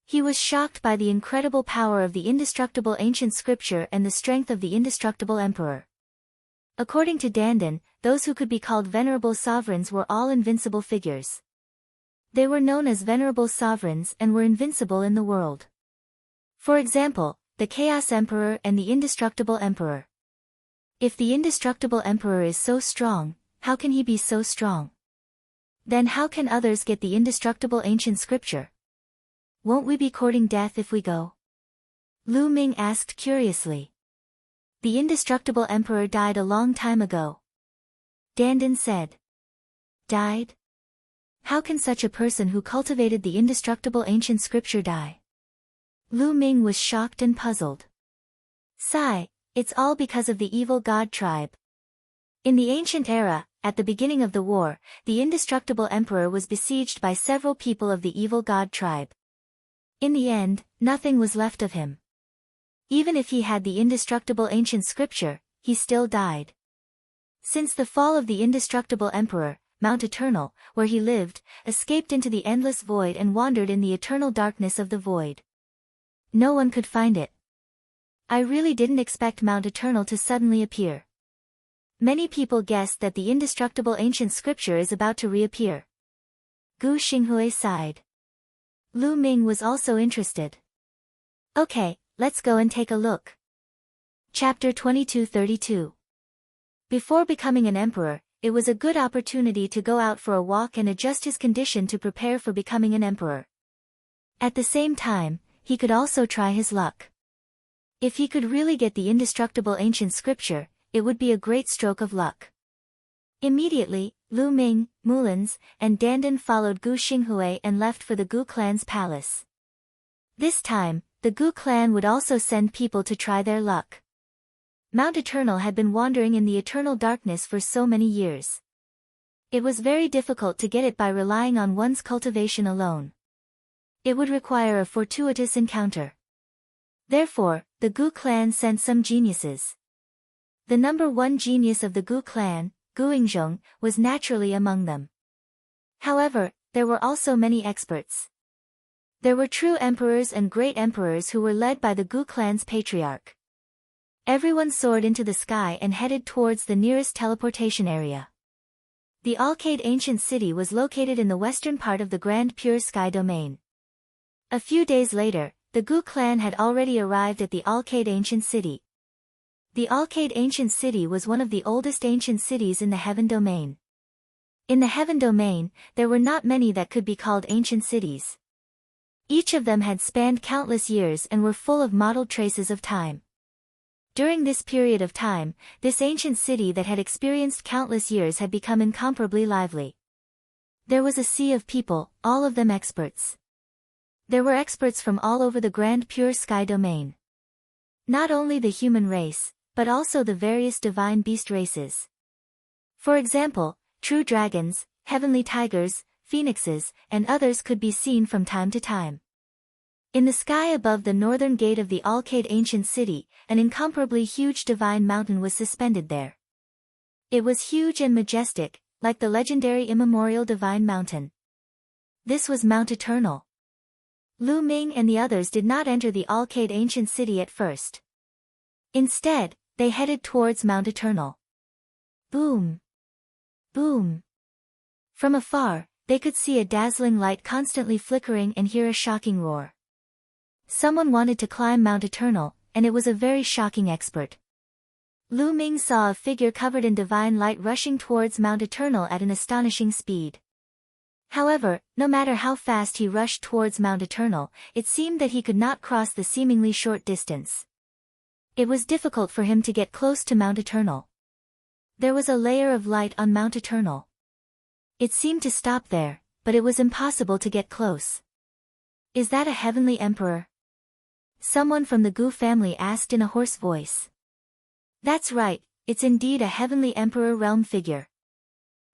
He was shocked by the incredible power of the indestructible ancient scripture and the strength of the indestructible emperor. According to Dandan, those who could be called venerable sovereigns were all invincible figures. They were known as venerable sovereigns and were invincible in the world. For example, the Chaos Emperor and the Indestructible Emperor. If the Indestructible Emperor is so strong, how can he be so strong? Then how can others get the indestructible ancient scripture? Won't we be courting death if we go? Lu Ming asked curiously. The indestructible emperor died a long time ago. Dandan said. Died? How can such a person who cultivated the indestructible ancient scripture die? Lu Ming was shocked and puzzled. Sigh, it's all because of the evil god tribe. In the ancient era, at the beginning of the war, the indestructible emperor was besieged by several people of the evil god tribe. In the end, nothing was left of him. Even if he had the indestructible ancient scripture, he still died. Since the fall of the indestructible emperor, Mount Eternal, where he lived, escaped into the endless void and wandered in the eternal darkness of the void. No one could find it. I really didn't expect Mount Eternal to suddenly appear. Many people guessed that the indestructible ancient scripture is about to reappear. Gu Xinghui sighed. Lu Ming was also interested. Okay, let's go and take a look. Chapter 2232. Before becoming an emperor, it was a good opportunity to go out for a walk and adjust his condition to prepare for becoming an emperor. At the same time, he could also try his luck. If he could really get the indestructible ancient scripture, it would be a great stroke of luck. Immediately, Lu Ming, Mulans, and Dandan followed Gu Xinghui and left for the Gu clan's palace. This time, the Gu clan would also send people to try their luck. Mount Eternal had been wandering in the eternal darkness for so many years. It was very difficult to get it by relying on one's cultivation alone. It would require a fortuitous encounter. Therefore, the Gu clan sent some geniuses. The number one genius of the Gu clan, Guingzhong, was naturally among them. However, there were also many experts. There were true emperors and great emperors who were led by the Gu clan's patriarch. Everyone soared into the sky and headed towards the nearest teleportation area. The Alcade Ancient City was located in the western part of the Grand Pure Sky domain. A few days later, the Gu clan had already arrived at the Alcade Ancient City. The Alcade Ancient City was one of the oldest ancient cities in the Heaven domain. In the Heaven domain, there were not many that could be called ancient cities. Each of them had spanned countless years and were full of mottled traces of time. During this period of time, this ancient city that had experienced countless years had become incomparably lively. There was a sea of people, all of them experts. There were experts from all over the Grand Pure Sky domain. Not only the human race, but also the various divine beast races. For example, true dragons, heavenly tigers, phoenixes, and others could be seen from time to time. In the sky above the northern gate of the Alcade Ancient City, an incomparably huge divine mountain was suspended there. It was huge and majestic, like the legendary immemorial divine mountain. This was Mount Eternal. Lu Ming and the others did not enter the Alcade Ancient City at first. Instead, they headed towards Mount Eternal. Boom! Boom! From afar, they could see a dazzling light constantly flickering and hear a shocking roar. Someone wanted to climb Mount Eternal, and it was a very shocking expert. Lu Ming saw a figure covered in divine light rushing towards Mount Eternal at an astonishing speed. However, no matter how fast he rushed towards Mount Eternal, it seemed that he could not cross the seemingly short distance. It was difficult for him to get close to Mount Eternal. There was a layer of light on Mount Eternal. It seemed to stop there, but it was impossible to get close. Is that a heavenly emperor? Someone from the Gu family asked in a hoarse voice. That's right, it's indeed a heavenly emperor realm figure.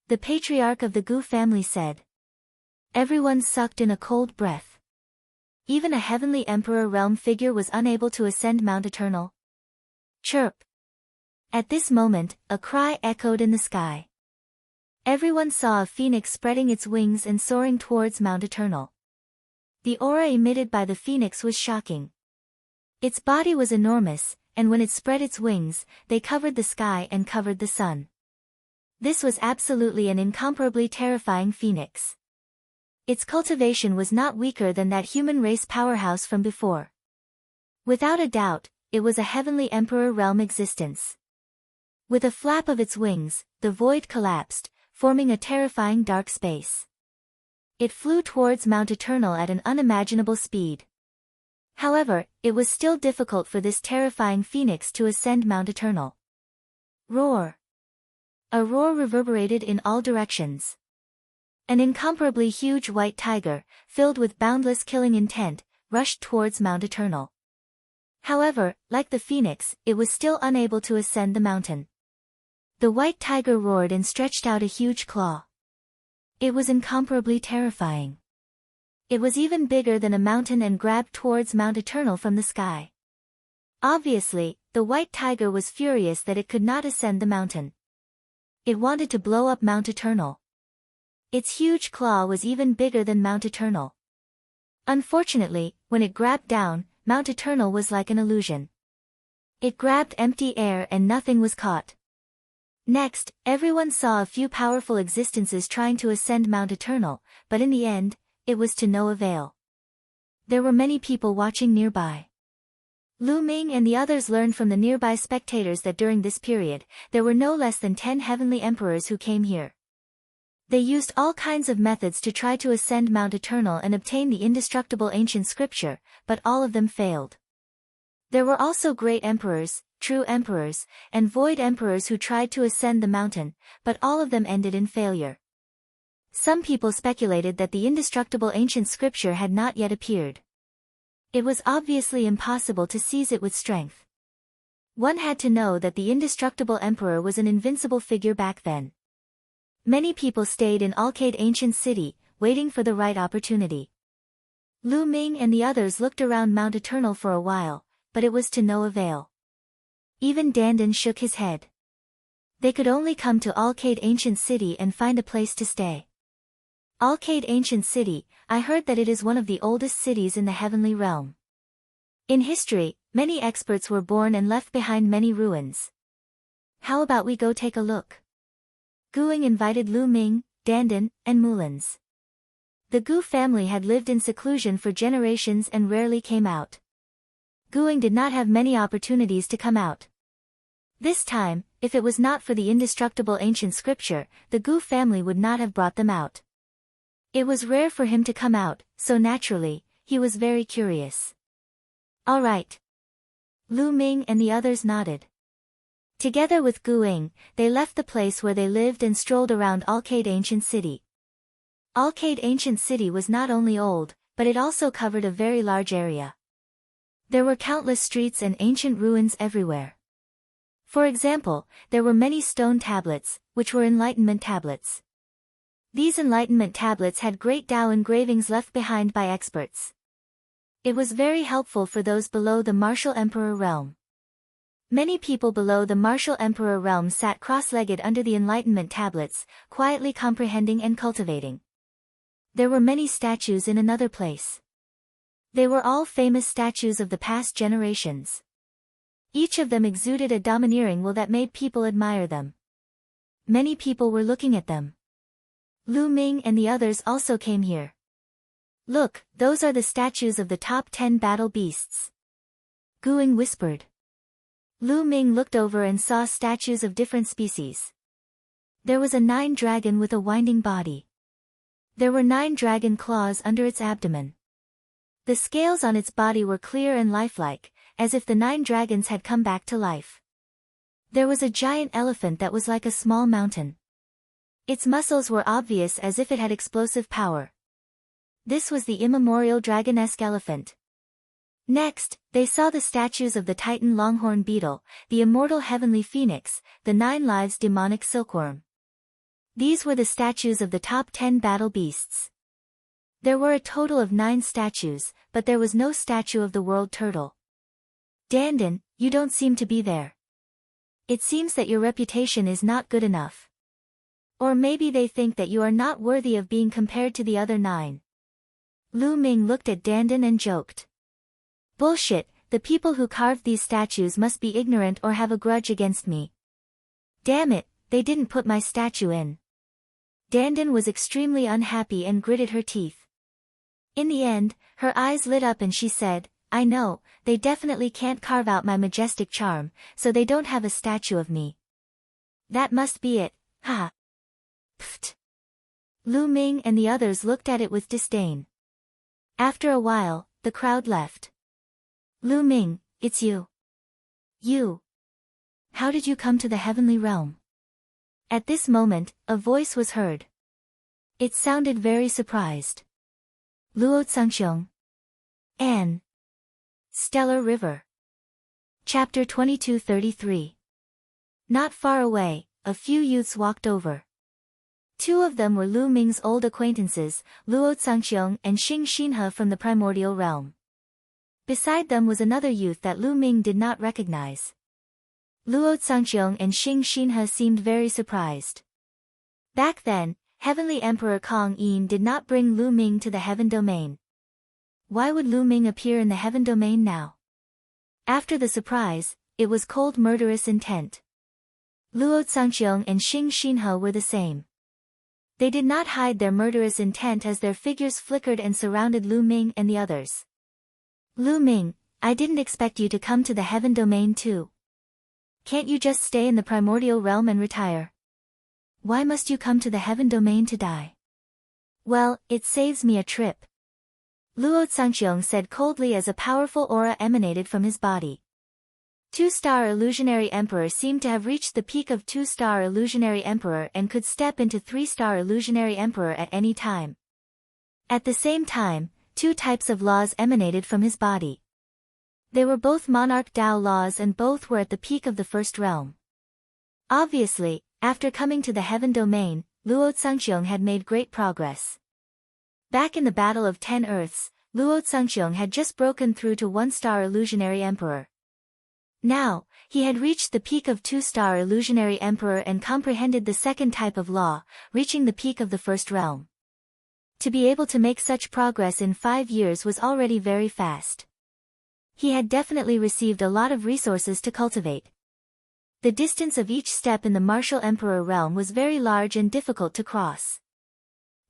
The patriarch of the Gu family said. Everyone sucked in a cold breath. Even a heavenly emperor realm figure was unable to ascend Mount Eternal. Chirp. At this moment, a cry echoed in the sky. Everyone saw a phoenix spreading its wings and soaring towards Mount Eternal. The aura emitted by the phoenix was shocking. Its body was enormous, and when it spread its wings, they covered the sky and covered the sun. This was absolutely an incomparably terrifying phoenix. Its cultivation was not weaker than that human race powerhouse from before. Without a doubt, it was a heavenly emperor realm existence. With a flap of its wings, the void collapsed, forming a terrifying dark space. It flew towards Mount Eternal at an unimaginable speed. However, it was still difficult for this terrifying phoenix to ascend Mount Eternal. Roar! A roar reverberated in all directions. An incomparably huge white tiger, filled with boundless killing intent, rushed towards Mount Eternal. However, like the phoenix, it was still unable to ascend the mountain. The white tiger roared and stretched out a huge claw. It was incomparably terrifying. It was even bigger than a mountain and grabbed towards Mount Eternal from the sky. Obviously, the white tiger was furious that it could not ascend the mountain. It wanted to blow up Mount Eternal. Its huge claw was even bigger than Mount Eternal. Unfortunately, when it grabbed down, Mount Eternal was like an illusion. It grabbed empty air and nothing was caught. Next, everyone saw a few powerful existences trying to ascend Mount Eternal, but in the end, it was to no avail. There were many people watching nearby. Lu Ming and the others learned from the nearby spectators that during this period, there were no less than 10 heavenly emperors who came here. They used all kinds of methods to try to ascend Mount Eternal and obtain the indestructible ancient scripture, but all of them failed. There were also great emperors, true emperors, and void emperors who tried to ascend the mountain, but all of them ended in failure. Some people speculated that the indestructible ancient scripture had not yet appeared. It was obviously impossible to seize it with strength. One had to know that the indestructible emperor was an invincible figure back then. Many people stayed in Alcade Ancient City, waiting for the right opportunity. Lu Ming and the others looked around Mount Eternal for a while, but it was to no avail. Even Dandan shook his head. They could only come to Alcade Ancient City and find a place to stay. Alcade Ancient City, I heard that it is one of the oldest cities in the heavenly realm. In history, many experts were born and left behind many ruins. How about we go take a look? Guing invited Lu Ming, Dandan, and Mulans. The Gu family had lived in seclusion for generations and rarely came out. Guing did not have many opportunities to come out. This time, if it was not for the indestructible ancient scripture, the Gu family would not have brought them out. It was rare for him to come out, so naturally, he was very curious. All right. Lu Ming and the others nodded. Together with Guing, they left the place where they lived and strolled around Alcade Ancient City. Alcade Ancient City was not only old, but it also covered a very large area. There were countless streets and ancient ruins everywhere. For example, there were many stone tablets, which were enlightenment tablets. These enlightenment tablets had great Tao engravings left behind by experts. It was very helpful for those below the martial emperor realm. Many people below the martial emperor realm sat cross-legged under the enlightenment tablets, quietly comprehending and cultivating. There were many statues in another place. They were all famous statues of the past generations. Each of them exuded a domineering will that made people admire them. Many people were looking at them. Lu Ming and the others also came here. Look, those are the statues of the top 10 battle beasts. Guing whispered. Lu Ming looked over and saw statues of different species. There was a 9 dragon with a winding body. There were 9 dragon claws under its abdomen. The scales on its body were clear and lifelike, as if the 9 dragons had come back to life. There was a giant elephant that was like a small mountain. Its muscles were obvious as if it had explosive power. This was the immemorial dragonesque elephant. Next, they saw the statues of the Titan longhorn beetle, the immortal heavenly phoenix, the 9 lives demonic silkworm. These were the statues of the top 10 battle beasts. There were a total of 9 statues, but there was no statue of the world turtle. Dandan, you don't seem to be there. It seems that your reputation is not good enough. Or maybe they think that you are not worthy of being compared to the other 9. Lu Ming looked at Dandan and joked. Bullshit, the people who carved these statues must be ignorant or have a grudge against me. Damn it, they didn't put my statue in. Dandan was extremely unhappy and gritted her teeth. In the end, her eyes lit up and she said, I know, they definitely can't carve out my majestic charm, so they don't have a statue of me. That must be it, ha. Pfft. Lu Ming and the others looked at it with disdain. After a while, the crowd left. Lu Ming, it's you. You. How did you come to the heavenly realm? At this moment, a voice was heard. It sounded very surprised. Luo Tsangxiong. An. Stellar River. Chapter 2233. Not far away, a few youths walked over. 2 of them were Lu Ming's old acquaintances, Luo Tsangxiong and Xing Xinhe from the primordial realm. Beside them was another youth that Lu Ming did not recognize. Luo Tsangxiong and Xing Xinhe seemed very surprised. Back then, Heavenly Emperor Kong Yin did not bring Lu Ming to the Heaven Domain. Why would Lu Ming appear in the Heaven Domain now? After the surprise, it was cold murderous intent. Luo Tsangxiong and Xing Xinhe were the same. They did not hide their murderous intent as their figures flickered and surrounded Lu Ming and the others. Lu Ming, I didn't expect you to come to the Heaven Domain too. Can't you just stay in the primordial realm and retire? Why must you come to the Heaven Domain to die? Well, it saves me a trip. Luo Tsangxiong said coldly as a powerful aura emanated from his body. 2-star illusionary emperor seemed to have reached the peak of 2-star illusionary emperor and could step into 3-star illusionary emperor at any time. At the same time, 2 types of laws emanated from his body. They were both monarch Dao laws and both were at the peak of the 1st realm. Obviously, after coming to the Heaven Domain, Luo Tsangxiong had made great progress. Back in the Battle of 10 Earths, Luo Tsangxiong had just broken through to 1-star illusionary emperor. Now, he had reached the peak of 2-star illusionary emperor and comprehended the 2nd type of law, reaching the peak of the 1st realm. To be able to make such progress in 5 years was already very fast. He had definitely received a lot of resources to cultivate. The distance of each step in the martial emperor realm was very large and difficult to cross.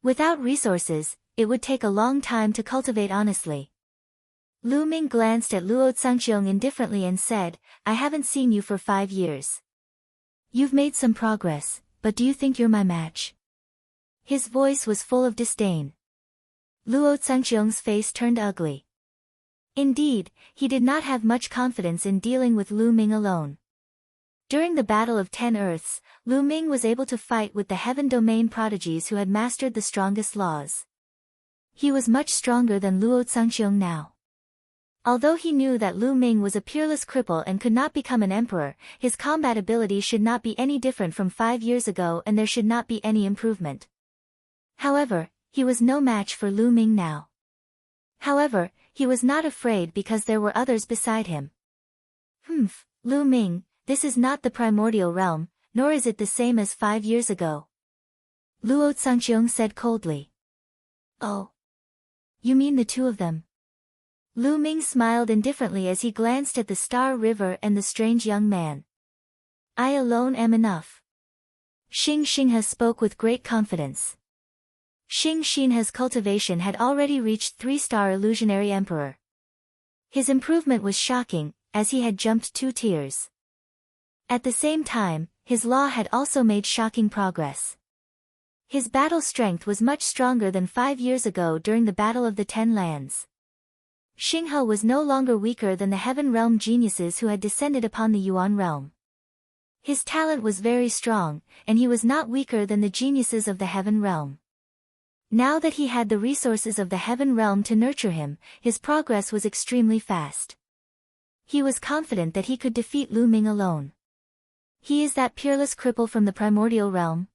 Without resources, it would take a long time to cultivate honestly. Lu Ming glanced at Luo Tsangxiong indifferently and said, I haven't seen you for 5 years. You've made some progress, but do you think you're my match? His voice was full of disdain. Luo Tsangxiong's face turned ugly. Indeed, he did not have much confidence in dealing with Lu Ming alone. During the Battle of 10 Earths, Lu Ming was able to fight with the Heaven Domain prodigies who had mastered the strongest laws. He was much stronger than Luo Tsangxiong now. Although he knew that Lu Ming was a peerless cripple and could not become an emperor, his combat ability should not be any different from 5 years ago and there should not be any improvement. However, he was no match for Lu Ming now. However, he was not afraid because there were others beside him. Lu Ming, this is not the primordial realm, nor is it the same as 5 years ago. Luo Tsangxiong said coldly. Oh. You mean the 2 of them? Lu Ming smiled indifferently as he glanced at the Star River and the strange young man. I alone am enough. Xing Xinhe spoke with great confidence. Xing Xinhe's cultivation had already reached 3-star illusionary emperor. His improvement was shocking, as he had jumped 2 tiers. At the same time, his law had also made shocking progress. His battle strength was much stronger than 5 years ago during the Battle of the 10 Lands. Xinghe was no longer weaker than the Heaven Realm geniuses who had descended upon the Yuan Realm. His talent was very strong, and he was not weaker than the geniuses of the Heaven Realm. Now that he had the resources of the heaven realm to nurture him, his progress was extremely fast. He was confident that he could defeat Lu Ming alone. He is that peerless cripple from the primordial realm.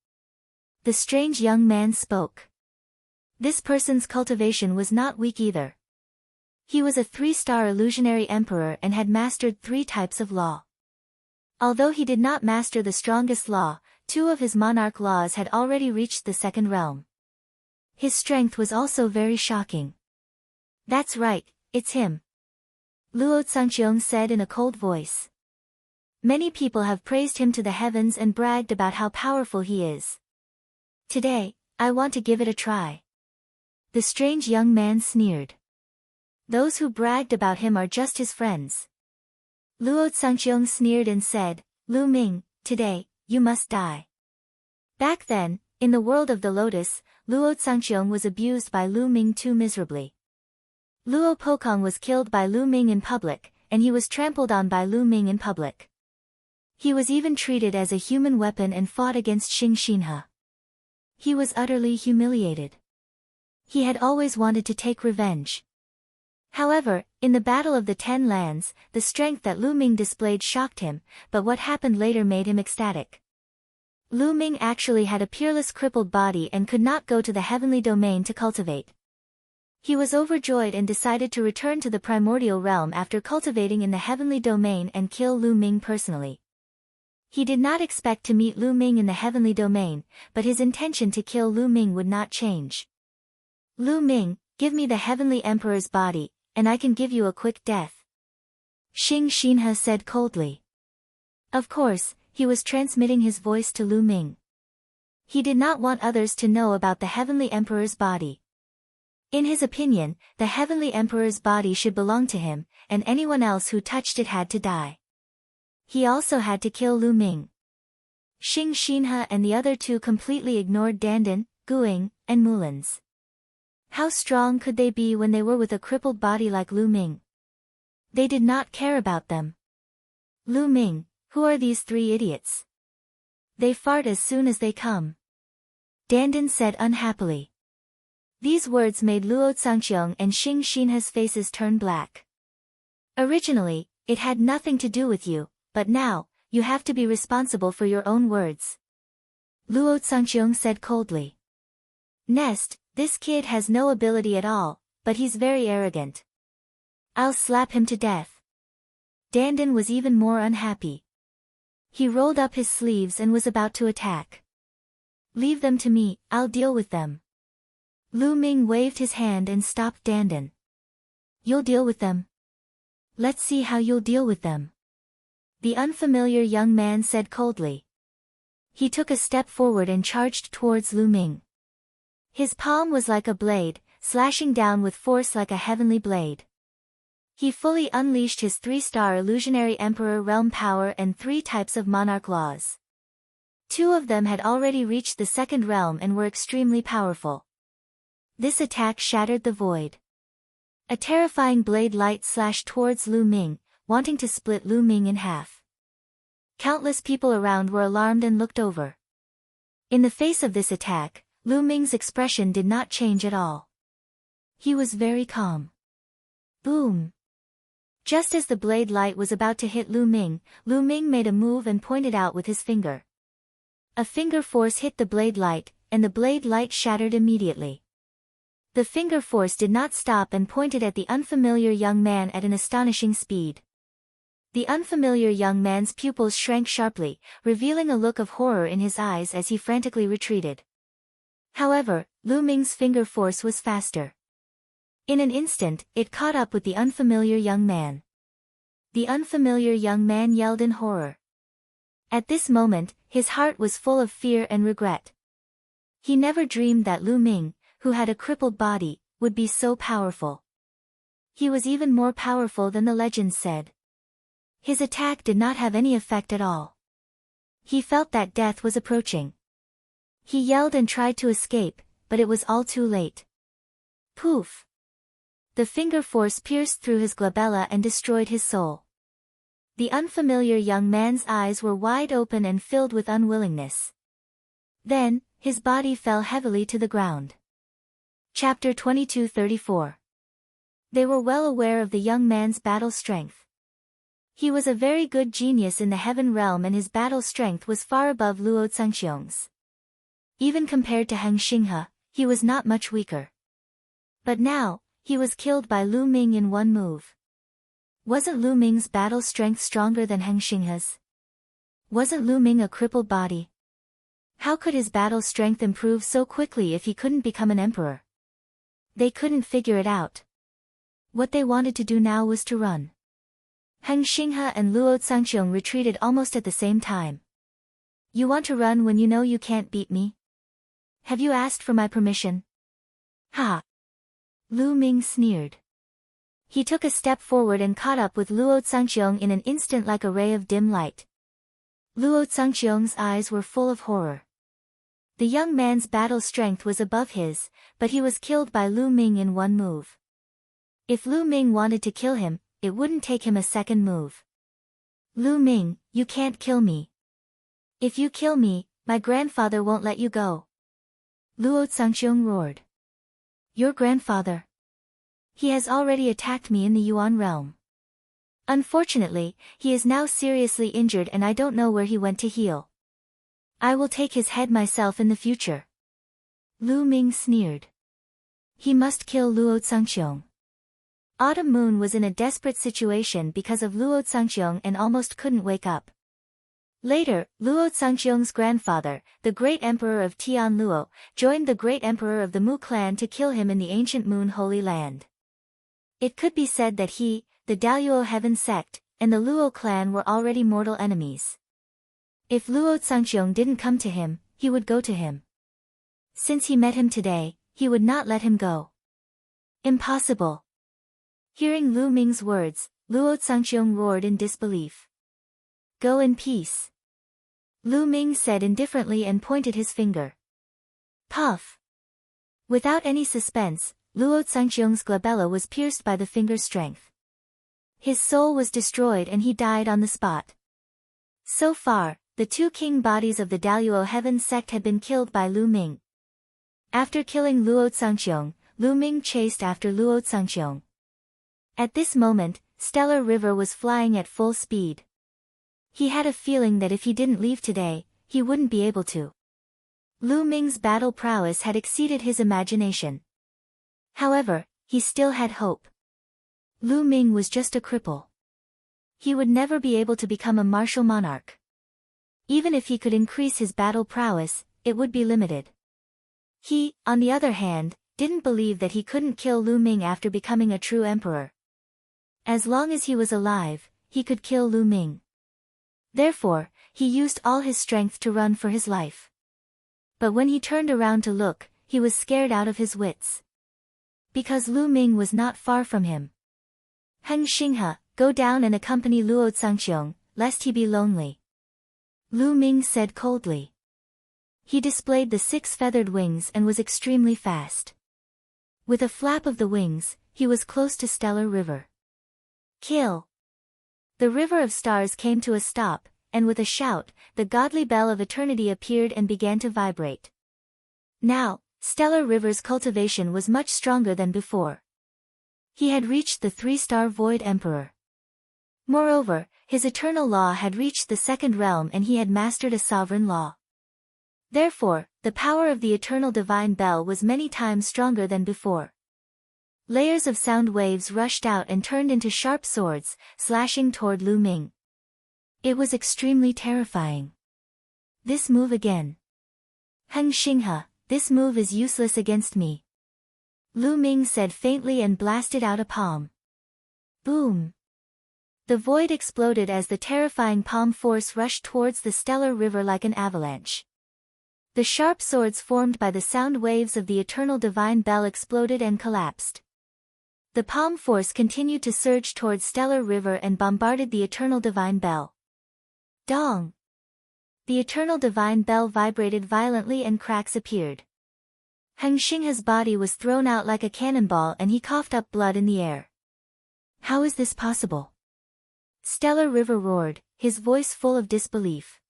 The strange young man spoke. This person's cultivation was not weak either. He was a 3-star illusionary emperor and had mastered 3 types of law. Although he did not master the strongest law, 2 of his monarch laws had already reached the 2nd realm. His strength was also very shocking. That's right, it's him. Luo Zhangqiong said in a cold voice. Many people have praised him to the heavens and bragged about how powerful he is. Today, I want to give it a try. The strange young man sneered. Those who bragged about him are just his friends. Luo Zhangqiong sneered and said, Lu Ming, today, you must die. Back then, in the world of the lotus, Luo Zhangqiong was abused by Lu Ming too miserably. Luo Pokong was killed by Lu Ming in public, and he was trampled on by Lu Ming in public. He was even treated as a human weapon and fought against Xing Xinhe. He was utterly humiliated. He had always wanted to take revenge. However, in the Battle of the 10 Lands, the strength that Lu Ming displayed shocked him, but what happened later made him ecstatic. Lu Ming actually had a peerless crippled body and could not go to the heavenly domain to cultivate. He was overjoyed and decided to return to the primordial realm after cultivating in the heavenly domain and kill Lu Ming personally. He did not expect to meet Lu Ming in the heavenly domain, but his intention to kill Lu Ming would not change. Lu Ming, give me the heavenly emperor's body, and I can give you a quick death. Xing Xinhe said coldly. Of course, he was transmitting his voice to Lu Ming. He did not want others to know about the heavenly emperor's body. In his opinion, the heavenly emperor's body should belong to him, and anyone else who touched it had to die. He also had to kill Lu Ming. Xing Xinhe and the other 2 completely ignored Dandan, Guing, and Mulins. How strong could they be when they were with a crippled body like Lu Ming? They did not care about them. Lu Ming, who are these 3 idiots? They fart as soon as they come. Dandan said unhappily. These words made Luo Zhangqiong and Xing Xinhe's faces turn black. Originally, it had nothing to do with you, but now, you have to be responsible for your own words. Luo Zhangqiong said coldly. Nest, this kid has no ability at all, but he's very arrogant. I'll slap him to death. Dandan was even more unhappy. He rolled up his sleeves and was about to attack. Leave them to me, I'll deal with them. Lu Ming waved his hand and stopped Dandan. You'll deal with them? Let's see how you'll deal with them. The unfamiliar young man said coldly. He took a step forward and charged towards Lu Ming. His palm was like a blade, slashing down with force like a heavenly blade. He fully unleashed his 3-star illusionary emperor realm power and 3 types of monarch laws. 2 of them had already reached the 2nd realm and were extremely powerful. This attack shattered the void. A terrifying blade light slashed towards Lu Ming, wanting to split Lu Ming in half. Countless people around were alarmed and looked over. In the face of this attack, Lu Ming's expression did not change at all. He was very calm. Boom! Just as the blade light was about to hit Lu Ming made a move and pointed out with his finger. A finger force hit the blade light, and the blade light shattered immediately. The finger force did not stop and pointed at the unfamiliar young man at an astonishing speed. The unfamiliar young man's pupils shrank sharply, revealing a look of horror in his eyes as he frantically retreated. However, Lu Ming's finger force was faster. In an instant, it caught up with the unfamiliar young man. The unfamiliar young man yelled in horror. At this moment, his heart was full of fear and regret. He never dreamed that Lu Ming, who had a crippled body, would be so powerful. He was even more powerful than the legends said. His attack did not have any effect at all. He felt that death was approaching. He yelled and tried to escape, but it was all too late. Poof! The finger force pierced through his glabella and destroyed his soul. The unfamiliar young man's eyes were wide open and filled with unwillingness. Then, his body fell heavily to the ground. Chapter 22-34. They were well aware of the young man's battle strength. He was a very good genius in the heaven realm and his battle strength was far above Luo Zhangxiong's. Even compared to Heng Xinghe, he was not much weaker. But now, he was killed by Lu Ming in one move. Wasn't Lu Ming's battle strength stronger than Heng Xinghe's? Wasn't Lu Ming a crippled body? How could his battle strength improve so quickly if he couldn't become an emperor? They couldn't figure it out. What they wanted to do now was to run. Heng Xinghe and Luo Zhangxiong retreated almost at the same time. You want to run when you know you can't beat me? Have you asked for my permission? Ha! Lu Ming sneered. He took a step forward and caught up with Luo Zhangxiong in an instant like a ray of dim light. Luo Zhangxiong's eyes were full of horror. The young man's battle strength was above his, but he was killed by Lu Ming in one move. If Lu Ming wanted to kill him, it wouldn't take him a second move. Lu Ming, you can't kill me. If you kill me, my grandfather won't let you go. Luo Zhangxiong roared. Your grandfather? He has already attacked me in the Yuan realm. Unfortunately, he is now seriously injured and I don't know where he went to heal. I will take his head myself in the future. Lu Ming sneered. He must kill Luo Zhangxiong. Autumn Moon was in a desperate situation because of Luo Zhangxiong and almost couldn't wake up. Later, Luo Zhangxiong's grandfather, the great emperor of Tian Luo, joined the great emperor of the Mu clan to kill him in the ancient Moon Holy Land. It could be said that he, the Daluo Heaven sect, and the Luo clan were already mortal enemies. If Luo Zhangxiong didn't come to him, he would go to him. Since he met him today, he would not let him go. Impossible. Hearing Lu Ming's words, Luo Zhangxiong roared in disbelief. Go in peace. Lu Ming said indifferently and pointed his finger. Puff. Without any suspense, Luo Zhangxiong's glabella was pierced by the finger's strength. His soul was destroyed and he died on the spot. So far, the two king bodies of the Daluo Heaven sect had been killed by Lu Ming. After killing Luo Zhangxiong, Lu Ming chased after Luo Zhangxiong. At this moment, Stellar River was flying at full speed. He had a feeling that if he didn't leave today, he wouldn't be able to. Lu Ming's battle prowess had exceeded his imagination. However, he still had hope. Lu Ming was just a cripple. He would never be able to become a martial monarch. Even if he could increase his battle prowess, it would be limited. He, on the other hand, didn't believe that he couldn't kill Lu Ming after becoming a true emperor. As long as he was alive, he could kill Lu Ming. Therefore, he used all his strength to run for his life. But when he turned around to look, he was scared out of his wits. Because Lu Ming was not far from him. Heng Xinghe, go down and accompany Luo Zhangxiong, lest he be lonely. Lu Ming said coldly. He displayed the 6 feathered wings and was extremely fast. With a flap of the wings, he was close to Stellar River. Kill! The River of Stars came to a stop, and with a shout, the godly bell of eternity appeared and began to vibrate. Now, Stellar River's cultivation was much stronger than before. He had reached the 3-star Void Emperor. Moreover, his eternal law had reached the 2nd realm and he had mastered a sovereign law. Therefore, the power of the eternal divine bell was many times stronger than before. Layers of sound waves rushed out and turned into sharp swords, slashing toward Lu Ming. It was extremely terrifying. This move again. Heng Xinghe, this move is useless against me. Lu Ming said faintly and blasted out a palm. Boom! The void exploded as the terrifying palm force rushed towards the Stellar River like an avalanche. The sharp swords formed by the sound waves of the eternal divine bell exploded and collapsed. The palm force continued to surge towards Stellar River and bombarded the eternal divine bell. Dong! The eternal divine bell vibrated violently and cracks appeared. Heng Xinghe's body was thrown out like a cannonball and he coughed up blood in the air. How is this possible? Stellar River roared, his voice full of disbelief.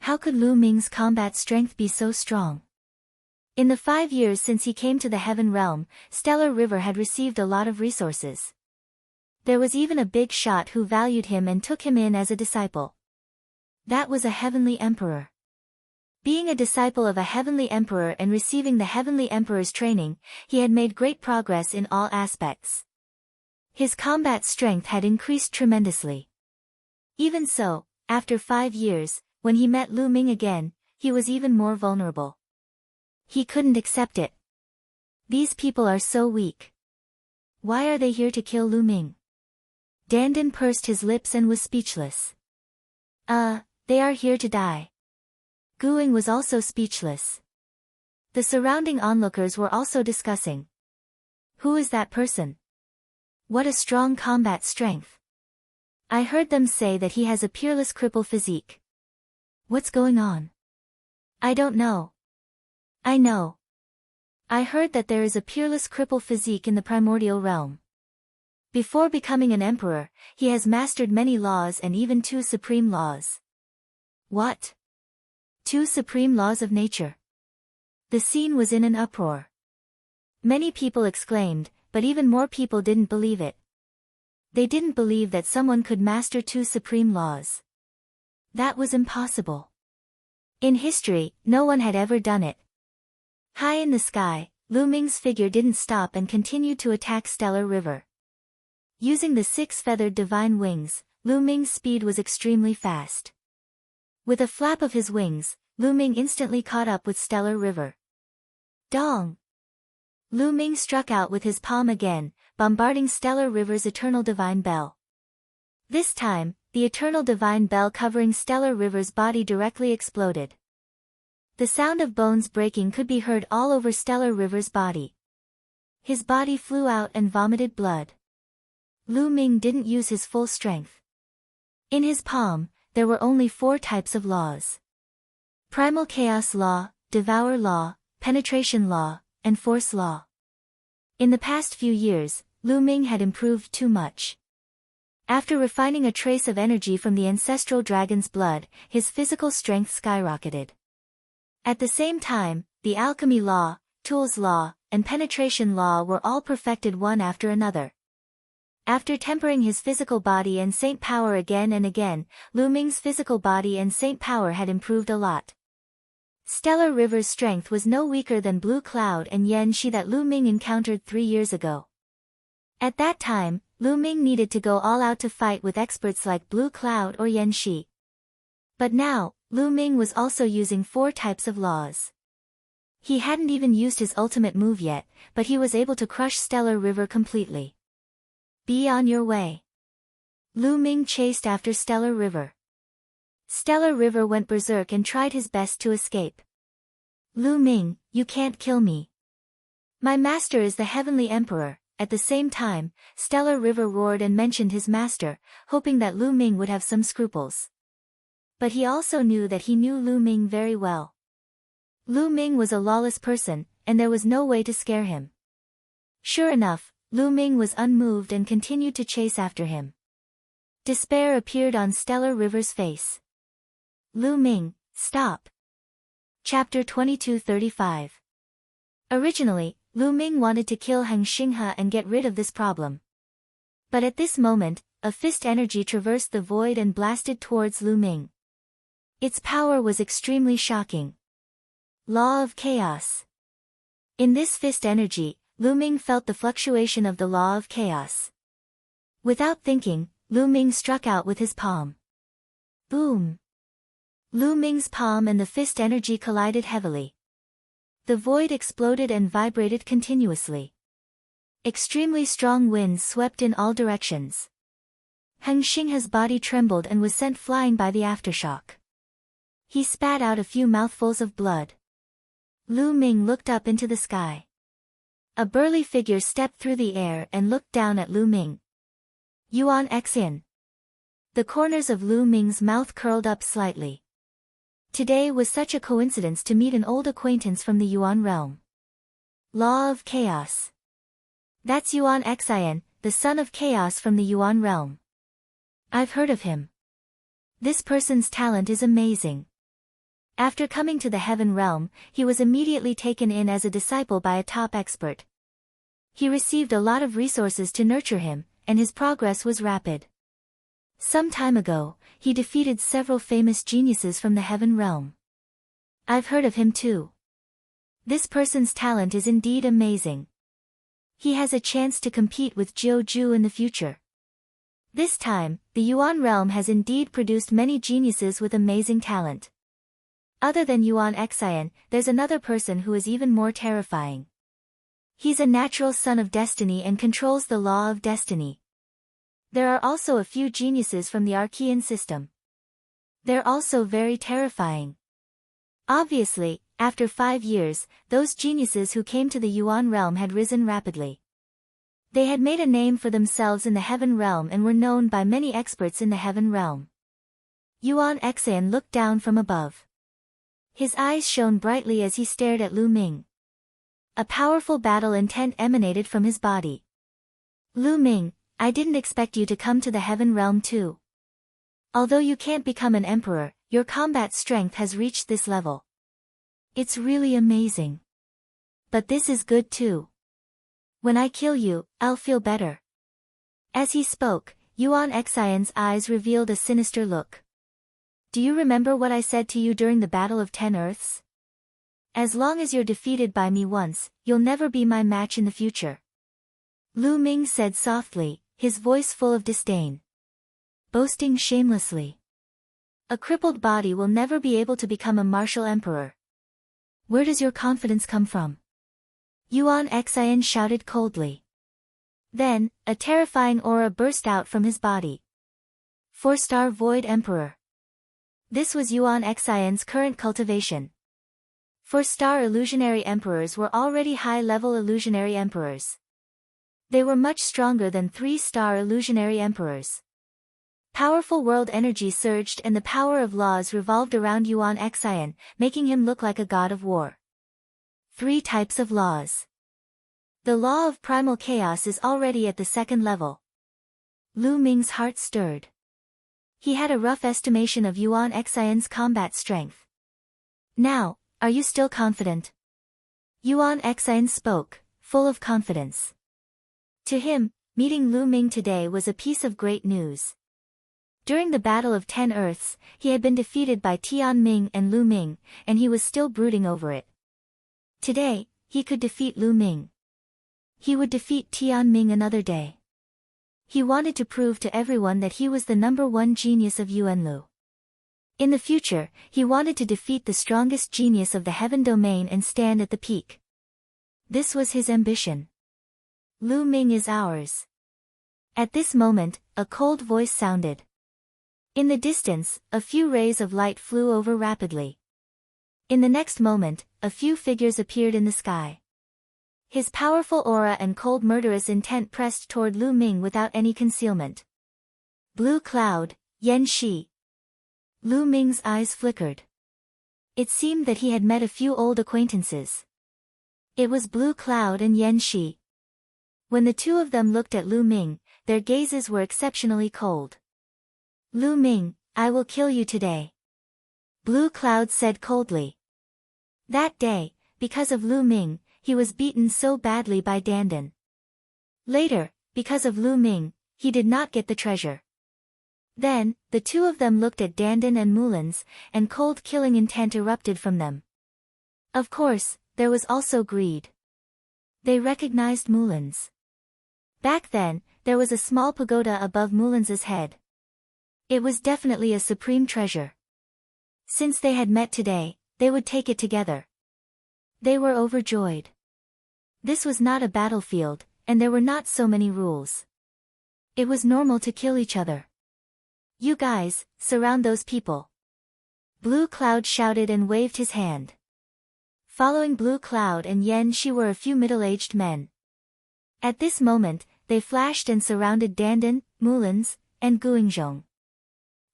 How could Lu Ming's combat strength be so strong? In the 5 years since he came to the heaven realm, Stellar River had received a lot of resources. There was even a big shot who valued him and took him in as a disciple. That was a heavenly emperor. Being a disciple of a heavenly emperor and receiving the heavenly emperor's training, he had made great progress in all aspects. His combat strength had increased tremendously. Even so, after 5 years, when he met Lu Ming again, he was even more vulnerable. He couldn't accept it. These people are so weak. Why are they here to kill Lu Ming? Dandan pursed his lips and was speechless. They are here to die. Guing was also speechless. The surrounding onlookers were also discussing. Who is that person? What a strong combat strength. I heard them say that he has a peerless cripple physique. What's going on? I don't know. I know. I heard that there is a peerless cripple physique in the primordial realm. Before becoming an emperor, he has mastered many laws and even 2 supreme laws. What? 2 supreme laws of nature. The scene was in an uproar. Many people exclaimed, but even more people didn't believe it. They didn't believe that someone could master 2 supreme laws. That was impossible. In history, no one had ever done it. High in the sky, Lu Ming's figure didn't stop and continued to attack Stellar River. Using the 6-feathered divine wings, Lu Ming's speed was extremely fast. With a flap of his wings, Lu Ming instantly caught up with Stellar River. Dong! Lu Ming struck out with his palm again, bombarding Stellar River's eternal divine bell. This time, the eternal divine bell covering Stellar River's body directly exploded. The sound of bones breaking could be heard all over Stellar River's body. His body flew out and vomited blood. Lu Ming didn't use his full strength. In his palm, there were only 4 types of laws. Primal Chaos Law, Devour Law, Penetration Law, and Force Law. In the past few years, Lu Ming had improved too much. After refining a trace of energy from the ancestral dragon's blood, his physical strength skyrocketed. At the same time, the Alchemy Law, Tools Law, and Penetration Law were all perfected one after another. After tempering his physical body and saint power again and again, Lu Ming's physical body and saint power had improved a lot. Stellar River's strength was no weaker than Blue Cloud and Yan Shi that Lu Ming encountered 3 years ago. At that time, Lu Ming needed to go all out to fight with experts like Blue Cloud or Yan Shi. But now, Lu Ming was also using 4 types of laws. He hadn't even used his ultimate move yet, but he was able to crush Stellar River completely. Be on your way. Lu Ming chased after Stellar River. Stellar River went berserk and tried his best to escape. Lu Ming, you can't kill me. My master is the Heavenly Emperor. At the same time, Stellar River roared and mentioned his master, hoping that Lu Ming would have some scruples. But he also knew that he knew Lu Ming very well. Lu Ming was a lawless person, and there was no way to scare him. Sure enough, Lu Ming was unmoved and continued to chase after him. Despair appeared on Stellar River's face. Lu Ming, stop. Chapter 2235. Originally, Lu Ming wanted to kill Heng Xinghe and get rid of this problem. But at this moment, a fist energy traversed the void and blasted towards Lu Ming. Its power was extremely shocking. Law of Chaos. In this fist energy, Lu Ming felt the fluctuation of the law of chaos. Without thinking, Lu Ming struck out with his palm. Boom! Lu Ming's palm and the fist energy collided heavily. The void exploded and vibrated continuously. Extremely strong winds swept in all directions. Heng Xinghe's body trembled and was sent flying by the aftershock. He spat out a few mouthfuls of blood. Lu Ming looked up into the sky. A burly figure stepped through the air and looked down at Lu Ming. Yuan Xin. The corners of Lu Ming's mouth curled up slightly. Today was such a coincidence to meet an old acquaintance from the Yuan realm. Law of Chaos. That's Yuan Xin, the son of chaos from the Yuan realm. I've heard of him. This person's talent is amazing. After coming to the heaven realm, he was immediately taken in as a disciple by a top expert. He received a lot of resources to nurture him, and his progress was rapid. Some time ago, he defeated several famous geniuses from the heaven realm. I've heard of him too. This person's talent is indeed amazing. He has a chance to compete with Jiu in the future. This time, the Yuan realm has indeed produced many geniuses with amazing talent. Other than Yuan Xian, there's another person who is even more terrifying. He's a natural son of destiny and controls the law of destiny. There are also a few geniuses from the Archean system. They're also very terrifying. Obviously, after 5 years, those geniuses who came to the Yuan realm had risen rapidly. They had made a name for themselves in the heaven realm and were known by many experts in the heaven realm. Yuan Xian looked down from above. His eyes shone brightly as he stared at Lu Ming. A powerful battle intent emanated from his body. Lu Ming, I didn't expect you to come to the heaven realm too. Although you can't become an emperor, your combat strength has reached this level. It's really amazing. But this is good too. When I kill you, I'll feel better. As he spoke, Yuan Xian's eyes revealed a sinister look. Do you remember what I said to you during the Battle of 10 Earths? As long as you're defeated by me once, you'll never be my match in the future. Lu Ming said softly, his voice full of disdain. Boasting shamelessly. A crippled body will never be able to become a martial emperor. Where does your confidence come from? Yuan Xian shouted coldly. Then, a terrifying aura burst out from his body. 4-star Void Emperor. This was Yuan Xian's current cultivation. 4-star illusionary emperors were already high-level illusionary emperors. They were much stronger than 3-star illusionary emperors. Powerful world energy surged and the power of laws revolved around Yuan Xian, making him look like a god of war. 3 types of laws. The law of primal chaos is already at the 2nd level. Lu Ming's heart stirred. He had a rough estimation of Yuan Xian's combat strength. Now, are you still confident? Yuan Xian spoke, full of confidence. To him, meeting Lu Ming today was a piece of great news. During the Battle of 10 Earths, he had been defeated by Tian Ming and Lu Ming, and he was still brooding over it. Today, he could defeat Lu Ming. He would defeat Tian Ming another day. He wanted to prove to everyone that he was the #1 genius of Yuanlu. In the future, he wanted to defeat the strongest genius of the heaven domain and stand at the peak. This was his ambition. Lu Ming is ours. At this moment, a cold voice sounded. In the distance, a few rays of light flew over rapidly. In the next moment, a few figures appeared in the sky. His powerful aura and cold murderous intent pressed toward Lu Ming without any concealment. Blue Cloud, Yan Shi. Lu Ming's eyes flickered. It seemed that he had met a few old acquaintances. It was Blue Cloud and Yan Shi. When the two of them looked at Lu Ming, their gazes were exceptionally cold. Lu Ming, I will kill you today. Blue Cloud said coldly. That day, because of Lu Ming, he was beaten so badly by Dandan. Later, because of Lu Ming, he did not get the treasure. Then, the two of them looked at Dandan and Mulan's, and cold killing intent erupted from them. Of course, there was also greed. They recognized Mulan's. Back then, there was a small pagoda above Mulan's head. It was definitely a supreme treasure. Since they had met today, they would take it together. They were overjoyed. This was not a battlefield, and there were not so many rules. It was normal to kill each other. You guys, surround those people. Blue Cloud shouted and waved his hand. Following Blue Cloud and Yan Shi were a few middle-aged men. At this moment, they flashed and surrounded Dandan, Mulan's, and Guingzhong.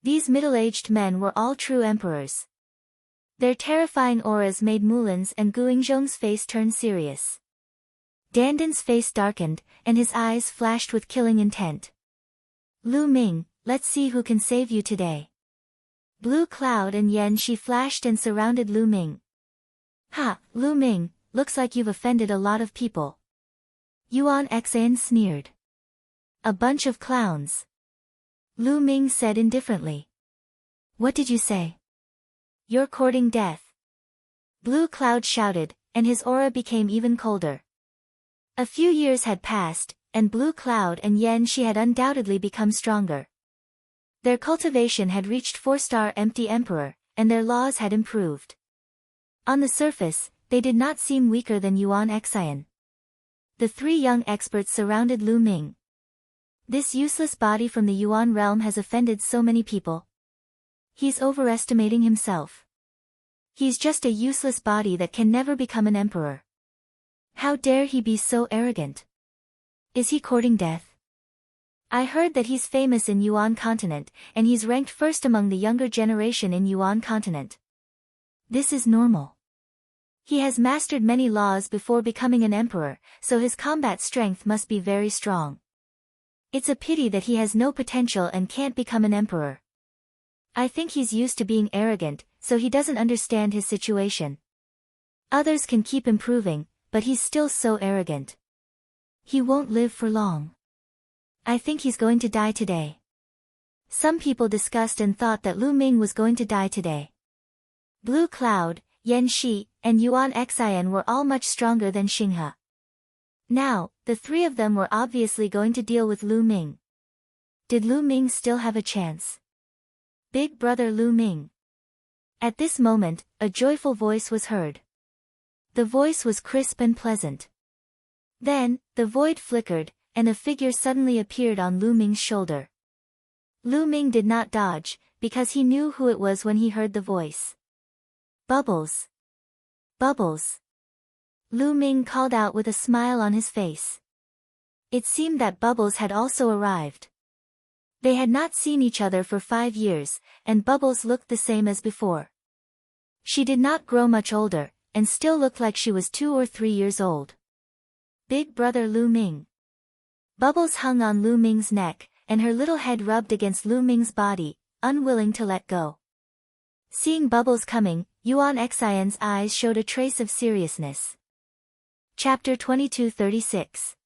These middle-aged men were all true emperors. Their terrifying auras made Mulan's and Guingzhong's face turn serious. Dandan's face darkened, and his eyes flashed with killing intent. Lu Ming, let's see who can save you today. Blue Cloud and Yan Shi flashed and surrounded Lu Ming. Ha, Lu Ming, looks like you've offended a lot of people. Yuan Xan sneered. A bunch of clowns. Lu Ming said indifferently. What did you say? You're courting death. Blue Cloud shouted, and his aura became even colder. A few years had passed, and Blue Cloud and Yan Shi had undoubtedly become stronger. Their cultivation had reached 4-star empty emperor, and their laws had improved. On the surface, they did not seem weaker than Yuan Xian. The three young experts surrounded Lu Ming. This useless body from the Yuan realm has offended so many people. He's overestimating himself. He's just a useless body that can never become an emperor. How dare he be so arrogant? Is he courting death? I heard that he's famous in Yuan continent, and he's ranked first among the younger generation in Yuan continent. This is normal. He has mastered many laws before becoming an emperor, so his combat strength must be very strong. It's a pity that he has no potential and can't become an emperor. I think he's used to being arrogant, so he doesn't understand his situation. Others can keep improving, but he's still so arrogant. He won't live for long. I think he's going to die today. Some people discussed and thought that Lu Ming was going to die today. Blue Cloud, Yan Shi, and Yuan Xian were all much stronger than Xinghe. Now, the three of them were obviously going to deal with Lu Ming. Did Lu Ming still have a chance? Big brother Lu Ming. At this moment, a joyful voice was heard. The voice was crisp and pleasant. Then, the void flickered, and a figure suddenly appeared on Lu Ming's shoulder. Lu Ming did not dodge, because he knew who it was when he heard the voice. Bubbles. Bubbles. Lu Ming called out with a smile on his face. It seemed that Bubbles had also arrived. They had not seen each other for 5 years, and Bubbles looked the same as before. She did not grow much older, and still looked like she was 2 or 3 years old. Big brother Lu Ming. Bubbles hung on Lu Ming's neck, and her little head rubbed against Lu Ming's body, unwilling to let go. Seeing Bubbles coming, Yuan Xian's eyes showed a trace of seriousness. Chapter 2236.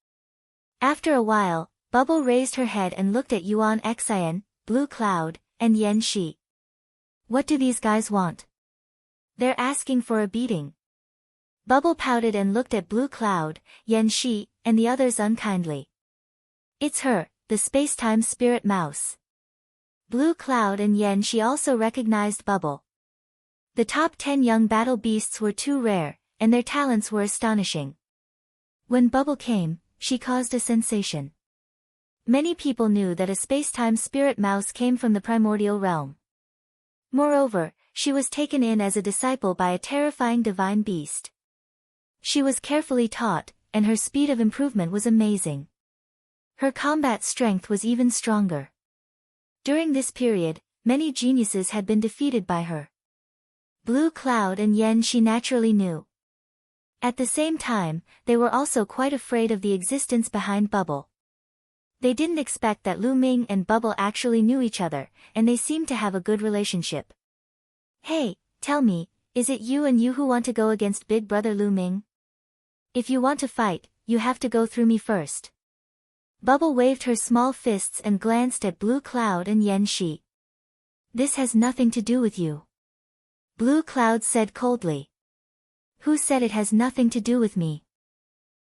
After a while, Bubble raised her head and looked at Yuan Xian, Blue Cloud, and Yan Shi. What do these guys want? They're asking for a beating. Bubble pouted and looked at Blue Cloud, Yan Shi, and the others unkindly. It's her, the space-time spirit mouse. Blue Cloud and Yan Shi also recognized Bubble. The top 10 young battle beasts were too rare, and their talents were astonishing. When Bubble came, she caused a sensation. Many people knew that a space-time spirit mouse came from the primordial realm. Moreover, she was taken in as a disciple by a terrifying divine beast. She was carefully taught, and her speed of improvement was amazing. Her combat strength was even stronger. During this period, many geniuses had been defeated by her. Blue Cloud and Yan Shi naturally knew. At the same time, they were also quite afraid of the existence behind Bubble. They didn't expect that Lu Ming and Bubble actually knew each other, and they seemed to have a good relationship. Hey, tell me, is it you and you who want to go against Big Brother Lu Ming? If you want to fight, you have to go through me first. Bubble waved her small fists and glanced at Blue Cloud and Yan Shi. This has nothing to do with you. Blue Cloud said coldly. Who said it has nothing to do with me?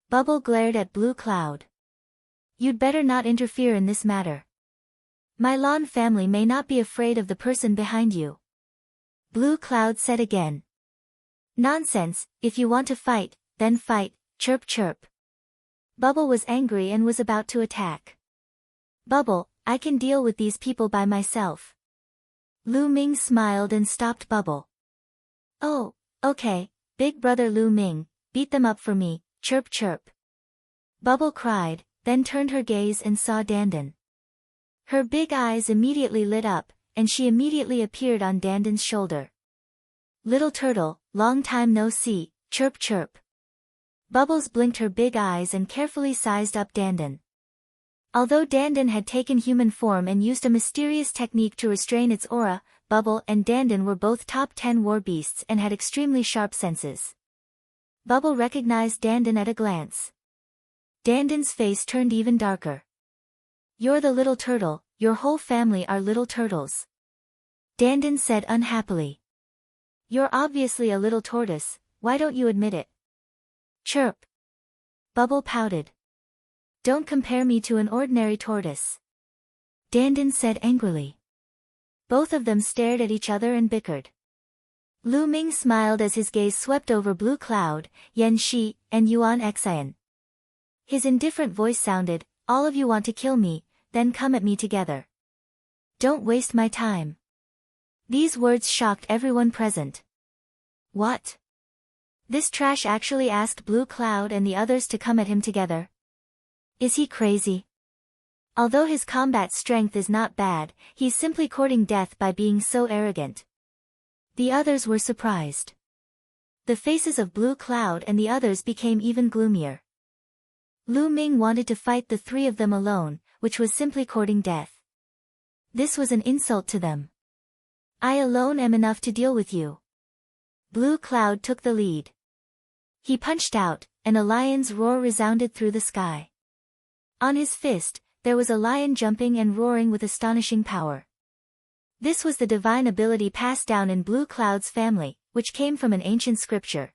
Bubble glared at Blue Cloud. You'd better not interfere in this matter. My Lan family may not be afraid of the person behind you. Blue Cloud said again. Nonsense, if you want to fight, then fight, chirp chirp. Bubble was angry and was about to attack. Bubble, I can deal with these people by myself. Lu Ming smiled and stopped Bubble. Oh, okay, Big Brother Lu Ming, beat them up for me, chirp chirp. Bubble cried, then turned her gaze and saw Dandan. Her big eyes immediately lit up, and she immediately appeared on Dandan's shoulder. Little turtle, long time no see, chirp chirp. Bubbles blinked her big eyes and carefully sized up Dandan. Although Dandan had taken human form and used a mysterious technique to restrain its aura, Bubble and Dandan were both top 10 war beasts and had extremely sharp senses. Bubble recognized Dandan at a glance. Dandan's face turned even darker. "You're the little turtle, your whole family are little turtles," Dandan said unhappily. "You're obviously a little tortoise, why don't you admit it?" "Chirp." Bubble pouted. "Don't compare me to an ordinary tortoise," Dandan said angrily. Both of them stared at each other and bickered. Lu Ming smiled as his gaze swept over Blue Cloud, Yan Shi, and Yuan Xian. His indifferent voice sounded, "All of you want to kill me, then come at me together. Don't waste my time." These words shocked everyone present. What? This trash actually asked Blue Cloud and the others to come at him together? Is he crazy? Although his combat strength is not bad, he's simply courting death by being so arrogant. The others were surprised. The faces of Blue Cloud and the others became even gloomier. Lu Ming wanted to fight the three of them alone, which was simply courting death. This was an insult to them. "I alone am enough to deal with you." Blue Cloud took the lead. He punched out, and a lion's roar resounded through the sky. On his fist, there was a lion jumping and roaring with astonishing power. This was the divine ability passed down in Blue Cloud's family, which came from an ancient scripture.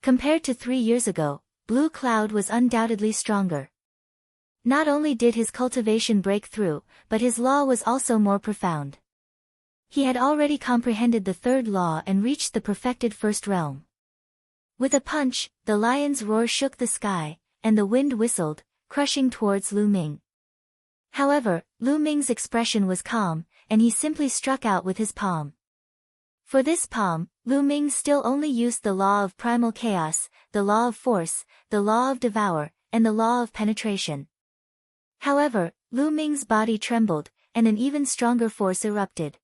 Compared to 3 years ago, Blue Cloud was undoubtedly stronger. Not only did his cultivation break through, but his law was also more profound. He had already comprehended the third law and reached the perfected first realm. With a punch, the lion's roar shook the sky, and the wind whistled, crushing towards Lu Ming. However, Lu Ming's expression was calm, and he simply struck out with his palm. For this palm, Lu Ming still only used the law of primal chaos, the law of force, the law of devour, and the law of penetration. However, Lu Ming's body trembled, and an even stronger force erupted.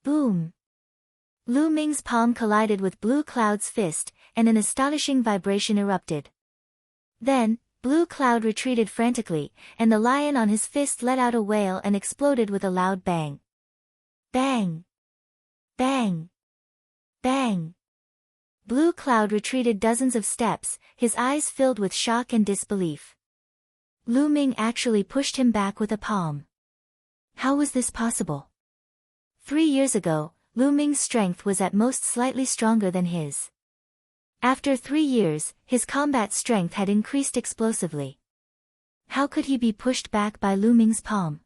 Boom! Lu Ming's palm collided with Blue Cloud's fist, and an astonishing vibration erupted. Then, Blue Cloud retreated frantically, and the lion on his fist let out a wail and exploded with a loud bang. Bang! Bang! Bang! Blue Cloud retreated dozens of steps, his eyes filled with shock and disbelief. Lu Ming actually pushed him back with a palm. How was this possible? 3 years ago, Lu Ming's strength was at most slightly stronger than his. After 3 years, his combat strength had increased explosively. How could he be pushed back by Lu Ming's palm?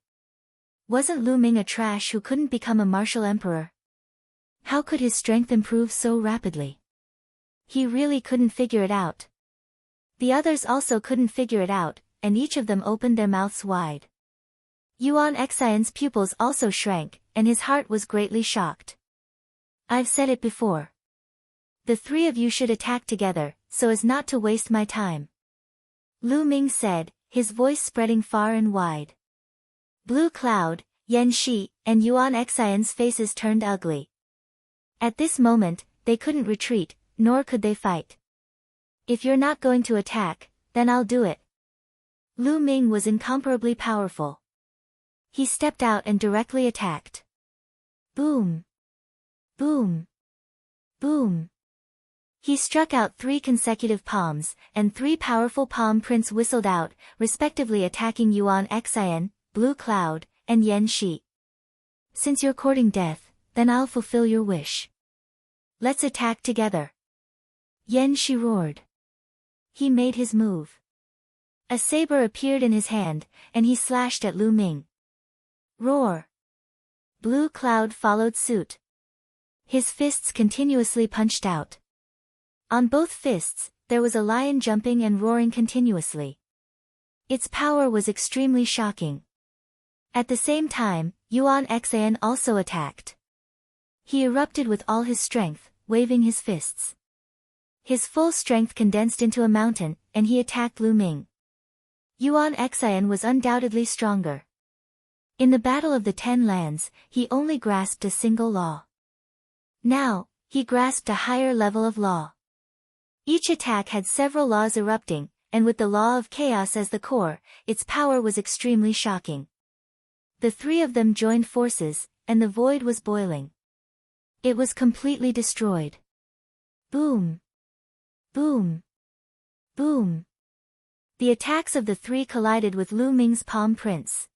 Wasn't Lu Ming a trash who couldn't become a martial emperor? How could his strength improve so rapidly? He really couldn't figure it out. The others also couldn't figure it out, and each of them opened their mouths wide. Yuan Xian's pupils also shrank, and his heart was greatly shocked. I've said it before. The three of you should attack together, so as not to waste my time. Lu Ming said, his voice spreading far and wide. Blue Cloud, Yan Shi, and Yuan Xian's faces turned ugly. At this moment, they couldn't retreat, nor could they fight. If you're not going to attack, then I'll do it. Lu Ming was incomparably powerful. He stepped out and directly attacked. Boom! Boom! Boom! He struck out 3 consecutive palms, and 3 powerful palm prints whistled out, respectively attacking Yuan Xian, Blue Cloud, and Yan Shi. Since you're courting death, then I'll fulfill your wish. Let's attack together. Yan Shi roared. He made his move. A saber appeared in his hand, and he slashed at Lu Ming. Roar! Blue Cloud followed suit. His fists continuously punched out. On both fists, there was a lion jumping and roaring continuously. Its power was extremely shocking. At the same time, Yuan Xian also attacked. He erupted with all his strength, waving his fists. His full strength condensed into a mountain, and he attacked Lu Ming. Yuan Xian was undoubtedly stronger. In the Battle of the 10 Lands, he only grasped a single law. Now, he grasped a higher level of law. Each attack had several laws erupting, and with the law of chaos as the core, its power was extremely shocking. The three of them joined forces, and the void was boiling. It was completely destroyed. Boom! Boom! Boom! The attacks of the three collided with Lu Ming's palm prints.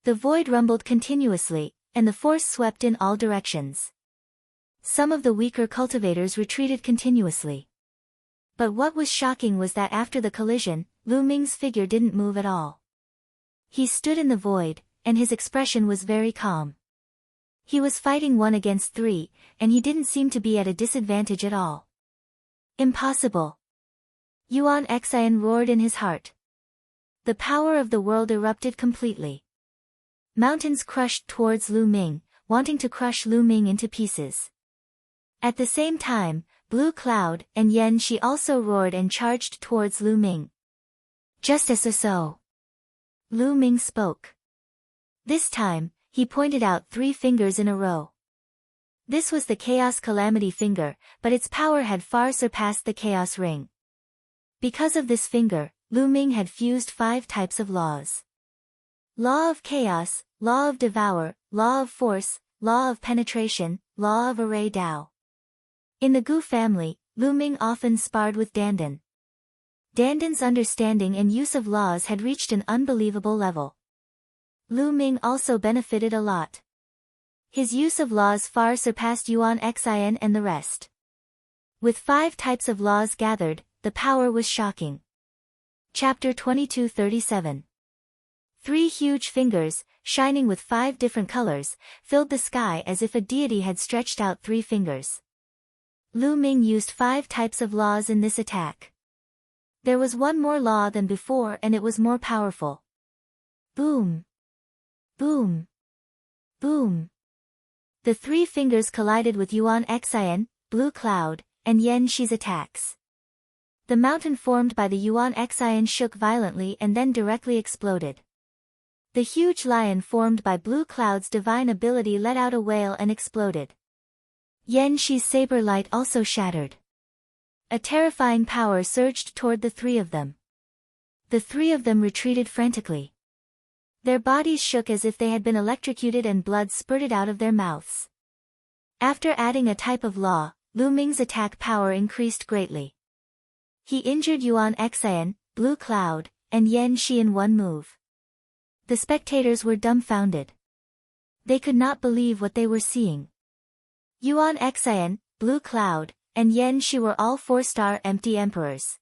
The void rumbled continuously, and the force swept in all directions. Some of the weaker cultivators retreated continuously. But what was shocking was that after the collision, Lu Ming's figure didn't move at all. He stood in the void, and his expression was very calm. He was fighting 1 against 3, and he didn't seem to be at a disadvantage at all. Impossible! Yuan Xian roared in his heart. The power of the world erupted completely. Mountains crushed towards Lu Ming, wanting to crush Lu Ming into pieces. At the same time, Blue Cloud and Yan Shi also roared and charged towards Lu Ming. Just as so. Lu Ming spoke. This time, he pointed out 3 fingers in a row. This was the Chaos Calamity finger, but its power had far surpassed the Chaos Ring. Because of this finger, Lu Ming had fused 5 types of laws. Law of Chaos, Law of Devour, Law of Force, Law of Penetration, Law of Array Dao. In the Gu family, Lu Ming often sparred with Dandan. Dandan's understanding and use of laws had reached an unbelievable level. Lu Ming also benefited a lot. His use of laws far surpassed Yuan Xian and the rest. With 5 types of laws gathered, the power was shocking. Chapter 2237. 3 huge fingers, shining with 5 different colors, filled the sky as if a deity had stretched out 3 fingers. Lu Ming used 5 types of laws in this attack. There was one more law than before and it was more powerful. Boom! Boom! Boom! The 3 fingers collided with Yuan Xian, Blue Cloud, and Yan Shi's attacks. The mountain formed by the Yuan Xian shook violently and then directly exploded. The huge lion formed by Blue Cloud's divine ability let out a wail and exploded. Yan Shi's saber light also shattered. A terrifying power surged toward the 3 of them. The 3 of them retreated frantically. Their bodies shook as if they had been electrocuted and blood spurted out of their mouths. After adding a type of law, Lu Ming's attack power increased greatly. He injured Yuan Xian, Blue Cloud, and Yan Shi in one move. The spectators were dumbfounded. They could not believe what they were seeing. Yuan Xian, Blue Cloud, and Yan Shi were all 4-star empty emperors.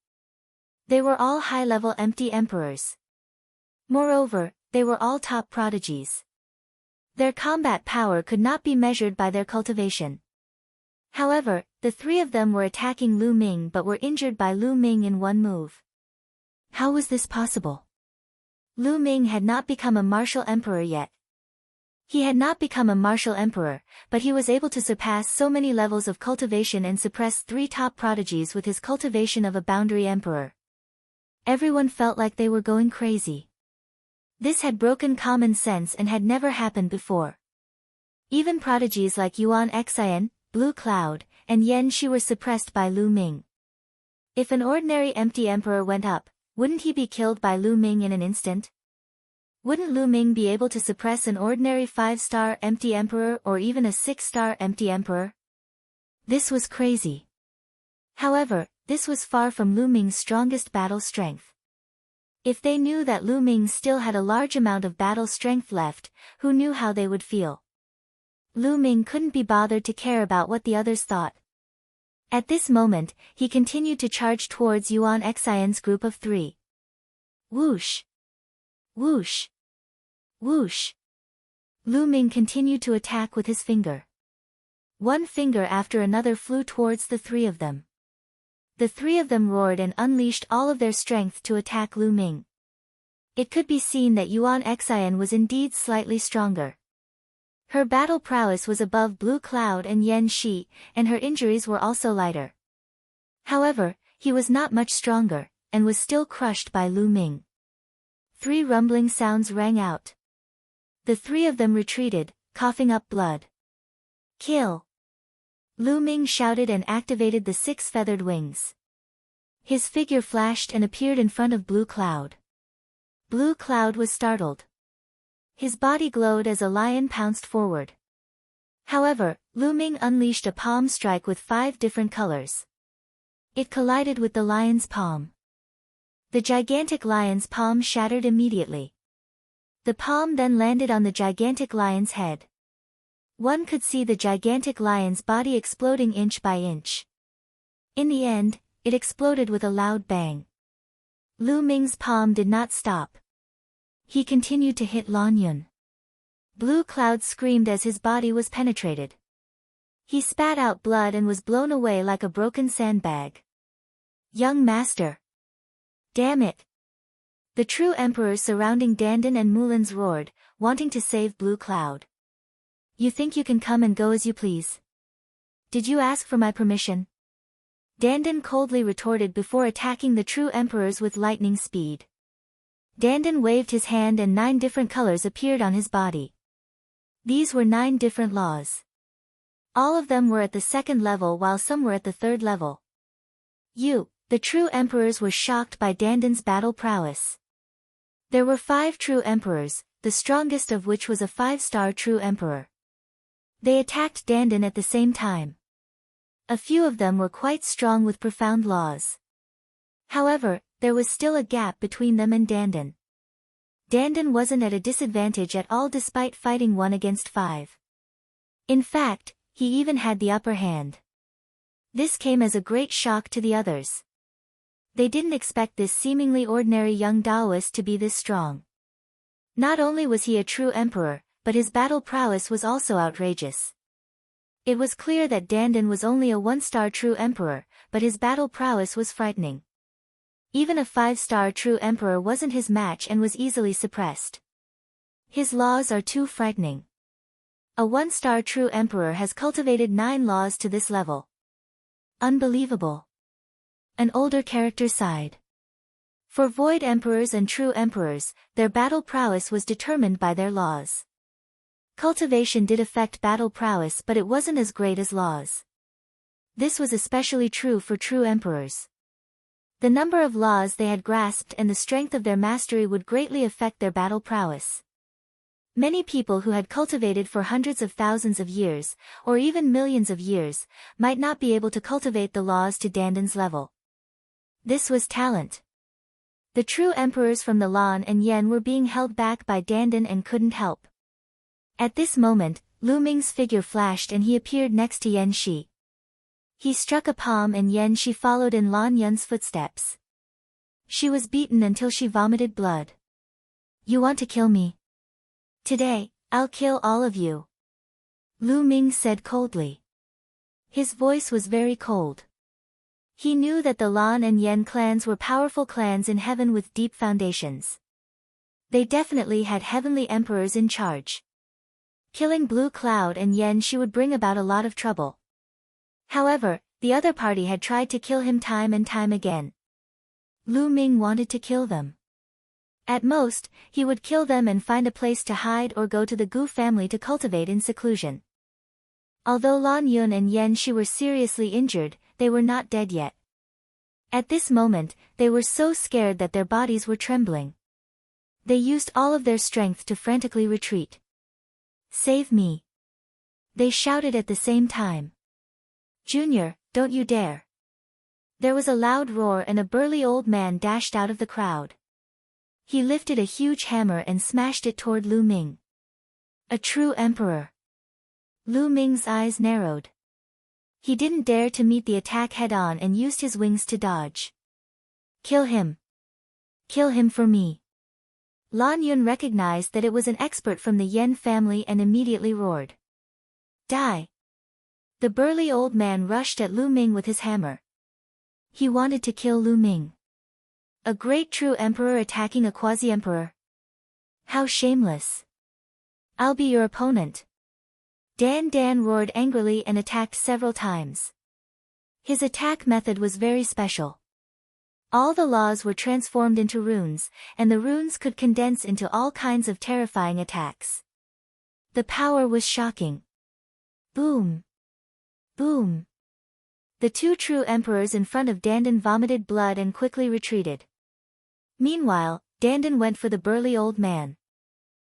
They were all high-level empty emperors. Moreover, they were all top prodigies. Their combat power could not be measured by their cultivation. However, the 3 of them were attacking Lu Ming but were injured by Lu Ming in one move. How was this possible? Lu Ming had not become a martial emperor yet. He had not become a martial emperor, but he was able to surpass so many levels of cultivation and suppress 3 top prodigies with his cultivation of a boundary emperor. Everyone felt like they were going crazy. This had broken common sense and had never happened before. Even prodigies like Yuan Xian, Blue Cloud, and Yan Shi were suppressed by Lu Ming. If an ordinary empty emperor went up, wouldn't he be killed by Lu Ming in an instant? Wouldn't Lu Ming be able to suppress an ordinary 5-star empty emperor or even a 6-star empty emperor? This was crazy. However, this was far from Lu Ming's strongest battle strength. If they knew that Lu Ming still had a large amount of battle strength left, who knew how they would feel? Lu Ming couldn't be bothered to care about what the others thought. At this moment, he continued to charge towards Yuan Xian's group of 3. Whoosh! Whoosh! Whoosh! Lu Ming continued to attack with his finger. One finger after another flew towards the 3 of them. The 3 of them roared and unleashed all of their strength to attack Lu Ming. It could be seen that Yuan Xian was indeed slightly stronger. Her battle prowess was above Blue Cloud and Yan Shi, and her injuries were also lighter. However, he was not much stronger, and was still crushed by Lu Ming. 3 rumbling sounds rang out. The 3 of them retreated, coughing up blood. Kill! Lu Ming shouted and activated the 6 feathered wings. His figure flashed and appeared in front of Blue Cloud. Blue Cloud was startled. His body glowed as a lion pounced forward. However, Lu Ming unleashed a palm strike with 5 different colors. It collided with the lion's palm. The gigantic lion's palm shattered immediately. The palm then landed on the gigantic lion's head. One could see the gigantic lion's body exploding inch by inch. In the end, it exploded with a loud bang. Lu Ming's palm did not stop. He continued to hit Lan Yun. Blue Cloud screamed as his body was penetrated. He spat out blood and was blown away like a broken sandbag. Young master! Damn it! The true emperors surrounding Dandan and Mulans roared, wanting to save Blue Cloud. You think you can come and go as you please? Did you ask for my permission? Dandan coldly retorted before attacking the true emperors with lightning speed. Dandan waved his hand and 9 different colors appeared on his body. These were 9 different laws. All of them were at the 2nd level while some were at the 3rd level. The true emperors were shocked by Dandan's battle prowess. There were 5 true emperors, the strongest of which was a 5-star true emperor. They attacked Dandan at the same time. A few of them were quite strong with profound laws. However, there was still a gap between them and Dandan. Dandan wasn't at a disadvantage at all despite fighting 1 against 5. In fact, he even had the upper hand. This came as a great shock to the others. They didn't expect this seemingly ordinary young Taoist to be this strong. Not only was he a true emperor, but his battle prowess was also outrageous. It was clear that Dandan was only a 1-star true emperor, but his battle prowess was frightening. Even a 5-star true emperor wasn't his match and was easily suppressed. His laws are too frightening. A 1-star true emperor has cultivated 9 laws to this level. Unbelievable. An older character sighed. For void emperors and true emperors, their battle prowess was determined by their laws. Cultivation did affect battle prowess, but it wasn't as great as laws. This was especially true for true emperors. The number of laws they had grasped and the strength of their mastery would greatly affect their battle prowess. Many people who had cultivated for hundreds of thousands of years, or even millions of years, might not be able to cultivate the laws to Dandan's level. This was talent. The true emperors from the Lan and Yen were being held back by Dandan and couldn't help. At this moment, Lu Ming's figure flashed and he appeared next to Yan Shi. He struck a palm and Yan Shi followed in Lan Yun's footsteps. She was beaten until she vomited blood. You want to kill me? Today, I'll kill all of you. Lu Ming said coldly. His voice was very cold. He knew that the Lan and Yen clans were powerful clans in heaven with deep foundations. They definitely had heavenly emperors in charge. Killing Blue Cloud and Yen Shi would bring about a lot of trouble. However, the other party had tried to kill him time and time again. Lu Ming wanted to kill them. At most, he would kill them and find a place to hide or go to the Gu family to cultivate in seclusion. Although Lan Yun and Yan Shi were seriously injured, they were not dead yet. At this moment, they were so scared that their bodies were trembling. They used all of their strength to frantically retreat. Save me! They shouted at the same time. Junior, don't you dare! There was a loud roar and a burly old man dashed out of the crowd. He lifted a huge hammer and smashed it toward Lu Ming. A true emperor. Lu Ming's eyes narrowed. He didn't dare to meet the attack head-on and used his wings to dodge. Kill him. Kill him for me. Lan Yun recognized that it was an expert from the Yen family and immediately roared. Die! The burly old man rushed at Lu Ming with his hammer. He wanted to kill Lu Ming. A great true emperor attacking a quasi-emperor. How shameless. I'll be your opponent. Dan roared angrily and attacked several times. His attack method was very special. All the laws were transformed into runes, and the runes could condense into all kinds of terrifying attacks. The power was shocking. Boom! Boom! The 2 true emperors in front of Dandan vomited blood and quickly retreated. Meanwhile, Dandan went for the burly old man.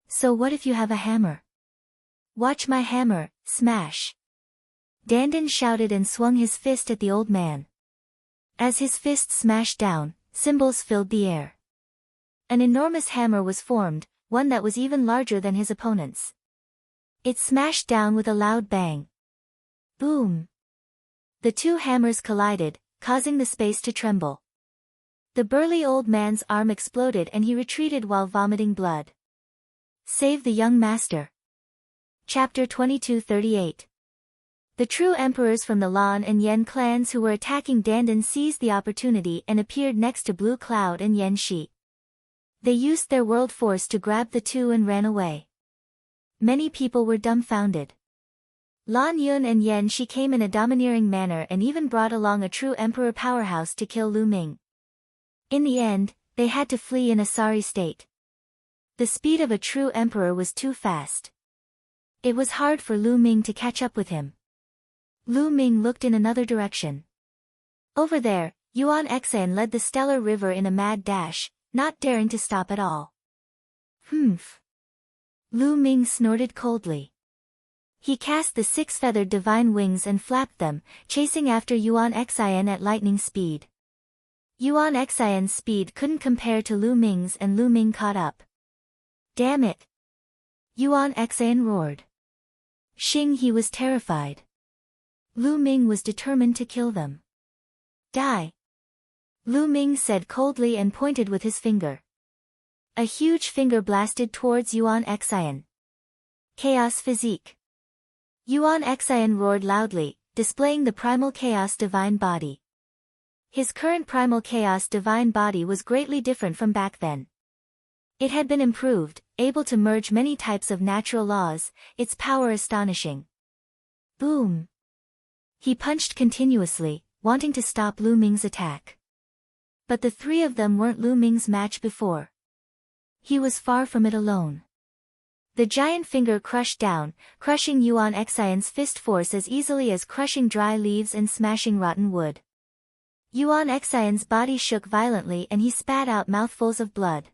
So what if you have a hammer? Watch my hammer, smash. Dandan shouted and swung his fist at the old man. As his fist smashed down, cymbals filled the air. An enormous hammer was formed, one that was even larger than his opponent's. It smashed down with a loud bang. Boom! The two hammers collided, causing the space to tremble. The burly old man's arm exploded and he retreated while vomiting blood. Save the young master. Chapter 22:38. The true emperors from the Lan and Yen clans who were attacking Dandan seized the opportunity and appeared next to Blue Cloud and Yen Shi. They used their world force to grab the two and ran away. Many people were dumbfounded. Lan Yun and Yen Shi came in a domineering manner and even brought along a true emperor powerhouse to kill Lu Ming. In the end, they had to flee in a sorry state. The speed of a true emperor was too fast. It was hard for Lu Ming to catch up with him. Lu Ming looked in another direction. Over there, Yuan Xan led the stellar river in a mad dash, not daring to stop at all. Humph. Lu Ming snorted coldly. He cast the six-feathered divine wings and flapped them, chasing after Yuan Xian at lightning speed. Yuan Xian's speed couldn't compare to Lu Ming's and Lu Ming caught up. Damn it! Yuan Xian roared. Xing He was terrified. Lu Ming was determined to kill them. Die! Lu Ming said coldly and pointed with his finger. A huge finger blasted towards Yuan Xian. Chaos Physique. Yuan Xian roared loudly, displaying the primal chaos divine body. His current primal chaos divine body was greatly different from back then. It had been improved, able to merge many types of natural laws, its power astonishing. Boom! He punched continuously, wanting to stop Lu Ming's attack. But the three of them weren't Lu Ming's match before. He was far from it alone. The giant finger crushed down, crushing Yuan Xian's fist force as easily as crushing dry leaves and smashing rotten wood. Yuan Xian's body shook violently and he spat out mouthfuls of blood.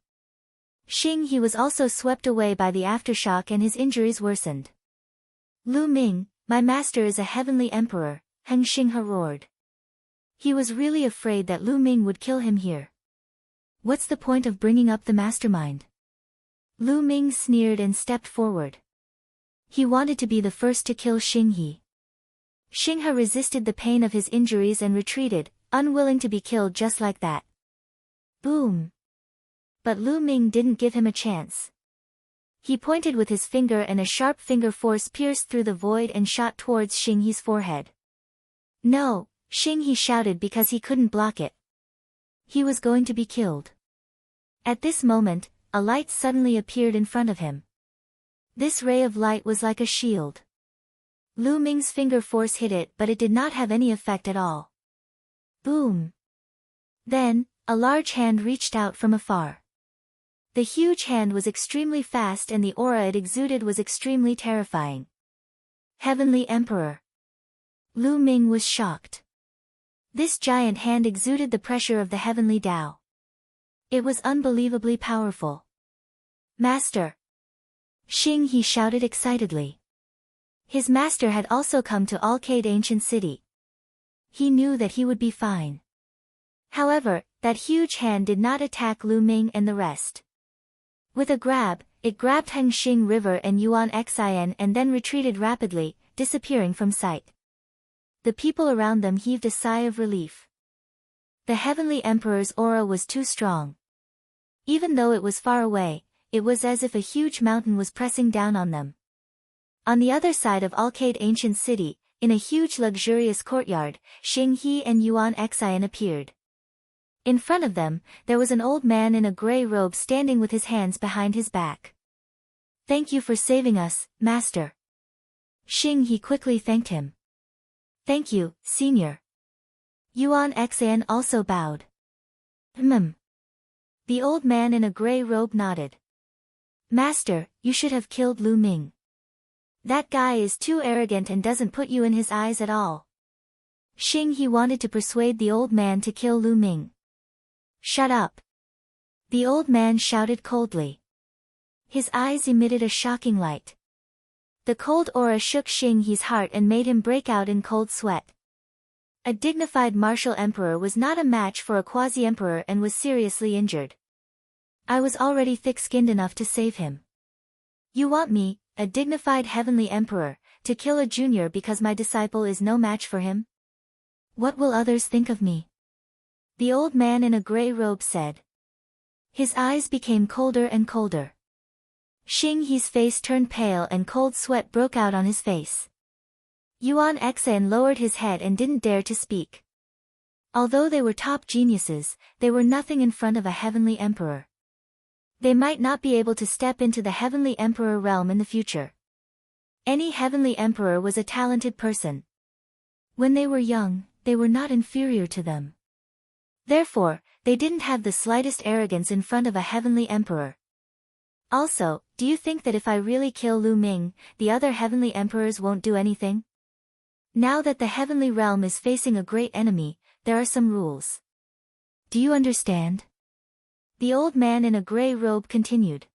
Xing He was also swept away by the aftershock and his injuries worsened. Lu Ming, my master is a heavenly emperor, Heng Xinghe roared. He was really afraid that Lu Ming would kill him here. What's the point of bringing up the mastermind? Lu Ming sneered and stepped forward. He wanted to be the first to kill Xing He. Xinghe resisted the pain of his injuries and retreated, unwilling to be killed just like that. Boom! But Lu Ming didn't give him a chance. He pointed with his finger and a sharp finger force pierced through the void and shot towards Xing He's forehead. No, Xing He shouted because he couldn't block it. He was going to be killed. At this moment, a light suddenly appeared in front of him. This ray of light was like a shield. Lu Ming's finger force hit it but it did not have any effect at all. Boom! Then, a large hand reached out from afar. The huge hand was extremely fast and the aura it exuded was extremely terrifying. Heavenly Emperor. Lu Ming was shocked. This giant hand exuded the pressure of the heavenly Tao. It was unbelievably powerful. Master! Xing He shouted excitedly. His master had also come to Alcade Ancient City. He knew that he would be fine. However, that huge hand did not attack Lu Ming and the rest. With a grab, it grabbed Heng Xing River and Yuan Xian and then retreated rapidly, disappearing from sight. The people around them heaved a sigh of relief. The Heavenly Emperor's aura was too strong. Even though it was far away, it was as if a huge mountain was pressing down on them. On the other side of Alcade Ancient City, in a huge luxurious courtyard, Xing He and Yuan Xian appeared. In front of them, there was an old man in a gray robe standing with his hands behind his back. Thank you for saving us, Master. Xing He quickly thanked him. Thank you, Senior. Yuan Xian also bowed. The old man in a gray robe nodded. Master, you should have killed Lu Ming. That guy is too arrogant and doesn't put you in his eyes at all. Xing He wanted to persuade the old man to kill Lu Ming. Shut up. The old man shouted coldly. His eyes emitted a shocking light. The cold aura shook Xing He's heart and made him break out in cold sweat. A dignified martial emperor was not a match for a quasi-emperor and was seriously injured. I was already thick-skinned enough to save him. You want me, a dignified heavenly emperor, to kill a junior because my disciple is no match for him? What will others think of me? The old man in a gray robe said. His eyes became colder and colder. Xing He's face turned pale and cold sweat broke out on his face. Yuan Xan lowered his head and didn't dare to speak. Although they were top geniuses, they were nothing in front of a heavenly emperor. They might not be able to step into the heavenly emperor realm in the future. Any heavenly emperor was a talented person. When they were young, they were not inferior to them. Therefore, they didn't have the slightest arrogance in front of a heavenly emperor. Also, do you think that if I really kill Lu Ming, the other heavenly emperors won't do anything? Now that the heavenly realm is facing a great enemy, there are some rules. Do you understand? The old man in a gray robe continued.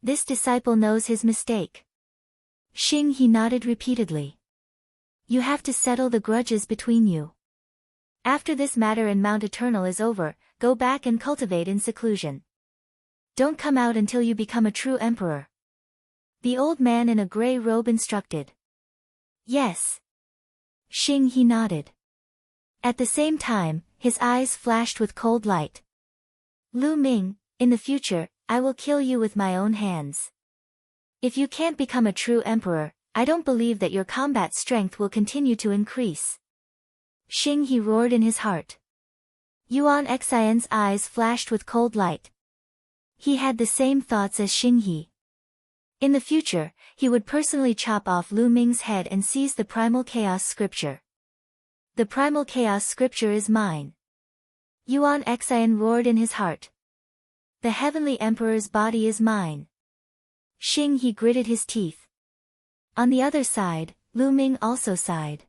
This disciple knows his mistake. Xing He nodded repeatedly. You have to settle the grudges between you. After this matter in Mount Eternal is over, go back and cultivate in seclusion. Don't come out until you become a true emperor. The old man in a gray robe instructed. Yes. Xing He nodded. At the same time, his eyes flashed with cold light. Lu Ming, in the future, I will kill you with my own hands. If you can't become a true emperor, I don't believe that your combat strength will continue to increase. Xing He roared in his heart. Yuan Xian's eyes flashed with cold light. He had the same thoughts as Xing He. In the future, he would personally chop off Lu Ming's head and seize the Primal Chaos Scripture. The Primal Chaos Scripture is mine. Yuan Xian roared in his heart. The Heavenly Emperor's body is mine. Xing He gritted his teeth. On the other side, Lu Ming also sighed.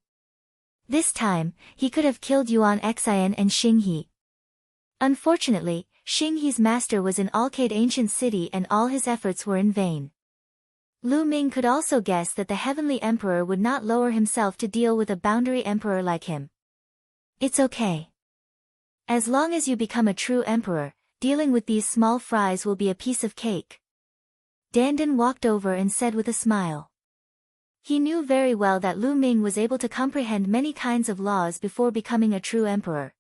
This time, he could have killed Yuan Xian and Xing He. Unfortunately, Xing He's master was in Alcade Ancient City and all his efforts were in vain. Lu Ming could also guess that the Heavenly Emperor would not lower himself to deal with a boundary emperor like him. It's okay. As long as you become a true emperor, dealing with these small fries will be a piece of cake. Dandan walked over and said with a smile. He knew very well that Lu Ming was able to comprehend many kinds of laws before becoming a true emperor.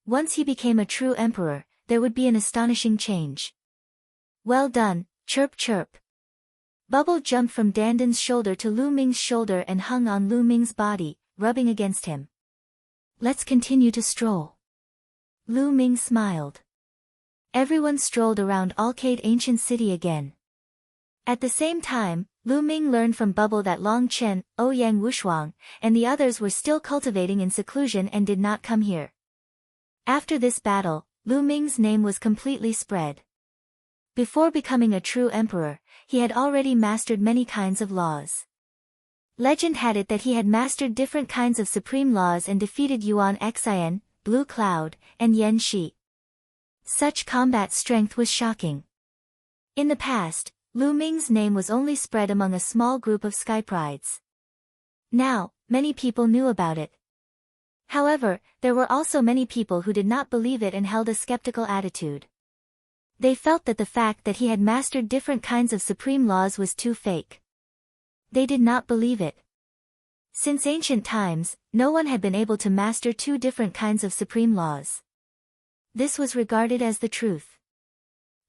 Once he became a true emperor, there would be an astonishing change. Well done, chirp chirp. Bubble jumped from Dandan's shoulder to Lu Ming's shoulder and hung on Lu Ming's body, rubbing against him. Let's continue to stroll. Lu Ming smiled. Everyone strolled around Alcade Ancient City again. At the same time, Lu Ming learned from Bubble that Long Chen, Ouyang Wushuang, and the others were still cultivating in seclusion and did not come here. After this battle, Lu Ming's name was completely spread. Before becoming a true emperor, he had already mastered many kinds of laws. Legend had it that he had mastered different kinds of supreme laws and defeated Yuan Xian, Blue Cloud, and Yan Shi. Such combat strength was shocking. In the past, Lu Ming's name was only spread among a small group of skyprides. Now, many people knew about it. However, there were also many people who did not believe it and held a skeptical attitude. They felt that the fact that he had mastered different kinds of supreme laws was too fake. They did not believe it. Since ancient times, no one had been able to master two different kinds of supreme laws. This was regarded as the truth.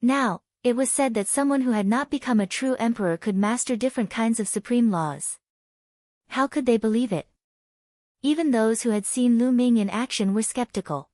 Now, it was said that someone who had not become a true emperor could master different kinds of supreme laws. How could they believe it? Even those who had seen Lu Ming in action were skeptical.